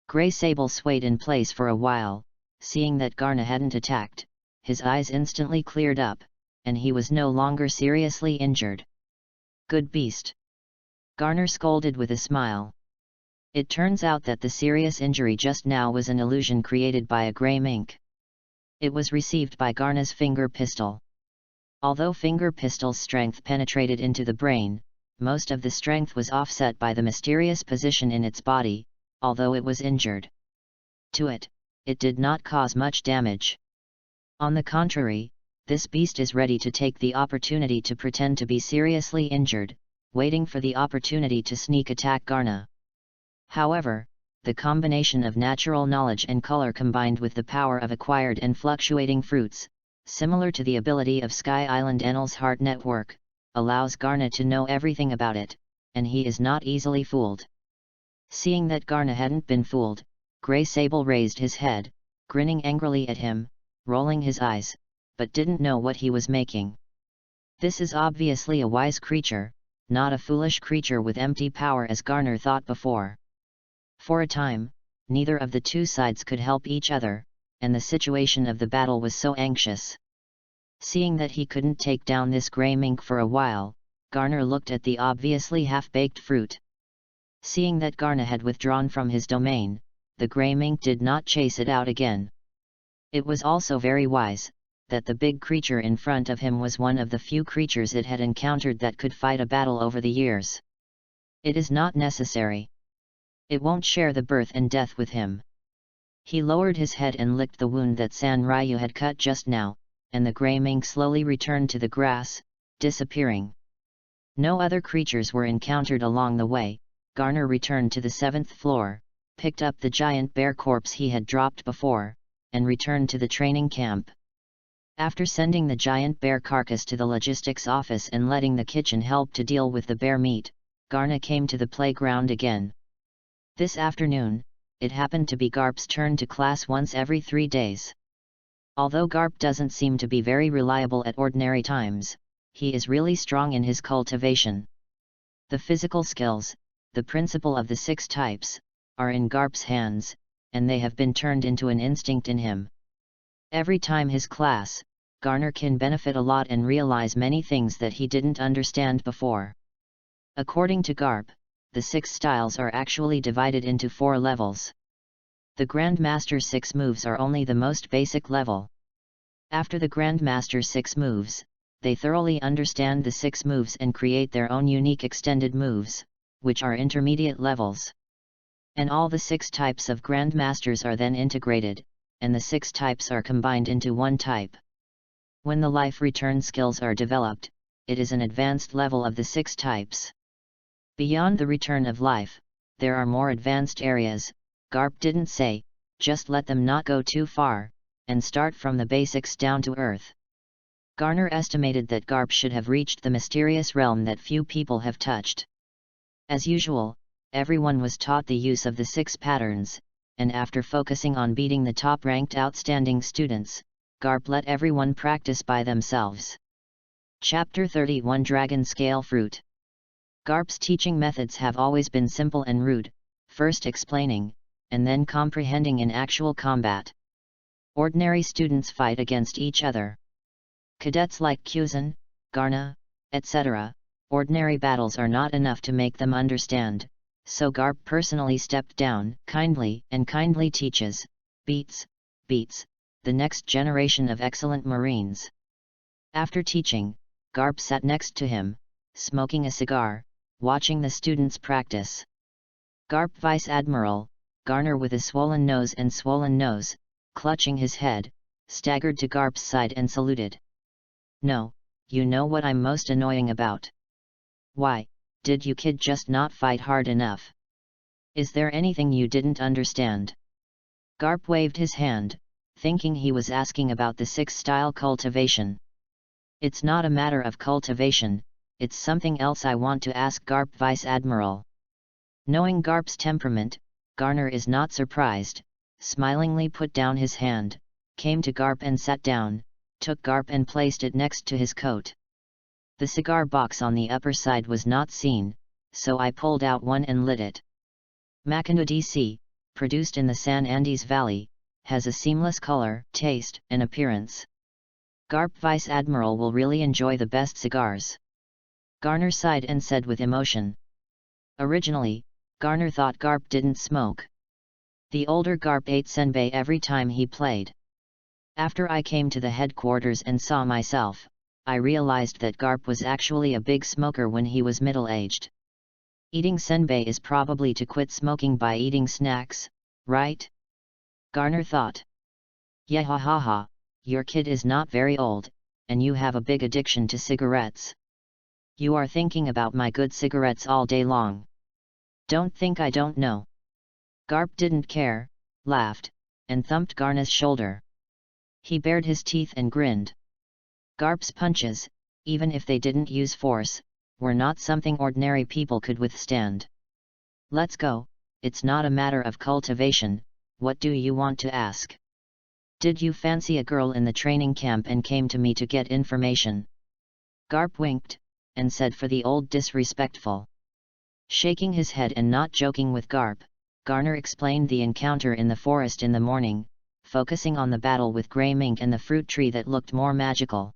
Grey Sable swayed in place for a while, seeing that Garner hadn't attacked, his eyes instantly cleared up, and he was no longer seriously injured. Good beast! Garner scolded with a smile. It turns out that the serious injury just now was an illusion created by a grey mink. It was received by Garner's finger pistol. Although finger pistol's strength penetrated into the brain, most of the strength was offset by the mysterious position in its body, although it was injured. To it, it did not cause much damage. On the contrary, this beast is ready to take the opportunity to pretend to be seriously injured, waiting for the opportunity to sneak attack Garna. However, the combination of natural knowledge and color combined with the power of acquired and fluctuating fruits, similar to the ability of Sky Island Enel's heart network, allows Garna to know everything about it, and he is not easily fooled. Seeing that Garna hadn't been fooled, Grey Sable raised his head, grinning angrily at him, rolling his eyes, but didn't know what he was making. This is obviously a wise creature, not a foolish creature with empty power as Garner thought before. For a time, neither of the two sides could help each other, and the situation of the battle was so anxious. Seeing that he couldn't take down this grey mink for a while, Garner looked at the obviously half-baked fruit. Seeing that Garna had withdrawn from his domain, the grey mink did not chase it out again. It was also very wise that the big creature in front of him was one of the few creatures it had encountered that could fight a battle over the years. It is not necessary. It won't share the birth and death with him. He lowered his head and licked the wound that San Ryu had cut just now, and the grey mink slowly returned to the grass, disappearing. No other creatures were encountered along the way. Garner returned to the 7th floor, picked up the giant bear corpse he had dropped before, and returned to the training camp. After sending the giant bear carcass to the logistics office and letting the kitchen help to deal with the bear meat, Garna came to the playground again. This afternoon, it happened to be Garp's turn to class once every 3 days. Although Garp doesn't seem to be very reliable at ordinary times, he is really strong in his cultivation. The physical skills, the principle of the 6 types, are in Garp's hands, and they have been turned into an instinct in him. Every time his class, Garner can benefit a lot and realize many things that he didn't understand before. According to Garp, the 6 styles are actually divided into 4 levels. The Grandmaster's 6 moves are only the most basic level. After the Grandmaster's 6 moves, they thoroughly understand the 6 moves and create their own unique extended moves, which are intermediate levels. And all the 6 types of Grandmasters are then integrated, and the 6 types are combined into one type. When the life return skills are developed, it is an advanced level of the 6 types. Beyond the return of life, there are more advanced areas. Garp didn't say, just let them not go too far, and start from the basics down to earth. Garner estimated that Garp should have reached the mysterious realm that few people have touched. As usual, everyone was taught the use of the 6 patterns, and after focusing on beating the top-ranked outstanding students, Garp let everyone practice by themselves. Chapter 31 Dragon Scale Fruit. Garp's teaching methods have always been simple and rude, first explaining, and then comprehending in actual combat. Ordinary students fight against each other. Cadets like Kuzan, Garna, etc., ordinary battles are not enough to make them understand, so Garp personally stepped down, kindly teaches, beats, the next generation of excellent Marines. After teaching, Garp sat next to him, smoking a cigar, watching the students practice. Garp Vice Admiral, Garner with a swollen nose, clutching his head, staggered to Garp's side and saluted. No, you know what I'm most annoying about. Why, did you kid just not fight hard enough? Is there anything you didn't understand? Garp waved his hand, thinking he was asking about the 6-style cultivation. It's not a matter of cultivation, it's something else I want to ask Garp Vice Admiral. Knowing Garp's temperament, Garner is not surprised, smilingly put down his hand, came to Garp and sat down, took Garp and placed it next to his coat. The cigar box on the upper side was not seen, so I pulled out one and lit it. Mackinac DC, produced in the San Andres Valley, has a seamless color, taste, and appearance. Garp Vice Admiral will really enjoy the best cigars. Garner sighed and said with emotion. Originally, Garner thought Garp didn't smoke. The older Garp ate senbei every time he played. After I came to the headquarters and saw myself, I realized that Garp was actually a big smoker when he was middle-aged. Eating senbei is probably to quit smoking by eating snacks, right? Garner thought. Yeah, ha ha ha, your kid is not very old, and you have a big addiction to cigarettes. You are thinking about my good cigarettes all day long. Don't think I don't know. Garp didn't care, laughed, and thumped Garna's shoulder. He bared his teeth and grinned. Garp's punches, even if they didn't use force, were not something ordinary people could withstand. Let's go, it's not a matter of cultivation, what do you want to ask? Did you fancy a girl in the training camp and came to me to get information? Garp winked, and said for the old disrespectful. Shaking his head and not joking with Garp, Garner explained the encounter in the forest in the morning, focusing on the battle with Grey Mink and the fruit tree that looked more magical.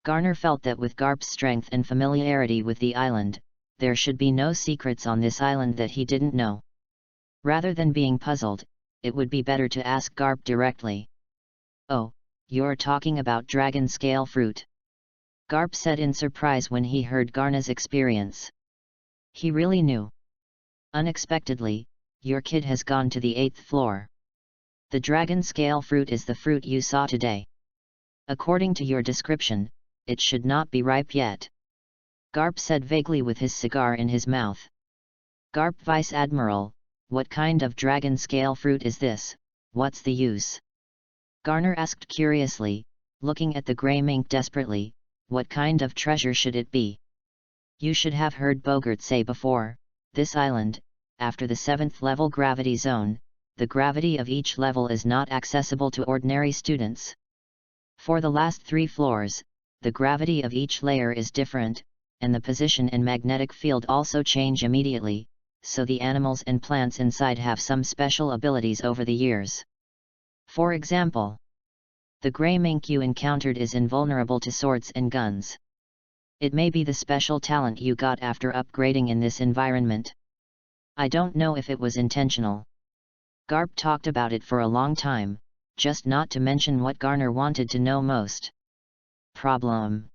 Garner felt that with Garp's strength and familiarity with the island, there should be no secrets on this island that he didn't know. Rather than being puzzled, it would be better to ask Garp directly. Oh, you're talking about dragon scale fruit? Garp said in surprise when he heard Garna's experience. He really knew. Unexpectedly, your kid has gone to the 8th floor. The dragon scale fruit is the fruit you saw today. According to your description, it should not be ripe yet. Garp said vaguely with his cigar in his mouth. Garp Vice Admiral, what kind of dragon scale fruit is this, what's the use? Garner asked curiously, looking at the Grey Mink desperately, what kind of treasure should it be? You should have heard Bogart say before, this island, after the 7th level gravity zone, the gravity of each level is not accessible to ordinary students. For the last 3 floors, the gravity of each layer is different, and the position and magnetic field also change immediately, so the animals and plants inside have some special abilities over the years. For example, the Grey Mink you encountered is invulnerable to swords and guns. It may be the special talent you got after upgrading in this environment. I don't know if it was intentional. Garp talked about it for a long time, just not to mention what Garner wanted to know most. Problem.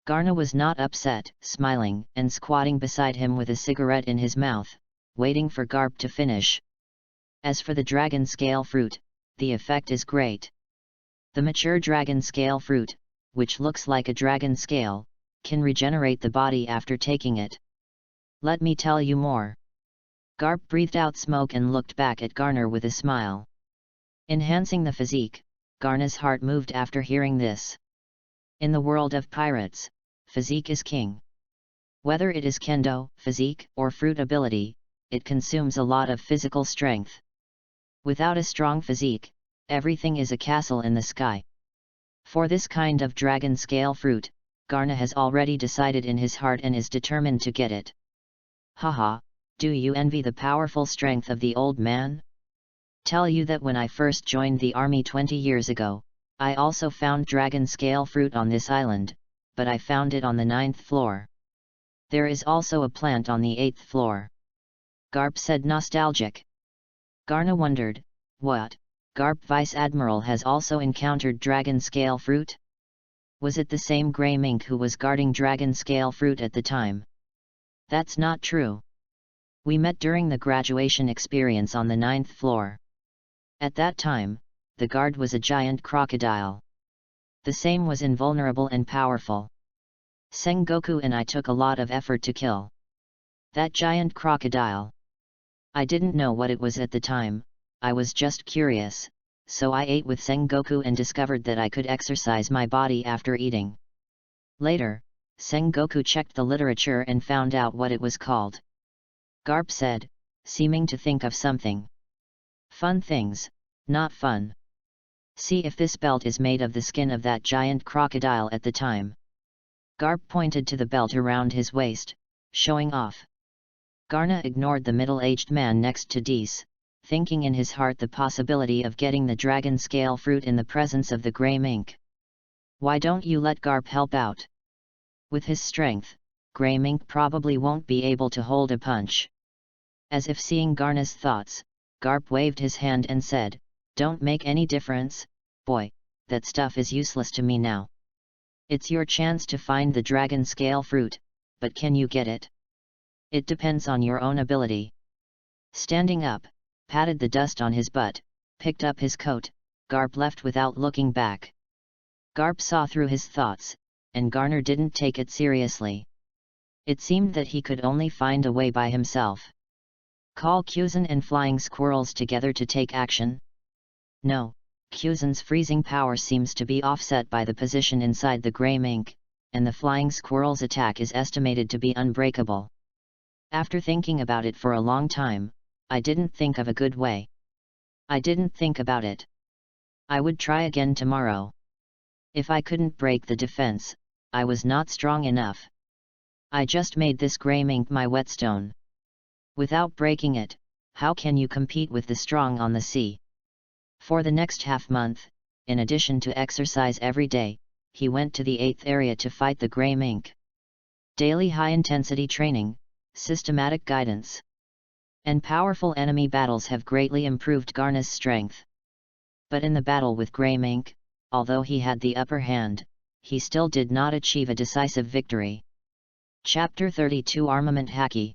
Garner was not upset, smiling and squatting beside him with a cigarette in his mouth, waiting for Garp to finish. As for the dragon scale fruit, the effect is great. The mature dragon scale fruit, which looks like a dragon scale, can regenerate the body after taking it. Let me tell you more. Garp breathed out smoke and looked back at Garner with a smile. Enhancing the physique, Garner's heart moved after hearing this. In the world of pirates, physique is king. Whether it is kendo, physique, or fruit ability, it consumes a lot of physical strength. Without a strong physique, everything is a castle in the sky. For this kind of dragon scale fruit, Garner has already decided in his heart and is determined to get it. Haha, do you envy the powerful strength of the old man? Tell you that when I first joined the army 20 years ago, I also found dragon scale fruit on this island, but I found it on the 9th floor. There is also a plant on the 8th floor. Garp said nostalgic. Garner wondered, what, Garp Vice Admiral has also encountered dragon scale fruit? Was it the same Grey Mink who was guarding dragon scale fruit at the time? That's not true. We met during the graduation experience on the 9th floor. At that time, the guard was a giant crocodile. The same was invulnerable and powerful. Sengoku and I took a lot of effort to kill that giant crocodile. I didn't know what it was at the time, I was just curious, so I ate with Sengoku and discovered that I could exercise my body after eating. Later, Sengoku checked the literature and found out what it was called. Garp said, seeming to think of something. Fun things, not fun. See if this belt is made of the skin of that giant crocodile at the time. Garp pointed to the belt around his waist, showing off. Garner ignored the middle-aged man next to Dees, thinking in his heart the possibility of getting the dragon scale fruit in the presence of the Grey Mink. Why don't you let Garp help out? With his strength, Grey Mink probably won't be able to hold a punch. As if seeing Garner's thoughts, Garp waved his hand and said, don't make any difference, boy, that stuff is useless to me now. It's your chance to find the dragon scale fruit, but can you get it? It depends on your own ability. Standing up, patted the dust on his butt, picked up his coat, Garp left without looking back. Garp saw through his thoughts, and Garner didn't take it seriously. It seemed that he could only find a way by himself. Call Kuzan and flying squirrels together to take action? No, Kuzan's freezing power seems to be offset by the position inside the grey mink, and the flying squirrel's attack is estimated to be unbreakable. After thinking about it for a long time, I didn't think of a good way. I didn't think about it. I would try again tomorrow. If I couldn't break the defense, I was not strong enough. I just made this grey mink my whetstone. Without breaking it, how can you compete with the strong on the sea? For the next half-month, in addition to exercise every day, he went to the 8th area to fight the grey mink. Daily high-intensity training, systematic guidance, and powerful enemy battles have greatly improved Garna's strength. But in the battle with grey mink, although he had the upper hand, he still did not achieve a decisive victory. Chapter 32 Armament Haki.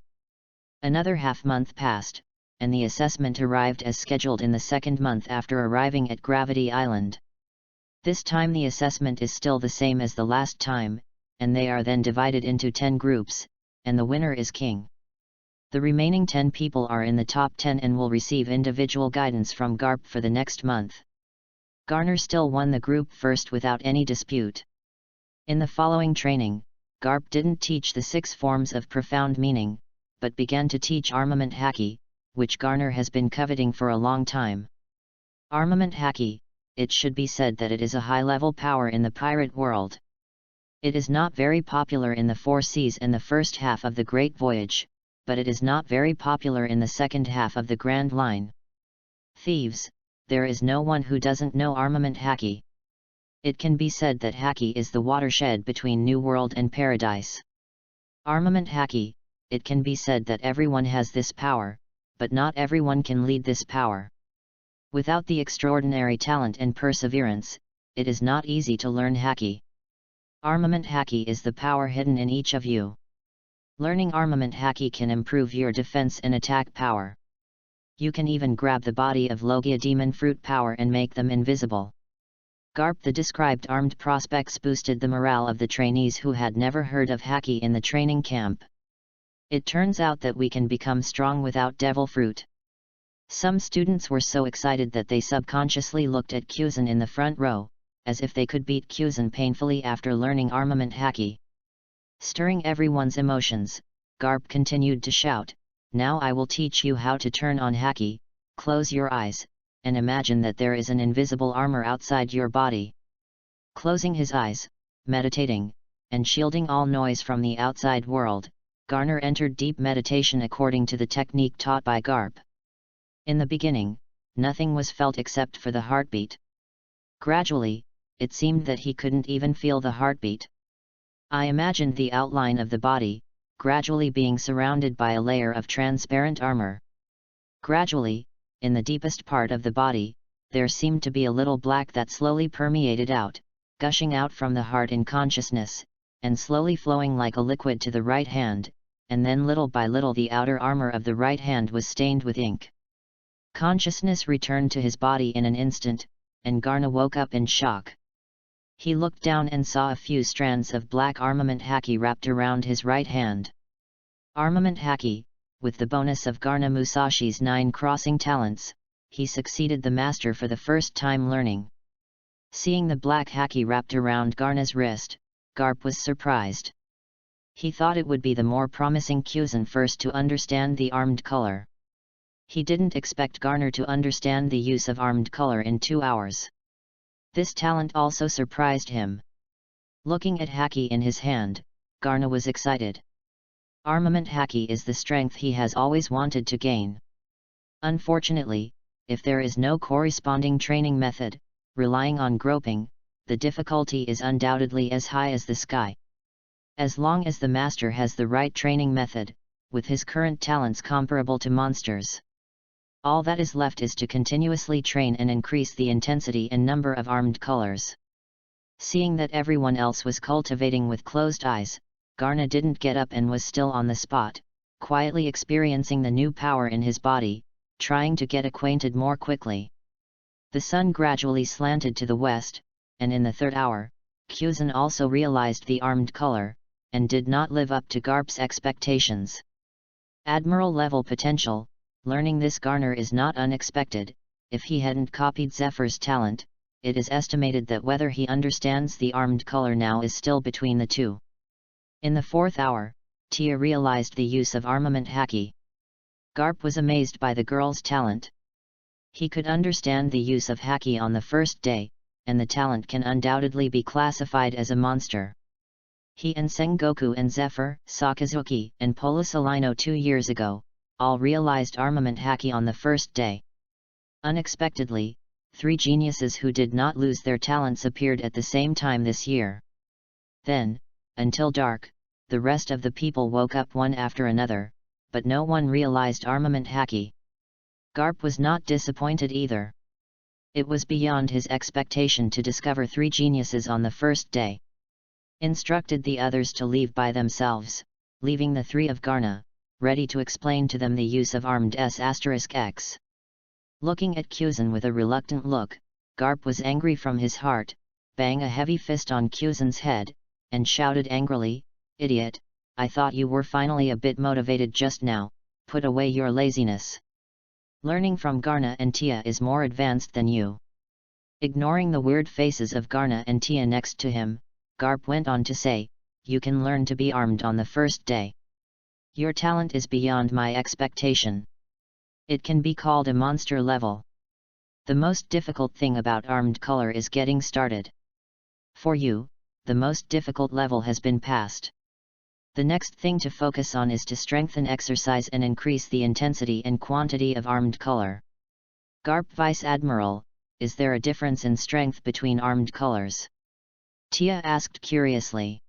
Another half-month passed, and the assessment arrived as scheduled in the second month after arriving at Gravity Island. This time the assessment is still the same as the last time, and they are then divided into 10 groups, and the winner is king. The remaining 10 people are in the top 10 and will receive individual guidance from Garp for the next month. Garner still won the group first without any dispute. In the following training, Garp didn't teach the 6 forms of profound meaning, but began to teach Armament Haki, which Garner has been coveting for a long time. Armament Haki, it should be said that it is a high-level power in the pirate world. It is not very popular in the 4 seas and the first half of the Great Voyage, but it is not very popular in the second half of the Grand Line. Thieves, there is no one who doesn't know Armament Haki. It can be said that Haki is the watershed between New World and Paradise. Armament Haki, it can be said that everyone has this power, but not everyone can lead this power. Without the extraordinary talent and perseverance, it is not easy to learn Haki. Armament Haki is the power hidden in each of you. Learning Armament Haki can improve your defense and attack power. You can even grab the body of Logia Demon Fruit power and make them invisible. Garp the described armed prospects boosted the morale of the trainees who had never heard of Haki in the training camp. It turns out that we can become strong without devil fruit. Some students were so excited that they subconsciously looked at Kuzan in the front row, as if they could beat Kuzan painfully after learning Armament Haki. Stirring everyone's emotions, Garp continued to shout, "Now I will teach you how to turn on Haki. Close your eyes, and imagine that there is an invisible armor outside your body." Closing his eyes, meditating, and shielding all noise from the outside world, Garner entered deep meditation according to the technique taught by Garp. In the beginning, nothing was felt except for the heartbeat. Gradually, it seemed that he couldn't even feel the heartbeat. I imagined the outline of the body, gradually being surrounded by a layer of transparent armor. Gradually, in the deepest part of the body, there seemed to be a little black that slowly permeated out, gushing out from the heart in consciousness, and slowly flowing like a liquid to the right hand, and then little by little the outer armor of the right hand was stained with ink. Consciousness returned to his body in an instant, and Garna woke up in shock. He looked down and saw a few strands of black Armament Haki wrapped around his right hand. Armament Haki, with the bonus of Garna Musashi's 9 crossing talents, he succeeded the master for the first time learning. Seeing the black Haki wrapped around Garna's wrist, Garp was surprised. He thought it would be the more promising Kuzan first to understand the armed color. He didn't expect Garner to understand the use of armed color in 2 hours. This talent also surprised him. Looking at Haki in his hand, Garna was excited. Armament Haki is the strength he has always wanted to gain. Unfortunately, if there is no corresponding training method, relying on groping, the difficulty is undoubtedly as high as the sky. As long as the master has the right training method, with his current talents comparable to monsters, all that is left is to continuously train and increase the intensity and number of armed colors. Seeing that everyone else was cultivating with closed eyes, Garna didn't get up and was still on the spot, quietly experiencing the new power in his body, trying to get acquainted more quickly. The sun gradually slanted to the west, and in the 3rd hour, Kuzan also realized the armed color, and did not live up to Garp's expectations. Admiral level potential, Learning this Garner is not unexpected. If he hadn't copied Zephyr's talent, it is estimated that whether he understands the armed color now is still between the two. In the 4th hour, Tia realized the use of armament haki. Garp was amazed by the girl's talent. He could understand the use of haki on the first day, and the talent can undoubtedly be classified as a monster. He and Sengoku and Zephyr, Sakazuki, and Polisalino 2 years ago, all realized armament haki on the first day. Unexpectedly, 3 geniuses who did not lose their talents appeared at the same time this year. Then, until dark, the rest of the people woke up one after another, but no one realized armament haki. Garp was not disappointed either. It was beyond his expectation to discover 3 geniuses on the first day. Instructed the others to leave by themselves, leaving the 3 of Garna, ready to explain to them the use of armed S**X. Looking at Kuzan with a reluctant look, Garp was angry from his heart, banged a heavy fist on Kuzan's head, and shouted angrily, "Idiot, I thought you were finally a bit motivated just now, put away your laziness. Learning from Garna and Tia is more advanced than you." Ignoring the weird faces of Garna and Tia next to him, Garp went on to say, "You can learn to be armed on the first day. Your talent is beyond my expectation. It can be called a monster level. The most difficult thing about armed color is getting started. For you, the most difficult level has been passed. The next thing to focus on is to strengthen exercise and increase the intensity and quantity of armed color." Garp Vice Admiral, is there a difference in strength between armed colors? Tia asked curiously.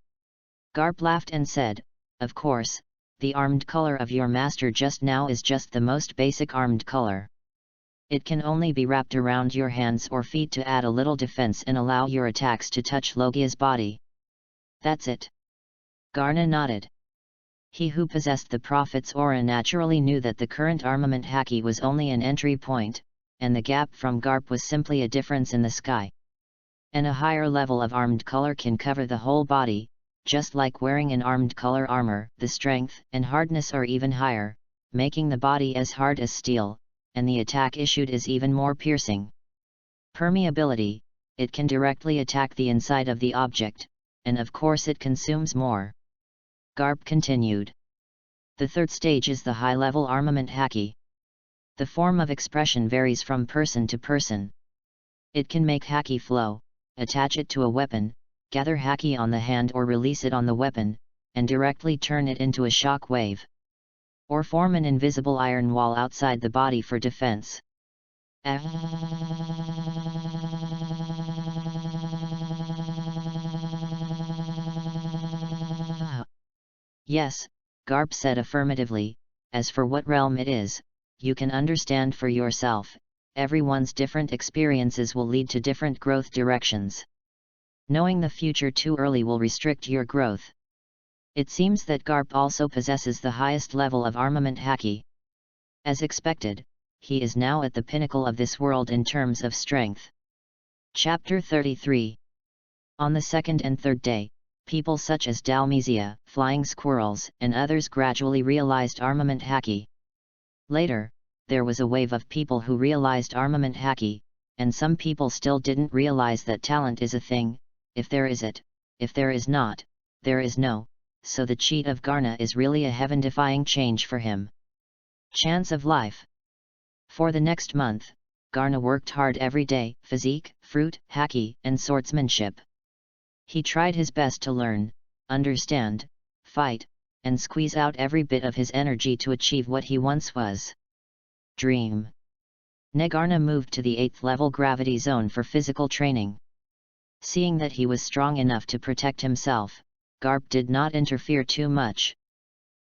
Garp laughed and said, "Of course, the armed color of your master just now is just the most basic armed color. It can only be wrapped around your hands or feet to add a little defense and allow your attacks to touch Logia's body. That's it." Garna nodded. He who possessed the Prophet's aura naturally knew that the current armament haki was only an entry point, and the gap from Garp was simply a difference in the sky. And a higher level of armed color can cover the whole body. Just like wearing an armed color armor, the strength and hardness are even higher, making the body as hard as steel, and the attack issued is even more piercing. Permeability, it can directly attack the inside of the object, and of course it consumes more. Garp continued. The 3rd stage is the high-level armament haki. The form of expression varies from person to person. It can make haki flow, attach it to a weapon, gather haki on the hand or release it on the weapon, and directly turn it into a shock wave. Or form an invisible iron wall outside the body for defense. Yes, Garp said affirmatively. As for what realm it is, you can understand for yourself. Everyone's different experiences will lead to different growth directions. Knowing the future too early will restrict your growth. It seems that Garp also possesses the highest level of armament haki. As expected, he is now at the pinnacle of this world in terms of strength. Chapter 33. On the 2nd and 3rd day, people such as Dalmesia, Flying Squirrels, and others gradually realized armament haki. Later, there was a wave of people who realized armament haki, and some people still didn't realize that talent is a thing. If there is it, if there is not, there is no, so the cheat of Garna is really a heaven-defying change for him. Chance of life. For the next month, Garna worked hard every day, physique, fruit, haki, and swordsmanship. He tried his best to learn, understand, fight, and squeeze out every bit of his energy to achieve what he once was. Dream. Garna moved to the 8th level gravity zone for physical training. Seeing that he was strong enough to protect himself, Garp did not interfere too much.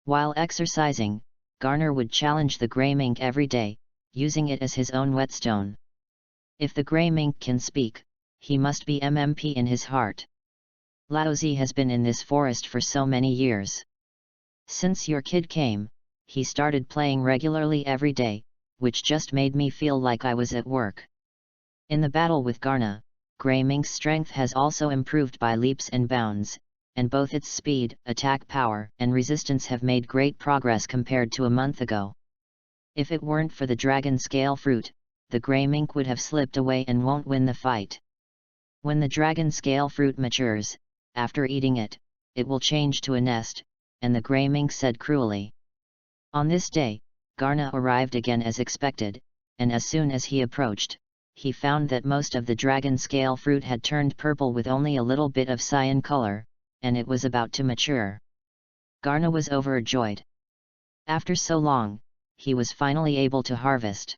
While exercising, Garner would challenge the grey mink every day, using it as his own whetstone. If the grey mink can speak, he must be MMP in his heart. Laozi has been in this forest for so many years. Since your kid came, he started playing regularly every day, which just made me feel like I was at work. In the battle with Garna, Grey Mink's strength has also improved by leaps and bounds, and both its speed, attack power, and resistance have made great progress compared to a month ago. If it weren't for the dragon scale fruit, the grey mink would have slipped away and won't win the fight. When the dragon scale fruit matures, after eating it, it will change to a nest, and the grey mink said cruelly. On this day, Garna arrived again as expected, and as soon as he approached, he found that most of the dragon scale fruit had turned purple with only a little bit of cyan color, and it was about to mature. Garna was overjoyed. After so long, he was finally able to harvest.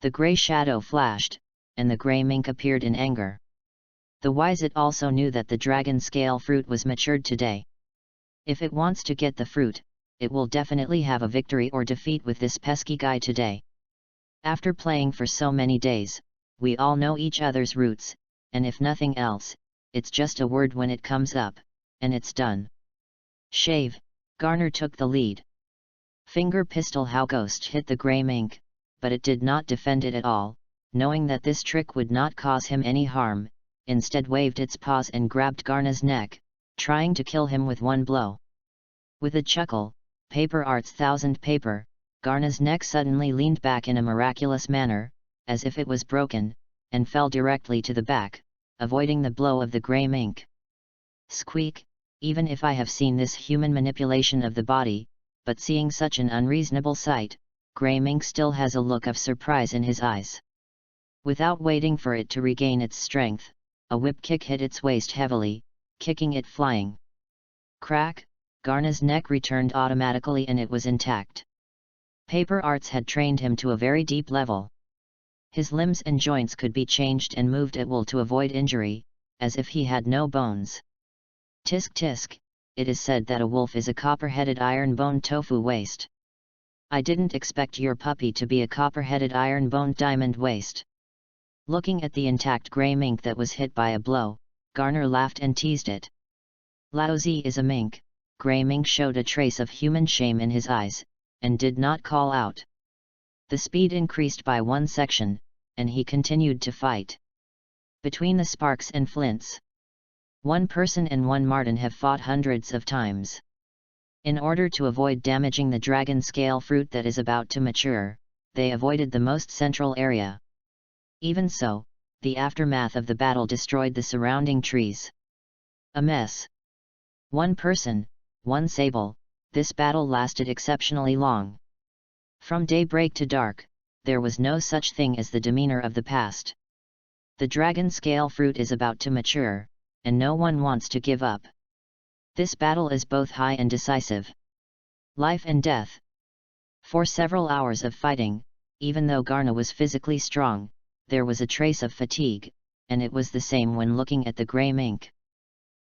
The grey shadow flashed, and the grey mink appeared in anger. The Wiset also knew that the dragon scale fruit was matured today. If it wants to get the fruit, it will definitely have a victory or defeat with this pesky guy today. After playing for so many days, we all know each other's roots, and if nothing else, it's just a word when it comes up, and it's done. Shave, Garner took the lead. Finger pistol how Ghost hit the grey mink, but it did not defend it at all, knowing that this trick would not cause him any harm, instead waved its paws and grabbed Garna's neck, trying to kill him with one blow. With a chuckle, Paper Arts 1000 paper, Garna's neck suddenly leaned back in a miraculous manner, as if it was broken, and fell directly to the back, avoiding the blow of the grey mink. Squeak, even if I have seen this human manipulation of the body, but seeing such an unreasonable sight, grey mink still has a look of surprise in his eyes. Without waiting for it to regain its strength, a whip kick hit its waist heavily, kicking it flying. Crack, Garna's neck returned automatically and it was intact. Paper Arts had trained him to a very deep level. His limbs and joints could be changed and moved at will to avoid injury, as if he had no bones. Tisk tisk, it is said that a wolf is a copper-headed iron-boned tofu waste. I didn't expect your puppy to be a copper-headed iron-boned diamond waste. Looking at the intact grey mink that was hit by a blow, Garner laughed and teased it. Lousy is a mink. Grey mink showed a trace of human shame in his eyes, and did not call out. The speed increased by 1 section, and he continued to fight. Between the sparks and flints, one person and one Martin have fought hundreds of times. In order to avoid damaging the dragon scale fruit that is about to mature, they avoided the most central area. Even so, the aftermath of the battle destroyed the surrounding trees. A mess. One person, one sable, this battle lasted exceptionally long. From daybreak to dark, there was no such thing as the demeanor of the past. The dragon scale fruit is about to mature, and no one wants to give up. This battle is both high and decisive. Life and death. For several hours of fighting, even though Garna was physically strong, there was a trace of fatigue, and it was the same when looking at the grey mink.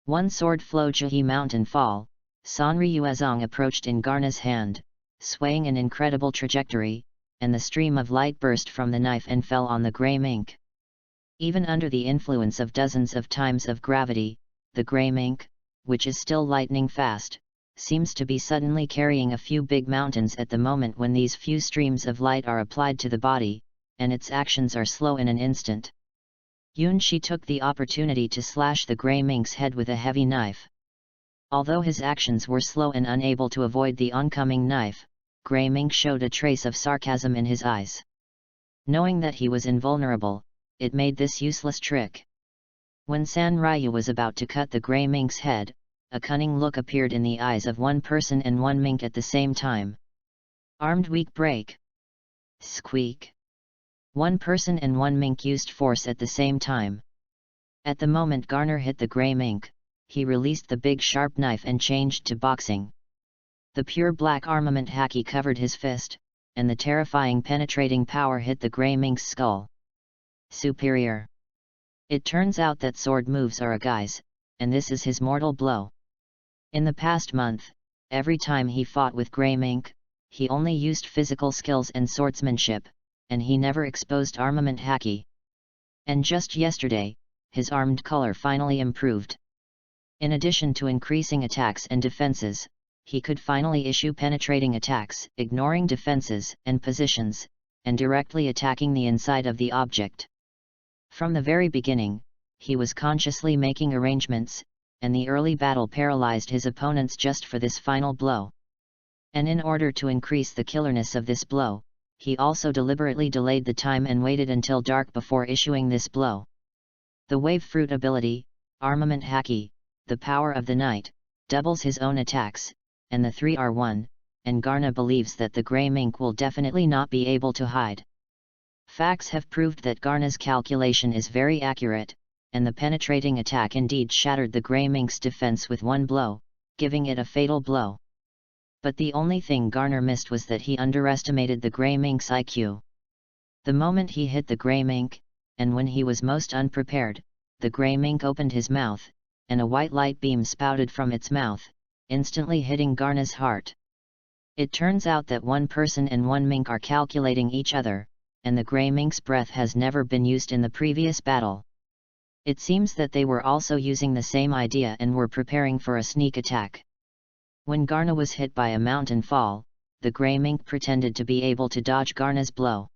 One sword flow Jahi mountain fall, Sanri Yuezong approached in Garna's hand, swaying an incredible trajectory, and the stream of light burst from the knife and fell on the grey mink. Even under the influence of dozens of times of gravity, the grey mink, which is still lightning fast, seems to be suddenly carrying a few big mountains at the moment when these few streams of light are applied to the body, and its actions are slow in an instant. Yunshi took the opportunity to slash the grey mink's head with a heavy knife. Although his actions were slow and unable to avoid the oncoming knife, grey mink showed a trace of sarcasm in his eyes. Knowing that he was invulnerable, it made this useless trick. When San Ryu was about to cut the grey mink's head, a cunning look appeared in the eyes of one person and one mink at the same time. Armed weak break. Squeak. One person and one mink used force at the same time. At the moment Garner hit the grey mink, he released the big sharp knife and changed to boxing. The pure black armament haki covered his fist, and the terrifying penetrating power hit the grey mink's skull. Superior. It turns out that sword moves are a guise, and this is his mortal blow. In the past month, every time he fought with grey mink, he only used physical skills and swordsmanship, and he never exposed armament haki. And just yesterday, his armed color finally improved. In addition to increasing attacks and defenses, he could finally issue penetrating attacks, ignoring defenses and positions, and directly attacking the inside of the object. From the very beginning, he was consciously making arrangements, and the early battle paralyzed his opponents just for this final blow. And in order to increase the killerness of this blow, he also deliberately delayed the time and waited until dark before issuing this blow. The wave fruit ability, Armament Haki, the power of the night, doubles his own attacks, and the three are one, and Garna believes that the grey mink will definitely not be able to hide. Facts have proved that Garna's calculation is very accurate, and the penetrating attack indeed shattered the grey mink's defense with one blow, giving it a fatal blow. But the only thing Garner missed was that he underestimated the grey mink's IQ. The moment he hit the grey mink, and when he was most unprepared, the grey mink opened his mouth, and a white light beam spouted from its mouth, instantly hitting Garna's heart. It turns out that one person and one mink are calculating each other, and the grey mink's breath has never been used in the previous battle. It seems that they were also using the same idea and were preparing for a sneak attack. When Garna was hit by a mountain fall, the grey mink pretended to be able to dodge Garna's blow.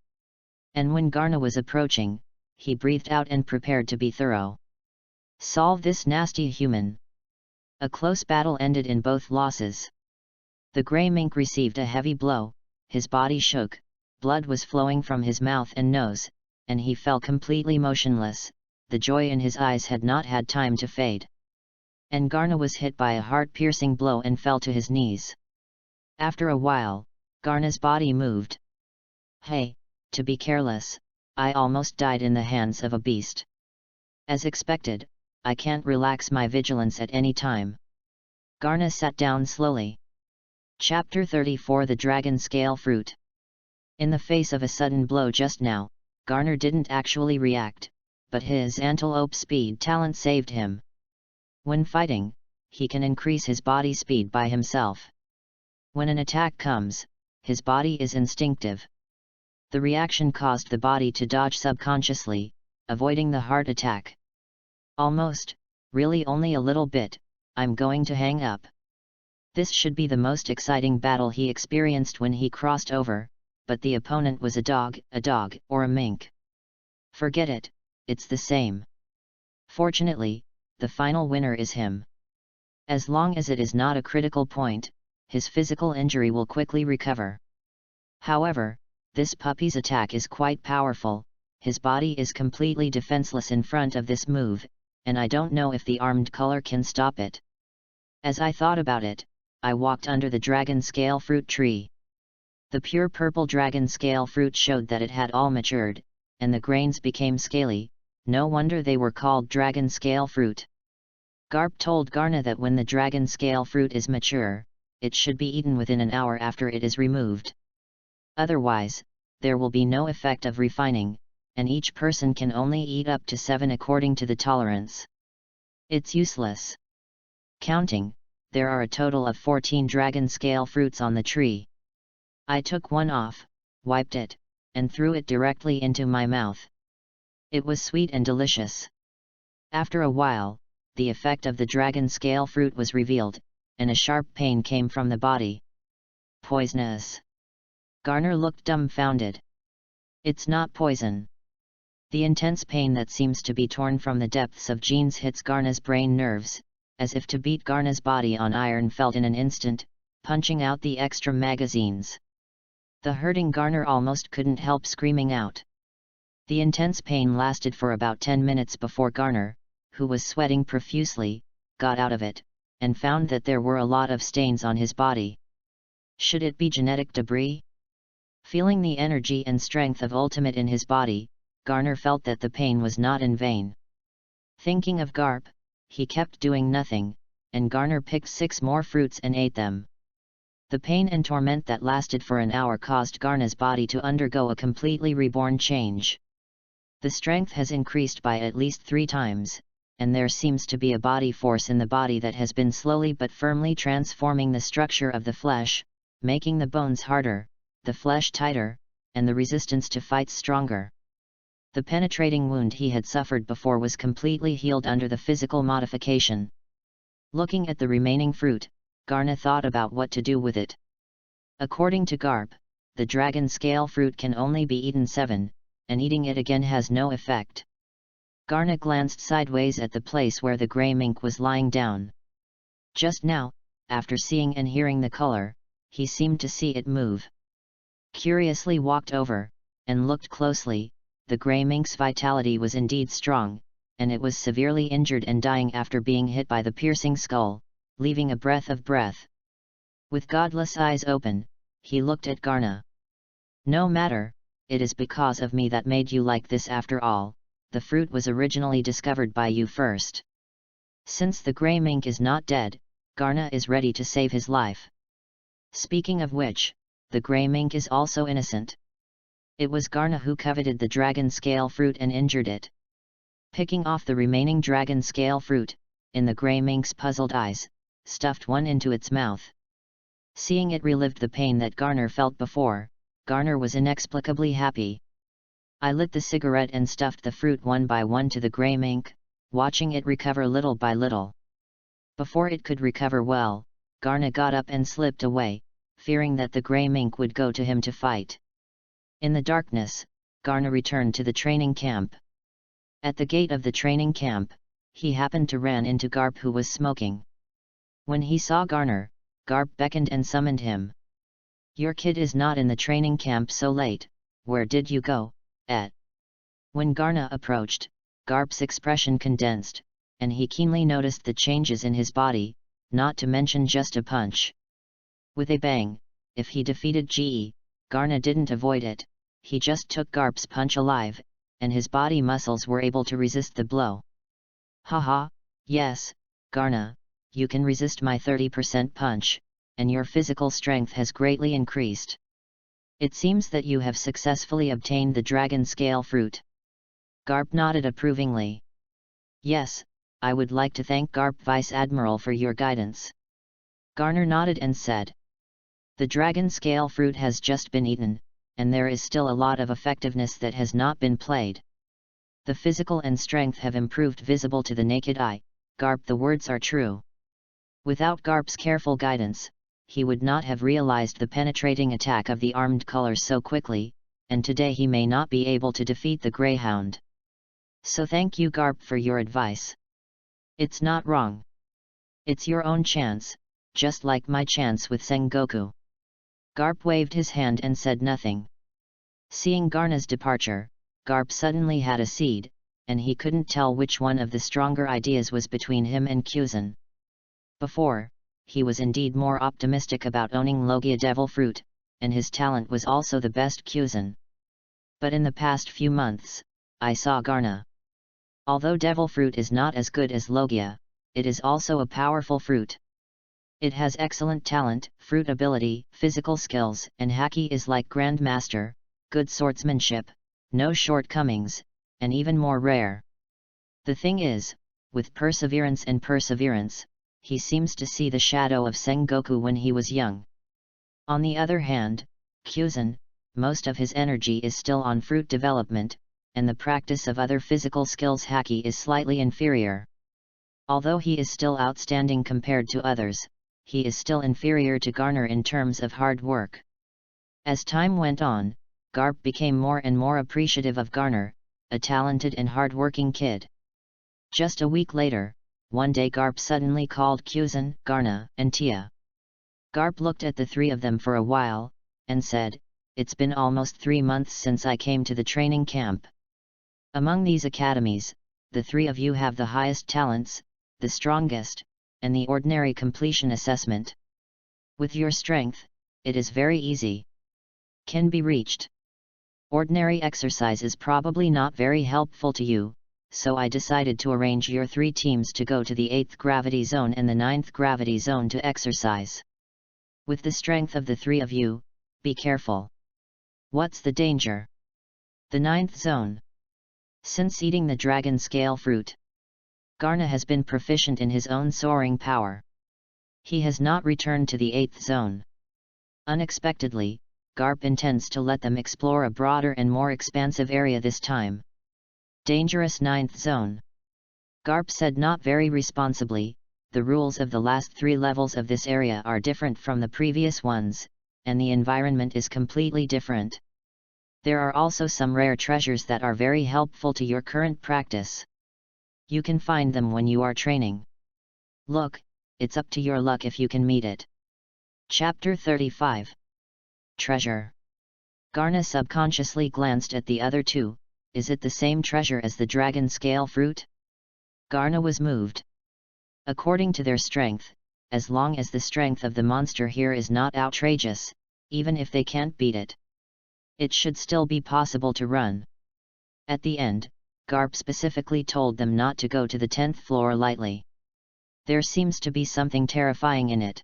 And when Garna was approaching, he breathed out and prepared to be thorough. Solve this nasty human. A close battle ended in both losses. The grey mink received a heavy blow, his body shook, blood was flowing from his mouth and nose, and he fell completely motionless. The joy in his eyes had not had time to fade. And Garna was hit by a heart-piercing blow and fell to his knees. After a while, Garna's body moved. Hey, to be careless, I almost died in the hands of a beast. As expected, I can't relax my vigilance at any time. Garna sat down slowly. Chapter 34 The Dragon Scale Fruit. In the face of a sudden blow just now, Garner didn't actually react, but his antelope speed talent saved him. When fighting, he can increase his body speed by himself. When an attack comes, his body is instinctive. The reaction caused the body to dodge subconsciously, avoiding the heart attack. Almost, really only a little bit, I'm going to hang up. This should be the most exciting battle he experienced when he crossed over, but the opponent was a dog, or a mink. Forget it, it's the same. Fortunately, the final winner is him. As long as it is not a critical point, his physical injury will quickly recover. However, this puppy's attack is quite powerful, his body is completely defenseless in front of this move, and I don't know if the armed color can stop it. As I thought about it, I walked under the dragon scale fruit tree. The pure purple dragon scale fruit showed that it had all matured, and the grains became scaly. No wonder they were called dragon scale fruit. Garp told Garna that when the dragon scale fruit is mature, it should be eaten within an hour after it is removed. Otherwise, there will be no effect of refining, and each person can only eat up to 7 according to the tolerance. It's useless. Counting, there are a total of 14 dragon scale fruits on the tree. I took one off, wiped it, and threw it directly into my mouth. It was sweet and delicious. After a while, the effect of the dragon scale fruit was revealed, and a sharp pain came from the body. Poisonous. Garner looked dumbfounded. It's not poison. The intense pain that seems to be torn from the depths of genes hits Garna's brain nerves, as if to beat Garna's body on iron felt in an instant, punching out the extra magazines. The hurting Garner almost couldn't help screaming out. The intense pain lasted for about 10 minutes before Garner, who was sweating profusely, got out of it, and found that there were a lot of stains on his body. Should it be genetic debris? Feeling the energy and strength of Ultimate in his body, Garner felt that the pain was not in vain. Thinking of Garp, he kept doing nothing, and Garner picked 6 more fruits and ate them. The pain and torment that lasted for an hour caused Garna's body to undergo a completely reborn change. The strength has increased by at least 3 times, and there seems to be a body force in the body that has been slowly but firmly transforming the structure of the flesh, making the bones harder, the flesh tighter, and the resistance to fights stronger. The penetrating wound he had suffered before was completely healed under the physical modification. Looking at the remaining fruit, Garna thought about what to do with it. According to Garp, the dragon scale fruit can only be eaten 7, and eating it again has no effect. Garna glanced sideways at the place where the grey mink was lying down. Just now, after seeing and hearing the color, he seemed to see it move. curiously walked over, and looked closely. The grey mink's vitality was indeed strong, and it was severely injured and dying after being hit by the piercing skull, leaving a breath of breath. With godless eyes open, he looked at Garna. "No matter, it is because of me that made you like this after all. The fruit was originally discovered by you first. Since the grey mink is not dead, Garna is ready to save his life. Speaking of which, the grey mink is also innocent. It was Garna who coveted the dragon scale fruit and injured it." Picking off the remaining dragon scale fruit, in the grey mink's puzzled eyes, stuffed one into its mouth. Seeing it relived the pain that Garner felt before, Garner was inexplicably happy. I lit the cigarette and stuffed the fruit one by one to the grey mink, watching it recover little by little. Before it could recover well, Garna got up and slipped away, fearing that the grey mink would go to him to fight. In the darkness, Garna returned to the training camp. At the gate of the training camp, he happened to run into Garp, who was smoking. When he saw Garner, Garp beckoned and summoned him. "Your kid is not in the training camp so late, where did you go, et?" When Garna approached, Garp's expression condensed, and he keenly noticed the changes in his body, not to mention just a punch. With a bang, if he defeated Ge, Garna didn't avoid it, he just took Garp's punch alive, and his body muscles were able to resist the blow. "Haha, yes, Garna, you can resist my 30% punch, and your physical strength has greatly increased. It seems that you have successfully obtained the dragon scale fruit." Garp nodded approvingly. "Yes, I would like to thank Garp Vice Admiral for your guidance." Garner nodded and said, "The dragon scale fruit has just been eaten, and there is still a lot of effectiveness that has not been played. The physical and strength have improved visible to the naked eye." Garp, the words are true. Without Garp's careful guidance, he would not have realized the penetrating attack of the armed colors so quickly, and today he may not be able to defeat the Greyhound. So thank you, Garp, for your advice. It's not wrong. It's your own chance, just like my chance with Sengoku." Garp waved his hand and said nothing. Seeing Garna's departure, Garp suddenly had a seed, and he couldn't tell which one of the stronger ideas was between him and Kyuzan. Before, he was indeed more optimistic about owning Logia Devil Fruit, and his talent was also the best Kyuzan. But in the past few months, I saw Garna. Although Devil Fruit is not as good as Logia, it is also a powerful fruit. It has excellent talent, fruit ability, physical skills, and Haki is like Grandmaster, good swordsmanship, no shortcomings, and even more rare. The thing is, with perseverance, he seems to see the shadow of Sengoku when he was young. On the other hand, Kyuzan, most of his energy is still on fruit development, and the practice of other physical skills Haki is slightly inferior. Although he is still outstanding compared to others, he is still inferior to Garner in terms of hard work. As time went on, Garp became more and more appreciative of Garner, a talented and hard-working kid. Just a week later, one day Garp suddenly called Kyuzan, Garna, and Tia. Garp looked at the three of them for a while, and said, "It's been almost 3 months since I came to the training camp. Among these academies, the three of you have the highest talents, the strongest, and the ordinary completion assessment. With your strength, it is very easy. Can be reached. Ordinary exercise is probably not very helpful to you, so I decided to arrange your 3 teams to go to the 8th gravity zone and the 9th gravity zone to exercise. With the strength of the 3 of you, be careful. What's the danger? The 9th zone. Since eating the dragon scale fruit, Garna has been proficient in his own soaring power. He has not returned to the 8th zone. Unexpectedly, Garp intends to let them explore a broader and more expansive area this time. Dangerous 9th zone. Garp said not very responsibly, the rules of the last 3 levels of this area are different from the previous ones, and the environment is completely different. There are also some rare treasures that are very helpful to your current practice. You can find them when you are training. Look, it's up to your luck if you can meet it." Chapter 35. Treasure. Garna subconsciously glanced at the other two. Is it the same treasure as the dragon scale fruit? Garna was moved. According to their strength, as long as the strength of the monster here is not outrageous, even if they can't beat it, it should still be possible to run. At the end, Garp specifically told them not to go to the 10th floor lightly. There seems to be something terrifying in it.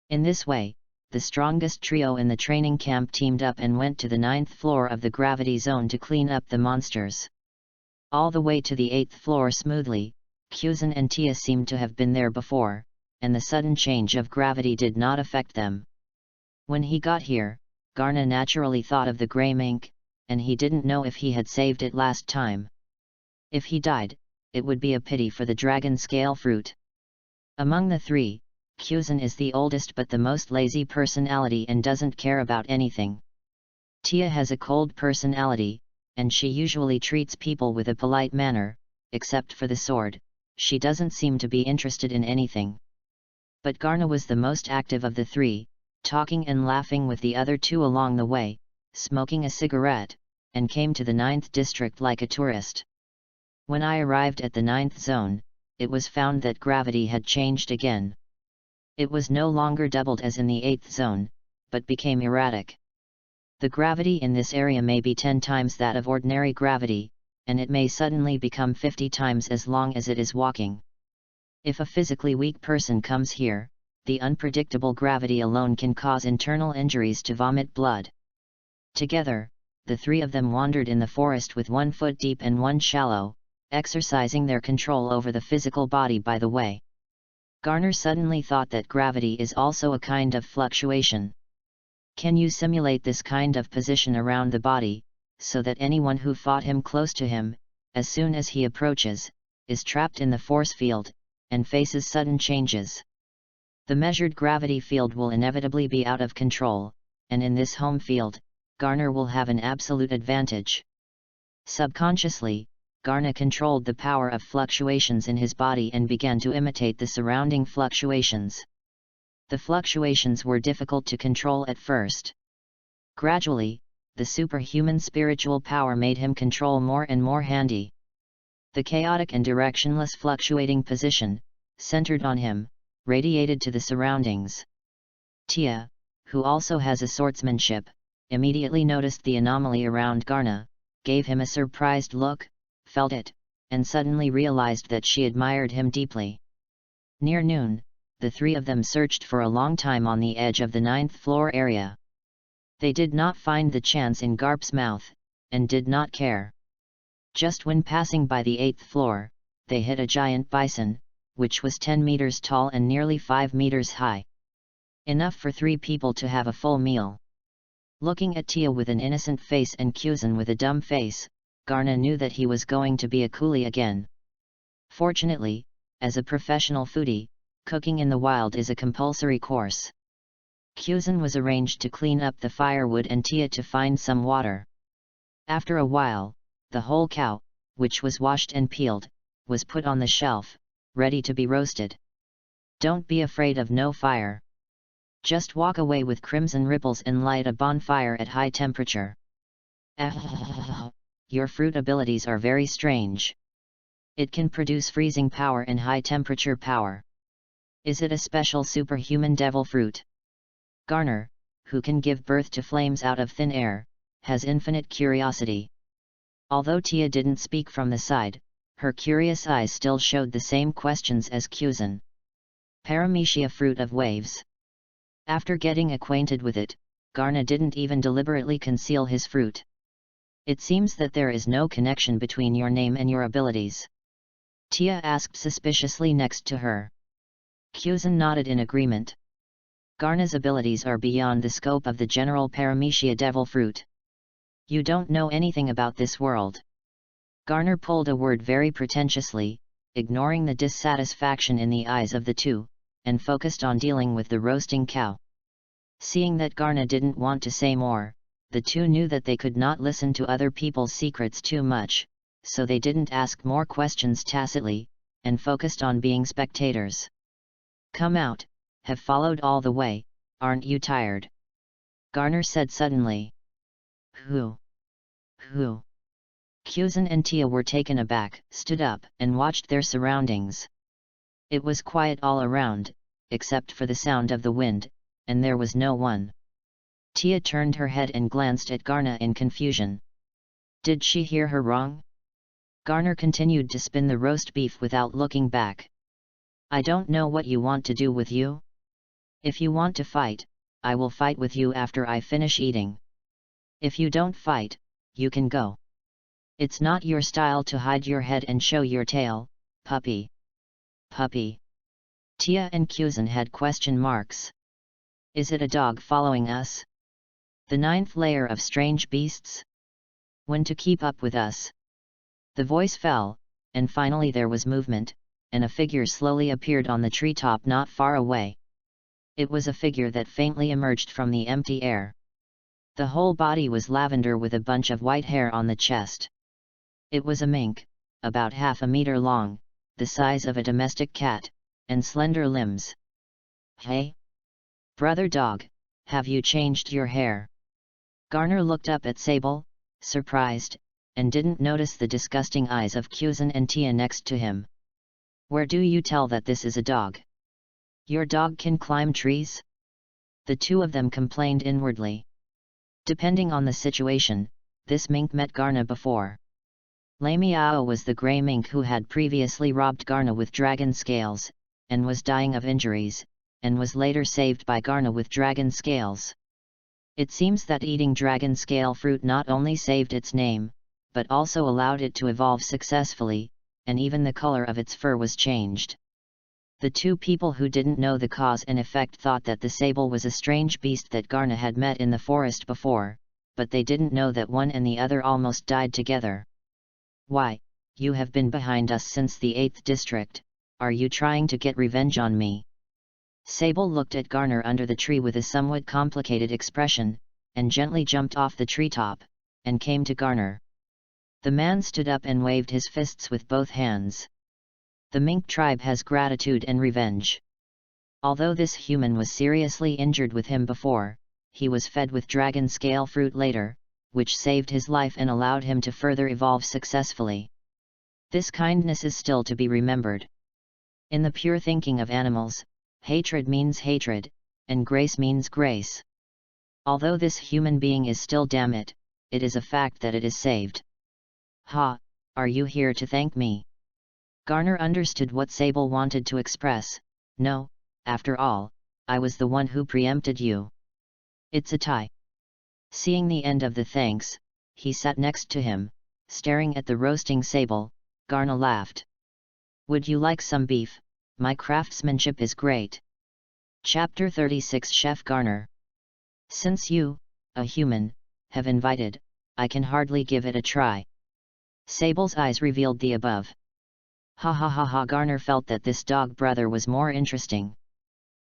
In this way, the strongest trio in the training camp teamed up and went to the 9th floor of the gravity zone to clean up the monsters. All the way to the 8th floor smoothly. Kyuzan and Tia seemed to have been there before, and the sudden change of gravity did not affect them. When he got here, Garna naturally thought of the grey mink, and he didn't know if he had saved it last time. If he died, it would be a pity for the dragon scale fruit. Among the three, Kyuzan is the oldest but the most lazy personality and doesn't care about anything. Tia has a cold personality, and she usually treats people with a polite manner, except for the sword. She doesn't seem to be interested in anything. But Garna was the most active of the three, talking and laughing with the other two along the way, smoking a cigarette, and came to the 9th district like a tourist. When I arrived at the 9th zone, it was found that gravity had changed again. It was no longer doubled as in the 8th zone, but became erratic. The gravity in this area may be 10 times that of ordinary gravity, and it may suddenly become 50 times as long as it is walking. If a physically weak person comes here, the unpredictable gravity alone can cause internal injuries to vomit blood. Together, the three of them wandered in the forest with 1 foot deep and 1 shallow, exercising their control over the physical body by the way. Garner suddenly thought that gravity is also a kind of fluctuation. Can you simulate this kind of position around the body, so that anyone who fought him close to him, as soon as he approaches, is trapped in the force field, and faces sudden changes? The measured gravity field will inevitably be out of control, and in this home field, Garner will have an absolute advantage. Subconsciously, Garna controlled the power of fluctuations in his body and began to imitate the surrounding fluctuations. The fluctuations were difficult to control at first. Gradually, the superhuman spiritual power made him control more and more handy. The chaotic and directionless fluctuating position, centered on him, radiated to the surroundings. Tia, who also has a swordsmanship, immediately noticed the anomaly around Garna, gave him a surprised look, felt it, and suddenly realized that she admired him deeply. Near noon, the three of them searched for a long time on the edge of the 9th floor area. They did not find the chance in Garp's mouth, and did not care. Just when passing by the 8th floor, they hit a giant bison, which was 10 meters tall and nearly 5 meters high. Enough for 3 people to have a full meal. Looking at Tia with an innocent face and Kyuzan with a dumb face, Garna knew that he was going to be a coolie again. Fortunately, as a professional foodie, cooking in the wild is a compulsory course. Kyuzan was arranged to clean up the firewood and Tia to find some water. After a while, the whole cow, which was washed and peeled, was put on the shelf, ready to be roasted. Don't be afraid of no fire. Just walk away with crimson ripples and light a bonfire at high temperature. Your fruit abilities are very strange. It can produce freezing power and high temperature power. Is it a special superhuman devil fruit? Garner, who can give birth to flames out of thin air, has infinite curiosity. Although Tia didn't speak from the side, her curious eyes still showed the same questions as Kyuzan. Paramecia fruit of waves. After getting acquainted with it, Garna didn't even deliberately conceal his fruit. It seems that there is no connection between your name and your abilities. Tia asked suspiciously next to her. Kyuzan nodded in agreement. Garna's abilities are beyond the scope of the general Paramecia devil fruit. You don't know anything about this world. Garner pulled a word very pretentiously, ignoring the dissatisfaction in the eyes of the two, and focused on dealing with the roasting cow. Seeing that Garna didn't want to say more, the two knew that they could not listen to other people's secrets too much, so they didn't ask more questions tacitly, and focused on being spectators. Come out, have followed all the way, aren't you tired? Garner said suddenly. Who? Who? Kuzen and Tia were taken aback, stood up, and watched their surroundings. It was quiet all around, except for the sound of the wind, and there was no one. Tia turned her head and glanced at Garna in confusion. Did she hear her wrong? Garner continued to spin the roast beef without looking back. I don't know what you want to do with you. If you want to fight, I will fight with you after I finish eating. If you don't fight, you can go. It's not your style to hide your head and show your tail, puppy. Puppy. Tia and Kuzen had question marks. Is it a dog following us? The ninth layer of strange beasts? When to keep up with us? The voice fell, and finally there was movement, and a figure slowly appeared on the treetop not far away. It was a figure that faintly emerged from the empty air. The whole body was lavender with a bunch of white hair on the chest. It was a mink, about half a meter long, the size of a domestic cat, and slender limbs. Hey? Brother dog, have you changed your hair? Garner looked up at Sable, surprised, and didn't notice the disgusting eyes of Kuzen and Tia next to him. Where do you tell that this is a dog? Your dog can climb trees? The two of them complained inwardly. Depending on the situation, this mink met Garna before. Lei Miao was the grey mink who had previously robbed Garna with dragon scales, and was dying of injuries, and was later saved by Garna with dragon scales. It seems that eating dragon scale fruit not only saved its name, but also allowed it to evolve successfully, and even the color of its fur was changed. The two people who didn't know the cause and effect thought that the sable was a strange beast that Garna had met in the forest before, but they didn't know that one and the other almost died together. Why, you have been behind us since the 8th district, are you trying to get revenge on me? Sable looked at Garner under the tree with a somewhat complicated expression, and gently jumped off the treetop, and came to Garner. The man stood up and waved his fists with both hands. The mink tribe has gratitude and revenge. Although this human was seriously injured with him before, he was fed with dragon scale fruit later, which saved his life and allowed him to further evolve successfully. This kindness is still to be remembered. In the pure thinking of animals, hatred means hatred, and grace means grace. Although this human being is still damn it is a fact that it is saved. Ha, are you here to thank me? Garner understood what Sable wanted to express. No, after all, I was the one who preempted you. It's a tie. Seeing the end of the thanks, he sat next to him, staring at the roasting Sable. Garner laughed. Would you like some beef? My craftsmanship is great. Chapter 36 Chef Garner. Since you, a human, have invited, I can hardly give it a try. Sable's eyes revealed the above. Ha ha ha ha. Garner felt that this dog brother was more interesting.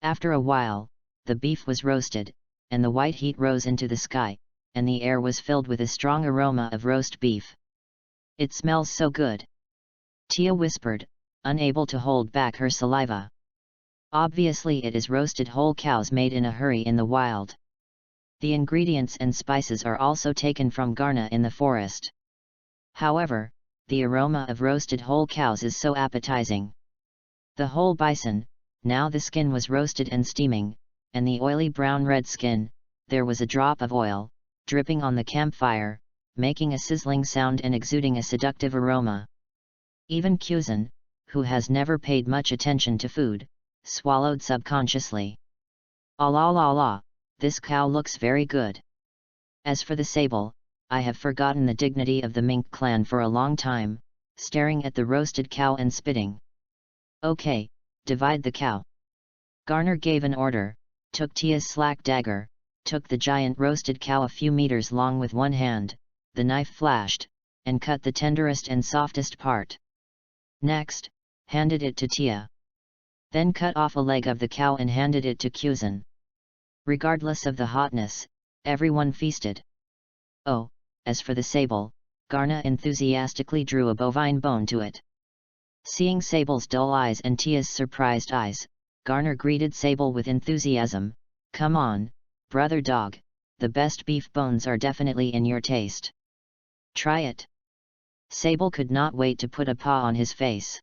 After a while, the beef was roasted, and the white heat rose into the sky, and the air was filled with a strong aroma of roast beef. It smells so good. Tia whispered, unable to hold back her saliva. Obviously it is roasted whole cows made in a hurry in the wild. The ingredients and spices are also taken from Garna in the forest. However, the aroma of roasted whole cows is so appetizing. The whole bison, now the skin was roasted and steaming, and the oily brown-red skin, there was a drop of oil, dripping on the campfire, making a sizzling sound and exuding a seductive aroma. Even Kuzen, who has never paid much attention to food, swallowed subconsciously. Ah la la la, this cow looks very good. As for the sable, I have forgotten the dignity of the mink clan for a long time, staring at the roasted cow and spitting. Okay, divide the cow. Garner gave an order, took Tia's slack dagger, took the giant roasted cow a few meters long with one hand, the knife flashed, and cut the tenderest and softest part. Next, handed it to Tia. Then cut off a leg of the cow and handed it to Kuzen. Regardless of the hotness, everyone feasted. Oh, as for the sable, Garna enthusiastically drew a bovine bone to it. Seeing Sable's dull eyes and Tia's surprised eyes, Garner greeted Sable with enthusiasm. Come on, brother dog, the best beef bones are definitely in your taste. Try it. Sable could not wait to put a paw on his face.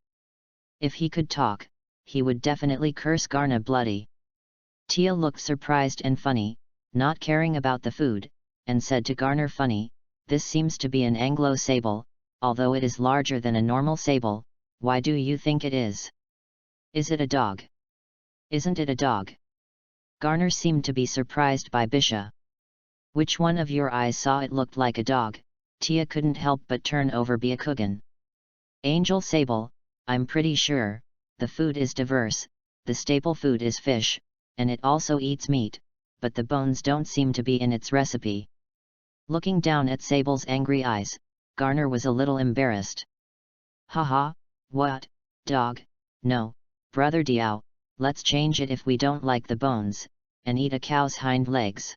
If he could talk, he would definitely curse Garna bloody. Tia looked surprised and funny, not caring about the food, and said to Garner funny, "This seems to be an Anglo sable, although it is larger than a normal sable. Why do you think it is? Is it a dog? Isn't it a dog?" Garner seemed to be surprised by Bisha. "Which one of your eyes saw it looked like a dog?" Tia couldn't help but turn over Byakugan. "Angel sable, I'm pretty sure. The food is diverse, the staple food is fish, and it also eats meat, but the bones don't seem to be in its recipe." Looking down at Sable's angry eyes, Garner was a little embarrassed. "Haha, what, dog? No, brother Diao, let's change it if we don't like the bones, and eat a cow's hind legs."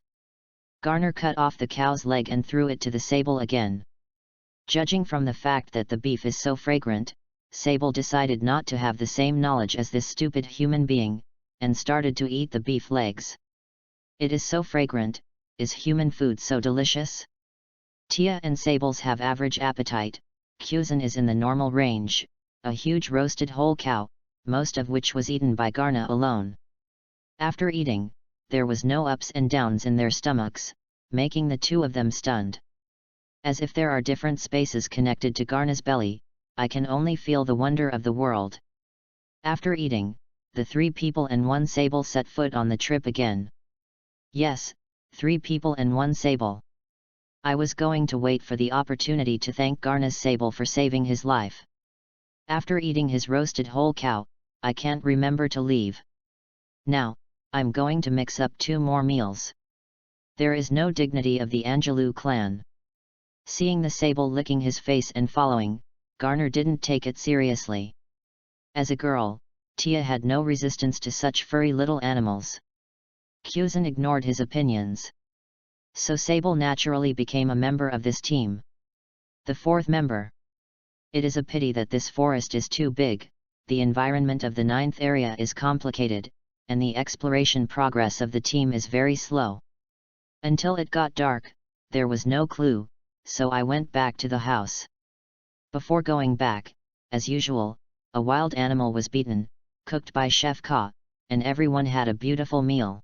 Garner cut off the cow's leg and threw it to the Sable again. Judging from the fact that the beef is so fragrant, Sable decided not to have the same knowledge as this stupid human being, and started to eat the beef legs. "It is so fragrant, is human food so delicious?" Tia and Sables have average appetite, Kuzan is in the normal range, a huge roasted whole cow, most of which was eaten by Garna alone. After eating, there was no ups and downs in their stomachs, making the two of them stunned. As if there are different spaces connected to Garna's belly, I can only feel the wonder of the world. After eating, the 3 people and 1 sable set foot on the trip again. Yes, 3 people and 1 sable. I was going to wait for the opportunity to thank Garna's sable for saving his life. After eating his roasted whole cow, I can't remember to leave. Now, I'm going to mix up 2 more meals. There is no dignity of the Angelou clan. Seeing the sable licking his face and following, Garner didn't take it seriously. As a girl, Tia had no resistance to such furry little animals. Kuzan ignored his opinions. So Sable naturally became a member of this team. The 4th member. It is a pity that this forest is too big, the environment of the 9th area is complicated, and the exploration progress of the team is very slow. Until it got dark, there was no clue, so I went back to the house. Before going back, as usual, a wild animal was beaten, cooked by Chef Ka, and everyone had a beautiful meal.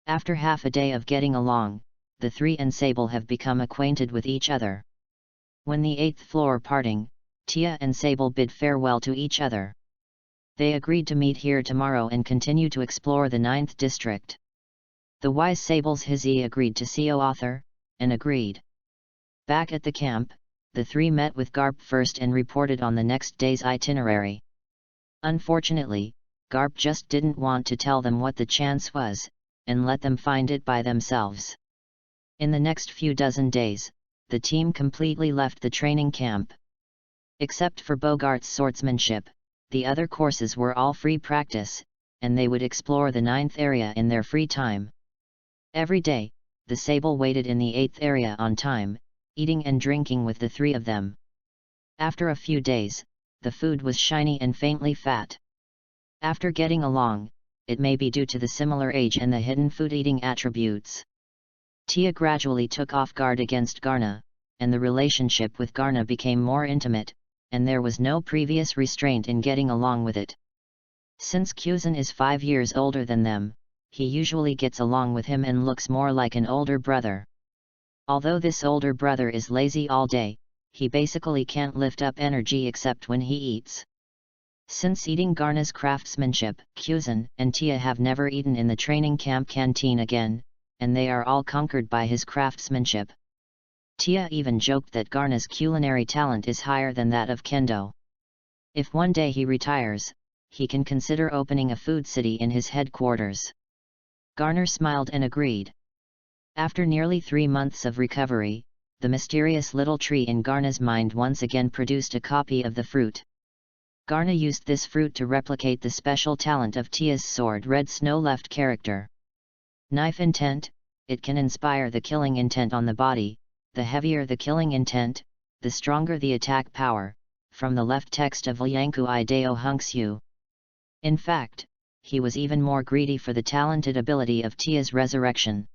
After half a day of getting along, the 3 and Sable have become acquainted with each other. When the 8th floor parting, Tia and Sable bid farewell to each other. They agreed to meet here tomorrow and continue to explore the 9th district. The wise Sable's Hizzy agreed to see author, and agreed. Back at the camp, the 3 met with Garp first and reported on the next day's itinerary. Unfortunately, Garp just didn't want to tell them what the chance was, and let them find it by themselves. In the next few dozen days, the team completely left the training camp. Except for Bogart's swordsmanship, the other courses were all free practice, and they would explore the 9th area in their free time. Every day, the Sable waited in the 8th area on time, eating and drinking with the 3 of them. After a few days, the food was shiny and faintly fat. After getting along, it may be due to the similar age and the hidden food-eating attributes. Tia gradually took off guard against Garna, and the relationship with Garna became more intimate, and there was no previous restraint in getting along with it. Since Kuzan is 5 years older than them, he usually gets along with him and looks more like an older brother. Although this older brother is lazy all day, he basically can't lift up energy except when he eats. Since eating Garna's craftsmanship, Kuzan and Tia have never eaten in the training camp canteen again, and they are all conquered by his craftsmanship. Tia even joked that Garna's culinary talent is higher than that of Kendo. If one day he retires, he can consider opening a food city in his headquarters. Garner smiled and agreed. After nearly 3 months of recovery, the mysterious little tree in Garna's mind once again produced a copy of the fruit. Garna used this fruit to replicate the special talent of Tia's sword Red Snow left character. Knife intent, it can inspire the killing intent on the body, the heavier the killing intent, the stronger the attack power, from the left text of Lianku Ideo Hunksyu. In fact, he was even more greedy for the talented ability of Tia's resurrection.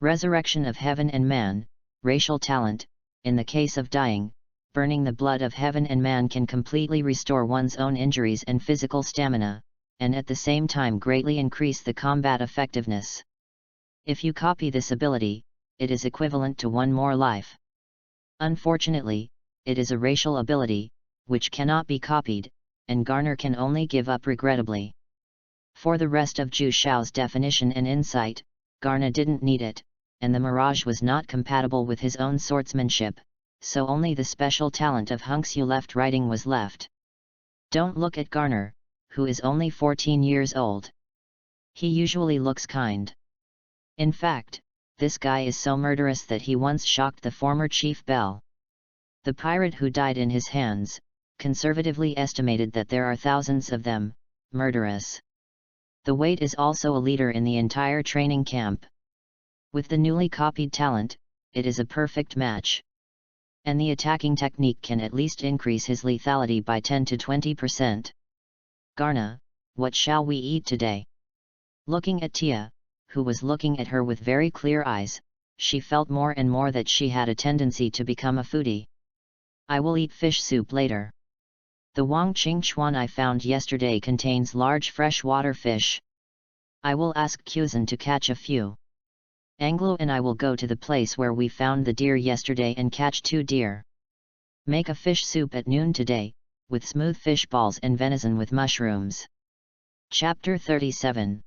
Resurrection of heaven and man, racial talent. In the case of dying, burning the blood of heaven and man can completely restore one's own injuries and physical stamina, and at the same time greatly increase the combat effectiveness. If you copy this ability, it is equivalent to one more life. Unfortunately, it is a racial ability, which cannot be copied, and Garner can only give up regrettably. For the rest of Zhu Shao's definition and insight, Garner didn't need it, and the Mirage was not compatible with his own swordsmanship, so only the special talent of Hunxue left writing was left. Don't look at Garner, who is only 14 years old. He usually looks kind. In fact, this guy is so murderous that he once shocked the former Chief Bell. The pirate who died in his hands, conservatively estimated that there are thousands of them, murderous. The Wait is also a leader in the entire training camp. With the newly copied talent, it is a perfect match. And the attacking technique can at least increase his lethality by 10 to 20%. Garna, what shall we eat today? Looking at Tia, who was looking at her with very clear eyes, she felt more and more that she had a tendency to become a foodie. I will eat fish soup later. The Wang Qing Chuan I found yesterday contains large freshwater fish. I will ask Kuzan to catch a few. Anglo and I will go to the place where we found the deer yesterday and catch 2 deer. Make a fish soup at noon today, with smooth fish balls and venison with mushrooms. Chapter 37.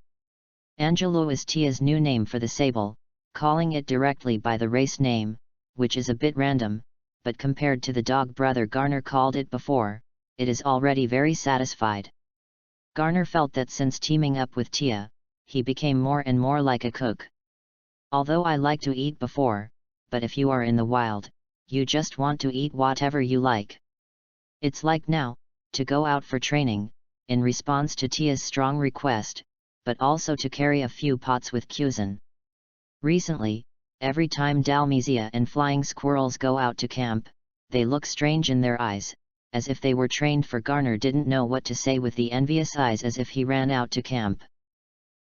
Angelo is Tia's new name for the sable, calling it directly by the race name, which is a bit random, but compared to the dog brother Garner called it before, it is already very satisfied. Garner felt that since teaming up with Tia, he became more and more like a cook. Although I like to eat before, but if you are in the wild, you just want to eat whatever you like. It's like now, to go out for training, in response to Tia's strong request, but also to carry a few pots with Kuzan. Recently, every time Dalmazia and Flying Squirrels go out to camp, they look strange in their eyes, as if they were trained for. Garner didn't know what to say with the envious eyes as if he ran out to camp.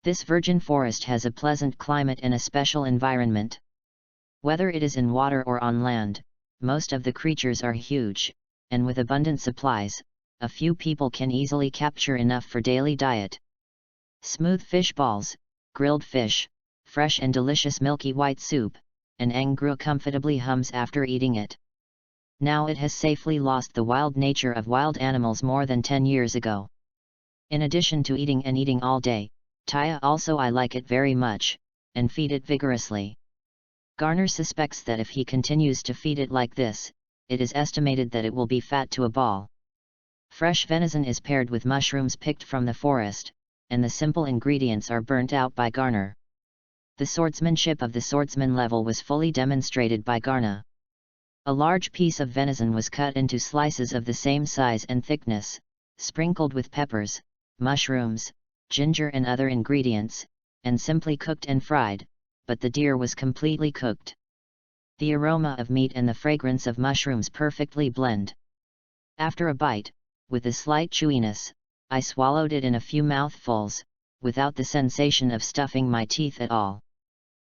This virgin forest has a pleasant climate and a special environment. Whether it is in water or on land, most of the creatures are huge, and with abundant supplies, a few people can easily capture enough for daily diet. Smooth fish balls, grilled fish, fresh and delicious milky white soup, and Angru comfortably hums after eating it. Now it has safely lost the wild nature of wild animals more than 10 years ago. In addition to eating and eating all day, Tia also I like it very much, and feed it vigorously. Garner suspects that if he continues to feed it like this, it is estimated that it will be fat to a ball. Fresh venison is paired with mushrooms picked from the forest, and the simple ingredients are burnt out by Garner. The swordsmanship of the swordsman level was fully demonstrated by Garner. A large piece of venison was cut into slices of the same size and thickness, sprinkled with peppers, mushrooms, ginger and other ingredients, and simply cooked and fried, but the deer was completely cooked. The aroma of meat and the fragrance of mushrooms perfectly blend. After a bite, with a slight chewiness, I swallowed it in a few mouthfuls, without the sensation of stuffing my teeth at all.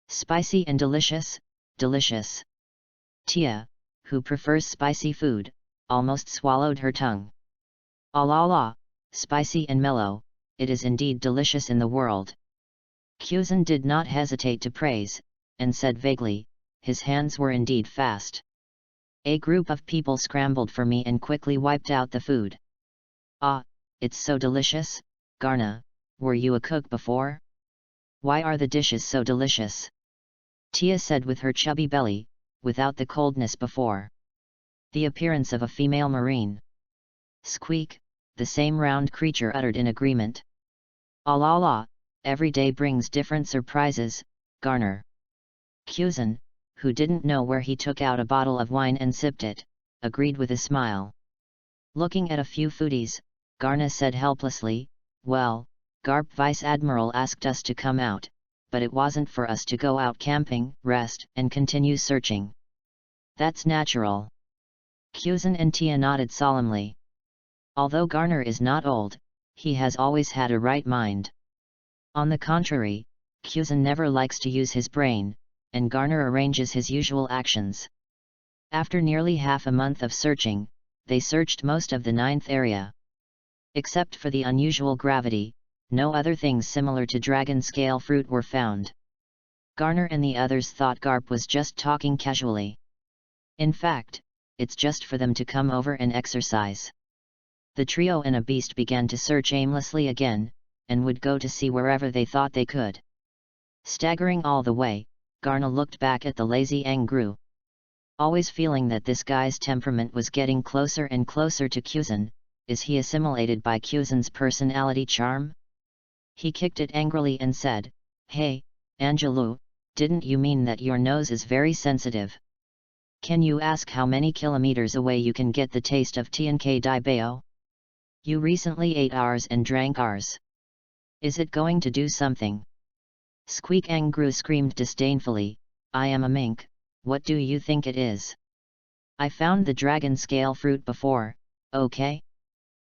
Spicy and delicious, delicious. Tia, who prefers spicy food, almost swallowed her tongue. Ah la la, spicy and mellow, it is indeed delicious in the world. Kuzan did not hesitate to praise, and said vaguely, his hands were indeed fast. A group of people scrambled for me and quickly wiped out the food. Ah, it's so delicious, Garna, were you a cook before? Why are the dishes so delicious? Tia said with her chubby belly, without the coldness before. The appearance of a female marine. Squeak, the same round creature uttered in agreement. Ah la la, every day brings different surprises, Garner. Kuzan, who didn't know where he took out a bottle of wine and sipped it, agreed with a smile. Looking at a few foodies, Garna said helplessly, well, Garp Vice Admiral asked us to come out, but it wasn't for us to go out camping, rest, and continue searching. That's natural. Kuzan and Tia nodded solemnly. Although Garner is not old, he has always had a right mind. On the contrary, Kuzan never likes to use his brain, and Garner arranges his usual actions. After nearly half a month of searching, they searched most of the 9th area. Except for the unusual gravity, no other things similar to dragon scale fruit were found. Garner and the others thought Garp was just talking casually. In fact, it's just for them to come over and exercise. The trio and a beast began to search aimlessly again, and would go to see wherever they thought they could. Staggering all the way, Garner looked back at the lazy Angru. Always feeling that this guy's temperament was getting closer and closer to Kuzan, is he assimilated by Kuzan's personality charm? He kicked it angrily and said, "Hey, Angelou, didn't you mean that your nose is very sensitive? Can you ask how many kilometers away you can get the taste of TNK Daibao? You recently ate ours and drank ours. Is it going to do something?" Squeak Angru screamed disdainfully, "I am a mink, what do you think it is? I found the dragon scale fruit before, okay?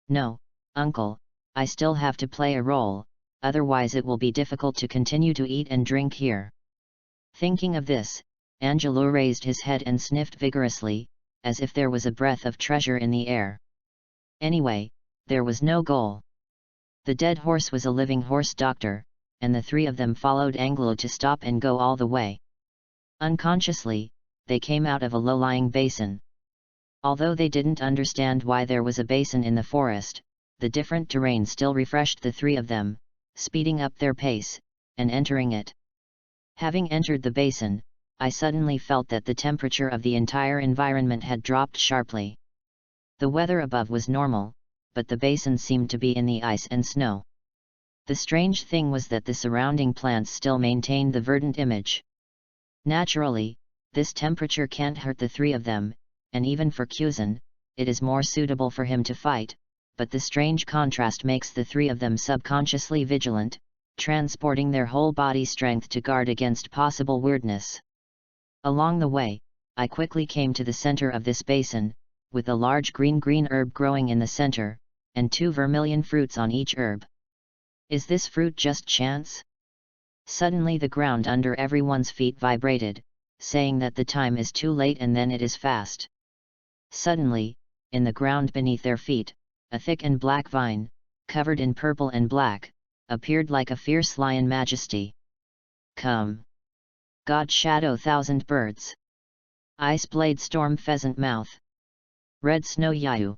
No, uncle, I still have to play a role, otherwise it will be difficult to continue to eat and drink here." Thinking of this, Angelo raised his head and sniffed vigorously, as if there was a breath of treasure in the air. Anyway, there was no goal. The dead horse was a living horse doctor, and the three of them followed Anglo to stop and go all the way. Unconsciously, they came out of a low-lying basin. Although they didn't understand why there was a basin in the forest, the different terrain still refreshed the three of them, speeding up their pace, and entering it. Having entered the basin, I suddenly felt that the temperature of the entire environment had dropped sharply. The weather above was normal, but the basin seemed to be in the ice and snow. The strange thing was that the surrounding plants still maintained the verdant image. Naturally, this temperature can't hurt the three of them, and even for Kuzan, it is more suitable for him to fight, but the strange contrast makes the three of them subconsciously vigilant, transporting their whole body strength to guard against possible weirdness. Along the way, I quickly came to the center of this basin, with a large green herb growing in the center, and 2 vermilion fruits on each herb. Is this fruit just chance? Suddenly the ground under everyone's feet vibrated, saying that the time is too late and then it is fast. Suddenly, in the ground beneath their feet, a thick and black vine, covered in purple and black, appeared like a fierce lion majesty. Come! God Shadow Thousand Birds! Ice Blade Storm Pheasant Mouth! Red Snow Yayu!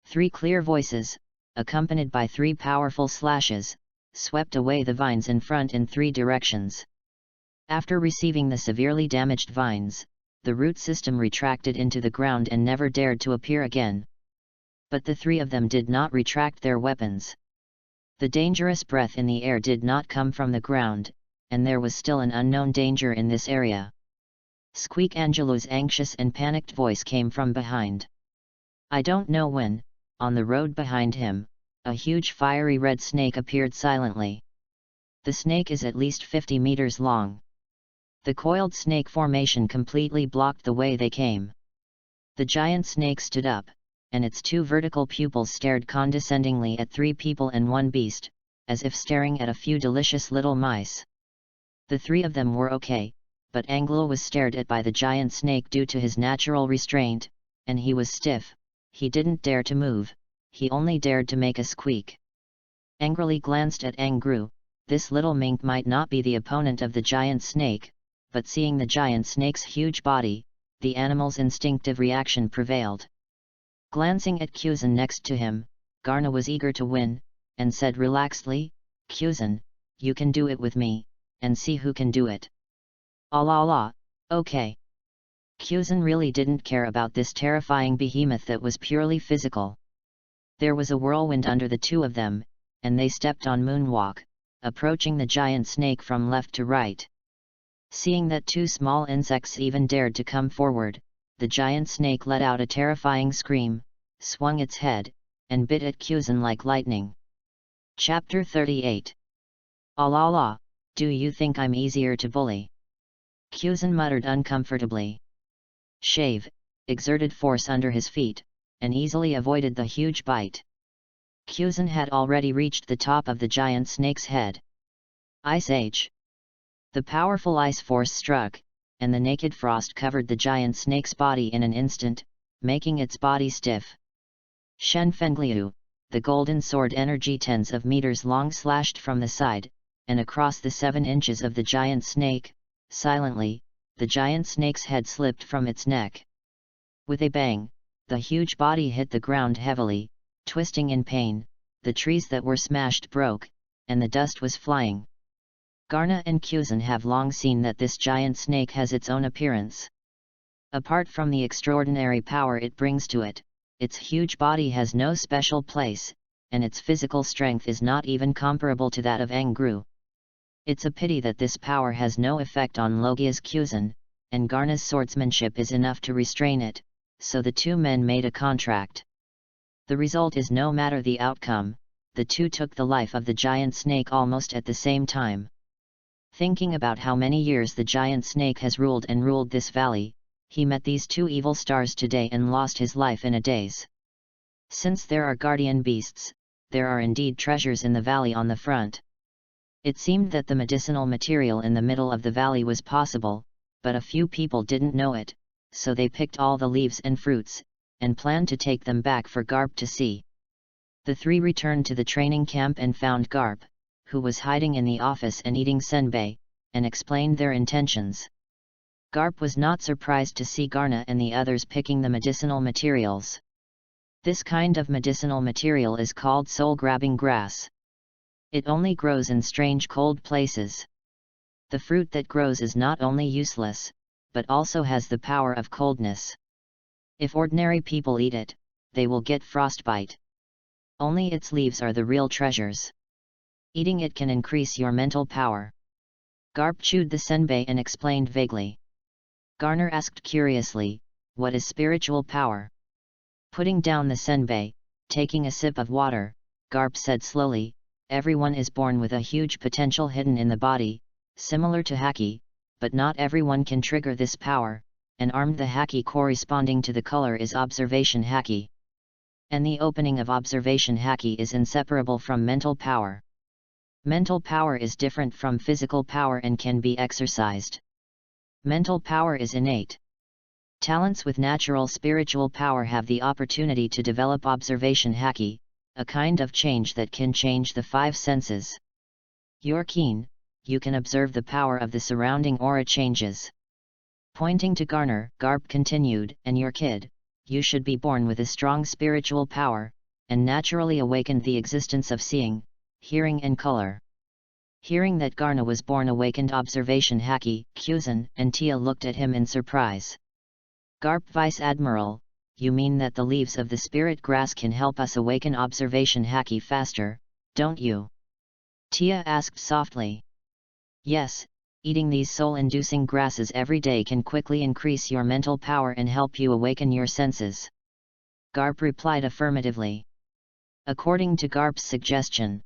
3 clear voices, accompanied by 3 powerful slashes, swept away the vines in front in 3 directions. After receiving the severely damaged vines, the root system retracted into the ground and never dared to appear again. But the 3 of them did not retract their weapons. The dangerous breath in the air did not come from the ground, and there was still an unknown danger in this area. Squeak Angelo's anxious and panicked voice came from behind. I don't know when, on the road behind him, a huge fiery red snake appeared silently. The snake is at least 50 meters long. The coiled snake formation completely blocked the way they came. The giant snake stood up, and its 2 vertical pupils stared condescendingly at 3 people and 1 beast, as if staring at a few delicious little mice. The 3 of them were okay, but Anglo was stared at by the giant snake due to his natural restraint, and he was stiff. He didn't dare to move, he only dared to make a squeak. Angrily glanced at Angru. This little mink might not be the opponent of the giant snake, but seeing the giant snake's huge body, the animal's instinctive reaction prevailed. Glancing at Kuzan next to him, Garna was eager to win, and said relaxedly, Kuzan, you can do it with me, and see who can do it. La, okay. Kuzan really didn't care about this terrifying behemoth that was purely physical. There was a whirlwind under the 2 of them, and they stepped on moonwalk, approaching the giant snake from left to right. Seeing that 2 small insects even dared to come forward, the giant snake let out a terrifying scream, swung its head, and bit at Kuzan like lightning. Chapter 38. La, do you think I'm easier to bully? Kuzan muttered uncomfortably. Shave, exerted force under his feet, and easily avoided the huge bite. Kuzan had already reached the top of the giant snake's head. Ice Age. The powerful ice force struck, and the naked frost covered the giant snake's body in an instant, making its body stiff. Shenfengliu, the golden sword energy tens of meters long slashed from the side, and across the 7 inches of the giant snake. Silently, the giant snake's head slipped from its neck. With a bang, the huge body hit the ground heavily, twisting in pain. The trees that were smashed broke, and the dust was flying. Garna and Kuzan have long seen that this giant snake has its own appearance. Apart from the extraordinary power it brings to it, its huge body has no special place, and its physical strength is not even comparable to that of Angru. It's a pity that this power has no effect on Logia's Kuzan, and Garna's swordsmanship is enough to restrain it, so the two men made a contract. The result is no matter the outcome, the two took the life of the giant snake almost at the same time. Thinking about how many years the giant snake has ruled this valley, he met these two evil stars today and lost his life in a daze. Since there are guardian beasts, there are indeed treasures in the valley on the front. It seemed that the medicinal material in the middle of the valley was possible, but a few people didn't know it, so they picked all the leaves and fruits, and planned to take them back for Garp to see. The three returned to the training camp and found Garp, who was hiding in the office and eating senbei, and explained their intentions. Garp was not surprised to see Garna and the others picking the medicinal materials. This kind of medicinal material is called soul-grabbing grass. It only grows in strange cold places. The fruit that grows is not only useless, but also has the power of coldness. If ordinary people eat it, they will get frostbite. Only its leaves are the real treasures. Eating it can increase your mental power. Garp chewed the senbei and explained vaguely. Garner asked curiously, what is spiritual power? Putting down the senbei, taking a sip of water, Garp said slowly, everyone is born with a huge potential hidden in the body, similar to haki, but not everyone can trigger this power, and armed the haki corresponding to the color is observation haki. And the opening of observation haki is inseparable from mental power. Mental power is different from physical power and can be exercised. Mental power is innate. Talents with natural spiritual power have the opportunity to develop observation haki, a kind of change that can change the 5 senses. You're keen, you can observe the power of the surrounding aura changes. Pointing to Garner, Garp continued, and your kid, you should be born with a strong spiritual power, and naturally awakened the existence of seeing, hearing and color. Hearing that Garna was born awakened observation haki, Kuzan and Tia looked at him in surprise. Garp Vice Admiral, you mean that the leaves of the spirit grass can help us awaken observation haki faster, don't you? Tia asked softly. Yes, eating these soul-inducing grasses every day can quickly increase your mental power and help you awaken your senses. Garp replied affirmatively. According to Garp's suggestion,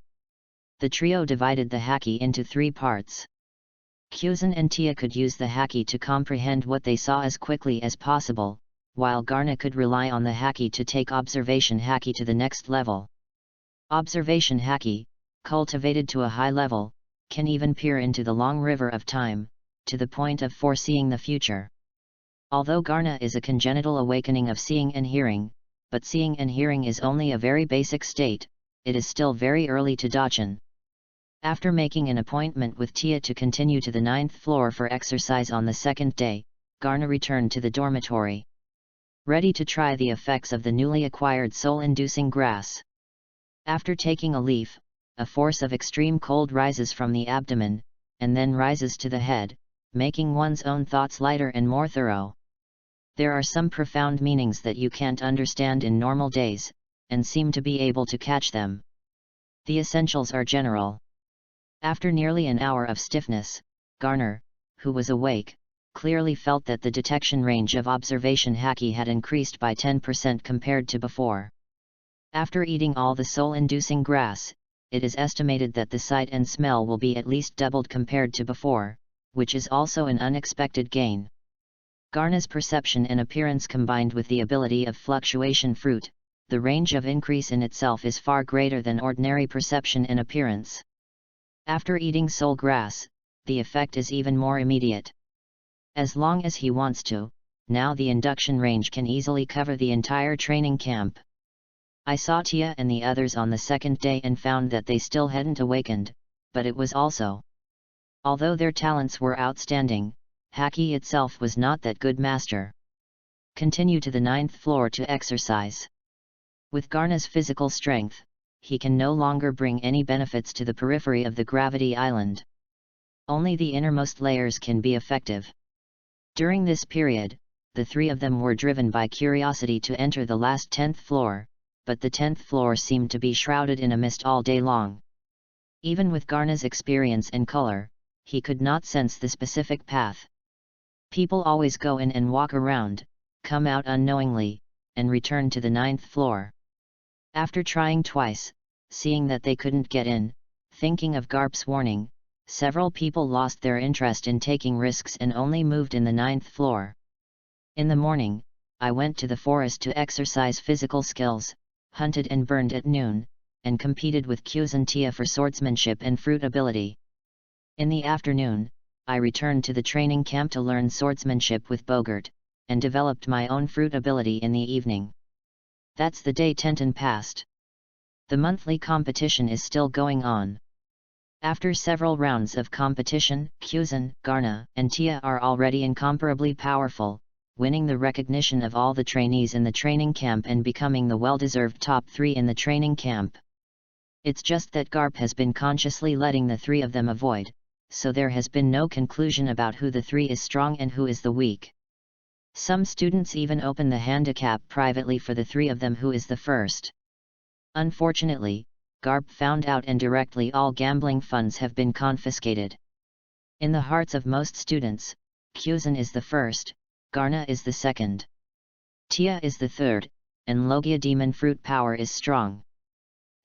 the trio divided the haki into 3 parts. Kuzan and Tia could use the haki to comprehend what they saw as quickly as possible, while Garna could rely on the haki to take observation haki to the next level. Observation haki, cultivated to a high level, can even peer into the long river of time, to the point of foreseeing the future. Although Garna is a congenital awakening of seeing and hearing, but seeing and hearing is only a very basic state, it is still very early to Dachan. After making an appointment with Tia to continue to the 9th floor for exercise on the 2nd day, Garna returned to the dormitory. Ready to try the effects of the newly acquired soul-inducing grass. After taking a leaf, a force of extreme cold rises from the abdomen, and then rises to the head, making one's own thoughts lighter and more thorough. There are some profound meanings that you can't understand in normal days, and seem to be able to catch them. The essentials are general. After nearly an hour of stiffness, Garner, who was awake, clearly felt that the detection range of observation haki had increased by 10% compared to before. After eating all the soul-inducing grass, it is estimated that the sight and smell will be at least doubled compared to before, which is also an unexpected gain. Garna's perception and appearance combined with the ability of fluctuation fruit, the range of increase in itself is far greater than ordinary perception and appearance. After eating soul grass, the effect is even more immediate. As long as he wants to, now the induction range can easily cover the entire training camp. I saw Tia and the others on the second day and found that they still hadn't awakened, but it was also. Although their talents were outstanding, Haki itself was not that good master. Continue to the 9th floor to exercise. With Garna's physical strength, he can no longer bring any benefits to the periphery of the gravity island. Only the innermost layers can be effective. During this period, the three of them were driven by curiosity to enter the last 10th floor, but the 10th floor seemed to be shrouded in a mist all day long. Even with Garna's experience and color, he could not sense the specific path. People always go in and walk around, come out unknowingly, and return to the 9th floor. After trying twice, seeing that they couldn't get in, thinking of Garp's warning, several people lost their interest in taking risks and only moved in the 9th floor. In the morning, I went to the forest to exercise physical skills, hunted and burned at noon, and competed with Q's and Tia for swordsmanship and fruit ability. In the afternoon, I returned to the training camp to learn swordsmanship with Bogart, and developed my own fruit ability in the evening. That's the day Tenten passed. The monthly competition is still going on. After several rounds of competition, Qzan, Garna, and Tia are already incomparably powerful, winning the recognition of all the trainees in the training camp and becoming the well-deserved top 3 in the training camp. It's just that Garp has been consciously letting the 3 of them avoid, so there has been no conclusion about who the 3 is strong and who is the weak. Some students even open the handicap privately for the 3 of them who is the first. Unfortunately, Garp found out and directly all gambling funds have been confiscated. In the hearts of most students, Qzan is the first, Garna is the second. Tia is the third, and Logia Demon Fruit power is strong.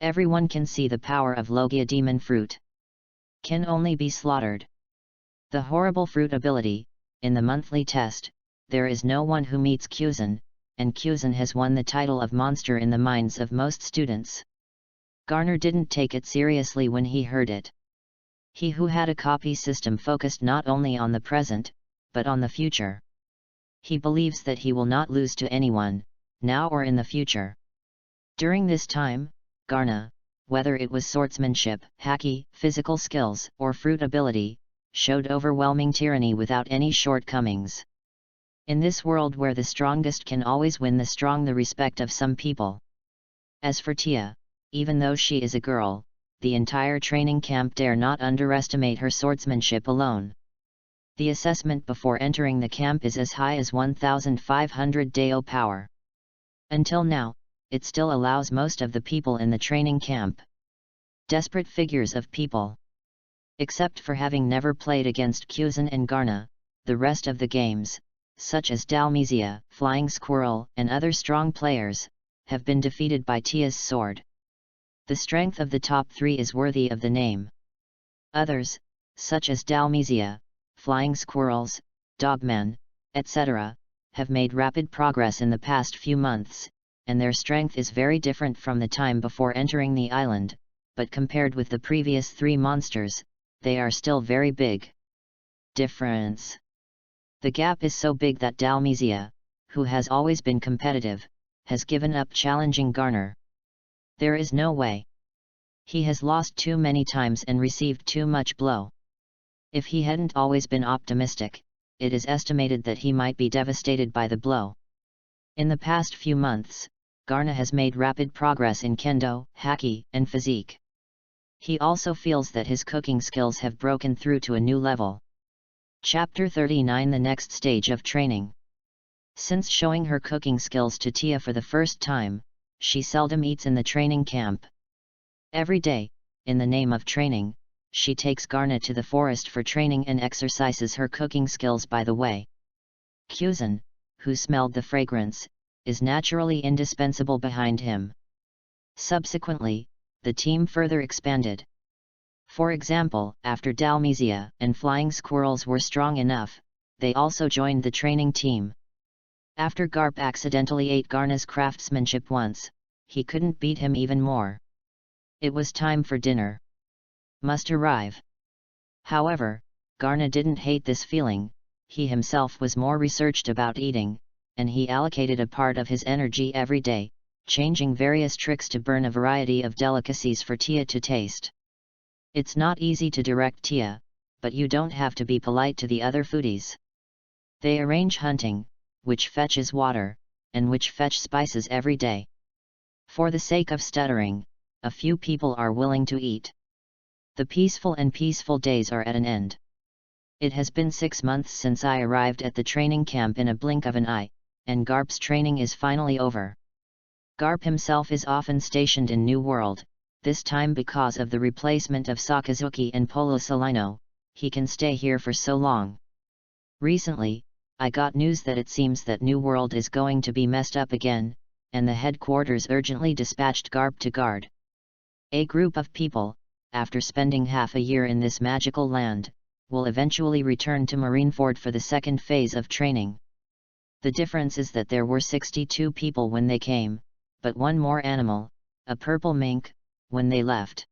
Everyone can see the power of Logia Demon Fruit. Can only be slaughtered. The horrible fruit ability, in the monthly test, there is no one who meets Qzan, and Qzan has won the title of monster in the minds of most students. Garner didn't take it seriously when he heard it. He who had a copy system focused not only on the present, but on the future. He believes that he will not lose to anyone, now or in the future. During this time, Garna, whether it was swordsmanship, haki, physical skills, or fruit ability, showed overwhelming tyranny without any shortcomings. In this world where the strongest can always win the respect of some people. As for Tia, even though she is a girl, the entire training camp dare not underestimate her swordsmanship alone. The assessment before entering the camp is as high as 1,500 Dao power. Until now, it still allows most of the people in the training camp. Desperate figures of people. Except for having never played against Qzan and Garna, the rest of the games, such as Dalmesia, Flying Squirrel, and other strong players, have been defeated by Tia's sword. The strength of the top 3 is worthy of the name. Others, such as Dalmesia, Flying Squirrels, Dogman, etc., have made rapid progress in the past few months, and their strength is very different from the time before entering the island, but compared with the previous 3 monsters, they are still very big. Difference. The gap is so big that Dalmesia, who has always been competitive, has given up challenging Garner. There is no way. He has lost too many times and received too much blow. If he hadn't always been optimistic, it is estimated that he might be devastated by the blow. In the past few months, Garna has made rapid progress in kendo, haki, and physique. He also feels that his cooking skills have broken through to a new level. Chapter 39 The next stage of training. Since showing her cooking skills to Tia for the first time, she seldom eats in the training camp. Every day, in the name of training, she takes Garna to the forest for training and exercises her cooking skills by the way. Qzan, who smelled the fragrance, is naturally indispensable behind him. Subsequently, the team further expanded. For example, after Dalmesia and Flying Squirrels were strong enough, they also joined the training team. After Garp accidentally ate Garna's craftsmanship once, he couldn't beat him even more. It was time for dinner. Must arrive. However, Garna didn't hate this feeling. He himself was more researched about eating, and he allocated a part of his energy every day, changing various tricks to burn a variety of delicacies for Tia to taste. It's not easy to direct Tia, but you don't have to be polite to the other foodies. They arrange hunting, which fetches water, and which fetch spices every day. For the sake of stuttering, a few people are willing to eat. The peaceful days are at an end. It has been 6 months since I arrived at the training camp in a blink of an eye, and Garp's training is finally over. Garp himself is often stationed in New World, this time because of the replacement of Sakazuki and Polo Salino, he can stay here for so long. Recently, I got news that it seems that New World is going to be messed up again, and the headquarters urgently dispatched Garp to guard. A group of people, after spending half a year in this magical land, will eventually return to Marineford for the second phase of training. The difference is that there were 62 people when they came, but one more animal, a purple mink, when they left.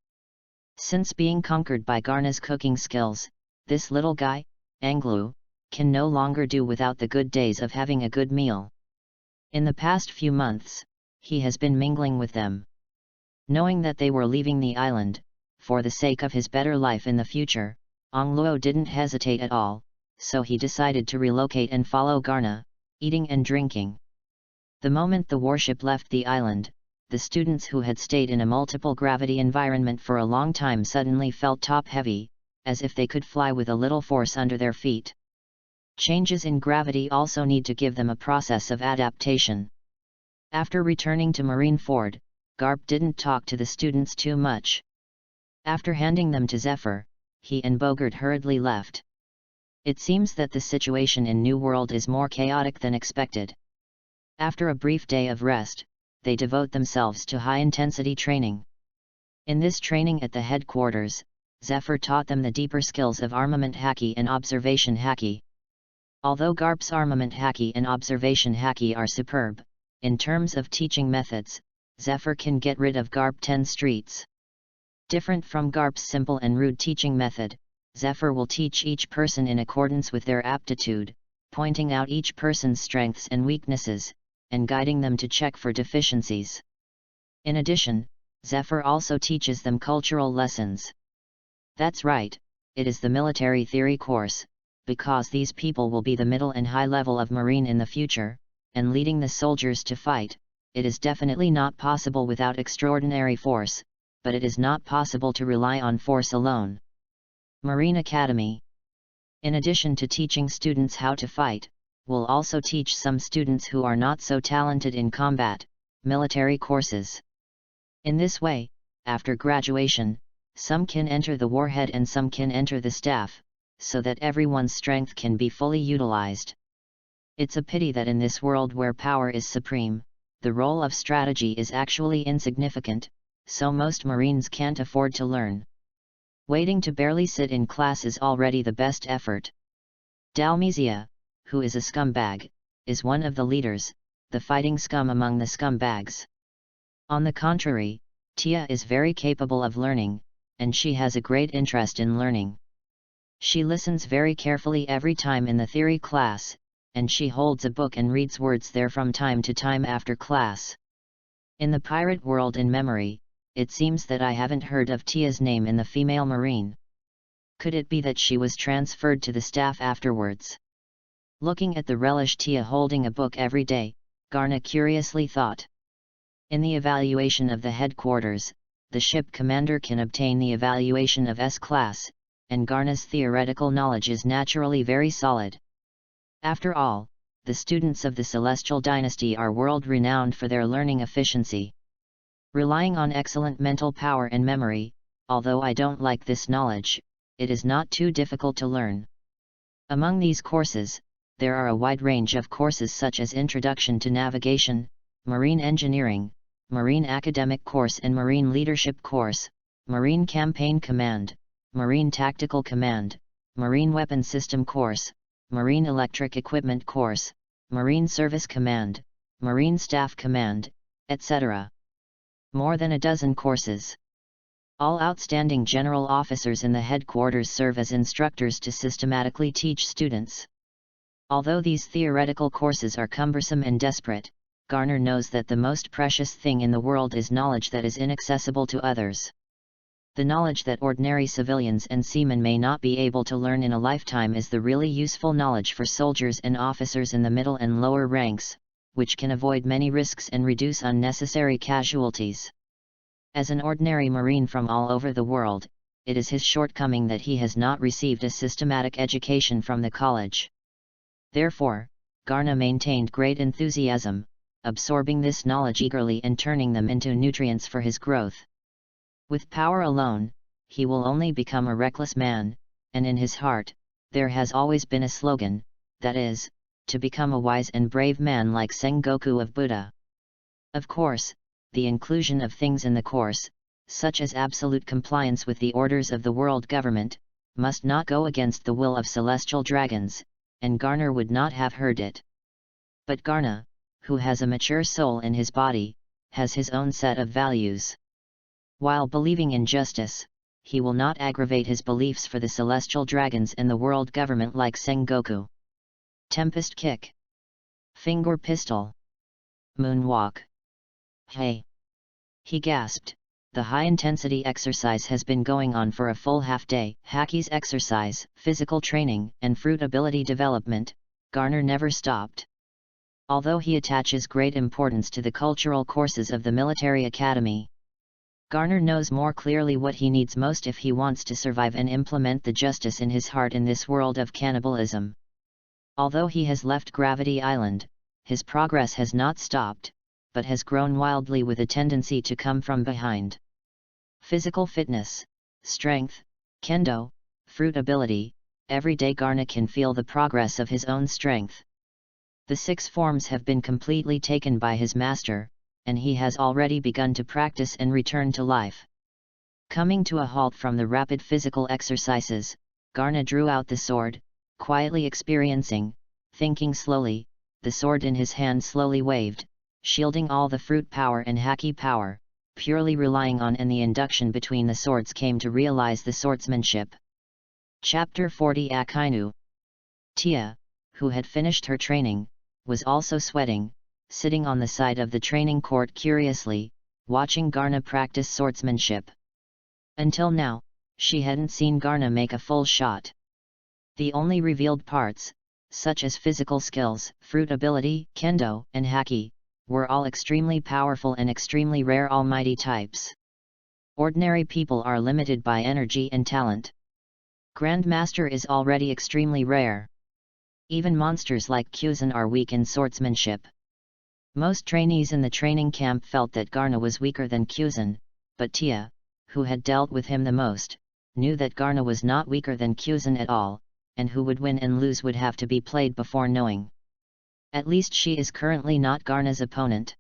Since being conquered by Garna's cooking skills, this little guy, Anglu, can no longer do without the good days of having a good meal. In the past few months, he has been mingling with them. Knowing that they were leaving the island, for the sake of his better life in the future, Angluo didn't hesitate at all, so he decided to relocate and follow Garna, eating and drinking. The moment the warship left the island, the students who had stayed in a multiple gravity environment for a long time suddenly felt top-heavy, as if they could fly with a little force under their feet. Changes in gravity also need to give them a process of adaptation. After returning to Marineford, Garp didn't talk to the students too much. After handing them to Zephyr, he and Bogart hurriedly left. It seems that the situation in New World is more chaotic than expected. After a brief day of rest, they devote themselves to high-intensity training. In this training at the headquarters, Zephyr taught them the deeper skills of armament haki and observation haki. Although Garp's armament haki and observation haki are superb, in terms of teaching methods, Zephyr can get rid of Garp 10 streets. Different from Garp's simple and rude teaching method, Zephyr will teach each person in accordance with their aptitude, pointing out each person's strengths and weaknesses, and guiding them to check for deficiencies. In addition, Zephyr also teaches them cultural lessons. That's right, it is the military theory course, because these people will be the middle and high level of Marine in the future, and leading the soldiers to fight. It is definitely not possible without extraordinary force, but it is not possible to rely on force alone. Marine Academy. In addition to teaching students how to fight, will also teach some students who are not so talented in combat, military courses. In this way, after graduation, some can enter the warhead and some can enter the staff, so that everyone's strength can be fully utilized. It's a pity that in this world where power is supreme, the role of strategy is actually insignificant, so most Marines can't afford to learn. Waiting to barely sit in class is already the best effort. Dalmizia, who is a scumbag, is one of the leaders, the fighting scum among the scumbags. On the contrary, Tia is very capable of learning, and she has a great interest in learning. She listens very carefully every time in the theory class, and she holds a book and reads words there from time to time after class. In the pirate world in memory, it seems that I haven't heard of Tia's name in the female Marine. Could it be that she was transferred to the staff afterwards? Looking at the relish Tia holding a book every day, Garna curiously thought. In the evaluation of the headquarters, the ship commander can obtain the evaluation of S-class, and Garna's theoretical knowledge is naturally very solid. After all, the students of the Celestial Dynasty are world-renowned for their learning efficiency. Relying on excellent mental power and memory, although I don't like this knowledge, it is not too difficult to learn. Among these courses, there are a wide range of courses such as Introduction to Navigation, Marine Engineering, Marine Academic Course and Marine Leadership Course, Marine Campaign Command, Marine Tactical Command, Marine Weapon System Course, Marine Electric Equipment Course, Marine Service Command, Marine Staff Command, etc. More than a dozen courses. All outstanding general officers in the headquarters serve as instructors to systematically teach students. Although these theoretical courses are cumbersome and desperate, Garner knows that the most precious thing in the world is knowledge that is inaccessible to others. The knowledge that ordinary civilians and seamen may not be able to learn in a lifetime is the really useful knowledge for soldiers and officers in the middle and lower ranks, which can avoid many risks and reduce unnecessary casualties. As an ordinary Marine from all over the world, it is his shortcoming that he has not received a systematic education from the college. Therefore, Garner maintained great enthusiasm, absorbing this knowledge eagerly and turning them into nutrients for his growth. With power alone, he will only become a reckless man, and in his heart, there has always been a slogan, that is, to become a wise and brave man like Sengoku of Buddha. Of course, the inclusion of things in the course, such as absolute compliance with the orders of the world government, must not go against the will of celestial dragons, and Garner would not have heard it. But Garner, who has a mature soul in his body, has his own set of values. While believing in justice, he will not aggravate his beliefs for the celestial dragons and the world government like Sengoku. Tempest kick. Finger pistol. Moonwalk. Hey! He gasped. The high-intensity exercise has been going on for a full half-day. Haki's exercise, physical training, and fruit ability development, Garner never stopped. Although he attaches great importance to the cultural courses of the military academy, Garner knows more clearly what he needs most if he wants to survive and implement the justice in his heart in this world of cannibalism. Although he has left Gravity Island, his progress has not stopped, but has grown wildly with a tendency to come from behind. Physical fitness, strength, kendo, fruit ability, every day Garner can feel the progress of his own strength. The 6 forms have been completely taken by his master, and he has already begun to practice and return to life. Coming to a halt from the rapid physical exercises, Garner drew out the sword, quietly experiencing, thinking slowly, the sword in his hand slowly waved, shielding all the fruit power and haki power, purely relying on and the induction between the swords came to realize the swordsmanship. Chapter 40 Akainu. Tia, who had finished her training, was also sweating, sitting on the side of the training court curiously, watching Garner practice swordsmanship. Until now, she hadn't seen Garner make a full shot. The only revealed parts, such as physical skills, fruit ability, kendo, and haki, were all extremely powerful and extremely rare almighty types. Ordinary people are limited by energy and talent. Grandmaster is already extremely rare. Even monsters like Kyuzan are weak in swordsmanship. Most trainees in the training camp felt that Garner was weaker than Kyuzan, but Tia, who had dealt with him the most, knew that Garner was not weaker than Kyuzan at all, and who would win and lose would have to be played before knowing. At least she is currently not Garner's opponent.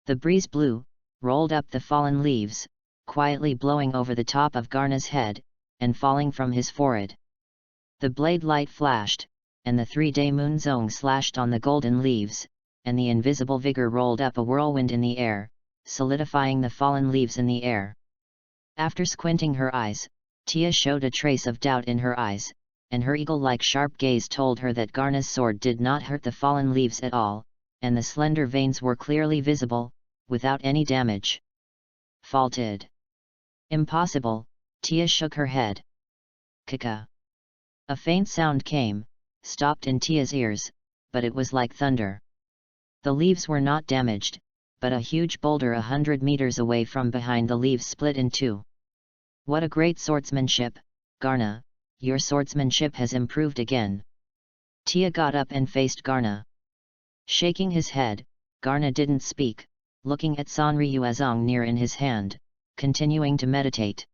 The breeze blew, rolled up the fallen leaves, quietly blowing over the top of Garner's head, and falling from his forehead. The blade light flashed, and the 3-day moon zone slashed on the golden leaves, and the invisible vigor rolled up a whirlwind in the air, solidifying the fallen leaves in the air. After squinting her eyes, Tia showed a trace of doubt in her eyes, and her eagle-like sharp gaze told her that Garner's sword did not hurt the fallen leaves at all, and the slender veins were clearly visible, without any damage. Faulted. Impossible, Tia shook her head. Kaka. A faint sound came, stopped in Tia's ears, but it was like thunder. The leaves were not damaged, but a huge boulder 100 meters away from behind the leaves split in two. What a great swordsmanship, Garner, your swordsmanship has improved again. Tia got up and faced Garner. Shaking his head, Garner didn't speak, looking at Sanryuezong near in his hand, continuing to meditate.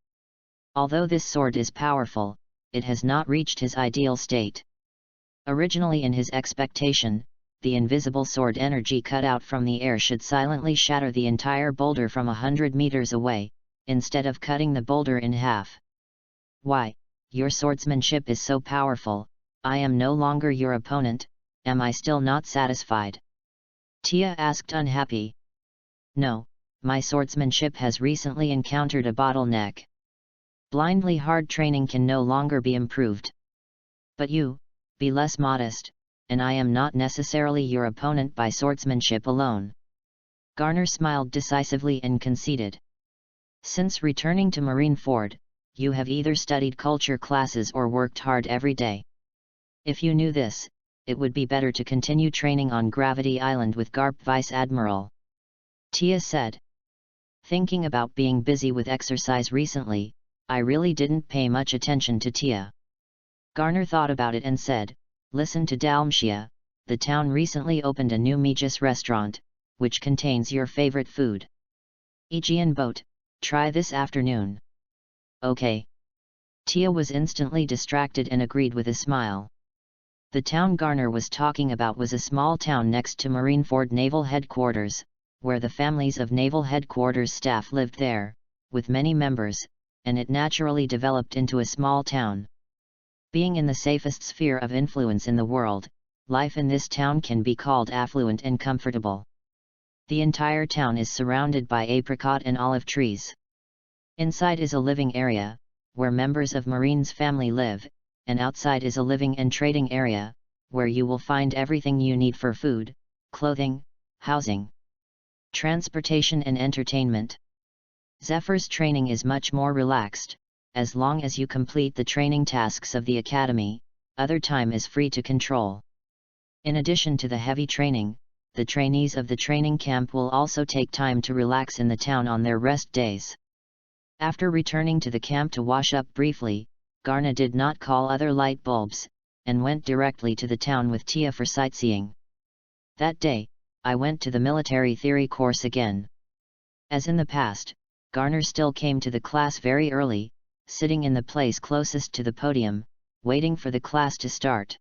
Although this sword is powerful, it has not reached his ideal state. Originally in his expectation, the invisible sword energy cut out from the air should silently shatter the entire boulder from 100 meters away, instead of cutting the boulder in half. Why, your swordsmanship is so powerful, I am no longer your opponent, am I still not satisfied? Tia asked unhappy. No, my swordsmanship has recently encountered a bottleneck. Blindly hard training can no longer be improved. But you, be less modest, and I am not necessarily your opponent by swordsmanship alone. Garner smiled decisively and conceded. Since returning to Marineford, you have either studied culture classes or worked hard every day. If you knew this, it would be better to continue training on Gravity Island with Garp Vice Admiral. Tia said. Thinking about being busy with exercise recently, I really didn't pay much attention to Tia. Garner thought about it and said, listen to Dalmatia, the town recently opened a new Megis restaurant, which contains your favorite food. Aegean boat, try this afternoon. Okay. Tia was instantly distracted and agreed with a smile. The town Garner was talking about was a small town next to Marineford Naval Headquarters, where the families of Naval Headquarters staff lived there, with many members, and it naturally developed into a small town. Being in the safest sphere of influence in the world, life in this town can be called affluent and comfortable. The entire town is surrounded by apricot and olive trees. Inside is a living area, where members of Marine's family live, and outside is a living and trading area, where you will find everything you need for food, clothing, housing, transportation and entertainment. Zephyr's training is much more relaxed. As long as you complete the training tasks of the academy, other time is free to control. In addition to the heavy training, the trainees of the training camp will also take time to relax in the town on their rest days. After returning to the camp to wash up briefly, Garner did not call other light bulbs, and went directly to the town with Tia for sightseeing. That day, I went to the military theory course again. As in the past, Garner still came to the class very early, sitting in the place closest to the podium, waiting for the class to start.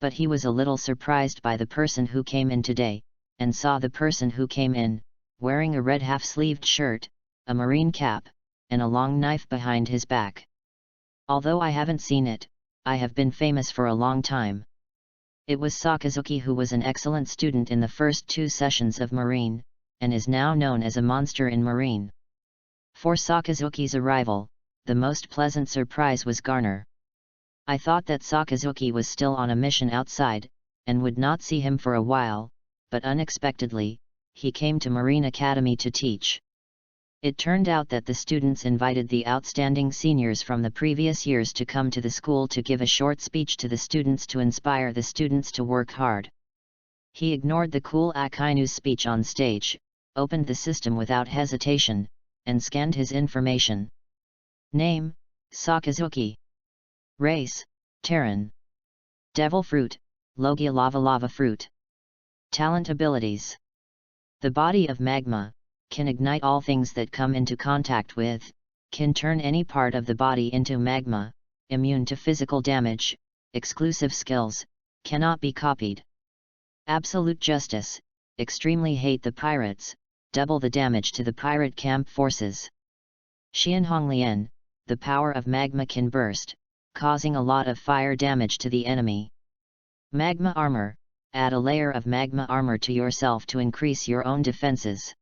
But he was a little surprised by the person who came in today, and saw the person who came in, wearing a red half-sleeved shirt, a marine cap, and a long knife behind his back. Although I haven't seen it, I have been famous for a long time. It was Sakazuki, who was an excellent student in the first 2 sessions of Marine, and is now known as a monster in Marine. For Sakazuki's arrival, the most pleasant surprise was Garner. I thought that Sakazuki was still on a mission outside, and would not see him for a while, but unexpectedly, he came to Marine Academy to teach. It turned out that the students invited the outstanding seniors from the previous years to come to the school to give a short speech to the students to inspire the students to work hard. He ignored the cool Akainu's speech on stage, opened the system without hesitation, and scanned his information. Name, Sakazuki. Race, Terran. Devil Fruit, Logia Lava Fruit. Talent abilities. The body of magma, can ignite all things that come into contact with, can turn any part of the body into magma, immune to physical damage, exclusive skills, cannot be copied. Absolute justice, extremely hate the pirates, double the damage to the pirate camp forces. Xianhonglian, the power of magma can burst, causing a lot of fire damage to the enemy. Magma armor, add a layer of magma armor to yourself to increase your own defenses.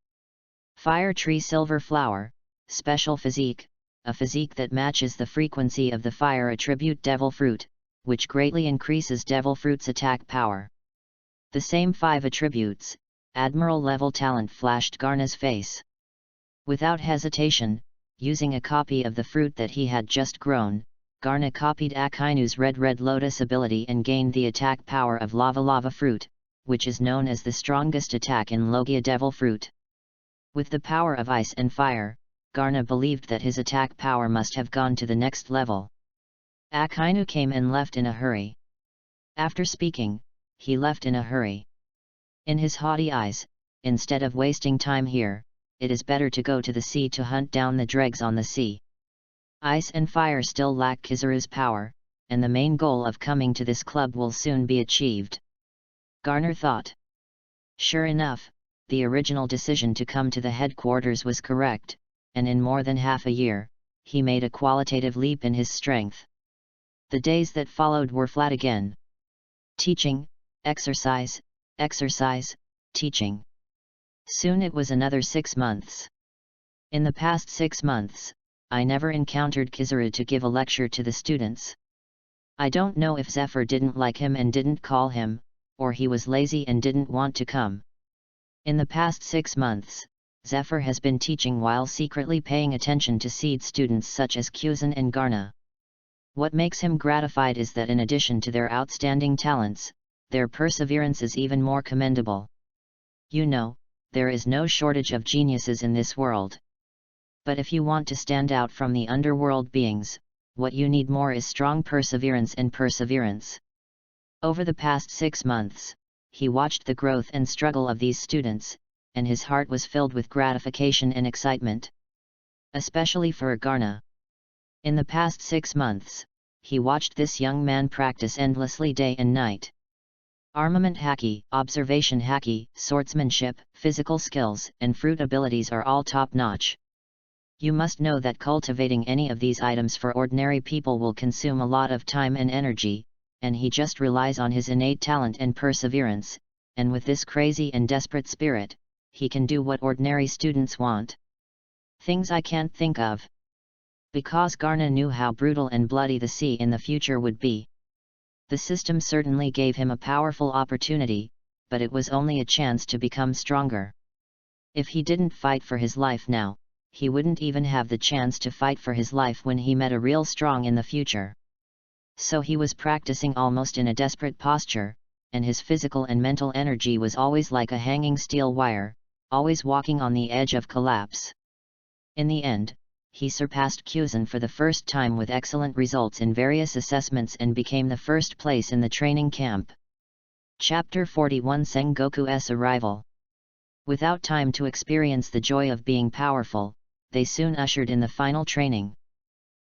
Fire tree silver flower, special physique, a physique that matches the frequency of the fire attribute devil fruit, which greatly increases devil fruit's attack power. The same 5 attributes, Admiral level talent flashed Garna's face. Without hesitation, using a copy of the fruit that he had just grown, Garna copied Akainu's red lotus ability and gained the attack power of lava fruit, which is known as the strongest attack in Logia devil fruit. With the power of ice and fire, Garna believed that his attack power must have gone to the next level. Akainu came and left in a hurry. After speaking, he left in a hurry. In his haughty eyes, instead of wasting time here, it is better to go to the sea to hunt down the dregs on the sea. Ice and fire still lack Kizaru's power, and the main goal of coming to this club will soon be achieved. Garner thought. Sure enough, the original decision to come to the headquarters was correct, and in more than half a year, he made a qualitative leap in his strength. The days that followed were flat again. Teaching, exercise, exercise, teaching. Soon it was another 6 months. In the past 6 months, I never encountered Kizaru to give a lecture to the students. I don't know if Zephyr didn't like him and didn't call him, or he was lazy and didn't want to come. In the past 6 months, Zephyr has been teaching while secretly paying attention to seed students such as Kuzan and Garna. What makes him gratified is that in addition to their outstanding talents, their perseverance is even more commendable. You know, there is no shortage of geniuses in this world. But if you want to stand out from the underworld beings, what you need more is strong perseverance and perseverance. Over the past 6 months, he watched the growth and struggle of these students, and his heart was filled with gratification and excitement. Especially for Garna. In the past 6 months, he watched this young man practice endlessly day and night. Armament haki, observation haki, swordsmanship, physical skills, and fruit abilities are all top-notch. You must know that cultivating any of these items for ordinary people will consume a lot of time and energy, and he just relies on his innate talent and perseverance, and with this crazy and desperate spirit, he can do what ordinary students want. Things I can't think of. Because Garna knew how brutal and bloody the sea in the future would be. The system certainly gave him a powerful opportunity, but it was only a chance to become stronger. If he didn't fight for his life now, he wouldn't even have the chance to fight for his life when he met a real strong in the future. So he was practicing almost in a desperate posture, and his physical and mental energy was always like a hanging steel wire, always walking on the edge of collapse. In the end, he surpassed Kuzan for the first time with excellent results in various assessments and became the first place in the training camp. Chapter 41 Sengoku's Arrival. Without time to experience the joy of being powerful, they soon ushered in the final training.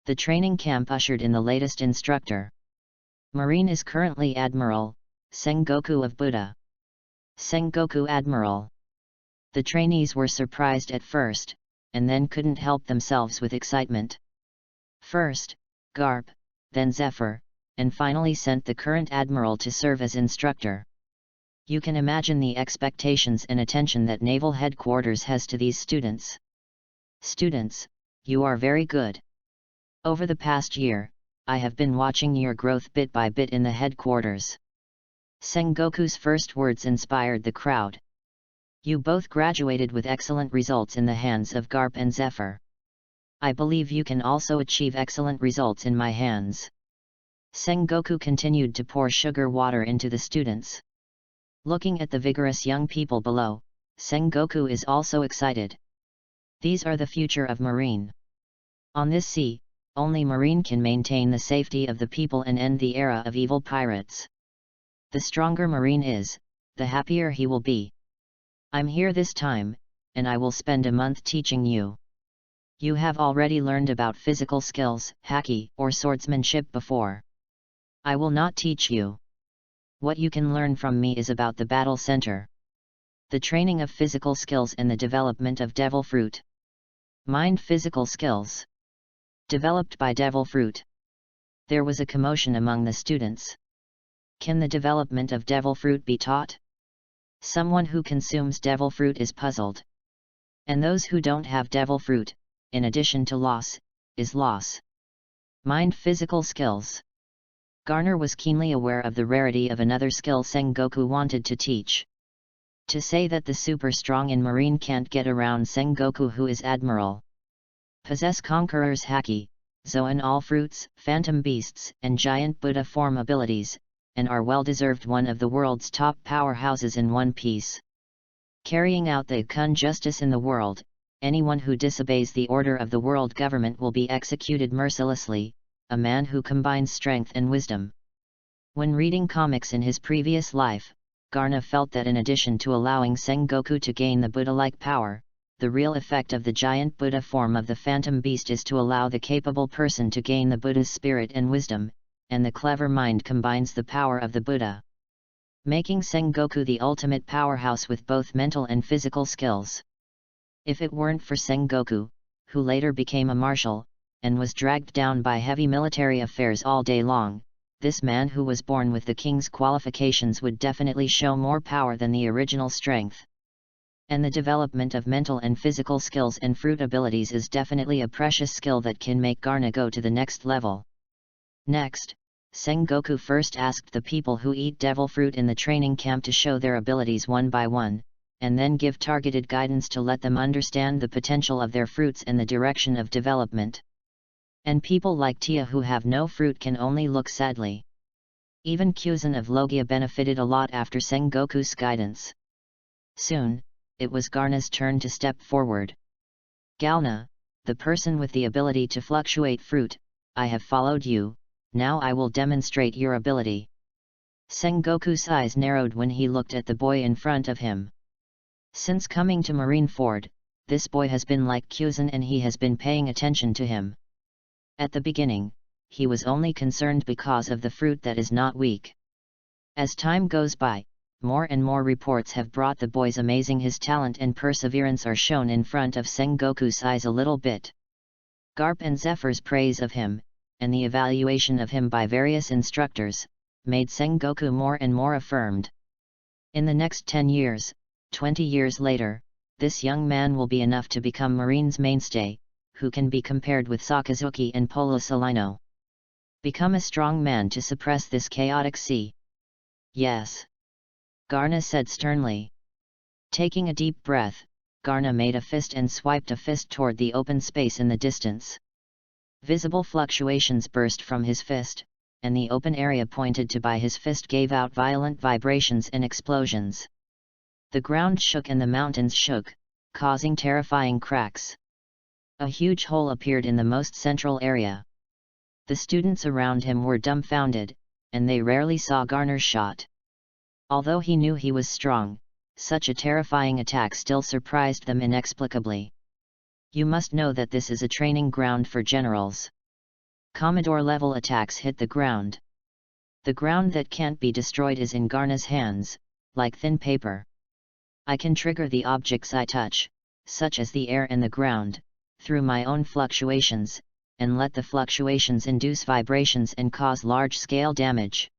The training camp ushered in the latest instructor. Marine is currently Admiral, Sengoku of Buddha. Sengoku Admiral. The trainees were surprised at first, and then couldn't help themselves with excitement. First, Garp, then Zephyr, and finally sent the current Admiral to serve as instructor. You can imagine the expectations and attention that Naval Headquarters has to these students. Students, you are very good. Over the past year, I have been watching your growth bit by bit in the headquarters. Sengoku's first words inspired the crowd. You both graduated with excellent results in the hands of Garp and Zephyr. I believe you can also achieve excellent results in my hands. Sengoku continued to pour sugar water into the students. Looking at the vigorous young people below, Sengoku is also excited. These are the future of Marine. On this sea, only Marine can maintain the safety of the people and end the era of evil pirates. The stronger Marine is, the happier he will be. I'm here this time, and I will spend a month teaching you. You have already learned about physical skills, haki, or swordsmanship before. I will not teach you. What you can learn from me is about the battle center. The training of physical skills and the development of devil fruit. Mind physical skills. Developed by devil fruit. There was a commotion among the students. Can the development of devil fruit be taught? Someone who consumes devil fruit is puzzled. And those who don't have devil fruit, in addition to loss, is loss. Mind physical skills. Garner was keenly aware of the rarity of another skill Sengoku wanted to teach. To say that the super strong in Marine can't get around Sengoku, who is Admiral. Possess Conqueror's haki, Zoan all fruits, phantom beasts, and giant Buddha form abilities, and are well-deserved one of the world's top powerhouses in One Piece. Carrying out the Kun justice in the world, anyone who disobeys the order of the world government will be executed mercilessly, a man who combines strength and wisdom. When reading comics in his previous life, Garna felt that in addition to allowing Sengoku to gain the Buddha-like power, the real effect of the giant Buddha form of the phantom beast is to allow the capable person to gain the Buddha's spirit and wisdom, and the clever mind combines the power of the Buddha, making Sengoku the ultimate powerhouse with both mental and physical skills. If it weren't for Sengoku, who later became a marshal, and was dragged down by heavy military affairs all day long, this man who was born with the king's qualifications would definitely show more power than the original strength. And the development of mental and physical skills and fruit abilities is definitely a precious skill that can make Garna go to the next level. Next, Sengoku first asked the people who eat devil fruit in the training camp to show their abilities one by one, and then give targeted guidance to let them understand the potential of their fruits and the direction of development. And people like Tia who have no fruit can only look sadly. Even Kyuzan of Logia benefited a lot after Sengoku's guidance. Soon, it was Garna's turn to step forward. Galna, the person with the ability to fluctuate fruit, I have followed you, now I will demonstrate your ability. Sengoku's eyes narrowed when he looked at the boy in front of him. Since coming to Marineford, this boy has been like Kyuzan and he has been paying attention to him. At the beginning, he was only concerned because of the fruit that is not weak. As time goes by, more and more reports have brought the boy's amazing his talent and perseverance are shown in front of Sengoku's eyes a little bit. Garp and Zephyr's praise of him, and the evaluation of him by various instructors, made Sengoku more and more affirmed. In the next 10 years, 20 years later, this young man will be enough to become Marine's mainstay, who can be compared with Sakazuki and Polo Salino. Become a strong man to suppress this chaotic sea. Yes. Garna said sternly. Taking a deep breath, Garna made a fist and swiped a fist toward the open space in the distance. Visible fluctuations burst from his fist, and the open area pointed to by his fist gave out violent vibrations and explosions. The ground shook and the mountains shook, causing terrifying cracks. A huge hole appeared in the most central area. The students around him were dumbfounded, and they rarely saw Garner's shot. Although he knew he was strong, such a terrifying attack still surprised them inexplicably. You must know that this is a training ground for generals. Commodore-level attacks hit the ground. The ground that can't be destroyed is in Garna's hands, like thin paper. I can trigger the objects I touch, such as the air and the ground, through my own fluctuations, and let the fluctuations induce vibrations and cause large-scale damage.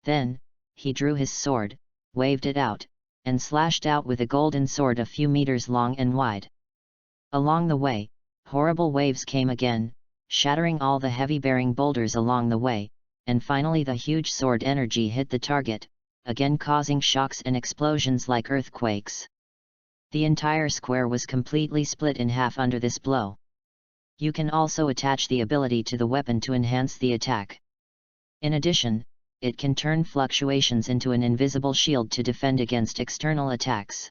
Then, he drew his sword, waved it out, and slashed out with a golden sword a few meters long and wide. Along the way, horrible waves came again, shattering all the heavy-bearing boulders along the way, and finally the huge sword energy hit the target, again causing shocks and explosions like earthquakes. The entire square was completely split in half under this blow. You can also attach the ability to the weapon to enhance the attack. In addition, it can turn fluctuations into an invisible shield to defend against external attacks.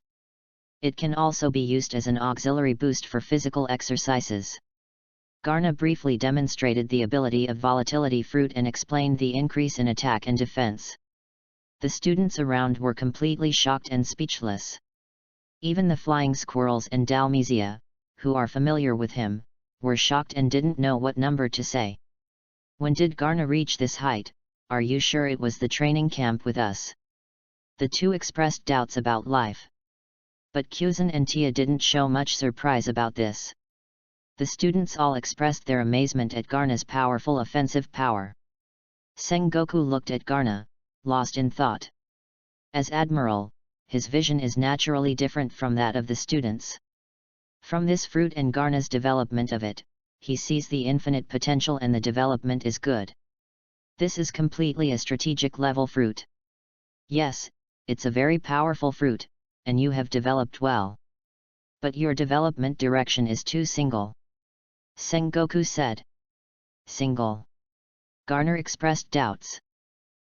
It can also be used as an auxiliary boost for physical exercises. Garna briefly demonstrated the ability of Volatility Fruit and explained the increase in attack and defense. The students around were completely shocked and speechless. Even the flying squirrels and Dalmesia, who are familiar with him, were shocked and didn't know what number to say. When did Garna reach this height? Are you sure it was the training camp with us? The two expressed doubts about life. But Kyuzan and Tia didn't show much surprise about this. The students all expressed their amazement at Garna's powerful offensive power. Sengoku looked at Garna, lost in thought. As Admiral, his vision is naturally different from that of the students. From this fruit and Garna's development of it, he sees the infinite potential and the development is good. This is completely a strategic level fruit. Yes, it's a very powerful fruit, and you have developed well. But your development direction is too single. Sengoku said. Single. Garner expressed doubts.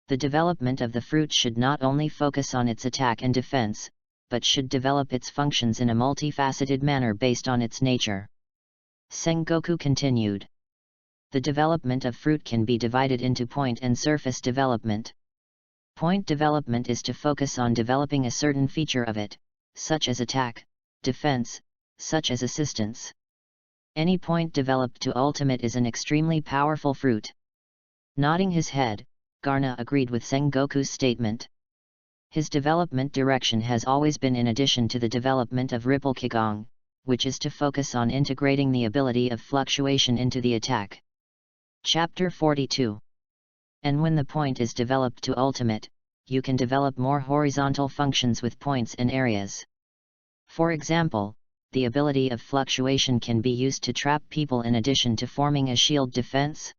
The development of the fruit should not only focus on its attack and defense, but should develop its functions in a multifaceted manner based on its nature. Sengoku continued. The development of fruit can be divided into point and surface development. Point development is to focus on developing a certain feature of it, such as attack, defense, such as assistance. Any point developed to ultimate is an extremely powerful fruit. Nodding his head, Garna agreed with Sengoku's statement. His development direction has always been in addition to the development of Ripple Kigong, which is to focus on integrating the ability of fluctuation into the attack. Chapter 42. And when the point is developed to ultimate, you can develop more horizontal functions with points and areas. For example, the ability of fluctuation can be used to trap people in addition to forming a shield defense.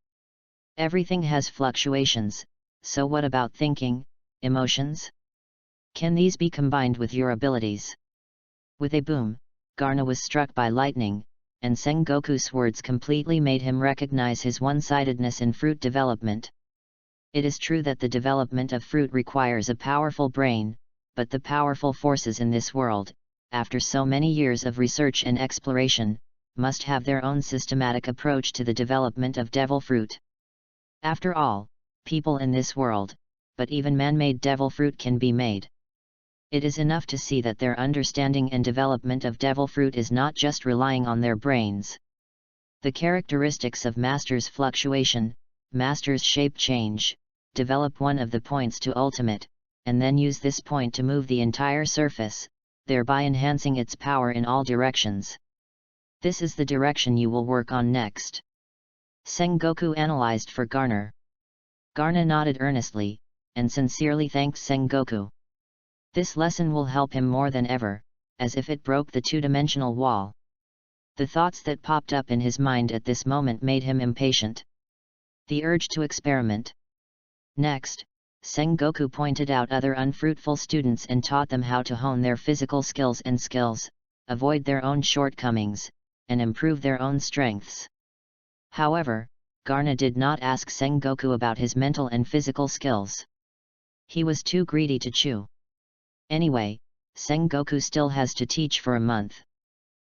Everything has fluctuations, so what about thinking, emotions? Can these be combined with your abilities? With a boom, Garna was struck by lightning, and Sengoku's words completely made him recognize his one-sidedness in fruit development. It is true that the development of fruit requires a powerful brain, but the powerful forces in this world, after so many years of research and exploration, must have their own systematic approach to the development of devil fruit. After all, people in this world, but even man-made devil fruit can be made. It is enough to see that their understanding and development of devil fruit is not just relying on their brains. The characteristics of Master's fluctuation, Master's shape change, develop one of the points to ultimate, and then use this point to move the entire surface, thereby enhancing its power in all directions. This is the direction you will work on next. Sengoku analyzed for Garner. Garna nodded earnestly, and sincerely thanked Sengoku. This lesson will help him more than ever, as if it broke the two-dimensional wall. The thoughts that popped up in his mind at this moment made him impatient. The urge to experiment. Next, Sengoku pointed out other unfruitful students and taught them how to hone their physical skills, avoid their own shortcomings, and improve their own strengths. However, Garna did not ask Sengoku about his mental and physical skills. He was too greedy to chew. Anyway, Sengoku still has to teach for a month.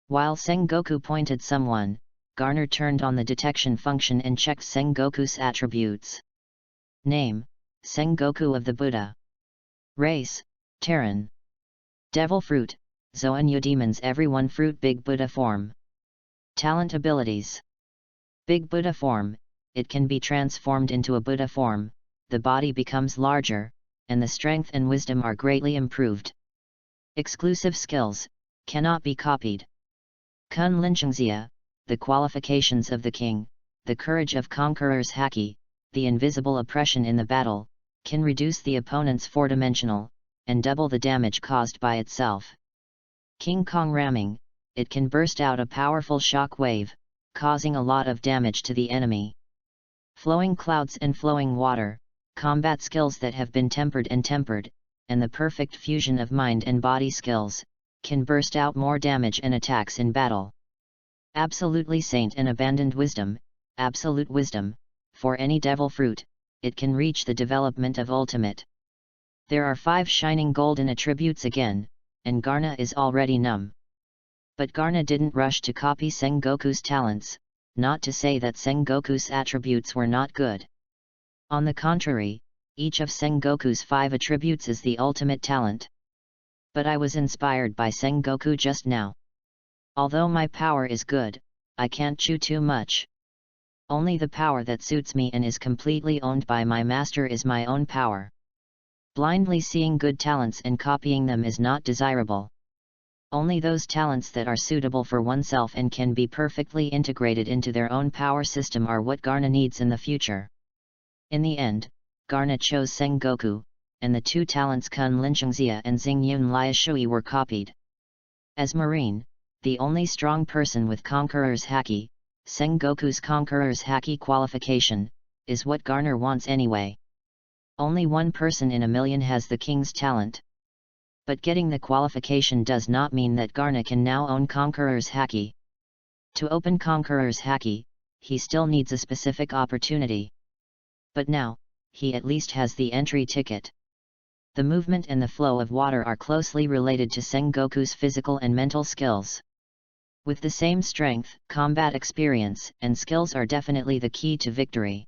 While Sengoku pointed someone, Garner turned on the detection function and checked Sengoku's attributes. Name: Sengoku of the Buddha. Race: Terran. Devil fruit: Zoanyu demons everyone fruit Big Buddha form. Talent abilities: Big Buddha form, it can be transformed into a Buddha form, the body becomes larger, and the strength and wisdom are greatly improved. Exclusive skills, cannot be copied. Kun Linchengzia, the qualifications of the king, the courage of conquerors haki, the invisible oppression in the battle, can reduce the opponent's four-dimensional, and double the damage caused by itself. King Kong ramming, it can burst out a powerful shock wave, causing a lot of damage to the enemy. Flowing clouds and flowing water, combat skills that have been tempered, and the perfect fusion of mind and body skills, can burst out more damage and attacks in battle. Absolutely saint and abandoned wisdom, absolute wisdom, for any devil fruit, it can reach the development of ultimate. There are 5 shining golden attributes again, and Garna is already numb. But Garna didn't rush to copy Sengoku's talents, not to say that Sengoku's attributes were not good. On the contrary, each of Sengoku's 5 attributes is the ultimate talent. But I was inspired by Sengoku just now. Although my power is good, I can't chew too much. Only the power that suits me and is completely owned by my master is my own power. Blindly seeing good talents and copying them is not desirable. Only those talents that are suitable for oneself and can be perfectly integrated into their own power system are what Garna needs in the future. In the end, Garna chose Sengoku, and the 2 talents Kun Linchengzia and Xingyun Liashui were copied. As Marine, the only strong person with Conqueror's Haki, Sengoku's Conqueror's Haki qualification, is what Garner wants anyway. Only one person in a million has the King's talent. But getting the qualification does not mean that Garna can now own Conqueror's Haki. To open Conqueror's Haki, he still needs a specific opportunity. But now, he at least has the entry ticket. The movement and the flow of water are closely related to Sengoku's physical and mental skills. With the same strength, combat experience, and skills are definitely the key to victory.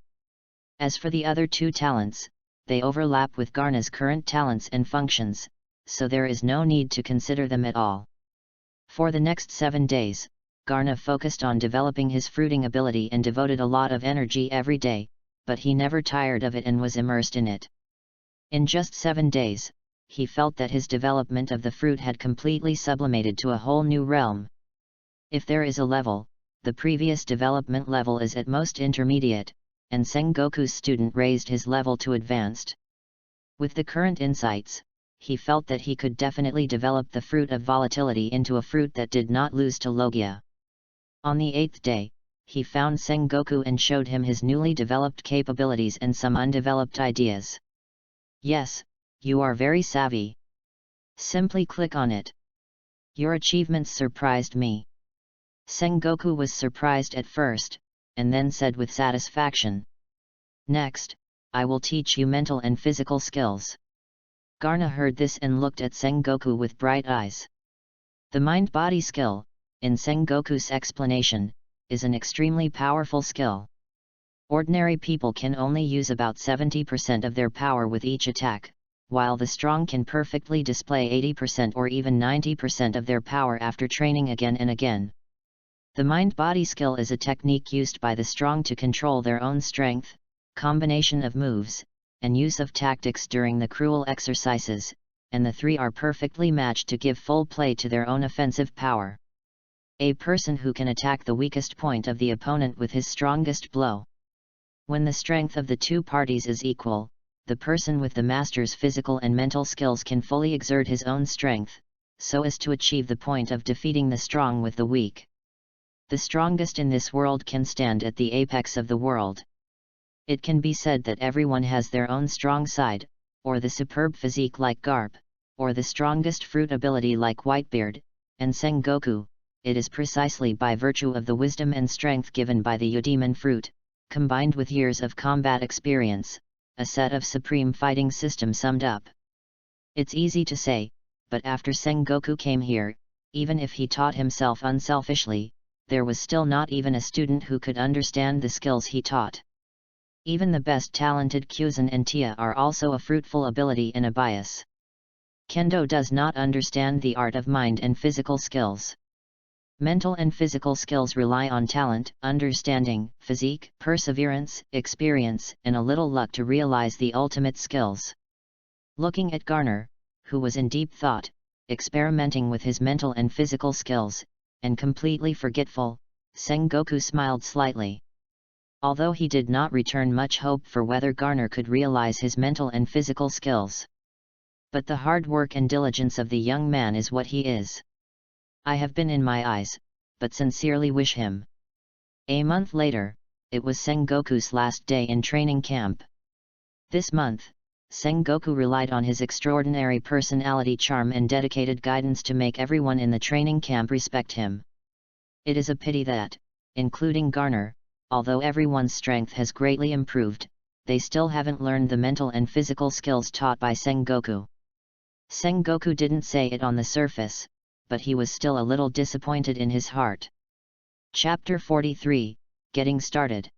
As for the other 2 talents, they overlap with Garna's current talents and functions, so there is no need to consider them at all. For the next 7 days, Garna focused on developing his fruiting ability and devoted a lot of energy every day, but he never tired of it and was immersed in it. In just 7 days, he felt that his development of the fruit had completely sublimated to a whole new realm. If there is a level, the previous development level is at most intermediate, and Sengoku's student raised his level to advanced. With the current insights, he felt that he could definitely develop the fruit of volatility into a fruit that did not lose to Logia. On the 8th day, he found Sengoku and showed him his newly developed capabilities and some undeveloped ideas. Yes, you are very savvy. Simply click on it. Your achievements surprised me. Sengoku was surprised at first, and then said with satisfaction. Next, I will teach you mental and physical skills. Garna heard this and looked at Sengoku with bright eyes. The mind-body skill, in Sengoku's explanation, is an extremely powerful skill. Ordinary people can only use about 70% of their power with each attack, while the strong can perfectly display 80% or even 90% of their power after training again and again. The mind-body skill is a technique used by the strong to control their own strength, combination of moves, and use of tactics during the cruel exercises, and the three are perfectly matched to give full play to their own offensive power. A person who can attack the weakest point of the opponent with his strongest blow. When the strength of the two parties is equal, the person with the master's physical and mental skills can fully exert his own strength, so as to achieve the point of defeating the strong with the weak. The strongest in this world can stand at the apex of the world. It can be said that everyone has their own strong side, or the superb physique like Garp, or the strongest fruit ability like Whitebeard, and Sengoku. It is precisely by virtue of the wisdom and strength given by the Eudemon fruit, combined with years of combat experience, a set of supreme fighting system summed up. It's easy to say, but after Sengoku came here, even if he taught himself unselfishly, there was still not even a student who could understand the skills he taught. Even the best talented Kyuzan and Tia are also a fruitful ability in a bias. Kendo does not understand the art of mind and physical skills. Mental and physical skills rely on talent, understanding, physique, perseverance, experience, and a little luck to realize the ultimate skills. Looking at Garner, who was in deep thought, experimenting with his mental and physical skills, and completely forgetful, Sengoku smiled slightly. Although he did not return much hope for whether Garner could realize his mental and physical skills. But the hard work and diligence of the young man is what he is. I have been in my eyes, but sincerely wish him. A month later, it was Sengoku's last day in training camp. This month, Sengoku relied on his extraordinary personality, charm and dedicated guidance to make everyone in the training camp respect him. It is a pity that, including Garner, although everyone's strength has greatly improved, they still haven't learned the mental and physical skills taught by Sengoku. Sengoku didn't say it on the surface, but he was still a little disappointed in his heart. Chapter 43, Getting Started.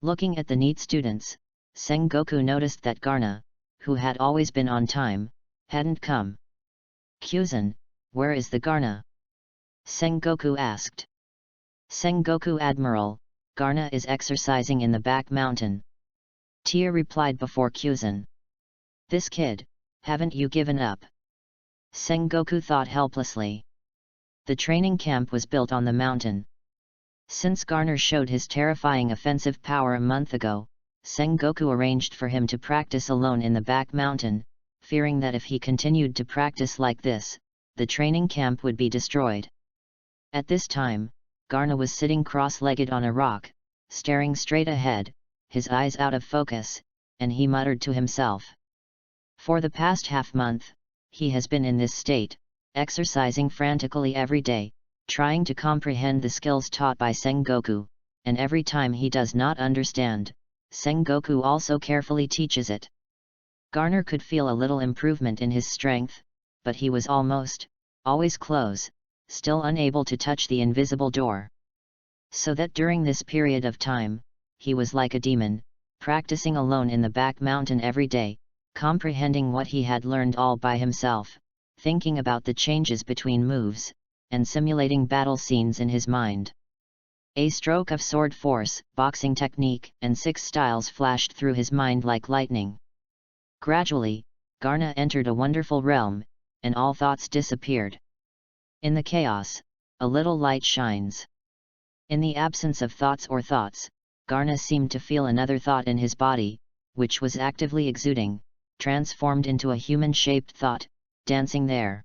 Looking at the neat students, Sengoku noticed that Garna, who had always been on time, hadn't come. Kyuzan, where is the Garna? Sengoku asked. Sengoku Admiral, Garna is exercising in the back mountain. Tia replied before Kyuzan. This kid, haven't you given up? Sengoku thought helplessly. The training camp was built on the mountain. Since Garner showed his terrifying offensive power a month ago, Sengoku arranged for him to practice alone in the back mountain, fearing that if he continued to practice like this, the training camp would be destroyed. At this time, Garna was sitting cross-legged on a rock, staring straight ahead, his eyes out of focus, and he muttered to himself. For the past half-month, he has been in this state, exercising frantically every day, trying to comprehend the skills taught by Sengoku, and every time he does not understand, Sengoku also carefully teaches it. Garner could feel a little improvement in his strength, but he was always close, still unable to touch the invisible door. So that during this period of time, he was like a demon, practicing alone in the back mountain every day, comprehending what he had learned all by himself, thinking about the changes between moves, and simulating battle scenes in his mind. A stroke of sword force, boxing technique, and 6 styles flashed through his mind like lightning. Gradually, Garna entered a wonderful realm, and all thoughts disappeared. In the chaos, a little light shines. In the absence of thoughts, Garna seemed to feel another thought in his body, which was actively exuding, transformed into a human-shaped thought, dancing there.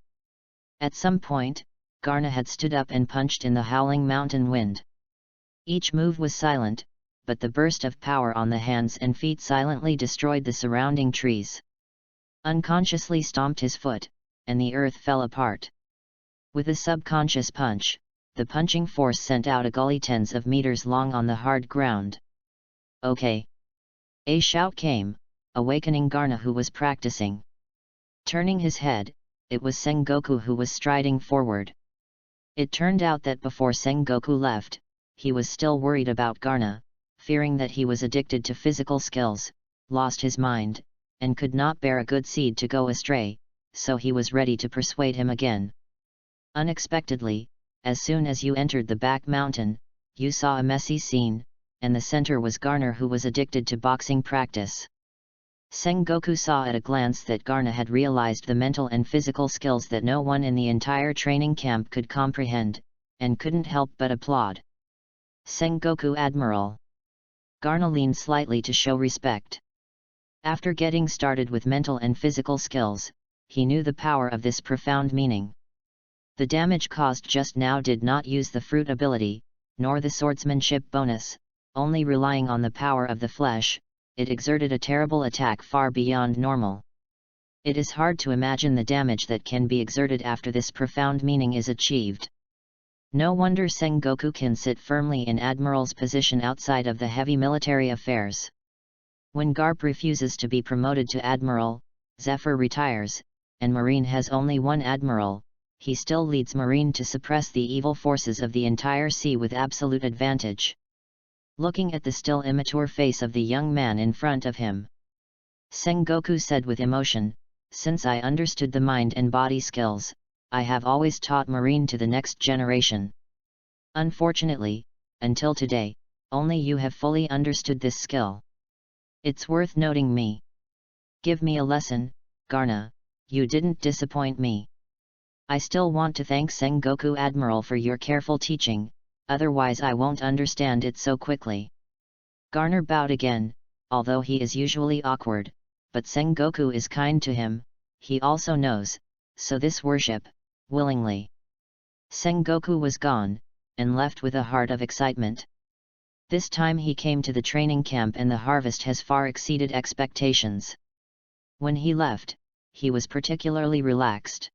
At some point, Garna had stood up and punched in the howling mountain wind. Each move was silent, but the burst of power on the hands and feet silently destroyed the surrounding trees. Unconsciously stomped his foot, and the earth fell apart. With a subconscious punch, the punching force sent out a gully tens of meters long on the hard ground. "Okay!" A shout came, awakening Garna, who was practicing. Turning his head, it was Sengoku who was striding forward. It turned out that before Sengoku left, he was still worried about Garna, fearing that he was addicted to physical skills, lost his mind, and could not bear a good seed to go astray, so he was ready to persuade him again. Unexpectedly, as soon as you entered the back mountain, you saw a messy scene, and the center was Garner, who was addicted to boxing practice. Sengoku saw at a glance that Garna had realized the mental and physical skills that no one in the entire training camp could comprehend, and couldn't help but applaud. "Sengoku Admiral." Garna leaned slightly to show respect. After getting started with mental and physical skills, he knew the power of this profound meaning. The damage caused just now did not use the fruit ability, nor the swordsmanship bonus, only relying on the power of the flesh. It exerted a terrible attack far beyond normal. It is hard to imagine the damage that can be exerted after this profound meaning is achieved. No wonder Sengoku can sit firmly in Admiral's position outside of the heavy military affairs. When Garp refuses to be promoted to Admiral, Zephyr retires, and Marine has only one Admiral, he still leads Marine to suppress the evil forces of the entire sea with absolute advantage. Looking at the still immature face of the young man in front of him, Sengoku said with emotion, "Since I understood the mind and body skills, I have always taught Marine to the next generation. Unfortunately, until today, only you have fully understood this skill. It's worth noting me. Give me a lesson, Garna, you didn't disappoint me. I still want to thank Sengoku Admiral for your careful teaching, otherwise I won't understand it so quickly." Garner bowed again, although he is usually awkward, but Sengoku is kind to him, he also knows, so this worship, willingly. Sengoku was gone, and left with a heart of excitement. This time he came to the training camp and the harvest has far exceeded expectations. When he left, he was particularly relaxed.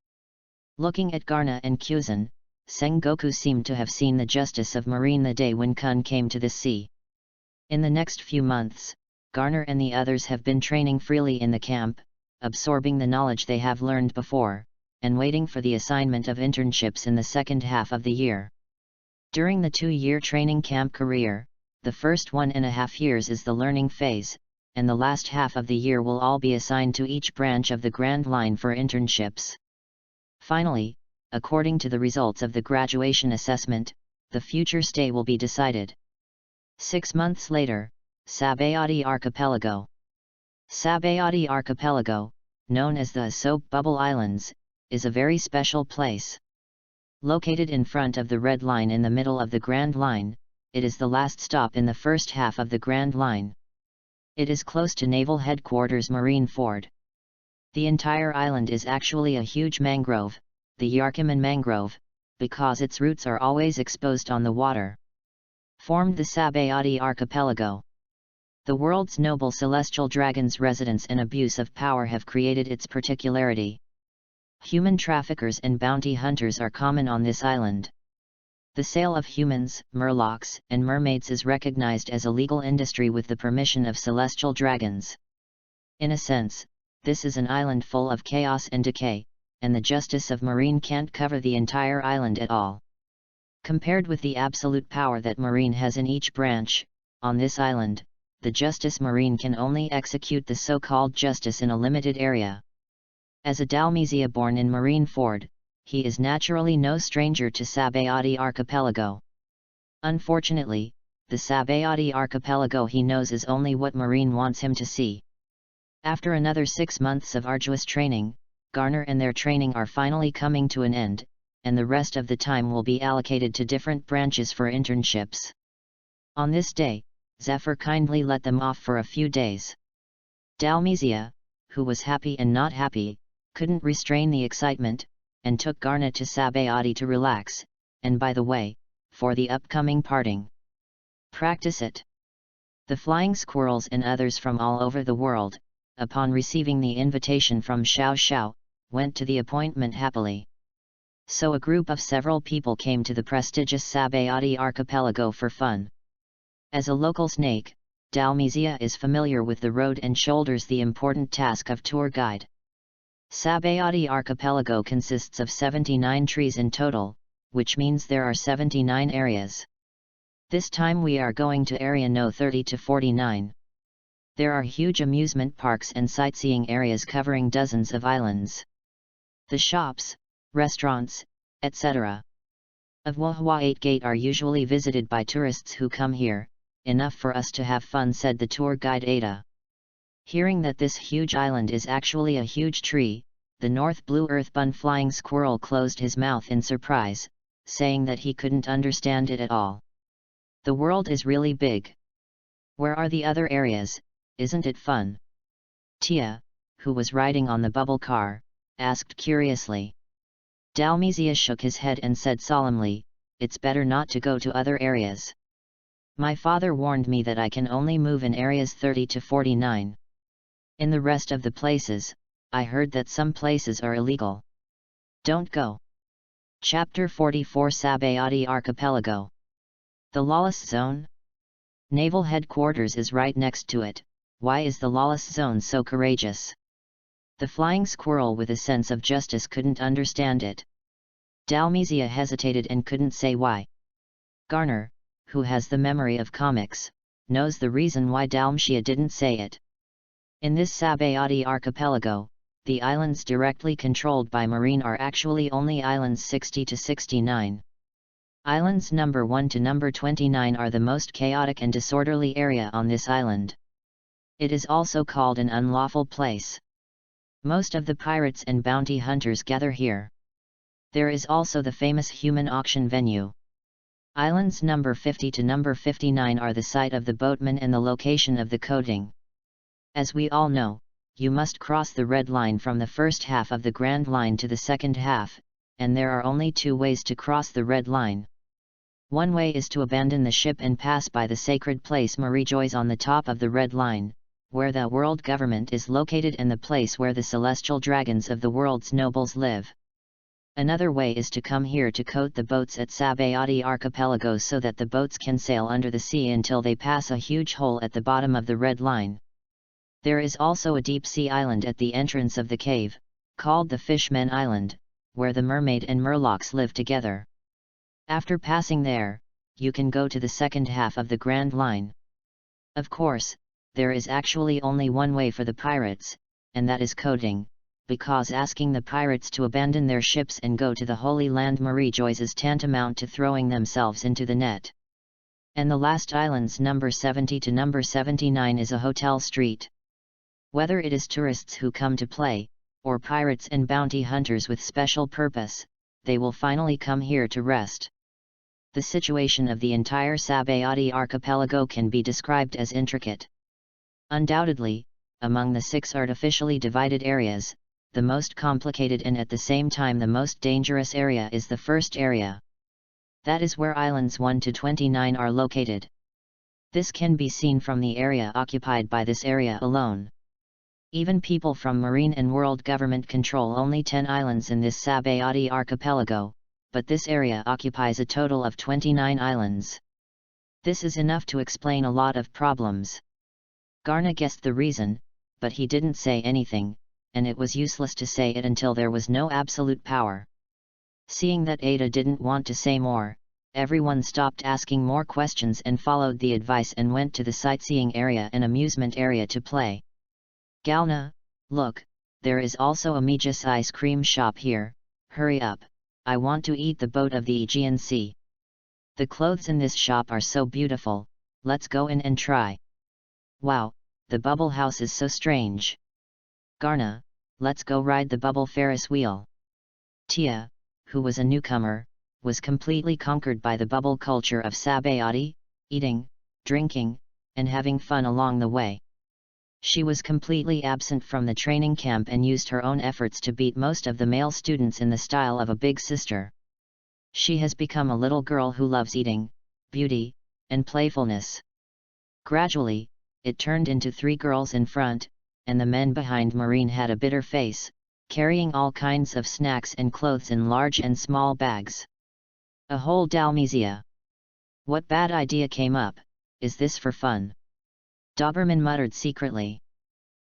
Looking at Garna and Kyuzan, Sengoku seemed to have seen the justice of Marine the day when Kun came to the sea. In the next few months, Garner and the others have been training freely in the camp, absorbing the knowledge they have learned before, and waiting for the assignment of internships in the second half of the year. During the 2-year training camp career, the first 1.5 years is the learning phase, and the last half of the year will all be assigned to each branch of the Grand Line for internships. Finally, according to the results of the graduation assessment, the future stay will be decided. 6 months later, Sabayati Archipelago. Sabayati Archipelago, known as the Soap Bubble Islands, is a very special place. Located in front of the Red Line in the middle of the Grand Line, it is the last stop in the first half of the Grand Line. It is close to Naval Headquarters Marineford. The entire island is actually a huge mangrove, the Yarkiman mangrove, because its roots are always exposed on the water. Formed the Sabayati Archipelago. The world's noble celestial dragon's residence and abuse of power have created its particularity. Human traffickers and bounty hunters are common on this island. The sale of humans, murlocs, and mermaids is recognized as a legal industry with the permission of celestial dragons. In a sense, this is an island full of chaos and decay, and the justice of Marine can't cover the entire island at all. Compared with the absolute power that Marine has in each branch, on this island, the Justice Marine can only execute the so-called justice in a limited area. As a Dalmesia born in Marineford, he is naturally no stranger to Sabayati Archipelago. Unfortunately, the Sabayati Archipelago he knows is only what Marine wants him to see. After another 6 months of arduous training, Garner and their training are finally coming to an end, and the rest of the time will be allocated to different branches for internships. On this day, Zephyr kindly let them off for a few days. Dalmesia, who was happy and not happy, couldn't restrain the excitement, and took Garna to Sabayati to relax, and by the way, for the upcoming parting. Practice it. The flying squirrels and others from all over the world, upon receiving the invitation from Xiao Xiao, went to the appointment happily. So a group of several people came to the prestigious Sabayati archipelago for fun. As a local snake, Dalmizia is familiar with the road and shoulders the important task of tour guide. Sabayati archipelago consists of 79 trees in total, which means there are 79 areas. This time we are going to area No 30 to 49. There are huge amusement parks and sightseeing areas covering dozens of islands. The shops, restaurants, etc. of Wahwa 8 Gate are usually visited by tourists who come here. Enough for us to have fun, said the tour guide Ada. Hearing that this huge island is actually a huge tree, the North Blue Earthbun flying squirrel closed his mouth in surprise, saying that he couldn't understand it at all. The world is really big. Where are the other areas? Isn't it fun? Tia, who was riding on the bubble car, asked curiously. Dalmizia shook his head and said solemnly, "It's better not to go to other areas. My father warned me that I can only move in areas 30 to 49. In the rest of the places, I heard that some places are illegal. Don't go." Chapter 44 Sabayati Archipelago. The lawless zone? Naval headquarters is right next to it. Why is the lawless zone so courageous? The flying squirrel with a sense of justice couldn't understand it. Dalmizia hesitated and couldn't say why. Garner, who has the memory of comics, knows the reason why Dalmzia didn't say it. In this Sabayati archipelago, the islands directly controlled by marine are actually only islands 60 to 69. Islands number 1 to number 29 are the most chaotic and disorderly area on this island. It is also called an unlawful place. Most of the pirates and bounty hunters gather here. There is also the famous human auction venue. Islands number 50 to number 59 are the site of the boatmen and the location of the coding. As we all know, you must cross the red line from the first half of the Grand Line to the second half, and there are only two ways to cross the red line. One way is to abandon the ship and pass by the sacred place Marie-Joyce on the top of the red line, where the world government is located and the place where the celestial dragons of the world's nobles live. Another way is to come here to coat the boats at Sabayati Archipelago so that the boats can sail under the sea until they pass a huge hole at the bottom of the red line. There is also a deep sea island at the entrance of the cave, called the Fishmen Island, where the mermaid and murlocs live together. After passing there, you can go to the second half of the Grand Line. Of course, there is actually only one way for the pirates, and that is coding, because asking the pirates to abandon their ships and go to the Holy Land Marie-Joyce is tantamount to throwing themselves into the net. And the last islands number 70 to number 79 is a hotel street. Whether it is tourists who come to play, or pirates and bounty hunters with special purpose, they will finally come here to rest. The situation of the entire Sabayati archipelago can be described as intricate. Undoubtedly, among the 6 artificially divided areas, the most complicated and at the same time the most dangerous area is the first area. That is where islands 1 to 29 are located. This can be seen from the area occupied by this area alone. Even people from marine and world government control only 10 islands in this Sabayati archipelago, but this area occupies a total of 29 islands. This is enough to explain a lot of problems. Garna guessed the reason, but he didn't say anything, and it was useless to say it until there was no absolute power. Seeing that Ada didn't want to say more, everyone stopped asking more questions and followed the advice and went to the sightseeing area and amusement area to play. Galna, look, there is also a Mijas ice cream shop here, hurry up, I want to eat the boat of the Aegean Sea. The clothes in this shop are so beautiful, let's go in and try. Wow, the bubble house is so strange. Garna, let's go ride the bubble Ferris wheel. Tia, who was a newcomer, was completely conquered by the bubble culture of Sabayati, eating, drinking, and having fun along the way. She was completely absent from the training camp and used her own efforts to beat most of the male students in the style of a big sister. She has become a little girl who loves eating, beauty, and playfulness. Gradually, it turned into 3 girls in front, and the men behind Marine had a bitter face, carrying all kinds of snacks and clothes in large and small bags. A whole Dalmatia. What bad idea came up? Is this for fun? Doberman muttered secretly.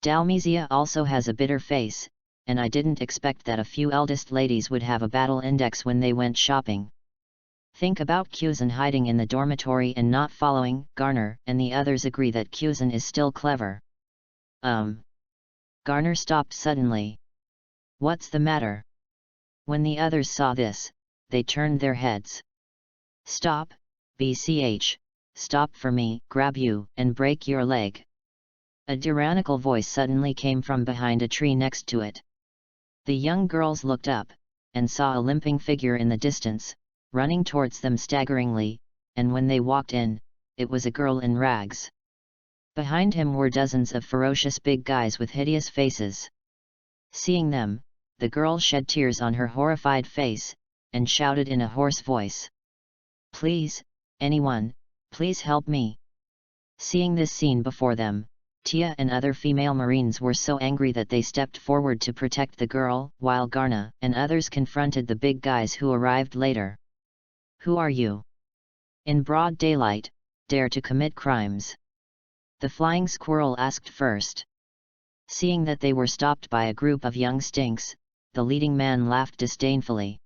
Dalmatia also has a bitter face, and I didn't expect that a few eldest ladies would have a battle index when they went shopping. Think about Cusin hiding in the dormitory and not following. Garner and the others agree that Cusin is still clever. Garner stopped suddenly. What's the matter? When the others saw this, they turned their heads. Stop, BCH, stop for me, grab you, and break your leg. A tyrannical voice suddenly came from behind a tree next to it. The young girls looked up, and saw a limping figure in the distance, running towards them staggeringly, and when they walked in, it was a girl in rags. Behind him were dozens of ferocious big guys with hideous faces. Seeing them, the girl shed tears on her horrified face, and shouted in a hoarse voice. Please, anyone, please help me. Seeing this scene before them, Tia and other female Marines were so angry that they stepped forward to protect the girl, while Garna and others confronted the big guys who arrived later. Who are you? In broad daylight, dare to commit crimes? The flying squirrel asked first. Seeing that they were stopped by a group of young stinks, the leading man laughed disdainfully.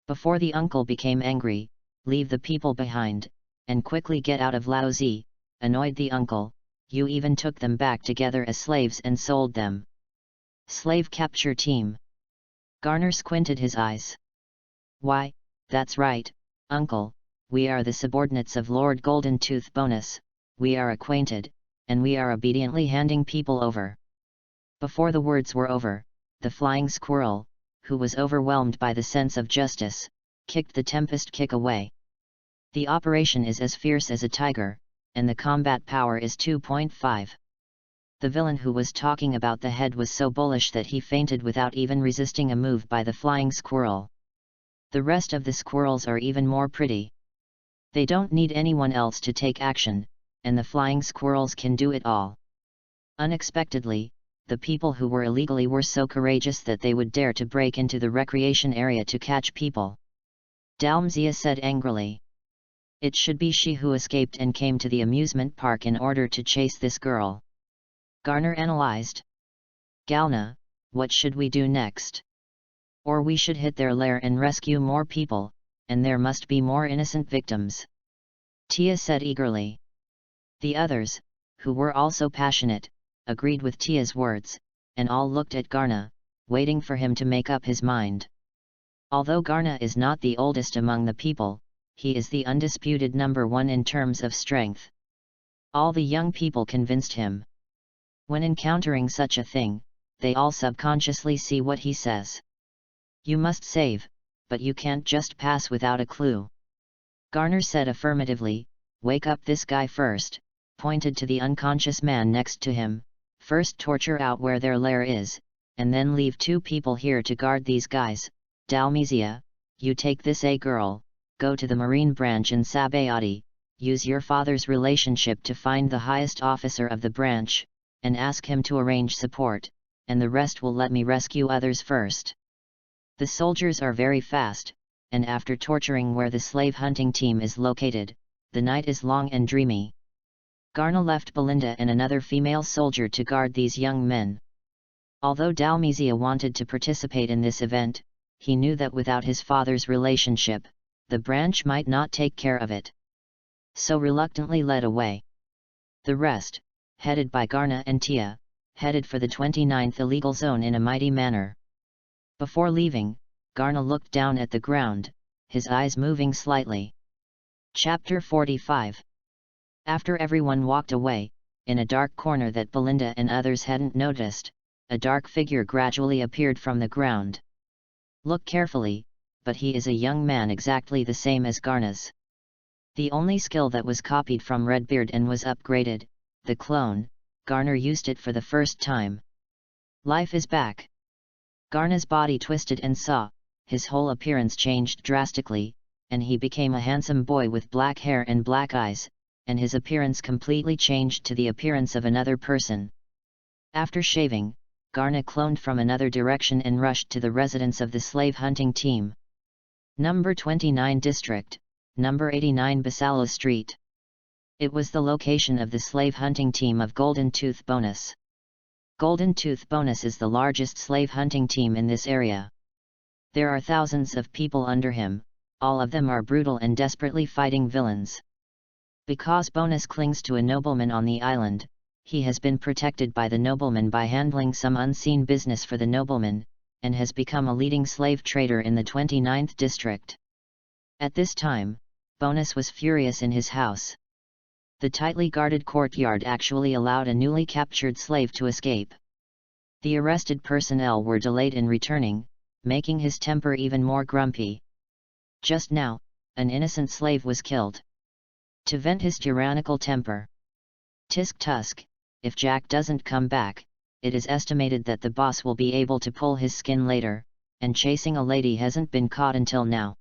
Before the uncle became angry, leave the people behind, and quickly get out of Laozi, annoyed the uncle, you even took them back together as slaves and sold them. Slave capture team. Garner squinted his eyes. Why, that's right, uncle, we are the subordinates of Lord Golden Tooth Bonus, we are acquainted, and we are obediently handing people over. Before the words were over, the flying squirrel, who was overwhelmed by the sense of justice, kicked the Tempest kick away. The operation is as fierce as a tiger, and the combat power is 2.5. The villain who was talking about the head was so bullish that he fainted without even resisting a move by the flying squirrel. The rest of the squirrels are even more pretty. They don't need anyone else to take action, and the flying squirrels can do it all. Unexpectedly, the people who were illegally were so courageous that they would dare to break into the recreation area to catch people. Dalmatia said angrily. It should be she who escaped and came to the amusement park in order to chase this girl. Garner analyzed. Galna, what should we do next? Or we should hit their lair and rescue more people, and there must be more innocent victims. Tia said eagerly. The others, who were also passionate, agreed with Tia's words, and all looked at Garna, waiting for him to make up his mind. Although Garna is not the oldest among the people, he is the undisputed number 1 in terms of strength. All the young people convinced him. When encountering such a thing, they all subconsciously see what he says. You must save, but you can't just pass without a clue. Garner said affirmatively, wake up this guy first, pointed to the unconscious man next to him, first torture out where their lair is, and then leave 2 people here to guard these guys. Dalmatia, you take this girl, go to the Marine branch in Sabayati, use your father's relationship to find the highest officer of the branch, and ask him to arrange support, and the rest will let me rescue others first. The soldiers are very fast, and after torturing where the slave hunting team is located, the night is long and dreamy. Garna left Belinda and another female soldier to guard these young men. Although Dalmatia wanted to participate in this event, he knew that without his father's relationship, the branch might not take care of it. So reluctantly led away. The rest, headed by Garna and Tia, headed for the 29th illegal zone in a mighty manner. Before leaving, Garna looked down at the ground, his eyes moving slightly. Chapter 45. After everyone walked away, in a dark corner that Belinda and others hadn't noticed, a dark figure gradually appeared from the ground. Look carefully, but he is a young man exactly the same as Garna's. The only skill that was copied from Redbeard and was upgraded, the clone, Garner used it for the first time. Life is back. Garner's body twisted and saw, his whole appearance changed drastically, and he became a handsome boy with black hair and black eyes, and his appearance completely changed to the appearance of another person. After shaving, Garner cloned from another direction and rushed to the residence of the slave hunting team. Number 29 District, number 89 Basalo Street. It was the location of the slave hunting team of Golden Tooth Bonus. Golden Tooth Bonus is the largest slave hunting team in this area. There are thousands of people under him, all of them are brutal and desperately fighting villains. Because Bonus clings to a nobleman on the island, he has been protected by the nobleman by handling some unseen business for the nobleman, and has become a leading slave trader in the 29th district. At this time, Bonus was furious in his house. The tightly guarded courtyard actually allowed a newly captured slave to escape. The arrested personnel were delayed in returning, making his temper even more grumpy. Just now, an innocent slave was killed. To vent his tyrannical temper. Tisk tusk, if Jack doesn't come back, it is estimated that the boss will be able to pull his skin later, and chasing a lady hasn't been caught until now.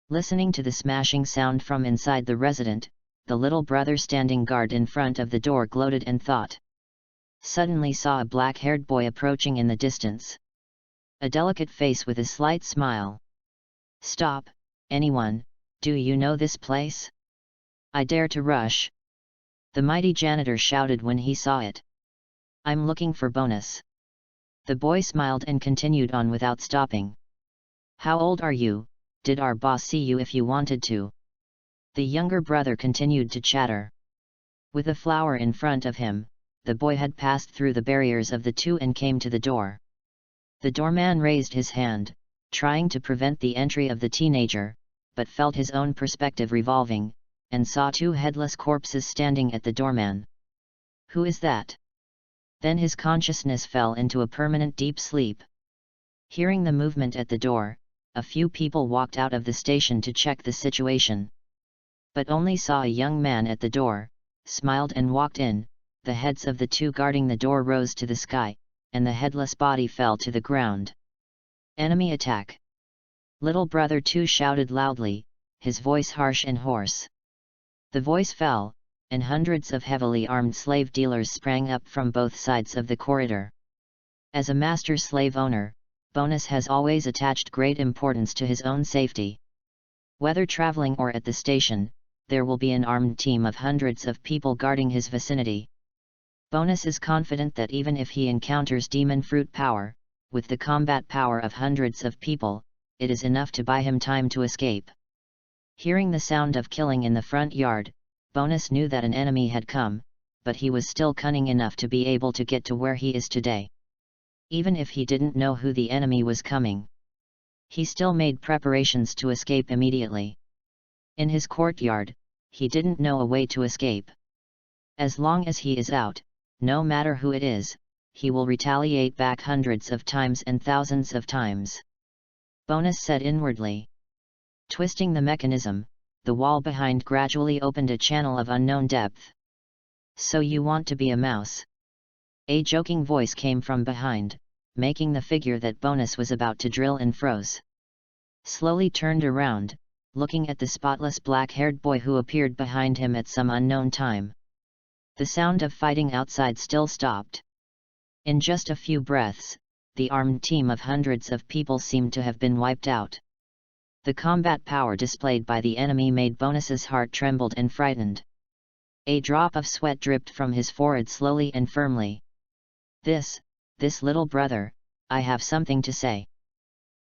Listening to the smashing sound from inside the residence, the little brother standing guard in front of the door gloated and thought. Suddenly saw a black-haired boy approaching in the distance. A delicate face with a slight smile. Stop, anyone, do you know this place? I dare to rush. The mighty janitor shouted when he saw it. I'm looking for Bonus. The boy smiled and continued on without stopping. How old are you? Did our boss see you if you wanted to? The younger brother continued to chatter. With a flower in front of him, the boy had passed through the barriers of the two and came to the door. The doorman raised his hand, trying to prevent the entry of the teenager, but felt his own perspective revolving, and saw two headless corpses standing at the doorman. Who is that? Then his consciousness fell into a permanent deep sleep. Hearing the movement at the door, a few people walked out of the station to check the situation. But only saw a young man at the door, smiled and walked in. The heads of the two guarding the door rose to the sky, and the headless body fell to the ground. Enemy attack! Little brother 2 shouted loudly, his voice harsh and hoarse. The voice fell, and hundreds of heavily armed slave dealers sprang up from both sides of the corridor. As a master slave owner, Bonus has always attached great importance to his own safety. Whether traveling or at the station, there will be an armed team of hundreds of people guarding his vicinity. Bonus is confident that even if he encounters demon fruit power, with the combat power of hundreds of people, it is enough to buy him time to escape. Hearing the sound of killing in the front yard, Bonus knew that an enemy had come, but he was still cunning enough to be able to get to where he is today. Even if he didn't know who the enemy was coming, he still made preparations to escape immediately. In his courtyard, he didn't know a way to escape. As long as he is out, no matter who it is, he will retaliate back hundreds of times and thousands of times. Bonus said inwardly. Twisting the mechanism, the wall behind gradually opened a channel of unknown depth. So you want to be a mouse? A joking voice came from behind, making the figure that Bonus was about to drill and froze. Slowly turned around, looking at the spotless black-haired boy who appeared behind him at some unknown time. The sound of fighting outside still stopped. In just a few breaths, the armed team of hundreds of people seemed to have been wiped out. The combat power displayed by the enemy made Bonus's heart trembled and frightened. A drop of sweat dripped from his forehead slowly and firmly. This little brother, I have something to say.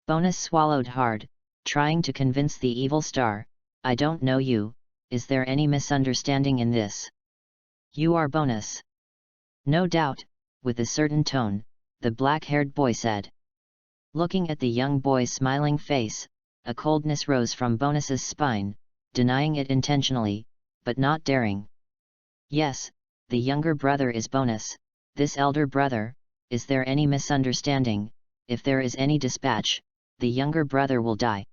Bonus swallowed hard, trying to convince the evil star, I don't know you, is there any misunderstanding in this? You are Bonus. No doubt, with a certain tone, the black-haired boy said. Looking at the young boy's smiling face, a coldness rose from Bonus's spine, denying it intentionally, but not daring. Yes, the younger brother is Bonus, this elder brother, is there any misunderstanding? If there is any dispatch, the younger brother will die.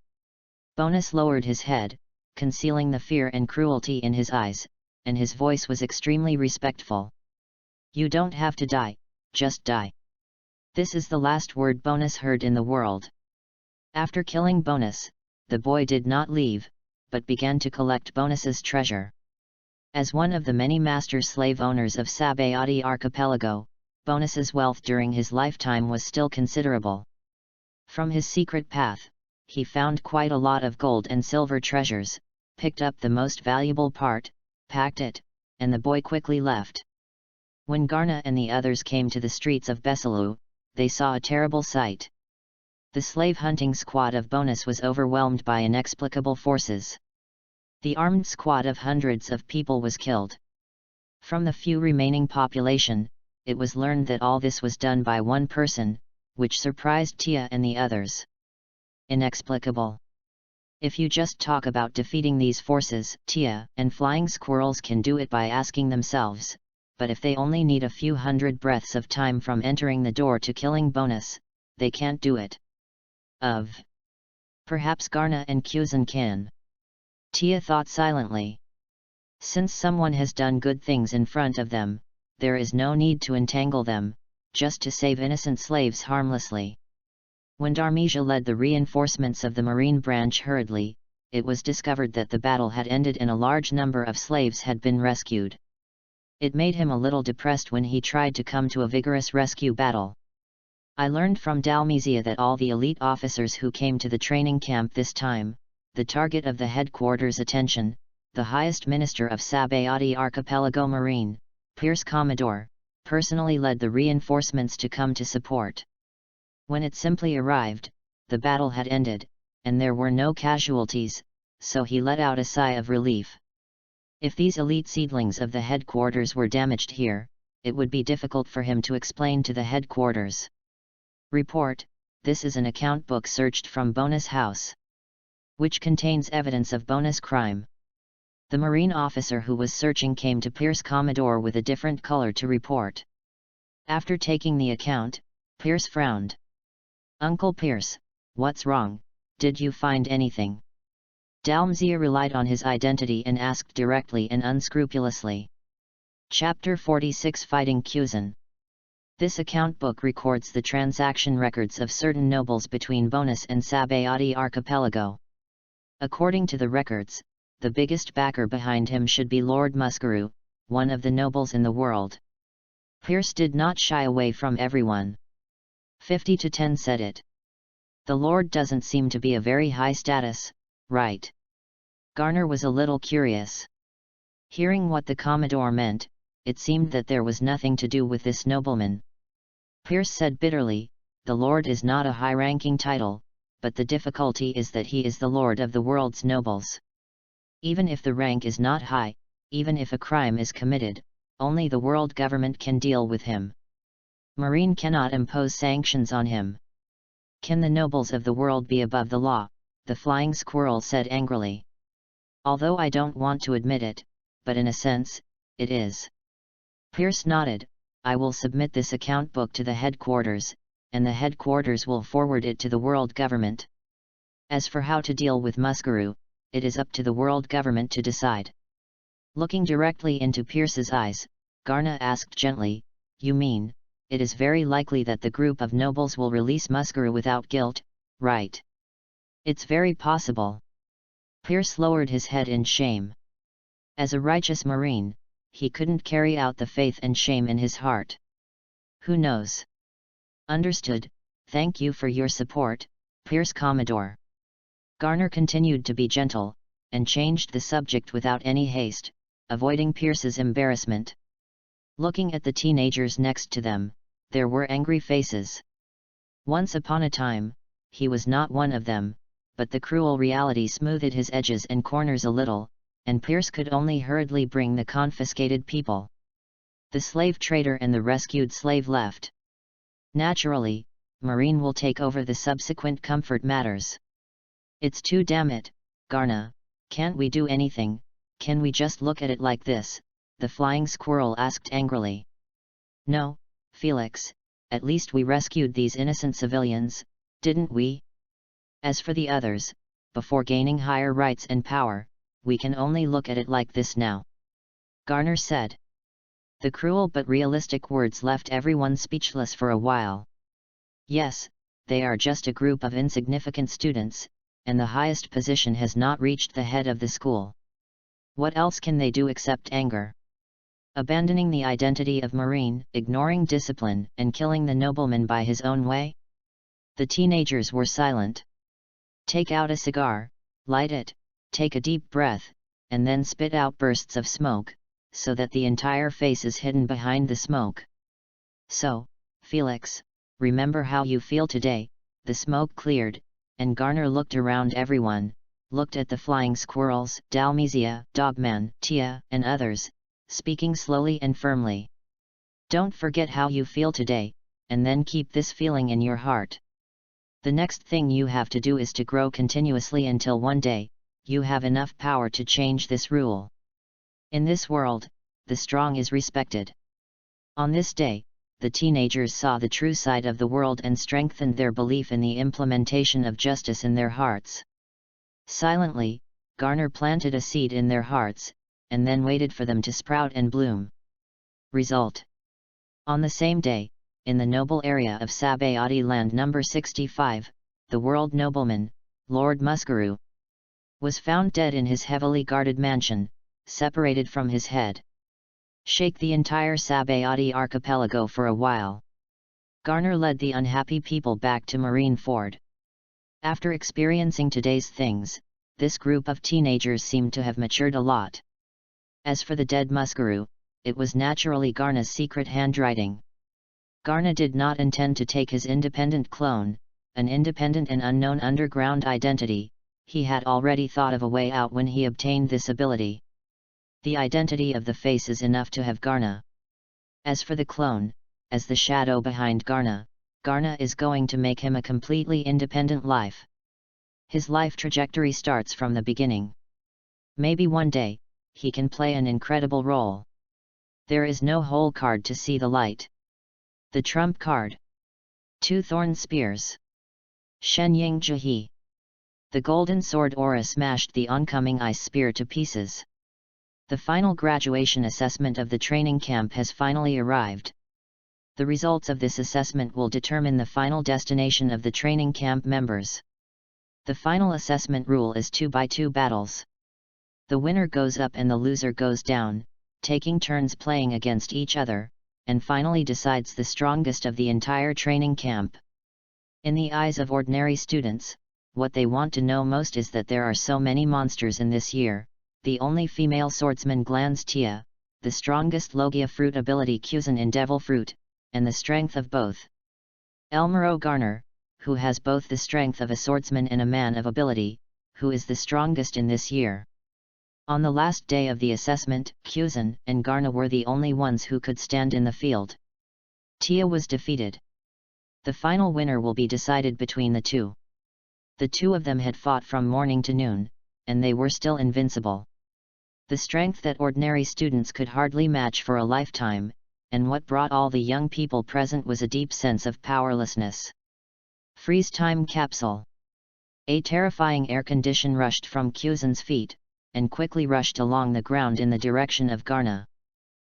Bonus lowered his head, concealing the fear and cruelty in his eyes, and his voice was extremely respectful. You don't have to die, just die. This is the last word Bonus heard in the world. After killing Bonus, the boy did not leave, but began to collect Bonus's treasure. As one of the many master slave owners of Sabayati archipelago, Bonus's wealth during his lifetime was still considerable. From his secret path, he found quite a lot of gold and silver treasures, picked up the most valuable part, packed it, and the boy quickly left. When Garna and the others came to the streets of Besalu, they saw a terrible sight. The slave-hunting squad of Bonus was overwhelmed by inexplicable forces. The armed squad of hundreds of people was killed. From the few remaining population, it was learned that all this was done by one person, which surprised Tia and the others. Inexplicable. If you just talk about defeating these forces, Tia and Flying Squirrels can do it by asking themselves, but if they only need a few hundred breaths of time from entering the door to killing Bonus, they can't do it. Perhaps Garna and Kuzan can. Tia thought silently. Since someone has done good things in front of them, there is no need to entangle them, just to save innocent slaves harmlessly. When Dharmesia led the reinforcements of the Marine branch hurriedly, it was discovered that the battle had ended and a large number of slaves had been rescued. It made him a little depressed when he tried to come to a vigorous rescue battle. I learned from Dharmesia that all the elite officers who came to the training camp this time, the target of the headquarters' attention, the highest minister of Sabayati Archipelago Marine, Pierce Commodore, personally led the reinforcements to come to support. When it simply arrived, the battle had ended, and there were no casualties, so he let out a sigh of relief. If these elite seedlings of the headquarters were damaged here, it would be difficult for him to explain to the headquarters. Report: this is an account book searched from Bonus House, which contains evidence of Bonus crime. The Marine officer who was searching came to Pierce Commodore with a different color to report. After taking the account, Pierce frowned. Uncle Pierce, what's wrong? Did you find anything? Dharmesia relied on his identity and asked directly and unscrupulously. Chapter 46 Fighting Kuzan. This account book records the transaction records of certain nobles between Bonus and Sabayati Archipelago. According to the records, the biggest backer behind him should be Lord Muskaroo, one of the nobles in the world. Pierce did not shy away from everyone. 50-10 said it. The Lord doesn't seem to be a very high status, right? Garner was a little curious. Hearing what the Commodore meant, it seemed that there was nothing to do with this nobleman. Pierce said bitterly, the Lord is not a high-ranking title, but the difficulty is that he is the Lord of the world's nobles. Even if the rank is not high, even if a crime is committed, only the world government can deal with him. Marine cannot impose sanctions on him. Can the nobles of the world be above the law? The Flying Squirrel said angrily. Although I don't want to admit it, but in a sense, it is. Pierce nodded. I will submit this account book to the headquarters, and the headquarters will forward it to the world government. As for how to deal with Muskaroo, it is up to the world government to decide. Looking directly into Pierce's eyes, Garna asked gently, you mean, it is very likely that the group of nobles will release Muskaroo without guilt, right? It's very possible. Pierce lowered his head in shame. As a righteous Marine, he couldn't carry out the faith and shame in his heart. Who knows? Understood, thank you for your support, Pierce Commodore. Garner continued to be gentle, and changed the subject without any haste, avoiding Pierce's embarrassment. Looking at the teenagers next to them, there were angry faces. Once upon a time, he was not one of them, but the cruel reality smoothed his edges and corners a little, and Pierce could only hurriedly bring the confiscated people. The slave trader and the rescued slave left. Naturally, Marine will take over the subsequent comfort matters. It's too damn it, Garna, can't we do anything, can we just look at it like this? The Flying Squirrel asked angrily. No, Felix, at least we rescued these innocent civilians, didn't we? As for the others, before gaining higher rights and power, we can only look at it like this now. Garner said. The cruel but realistic words left everyone speechless for a while. Yes, they are just a group of insignificant students, and the highest position has not reached the head of the school. What else can they do except anger? Abandoning the identity of Marine, ignoring discipline, and killing the nobleman by his own way? The teenagers were silent. Take out a cigar, light it, take a deep breath, and then spit out bursts of smoke, so that the entire face is hidden behind the smoke. So, Felix, remember how you feel today. The smoke cleared, and Garner looked around everyone, looked at the flying squirrels, Dalmesia, Dogman, Tia, and others, speaking slowly and firmly. Don't forget how you feel today, and then keep this feeling in your heart. The next thing you have to do is to grow continuously until one day, you have enough power to change this rule. In this world, the strong is respected. On this day, the teenagers saw the true side of the world and strengthened their belief in the implementation of justice in their hearts. Silently, Garner planted a seed in their hearts, and then waited for them to sprout and bloom. Result. On the same day, in the noble area of Sabayati Land number 65, the world nobleman, Lord Muskaroo, was found dead in his heavily guarded mansion, separated from his head. Shake the entire Sabayati archipelago for a while. Garner led the unhappy people back to Marineford. After experiencing today's things, this group of teenagers seemed to have matured a lot. As for the dead Muskaroo, it was naturally Garner's secret handwriting. Garner did not intend to take his independent clone, an independent and unknown underground identity. He had already thought of a way out when he obtained this ability. The identity of the face is enough to have Garner. As for the clone, as the shadow behind Garner, Garner is going to make him a completely independent life. His life trajectory starts from the beginning. Maybe one day, he can play an incredible role. There is no whole card to see the light. The trump card. 2 thorn spears. Shen Ying Jahi. The golden sword aura smashed the oncoming ice spear to pieces. The final graduation assessment of the training camp has finally arrived. The results of this assessment will determine the final destination of the training camp members. The final assessment rule is 2x2 battles. The winner goes up and the loser goes down, taking turns playing against each other, and finally decides the strongest of the entire training camp. In the eyes of ordinary students, what they want to know most is that there are so many monsters in this year. The only female swordsman Glans Tia, the strongest Logia fruit ability Kuzan in Devil Fruit, and the strength of both. Elmero Garner, who has both the strength of a swordsman and a man of ability, who is the strongest in this year. On the last day of the assessment, Kuzan and Garner were the only ones who could stand in the field. Tia was defeated. The final winner will be decided between the two. The two of them had fought from morning to noon, and they were still invincible. The strength that ordinary students could hardly match for a lifetime, and what brought all the young people present was a deep sense of powerlessness. Freeze time capsule. A terrifying air condition rushed from Kuzan's feet, and quickly rushed along the ground in the direction of Garner.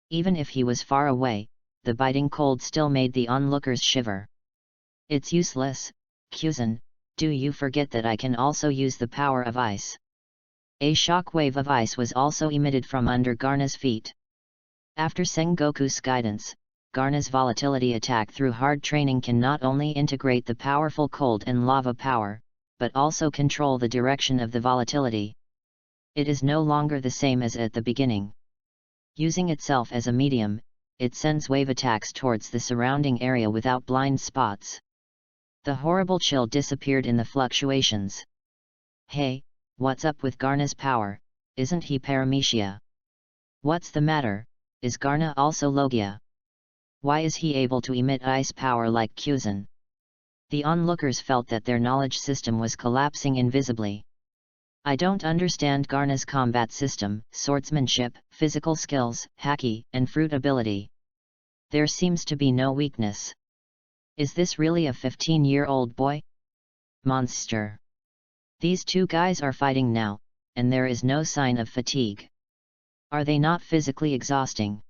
Even if he was far away, the biting cold still made the onlookers shiver. It's useless, Kuzan, do you forget that I can also use the power of ice? A shockwave of ice was also emitted from under Garner's feet. After Sengoku's guidance, Garner's volatility attack through hard training can not only integrate the powerful cold and lava power, but also control the direction of the volatility. It is no longer the same as at the beginning. Using itself as a medium, it sends wave attacks towards the surrounding area without blind spots. The horrible chill disappeared in the fluctuations. Hey, what's up with Garner's power? Isn't he Paramecia? What's the matter? Is Garner also Logia? Why is he able to emit ice power like Kuzan? The onlookers felt that their knowledge system was collapsing invisibly. I don't understand Garner's combat system, swordsmanship, physical skills, haki, and fruit ability. There seems to be no weakness. Is this really a 15-year-old boy? Monster. These two guys are fighting now, and there is no sign of fatigue. Are they not physically exhausting?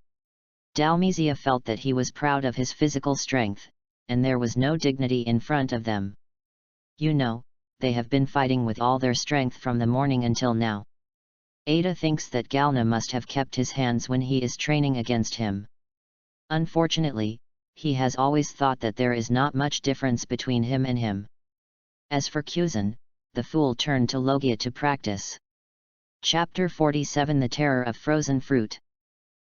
Dalmesia felt that he was proud of his physical strength, and there was no dignity in front of them. You know, they have been fighting with all their strength from the morning until now. Ada thinks that Galna must have kept his hands when he is training against him. Unfortunately, he has always thought that there is not much difference between him and him. As for Kuzan, the fool turned to Logia to practice. Chapter 47 The Terror of Frozen Fruit.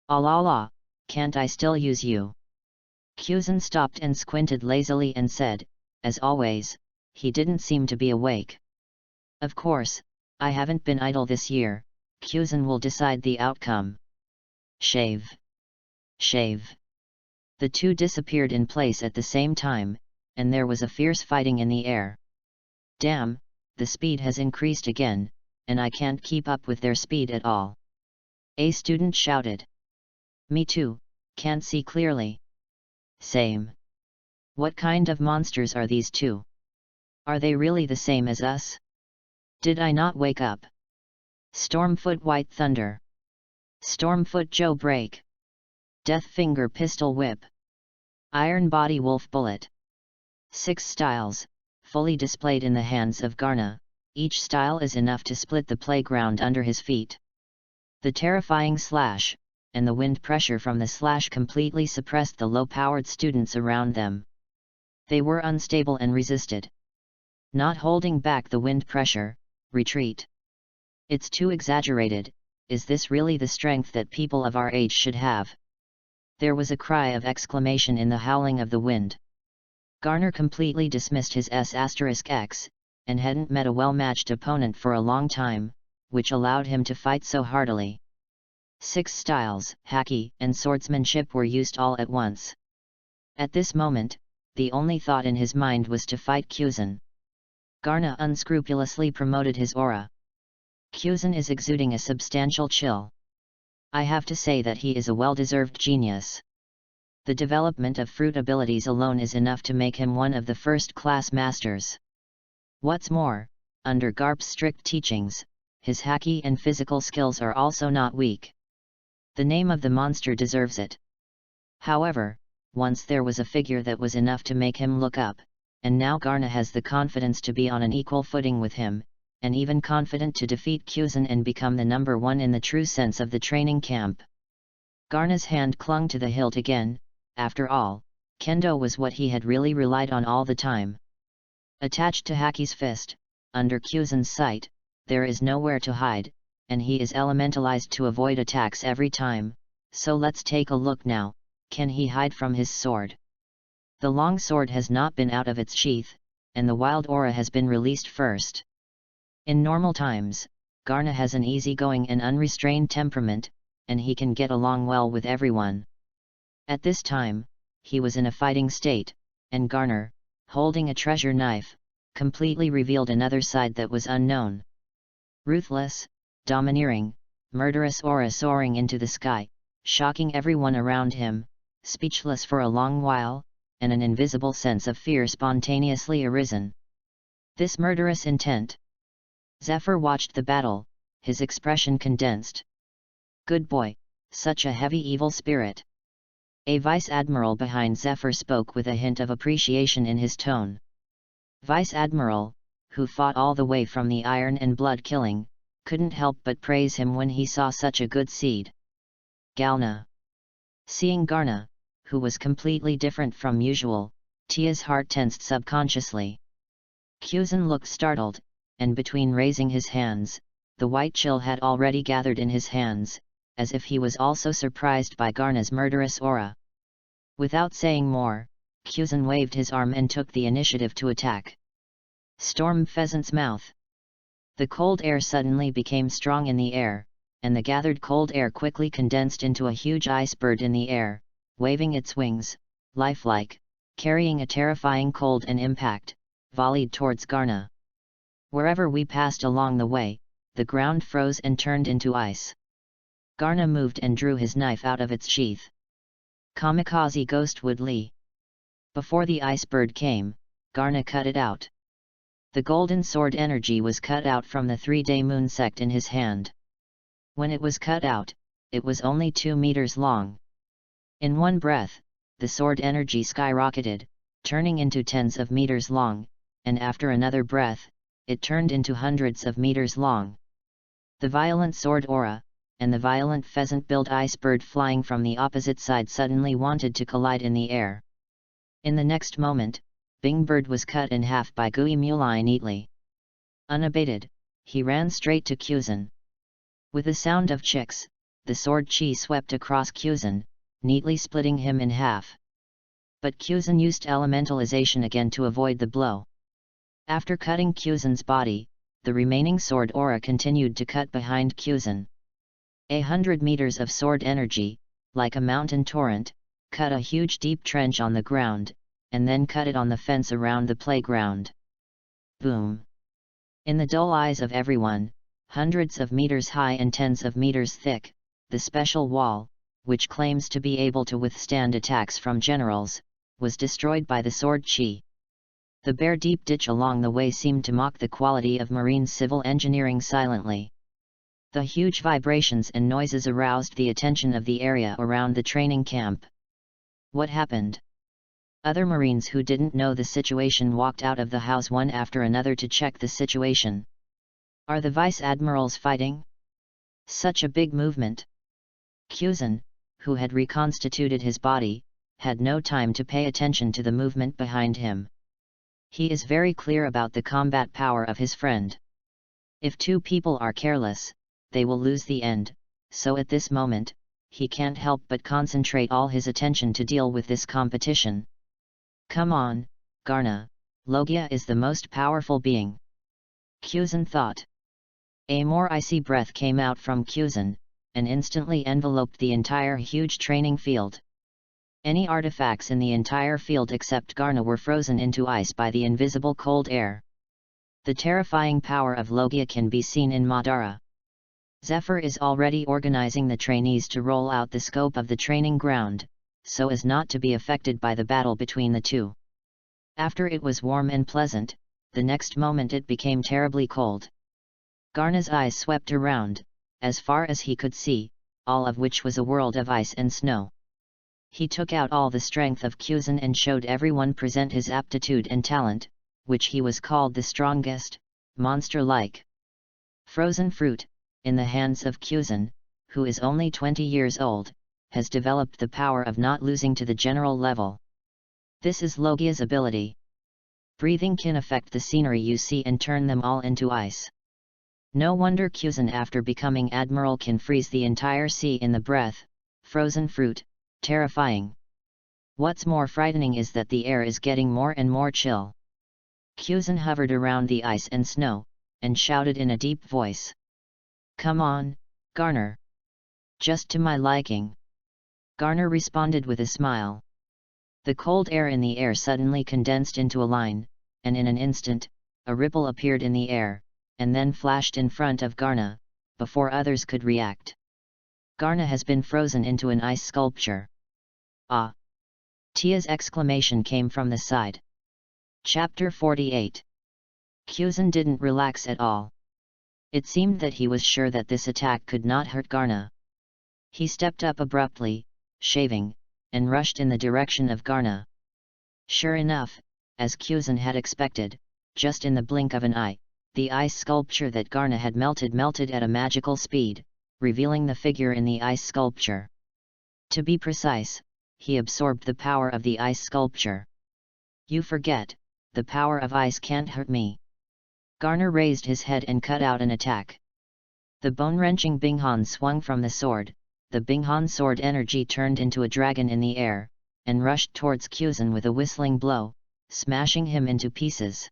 La, can't I still use you? Kuzan stopped and squinted lazily and said, as always, he didn't seem to be awake. Of course, I haven't been idle this year, Kuzan will decide the outcome. Shave. Shave. The two disappeared in place at the same time, and there was a fierce fighting in the air. Damn, the speed has increased again, and I can't keep up with their speed at all. A student shouted. Me too, can't see clearly. Same. What kind of monsters are these two? Are they really the same as us? Did I not wake up? Stormfoot White Thunder. Stormfoot Joe Break. Death Finger Pistol Whip. Iron Body Wolf Bullet. 6 styles, fully displayed in the hands of Garna, each style is enough to split the playground under his feet. The terrifying slash, and the wind pressure from the slash completely suppressed the low-powered students around them. They were unstable and resisted. Not holding back the wind pressure, retreat. It's too exaggerated, is this really the strength that people of our age should have? There was a cry of exclamation in the howling of the wind. Garner completely dismissed his S*X, and hadn't met a well-matched opponent for a long time, which allowed him to fight so heartily. 6 styles, haki, and swordsmanship were used all at once. At this moment, the only thought in his mind was to fight Kuzan. Garna unscrupulously promoted his aura. Kuzan is exuding a substantial chill. I have to say that he is a well-deserved genius. The development of fruit abilities alone is enough to make him one of the first-class masters. What's more, under Garp's strict teachings, his haki and physical skills are also not weak. The name of the monster deserves it. However, once there was a figure that was enough to make him look up, and now Garna has the confidence to be on an equal footing with him, and even confident to defeat Kuzan and become the number one in the true sense of the training camp. Garna's hand clung to the hilt again. After all, kendo was what he had really relied on all the time. Attached to Haki's fist, under Kuzan's sight, there is nowhere to hide, and he is elementalized to avoid attacks every time, so let's take a look now. Can he hide from his sword? The long sword has not been out of its sheath, and the wild aura has been released first. In normal times, Garna has an easygoing and unrestrained temperament, and he can get along well with everyone. At this time, he was in a fighting state, and Garner, holding a treasure knife, completely revealed another side that was unknown. Ruthless, domineering, murderous aura soaring into the sky, shocking everyone around him, speechless for a long while, and an invisible sense of fear spontaneously arisen. This murderous intent. Zephyr watched the battle, his expression condensed. Good boy, such a heavy evil spirit. A Vice Admiral behind Zephyr spoke with a hint of appreciation in his tone. Vice Admiral, who fought all the way from the iron and blood killing, couldn't help but praise him when he saw such a good seed. Galna. Seeing Garna, who was completely different from usual, Tia's heart tensed subconsciously. Kuzan looked startled, and between raising his hands, the white chill had already gathered in his hands, as if he was also surprised by Garna's murderous aura. Without saying more, Kuzan waved his arm and took the initiative to attack. Storm Pheasant's Mouth. The cold air suddenly became strong in the air, and the gathered cold air quickly condensed into a huge ice bird in the air, waving its wings, lifelike, carrying a terrifying cold and impact, volleyed towards Garna. Wherever we passed along the way, the ground froze and turned into ice. Garna moved and drew his knife out of its sheath. Kamikaze Ghostwood Lee. Before the ice bird came, Garna cut it out. The golden sword energy was cut out from the 3-day moon sect in his hand. When it was cut out, it was only 2 meters long. In one breath, the sword energy skyrocketed, turning into tens of meters long, and after another breath, it turned into hundreds of meters long. The violent sword aura, and the violent pheasant-billed ice bird flying from the opposite side suddenly wanted to collide in the air. In the next moment, Bing Bird was cut in half by Gui Mulai neatly. Unabated, he ran straight to Kuzan. With a sound of chicks, the sword chi swept across Kuzan, neatly splitting him in half. But Kuzan used elementalization again to avoid the blow. After cutting Kuzan's body, the remaining sword aura continued to cut behind Kuzan. 100 meters of sword energy, like a mountain torrent, cut a huge deep trench on the ground, and then cut it on the fence around the playground. Boom! In the dull eyes of everyone, hundreds of meters high and tens of meters thick, the special wall, which claims to be able to withstand attacks from generals, was destroyed by the sword chi. The bare deep ditch along the way seemed to mock the quality of marine civil engineering silently. The huge vibrations and noises aroused the attention of the area around the training camp. What happened? Other Marines who didn't know the situation walked out of the house one after another to check the situation. Are the Vice Admirals fighting? Such a big movement! Kuzan, who had reconstituted his body, had no time to pay attention to the movement behind him. He is very clear about the combat power of his friend. If two people are careless, they will lose the end, so at this moment, he can't help but concentrate all his attention to deal with this competition. Come on, Garna, Logia is the most powerful being. Kuzan thought. A more icy breath came out from Kuzan, and instantly enveloped the entire huge training field. Any artifacts in the entire field except Garna were frozen into ice by the invisible cold air. The terrifying power of Logia can be seen in Madara. Zephyr is already organizing the trainees to roll out the scope of the training ground, so as not to be affected by the battle between the two. After it was warm and pleasant, the next moment it became terribly cold. Garna's eyes swept around, as far as he could see, all of which was a world of ice and snow. He took out all the strength of Kuzan and showed everyone present his aptitude and talent, which he was called the strongest, monster-like. Frozen fruit, in the hands of Kuzan, who is only 20 years old, has developed the power of not losing to the general level. This is Logia's ability. Breathing can affect the scenery you see and turn them all into ice. No wonder Kuzan after becoming Admiral can freeze the entire sea in the breath. Frozen fruit, terrifying. What's more frightening is that the air is getting more and more chill. Kuzan hovered around the ice and snow, and shouted in a deep voice. Come on, Garner. Just to my liking. Garner responded with a smile. The cold air in the air suddenly condensed into a line, and in an instant, a ripple appeared in the air, and then flashed in front of Garna, before others could react. Garna has been frozen into an ice sculpture. Ah! Tia's exclamation came from the side. Chapter 48. Kuzan didn't relax at all. It seemed that he was sure that this attack could not hurt Garna. He stepped up abruptly, shaving, and rushed in the direction of Garna. Sure enough, as Kuzan had expected, just in the blink of an eye, the ice sculpture that Garna had melted at a magical speed, revealing the figure in the ice sculpture. To be precise, he absorbed the power of the ice sculpture. You forget, the power of ice can't hurt me. Garner raised his head and cut out an attack. The bone-wrenching Binghan swung from the sword, the Binghan sword energy turned into a dragon in the air, and rushed towards Kuzan with a whistling blow, smashing him into pieces.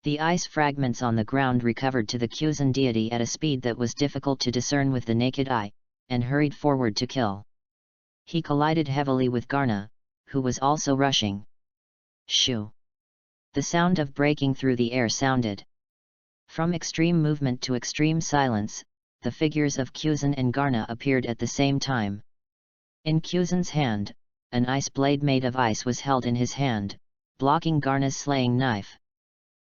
The ice fragments on the ground recovered to the Kuzan deity at a speed that was difficult to discern with the naked eye, and hurried forward to kill. He collided heavily with Garna, who was also rushing. Shoo! The sound of breaking through the air sounded. From extreme movement to extreme silence, the figures of Kuzan and Garna appeared at the same time. In Kuzan's hand, an ice blade made of ice was held in his hand, blocking Garna's slaying knife.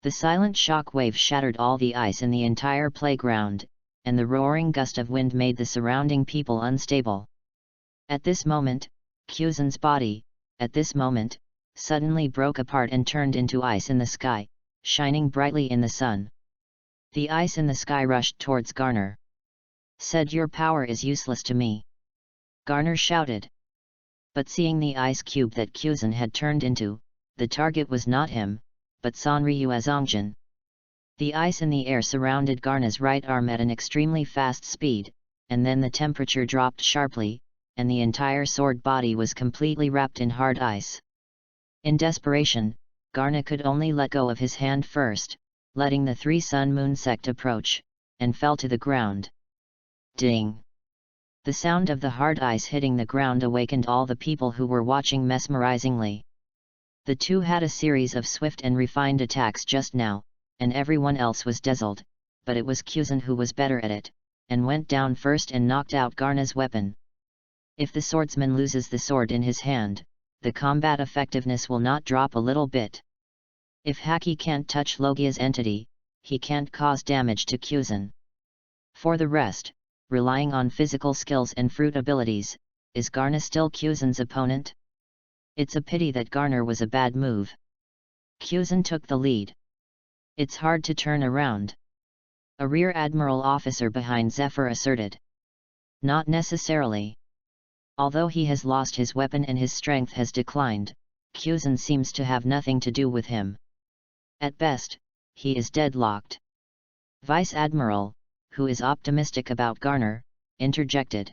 The silent shock wave shattered all the ice in the entire playground, and the roaring gust of wind made the surrounding people unstable. At this moment, Kuzan's body, at this moment, suddenly broke apart and turned into ice in the sky, shining brightly in the sun. The ice in the sky rushed towards Garner. "Said your power is useless to me," Garner shouted. But seeing the ice cube that Kuzan had turned into, the target was not him, but Sanryu Azongjin. The ice in the air surrounded Garner's right arm at an extremely fast speed, and then the temperature dropped sharply, and the entire sword body was completely wrapped in hard ice. In desperation, Garner could only let go of his hand first, letting the three Sun Moon sect approach, and fell to the ground. Ding! The sound of the hard ice hitting the ground awakened all the people who were watching mesmerizingly. The two had a series of swift and refined attacks just now, and everyone else was dazzled, but it was Kuzan who was better at it, and went down first and knocked out Garner's weapon. If the swordsman loses the sword in his hand, the combat effectiveness will not drop a little bit. If Haki can't touch Logia's entity, he can't cause damage to Kuzan. For the rest, relying on physical skills and fruit abilities, is Garner still Kuzan's opponent? It's a pity that Garner was a bad move. Kuzan took the lead. "It's hard to turn around," a rear admiral officer behind Zephyr asserted. "Not necessarily. Although he has lost his weapon and his strength has declined, Kuzan seems to have nothing to do with him. At best, he is deadlocked." Vice Admiral, who is optimistic about Garner, interjected.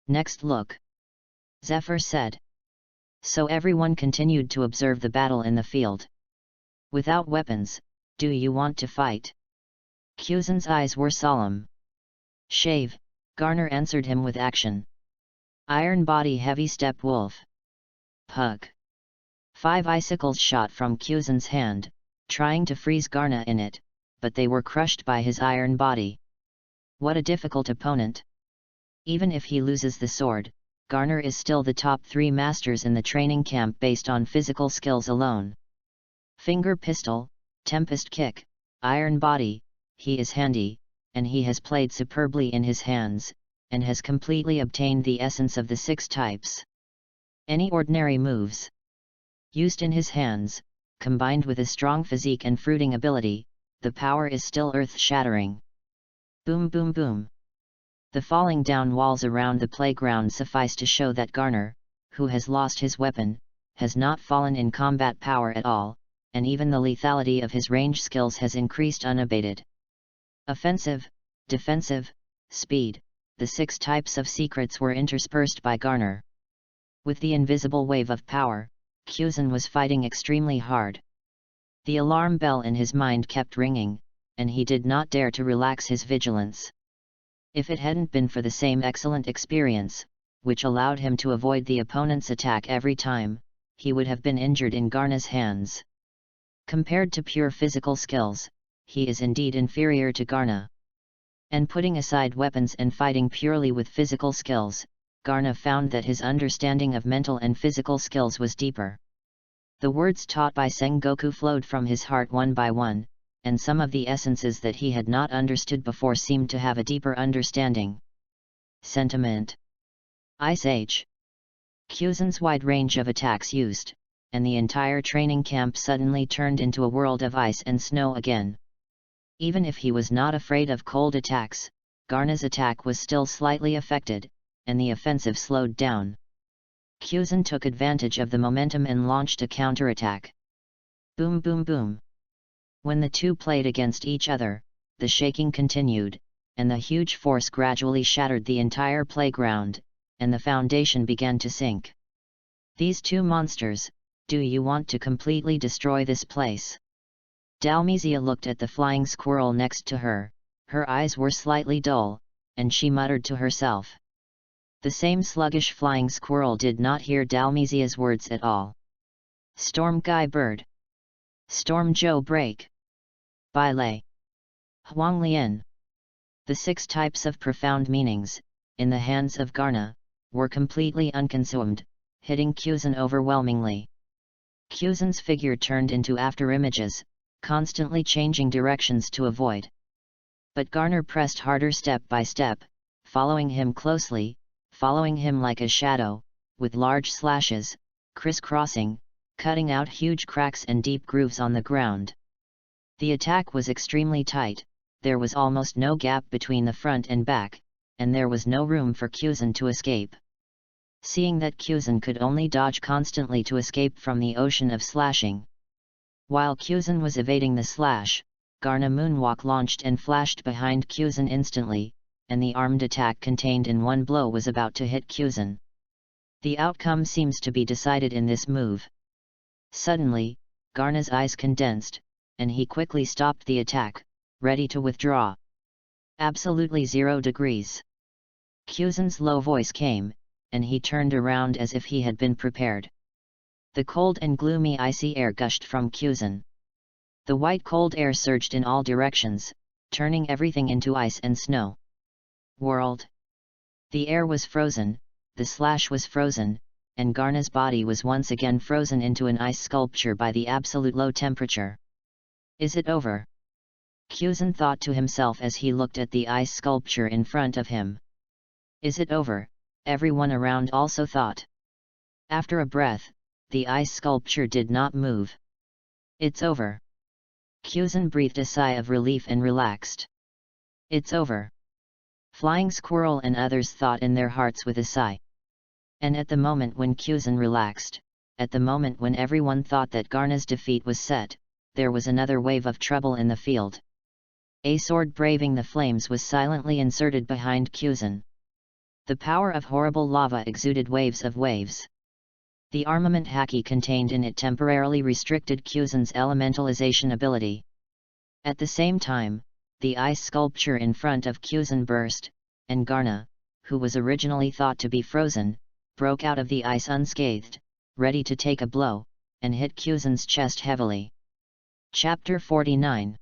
"Next look," Zephyr said. So everyone continued to observe the battle in the field. "Without weapons, do you want to fight?" Kuzan's eyes were solemn. "Shave," Garner answered him with action. "Iron body heavy step wolf." Pug. 5 icicles shot from Kuzan's hand, trying to freeze Garner in it, but they were crushed by his iron body. What a difficult opponent. Even if he loses the sword, Garner is still the top 3 masters in the training camp based on physical skills alone. Finger pistol, tempest kick, iron body, he is handy, and he has played superbly in his hands, and has completely obtained the essence of the 6 types. Any ordinary moves used in his hands, combined with a strong physique and fruiting ability, the power is still earth-shattering. Boom boom boom. The falling down walls around the playground suffice to show that Garner, who has lost his weapon, has not fallen in combat power at all, and even the lethality of his range skills has increased unabated. Offensive, defensive, speed, the 6 types of secrets were interspersed by Garner. With the invisible wave of power, Kuzan was fighting extremely hard. The alarm bell in his mind kept ringing, and he did not dare to relax his vigilance. If it hadn't been for the same excellent experience, which allowed him to avoid the opponent's attack every time, he would have been injured in Garner's hands. Compared to pure physical skills, he is indeed inferior to Garner. And putting aside weapons and fighting purely with physical skills, Garner found that his understanding of mental and physical skills was deeper. The words taught by Sengoku flowed from his heart one by one, and some of the essences that he had not understood before seemed to have a deeper understanding. Sentiment. Ice Age. Kuzan's wide range of attacks used, and the entire training camp suddenly turned into a world of ice and snow again. Even if he was not afraid of cold attacks, Garner's attack was still slightly affected, and the offensive slowed down. Kuzan took advantage of the momentum and launched a counterattack. Boom boom boom. When the two played against each other, the shaking continued, and the huge force gradually shattered the entire playground, and the foundation began to sink. These two monsters, do you want to completely destroy this place? Dalmizia looked at the flying squirrel next to her, her eyes were slightly dull, and she muttered to herself. The same sluggish flying squirrel did not hear Dalmizia's words at all. Storm Guy Bird. Storm Joe Break. Baile. Huang Lian. The 6 types of profound meanings, in the hands of Garner, were completely unconsumed, hitting Kuzan overwhelmingly. Kuzan's figure turned into afterimages, constantly changing directions to avoid. But Garner pressed harder step by step, following him closely, following him like a shadow, with large slashes, crisscrossing, cutting out huge cracks and deep grooves on the ground. The attack was extremely tight, there was almost no gap between the front and back, and there was no room for Kuzan to escape. Seeing that Kuzan could only dodge constantly to escape from the ocean of slashing. While Kuzan was evading the slash, Garna Moonwalk launched and flashed behind Kuzan instantly, and the armed attack contained in one blow was about to hit Kuzan. The outcome seems to be decided in this move. Suddenly, Garna's eyes condensed, and he quickly stopped the attack, ready to withdraw. Absolutely 0 degrees. Kuzan's low voice came, and he turned around as if he had been prepared. The cold and gloomy icy air gushed from Kuzan. The white cold air surged in all directions, turning everything into ice and snow. World. The air was frozen, the slash was frozen, and Garna's body was once again frozen into an ice sculpture by the absolute low temperature. Is it over? Kuzan thought to himself as he looked at the ice sculpture in front of him. Is it over? Everyone around also thought. After a breath, the ice sculpture did not move. It's over. Kuzan breathed a sigh of relief and relaxed. It's over. Flying Squirrel and others thought in their hearts with a sigh. And at the moment when Kuzan relaxed, at the moment when everyone thought that Garna's defeat was set, there was another wave of trouble in the field. A sword braving the flames was silently inserted behind Kuzan. The power of horrible lava exuded waves of waves. The armament haki contained in it temporarily restricted Kuzan's elementalization ability. At the same time, the ice sculpture in front of Kuzan burst, and Garna, who was originally thought to be frozen, broke out of the ice unscathed, ready to take a blow, and hit Kuzan's chest heavily. Chapter 49.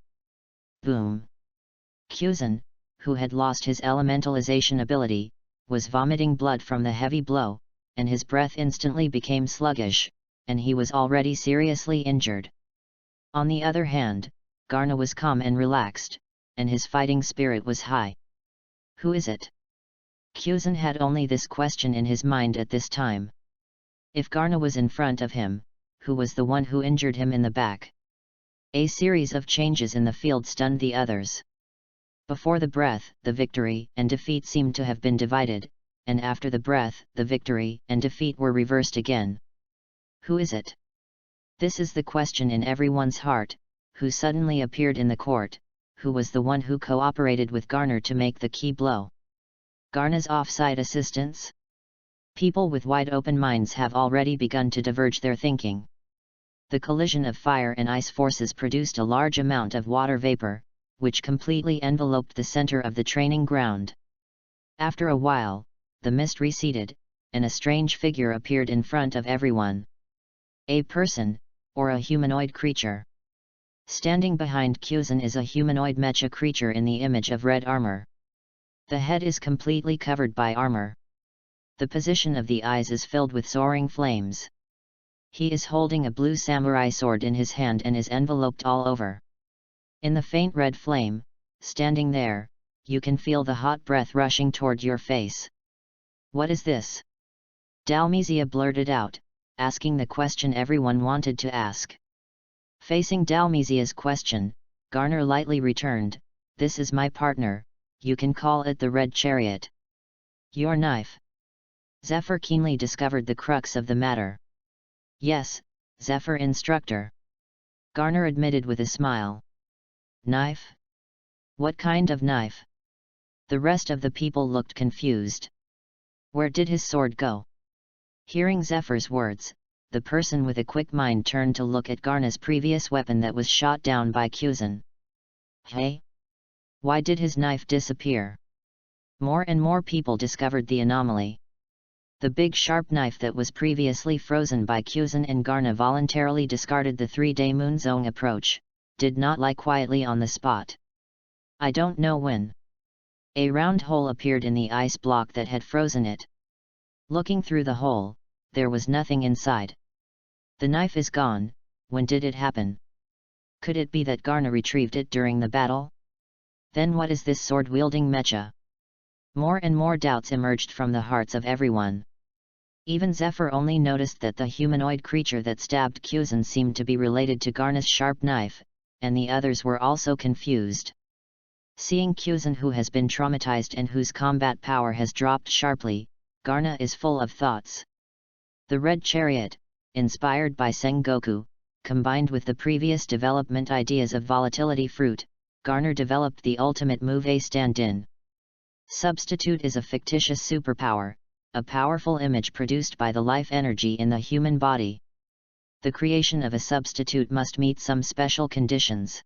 Boom! Kuzan, who had lost his elementalization ability, was vomiting blood from the heavy blow, and his breath instantly became sluggish, and he was already seriously injured. On the other hand, Garna was calm and relaxed, and his fighting spirit was high. Who is it? Kuzan had only this question in his mind at this time. If Garna was in front of him, who was the one who injured him in the back? A series of changes in the field stunned the others. Before the breath, the victory and defeat seemed to have been divided, and after the breath, the victory and defeat were reversed again. Who is it? This is the question in everyone's heart. Who suddenly appeared in the court? Who was the one who cooperated with Garna to make the key blow? Garna's offside assistants? People with wide-open minds have already begun to diverge their thinking. The collision of fire and ice forces produced a large amount of water vapor, which completely enveloped the center of the training ground. After a while, the mist receded, and a strange figure appeared in front of everyone. A person, or a humanoid creature. Standing behind Kuzan is a humanoid mecha creature in the image of red armor. The head is completely covered by armor. The position of the eyes is filled with soaring flames. He is holding a blue samurai sword in his hand and is enveloped all over. In the faint red flame, standing there, you can feel the hot breath rushing toward your face. What is this? Dalmizia blurted out, asking the question everyone wanted to ask. Facing Dalmizia's question, Garna lightly returned, "This is my partner, you can call it the Red Chariot." Your knife? Zephyr keenly discovered the crux of the matter. Yes, Zephyr instructor. Garna admitted with a smile. Knife? What kind of knife? The rest of the people looked confused. Where did his sword go? Hearing Zephyr's words, the person with a quick mind turned to look at Garna's previous weapon that was shot down by Kuzan. Hey? Why did his knife disappear? More and more people discovered the anomaly. The big sharp knife that was previously frozen by Kuzan and Garna voluntarily discarded the 3-day Moonzone approach, did not lie quietly on the spot. I don't know when. A round hole appeared in the ice block that had frozen it. Looking through the hole, there was nothing inside. The knife is gone. When did it happen? Could it be that Garna retrieved it during the battle? Then what is this sword-wielding mecha? More and more doubts emerged from the hearts of everyone. Even Zephyr only noticed that the humanoid creature that stabbed Kyuzan seemed to be related to Garna's sharp knife, and the others were also confused. Seeing Kyuzan, who has been traumatized and whose combat power has dropped sharply, Garna is full of thoughts. The Red Chariot, inspired by Sengoku, combined with the previous development ideas of Volatility Fruit, Garner developed the ultimate move, a stand-in. Substitute is a fictitious superpower, a powerful image produced by the life energy in the human body. The creation of a substitute must meet some special conditions.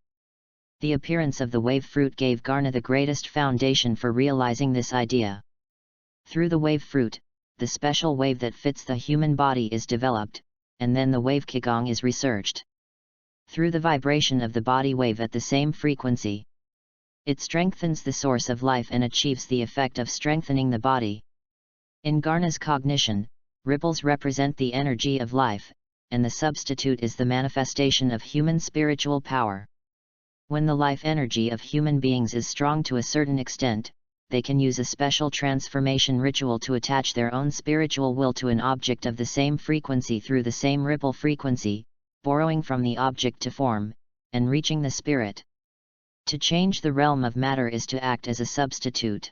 The appearance of the wave fruit gave Garna the greatest foundation for realizing this idea. Through the wave fruit, the special wave that fits the human body is developed, and then the wave Qigong is researched. Through the vibration of the body wave at the same frequency, it strengthens the source of life and achieves the effect of strengthening the body. In Garna's cognition, ripples represent the energy of life, and the substitute is the manifestation of human spiritual power. When the life energy of human beings is strong to a certain extent, they can use a special transformation ritual to attach their own spiritual will to an object of the same frequency through the same ripple frequency, borrowing from the object to form, and reaching the spirit. To change the realm of matter is to act as a substitute.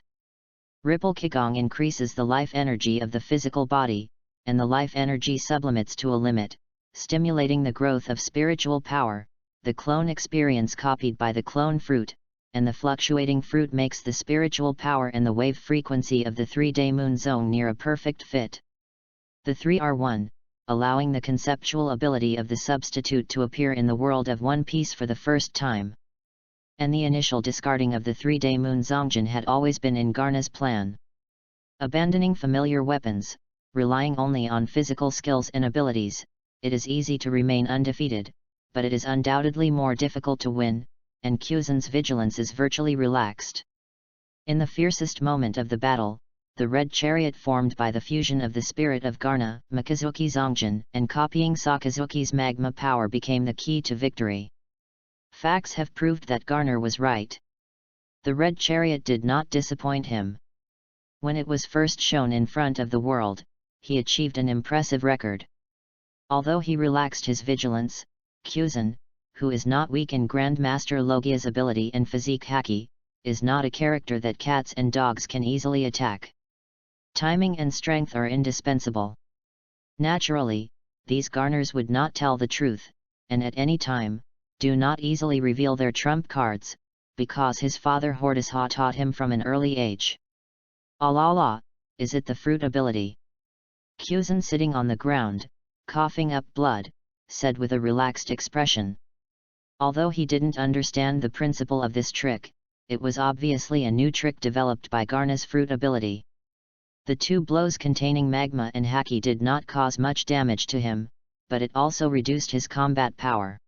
Ripple Qigong increases the life energy of the physical body, and the life energy sublimates to a limit, stimulating the growth of spiritual power. The clone experience copied by the clone fruit, and the fluctuating fruit makes the spiritual power and the wave frequency of the 3-day moon zone near a perfect fit. The three are one, allowing the conceptual ability of the substitute to appear in the world of One Piece for the first time. And the initial discarding of the 3-day moon Zongjin had always been in Garna's plan. Abandoning familiar weapons, relying only on physical skills and abilities, it is easy to remain undefeated, but it is undoubtedly more difficult to win, and Kyuzan's vigilance is virtually relaxed. In the fiercest moment of the battle, the Red Chariot formed by the fusion of the spirit of Garna, Mikazuki Zongjin, and copying Sakazuki's magma power became the key to victory. Facts have proved that Garner was right. The Red Chariot did not disappoint him. When it was first shown in front of the world, he achieved an impressive record. Although he relaxed his vigilance, Kyuzan, who is not weak in Grandmaster Logia's ability and physique haki, is not a character that cats and dogs can easily attack. Timing and strength are indispensable. Naturally, these Garners would not tell the truth, and at any time, do not easily reveal their trump cards, because his father Hortusha taught him from an early age. Allah, is it the fruit ability? Kyuzan, sitting on the ground, coughing up blood, said with a relaxed expression. Although he didn't understand the principle of this trick, it was obviously a new trick developed by Garna's fruit ability. The 2 blows containing magma and haki did not cause much damage to him, but it also reduced his combat power.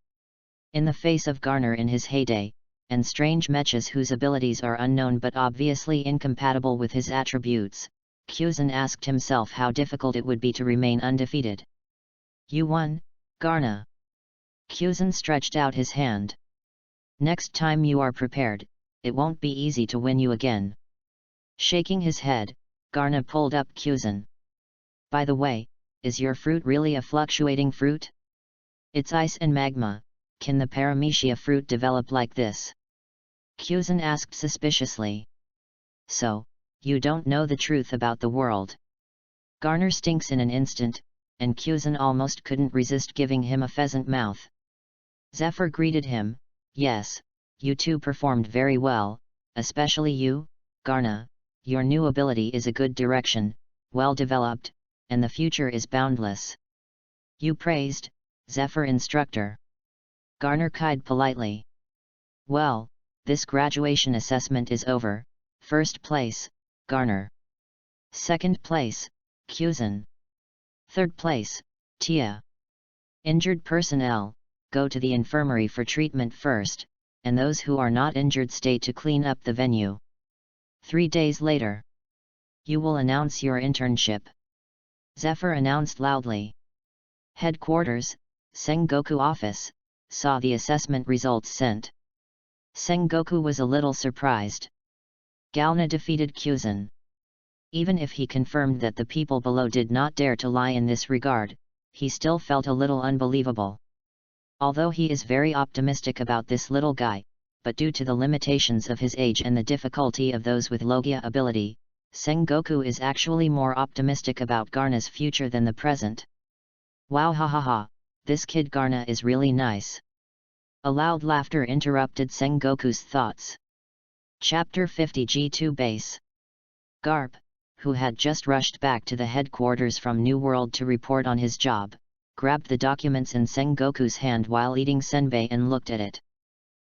In the face of Garner in his heyday, and strange mechas whose abilities are unknown but obviously incompatible with his attributes, Kyuzan asked himself how difficult it would be to remain undefeated. You won, Garna. Kyuzan stretched out his hand. Next time you are prepared, it won't be easy to win you again. Shaking his head, Garna pulled up Kyuzan. By the way, is your fruit really a fluctuating fruit? It's ice and magma. Can the Paramecia fruit develop like this? Kyuzan asked suspiciously. So, you don't know the truth about the world. Garner stinks in an instant, and Kyuzan almost couldn't resist giving him a pheasant mouth. Zephyr greeted him. Yes, you two performed very well, especially you, Garna. Your new ability is a good direction, well developed, and the future is boundless. You praised, Zephyr instructor. Garner cried politely. Well, this graduation assessment is over. First place, Garner. Second place, Kyuzan. Third place, Tia. Injured personnel, go to the infirmary for treatment first, and those who are not injured stay to clean up the venue. 3 days later, you will announce your internship. Zephyr announced loudly. Headquarters, Sengoku office, saw the assessment results sent. Sengoku was a little surprised. Galna defeated Kyuzan. Even if he confirmed that the people below did not dare to lie in this regard, he still felt a little unbelievable. Although he is very optimistic about this little guy, but due to the limitations of his age and the difficulty of those with Logia ability, Sengoku is actually more optimistic about Garna's future than the present. Wow, ha ha ha, this kid Garna is really nice. A loud laughter interrupted Sengoku's thoughts. Chapter 50 G2 Base. Garp, who had just rushed back to the headquarters from New World to report on his job, grabbed the documents in Sengoku's hand while eating senbei and looked at it.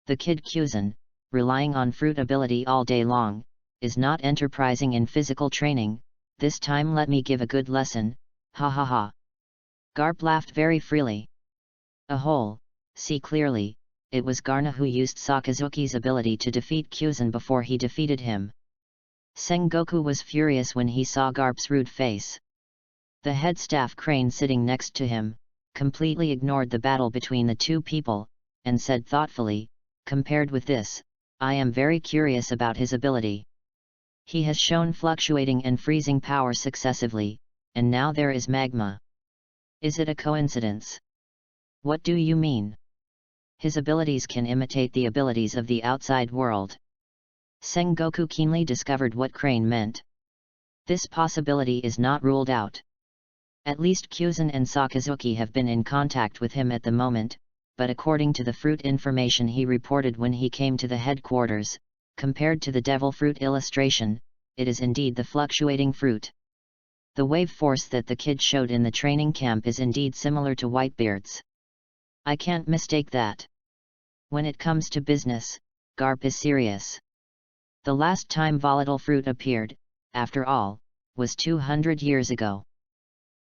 The kid Kyuzan, relying on fruit ability all day long, is not enterprising in physical training. This time let me give a good lesson, ha ha ha. Garp laughed very freely. See clearly, it was Garna who used Sakazuki's ability to defeat Kyuzan before he defeated him. Sengoku was furious when he saw Garp's rude face. The head staff crane sitting next to him, completely ignored the battle between the two people, and said thoughtfully, compared with this, I am very curious about his ability. He has shown fluctuating and freezing power successively, and now there is magma. Is it a coincidence? What do you mean? His abilities can imitate the abilities of the outside world. Sengoku keenly discovered what Crane meant. This possibility is not ruled out. At least Kyuzan and Sakazuki have been in contact with him at the moment, but according to the fruit information he reported when he came to the headquarters, compared to the devil fruit illustration, it is indeed the fluctuating fruit. The wave force that the kid showed in the training camp is indeed similar to Whitebeard's. I can't mistake that. When it comes to business, Garp is serious. The last time volatile fruit appeared, after all, was 200 years ago.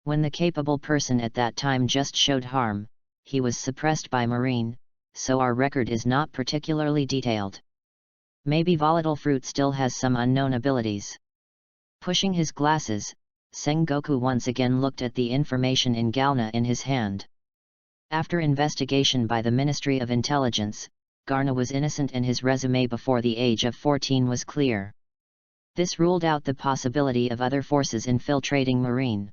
When the capable person at that time just showed harm, he was suppressed by Marine, so our record is not particularly detailed. Maybe volatile fruit still has some unknown abilities. Pushing his glasses, Sengoku once again looked at the information in Galna in his hand. After investigation by the Ministry of Intelligence, Garna was innocent and his resume before the age of 14 was clear. This ruled out the possibility of other forces infiltrating Marine.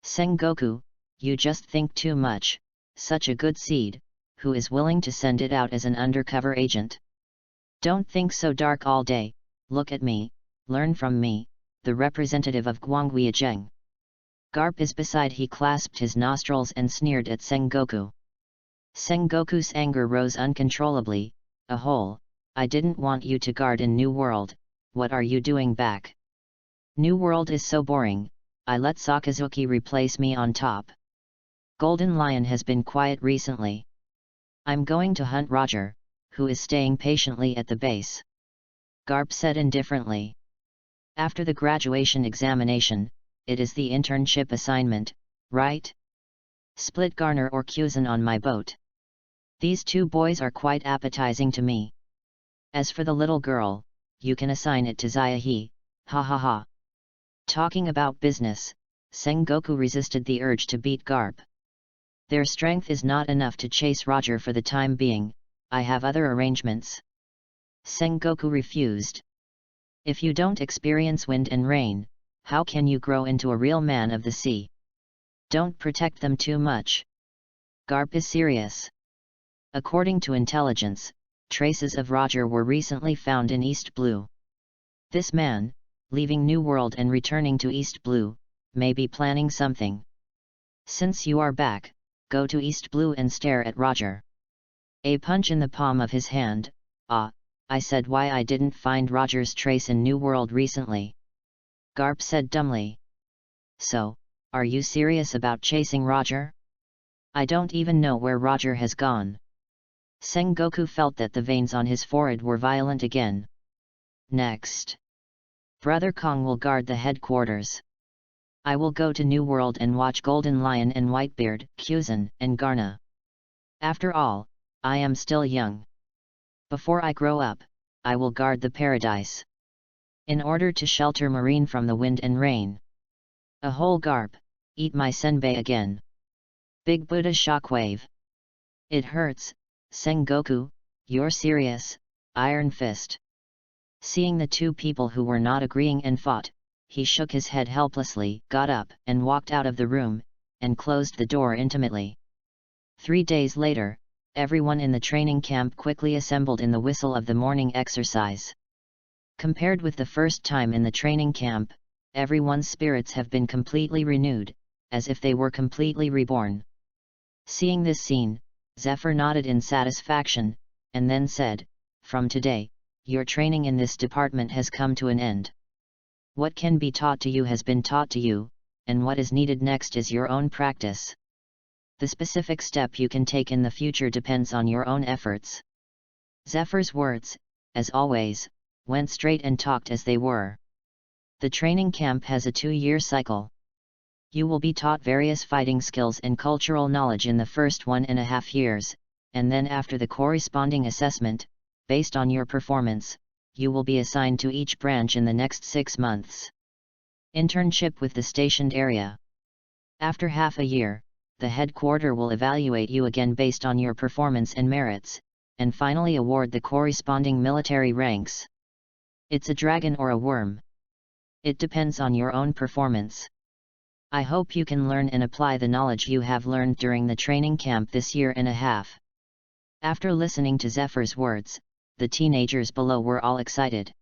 Sengoku, you just think too much, such a good seed, who is willing to send it out as an undercover agent? Don't think so dark all day, look at me, learn from me, the representative of Guanghuizheng. Garp is beside he clasped his nostrils and sneered at Sengoku. Sengoku's anger rose uncontrollably. I didn't want you to guard in New World, what are you doing back? New World is so boring, I let Sakazuki replace me on top. Golden Lion has been quiet recently. I'm going to hunt Roger, who is staying patiently at the base. Garp said indifferently. After the graduation examination, it is the internship assignment, right? Split Garner or Kyuzan on my boat. These two boys are quite appetizing to me. As for the little girl, you can assign it to Zayahi, ha ha ha. Talking about business, Sengoku resisted the urge to beat Garp. Their strength is not enough to chase Roger for the time being, I have other arrangements. Sengoku refused. If you don't experience wind and rain, how can you grow into a real man of the sea? Don't protect them too much. Garp is serious. According to intelligence, traces of Roger were recently found in East Blue. This man, leaving New World and returning to East Blue, may be planning something. Since you are back, go to East Blue and stare at Roger. A punch in the palm of his hand. I said why I didn't find Roger's trace in New World recently. Garp said dumbly. So, are you serious about chasing Roger? I don't even know where Roger has gone. Sengoku felt that the veins on his forehead were violent again. Next. Brother Kong will guard the headquarters. I will go to New World and watch Golden Lion and Whitebeard, Kyuzan, and Garna. After all, I am still young. Before I grow up, I will guard the paradise. In order to shelter Marine from the wind and rain. A whole Garp, eat my senbei again. Big Buddha shockwave. It hurts, Sengoku, you're serious, Iron Fist. Seeing the two people who were not agreeing and fought, he shook his head helplessly, got up and walked out of the room, and closed the door intimately. 3 days later, everyone in the training camp quickly assembled in the whistle of the morning exercise. Compared with the first time in the training camp, everyone's spirits have been completely renewed, as if they were completely reborn. Seeing this scene, Zephyr nodded in satisfaction, and then said, "From today, your training in this department has come to an end. What can be taught to you has been taught to you, and what is needed next is your own practice. The specific step you can take in the future depends on your own efforts." Zephyr's words, as always, went straight and talked as they were. The training camp has a 2-year cycle. You will be taught various fighting skills and cultural knowledge in the first 1.5 years, and then after the corresponding assessment, based on your performance, you will be assigned to each branch in the next 6 months. Internship with the stationed area. After half a year, the headquarter will evaluate you again based on your performance and merits, and finally award the corresponding military ranks. It's a dragon or a worm. It depends on your own performance. I hope you can learn and apply the knowledge you have learned during the training camp this 1.5 years. After listening to Zephyr's words, the teenagers below were all excited.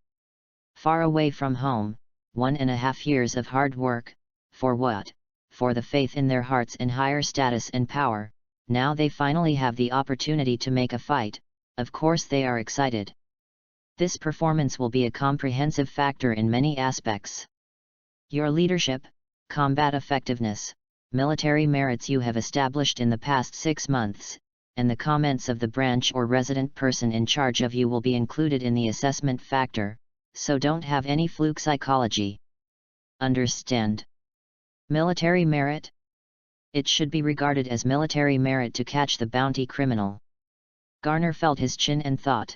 Far away from home, 1.5 years of hard work, for what? For the faith in their hearts and higher status and power. Now they finally have the opportunity to make a fight. Of course they are excited. This performance will be a comprehensive factor in many aspects. Your leadership, combat effectiveness, military merits you have established in the past 6 months, and the comments of the branch or resident person in charge of you will be included in the assessment factor, so don't have any fluke psychology. Understand? Military merit? It should be regarded as military merit to catch the bounty criminal. Garner felt his chin and thought.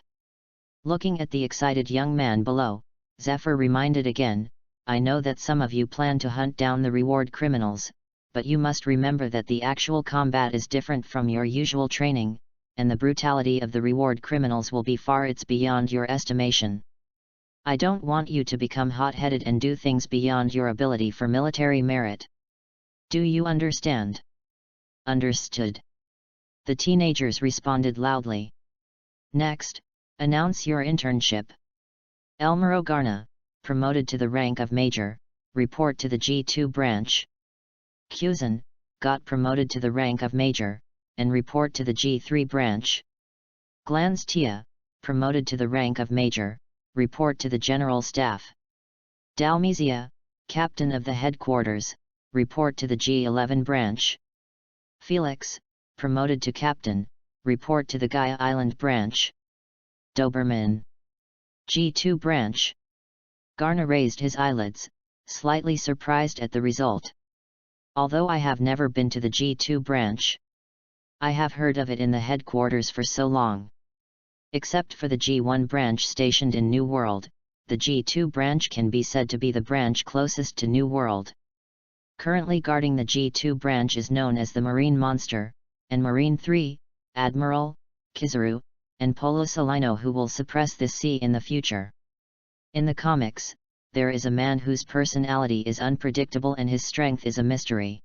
Looking at the excited young man below, Zephyr reminded again, "I know that some of you plan to hunt down the reward criminals, but you must remember that the actual combat is different from your usual training, and the brutality of the reward criminals will be far beyond your estimation. I don't want you to become hot-headed and do things beyond your ability for military merit. Do you understand?" "Understood." The teenagers responded loudly. "Next, announce your internship." Elmero Garna, promoted to the rank of Major, report to the G2 branch. Kuzan, got promoted to the rank of Major, and report to the G3 branch. Glans Tia, promoted to the rank of Major, report to the General Staff. Dalmizia, Captain of the Headquarters, report to the G11 branch. Felix, promoted to Captain, report to the Gaia Island branch. Doberman. G2 branch. Garna raised his eyelids, slightly surprised at the result. Although I have never been to the G2 branch, I have heard of it in the headquarters for so long. Except for the G1 branch stationed in New World, the G2 branch can be said to be the branch closest to New World. Currently guarding the G2 branch is known as the Marine Monster, and Marine 3, Admiral, Kizaru, and Polo Salino, who will suppress this sea in the future. In the comics, there is a man whose personality is unpredictable and his strength is a mystery.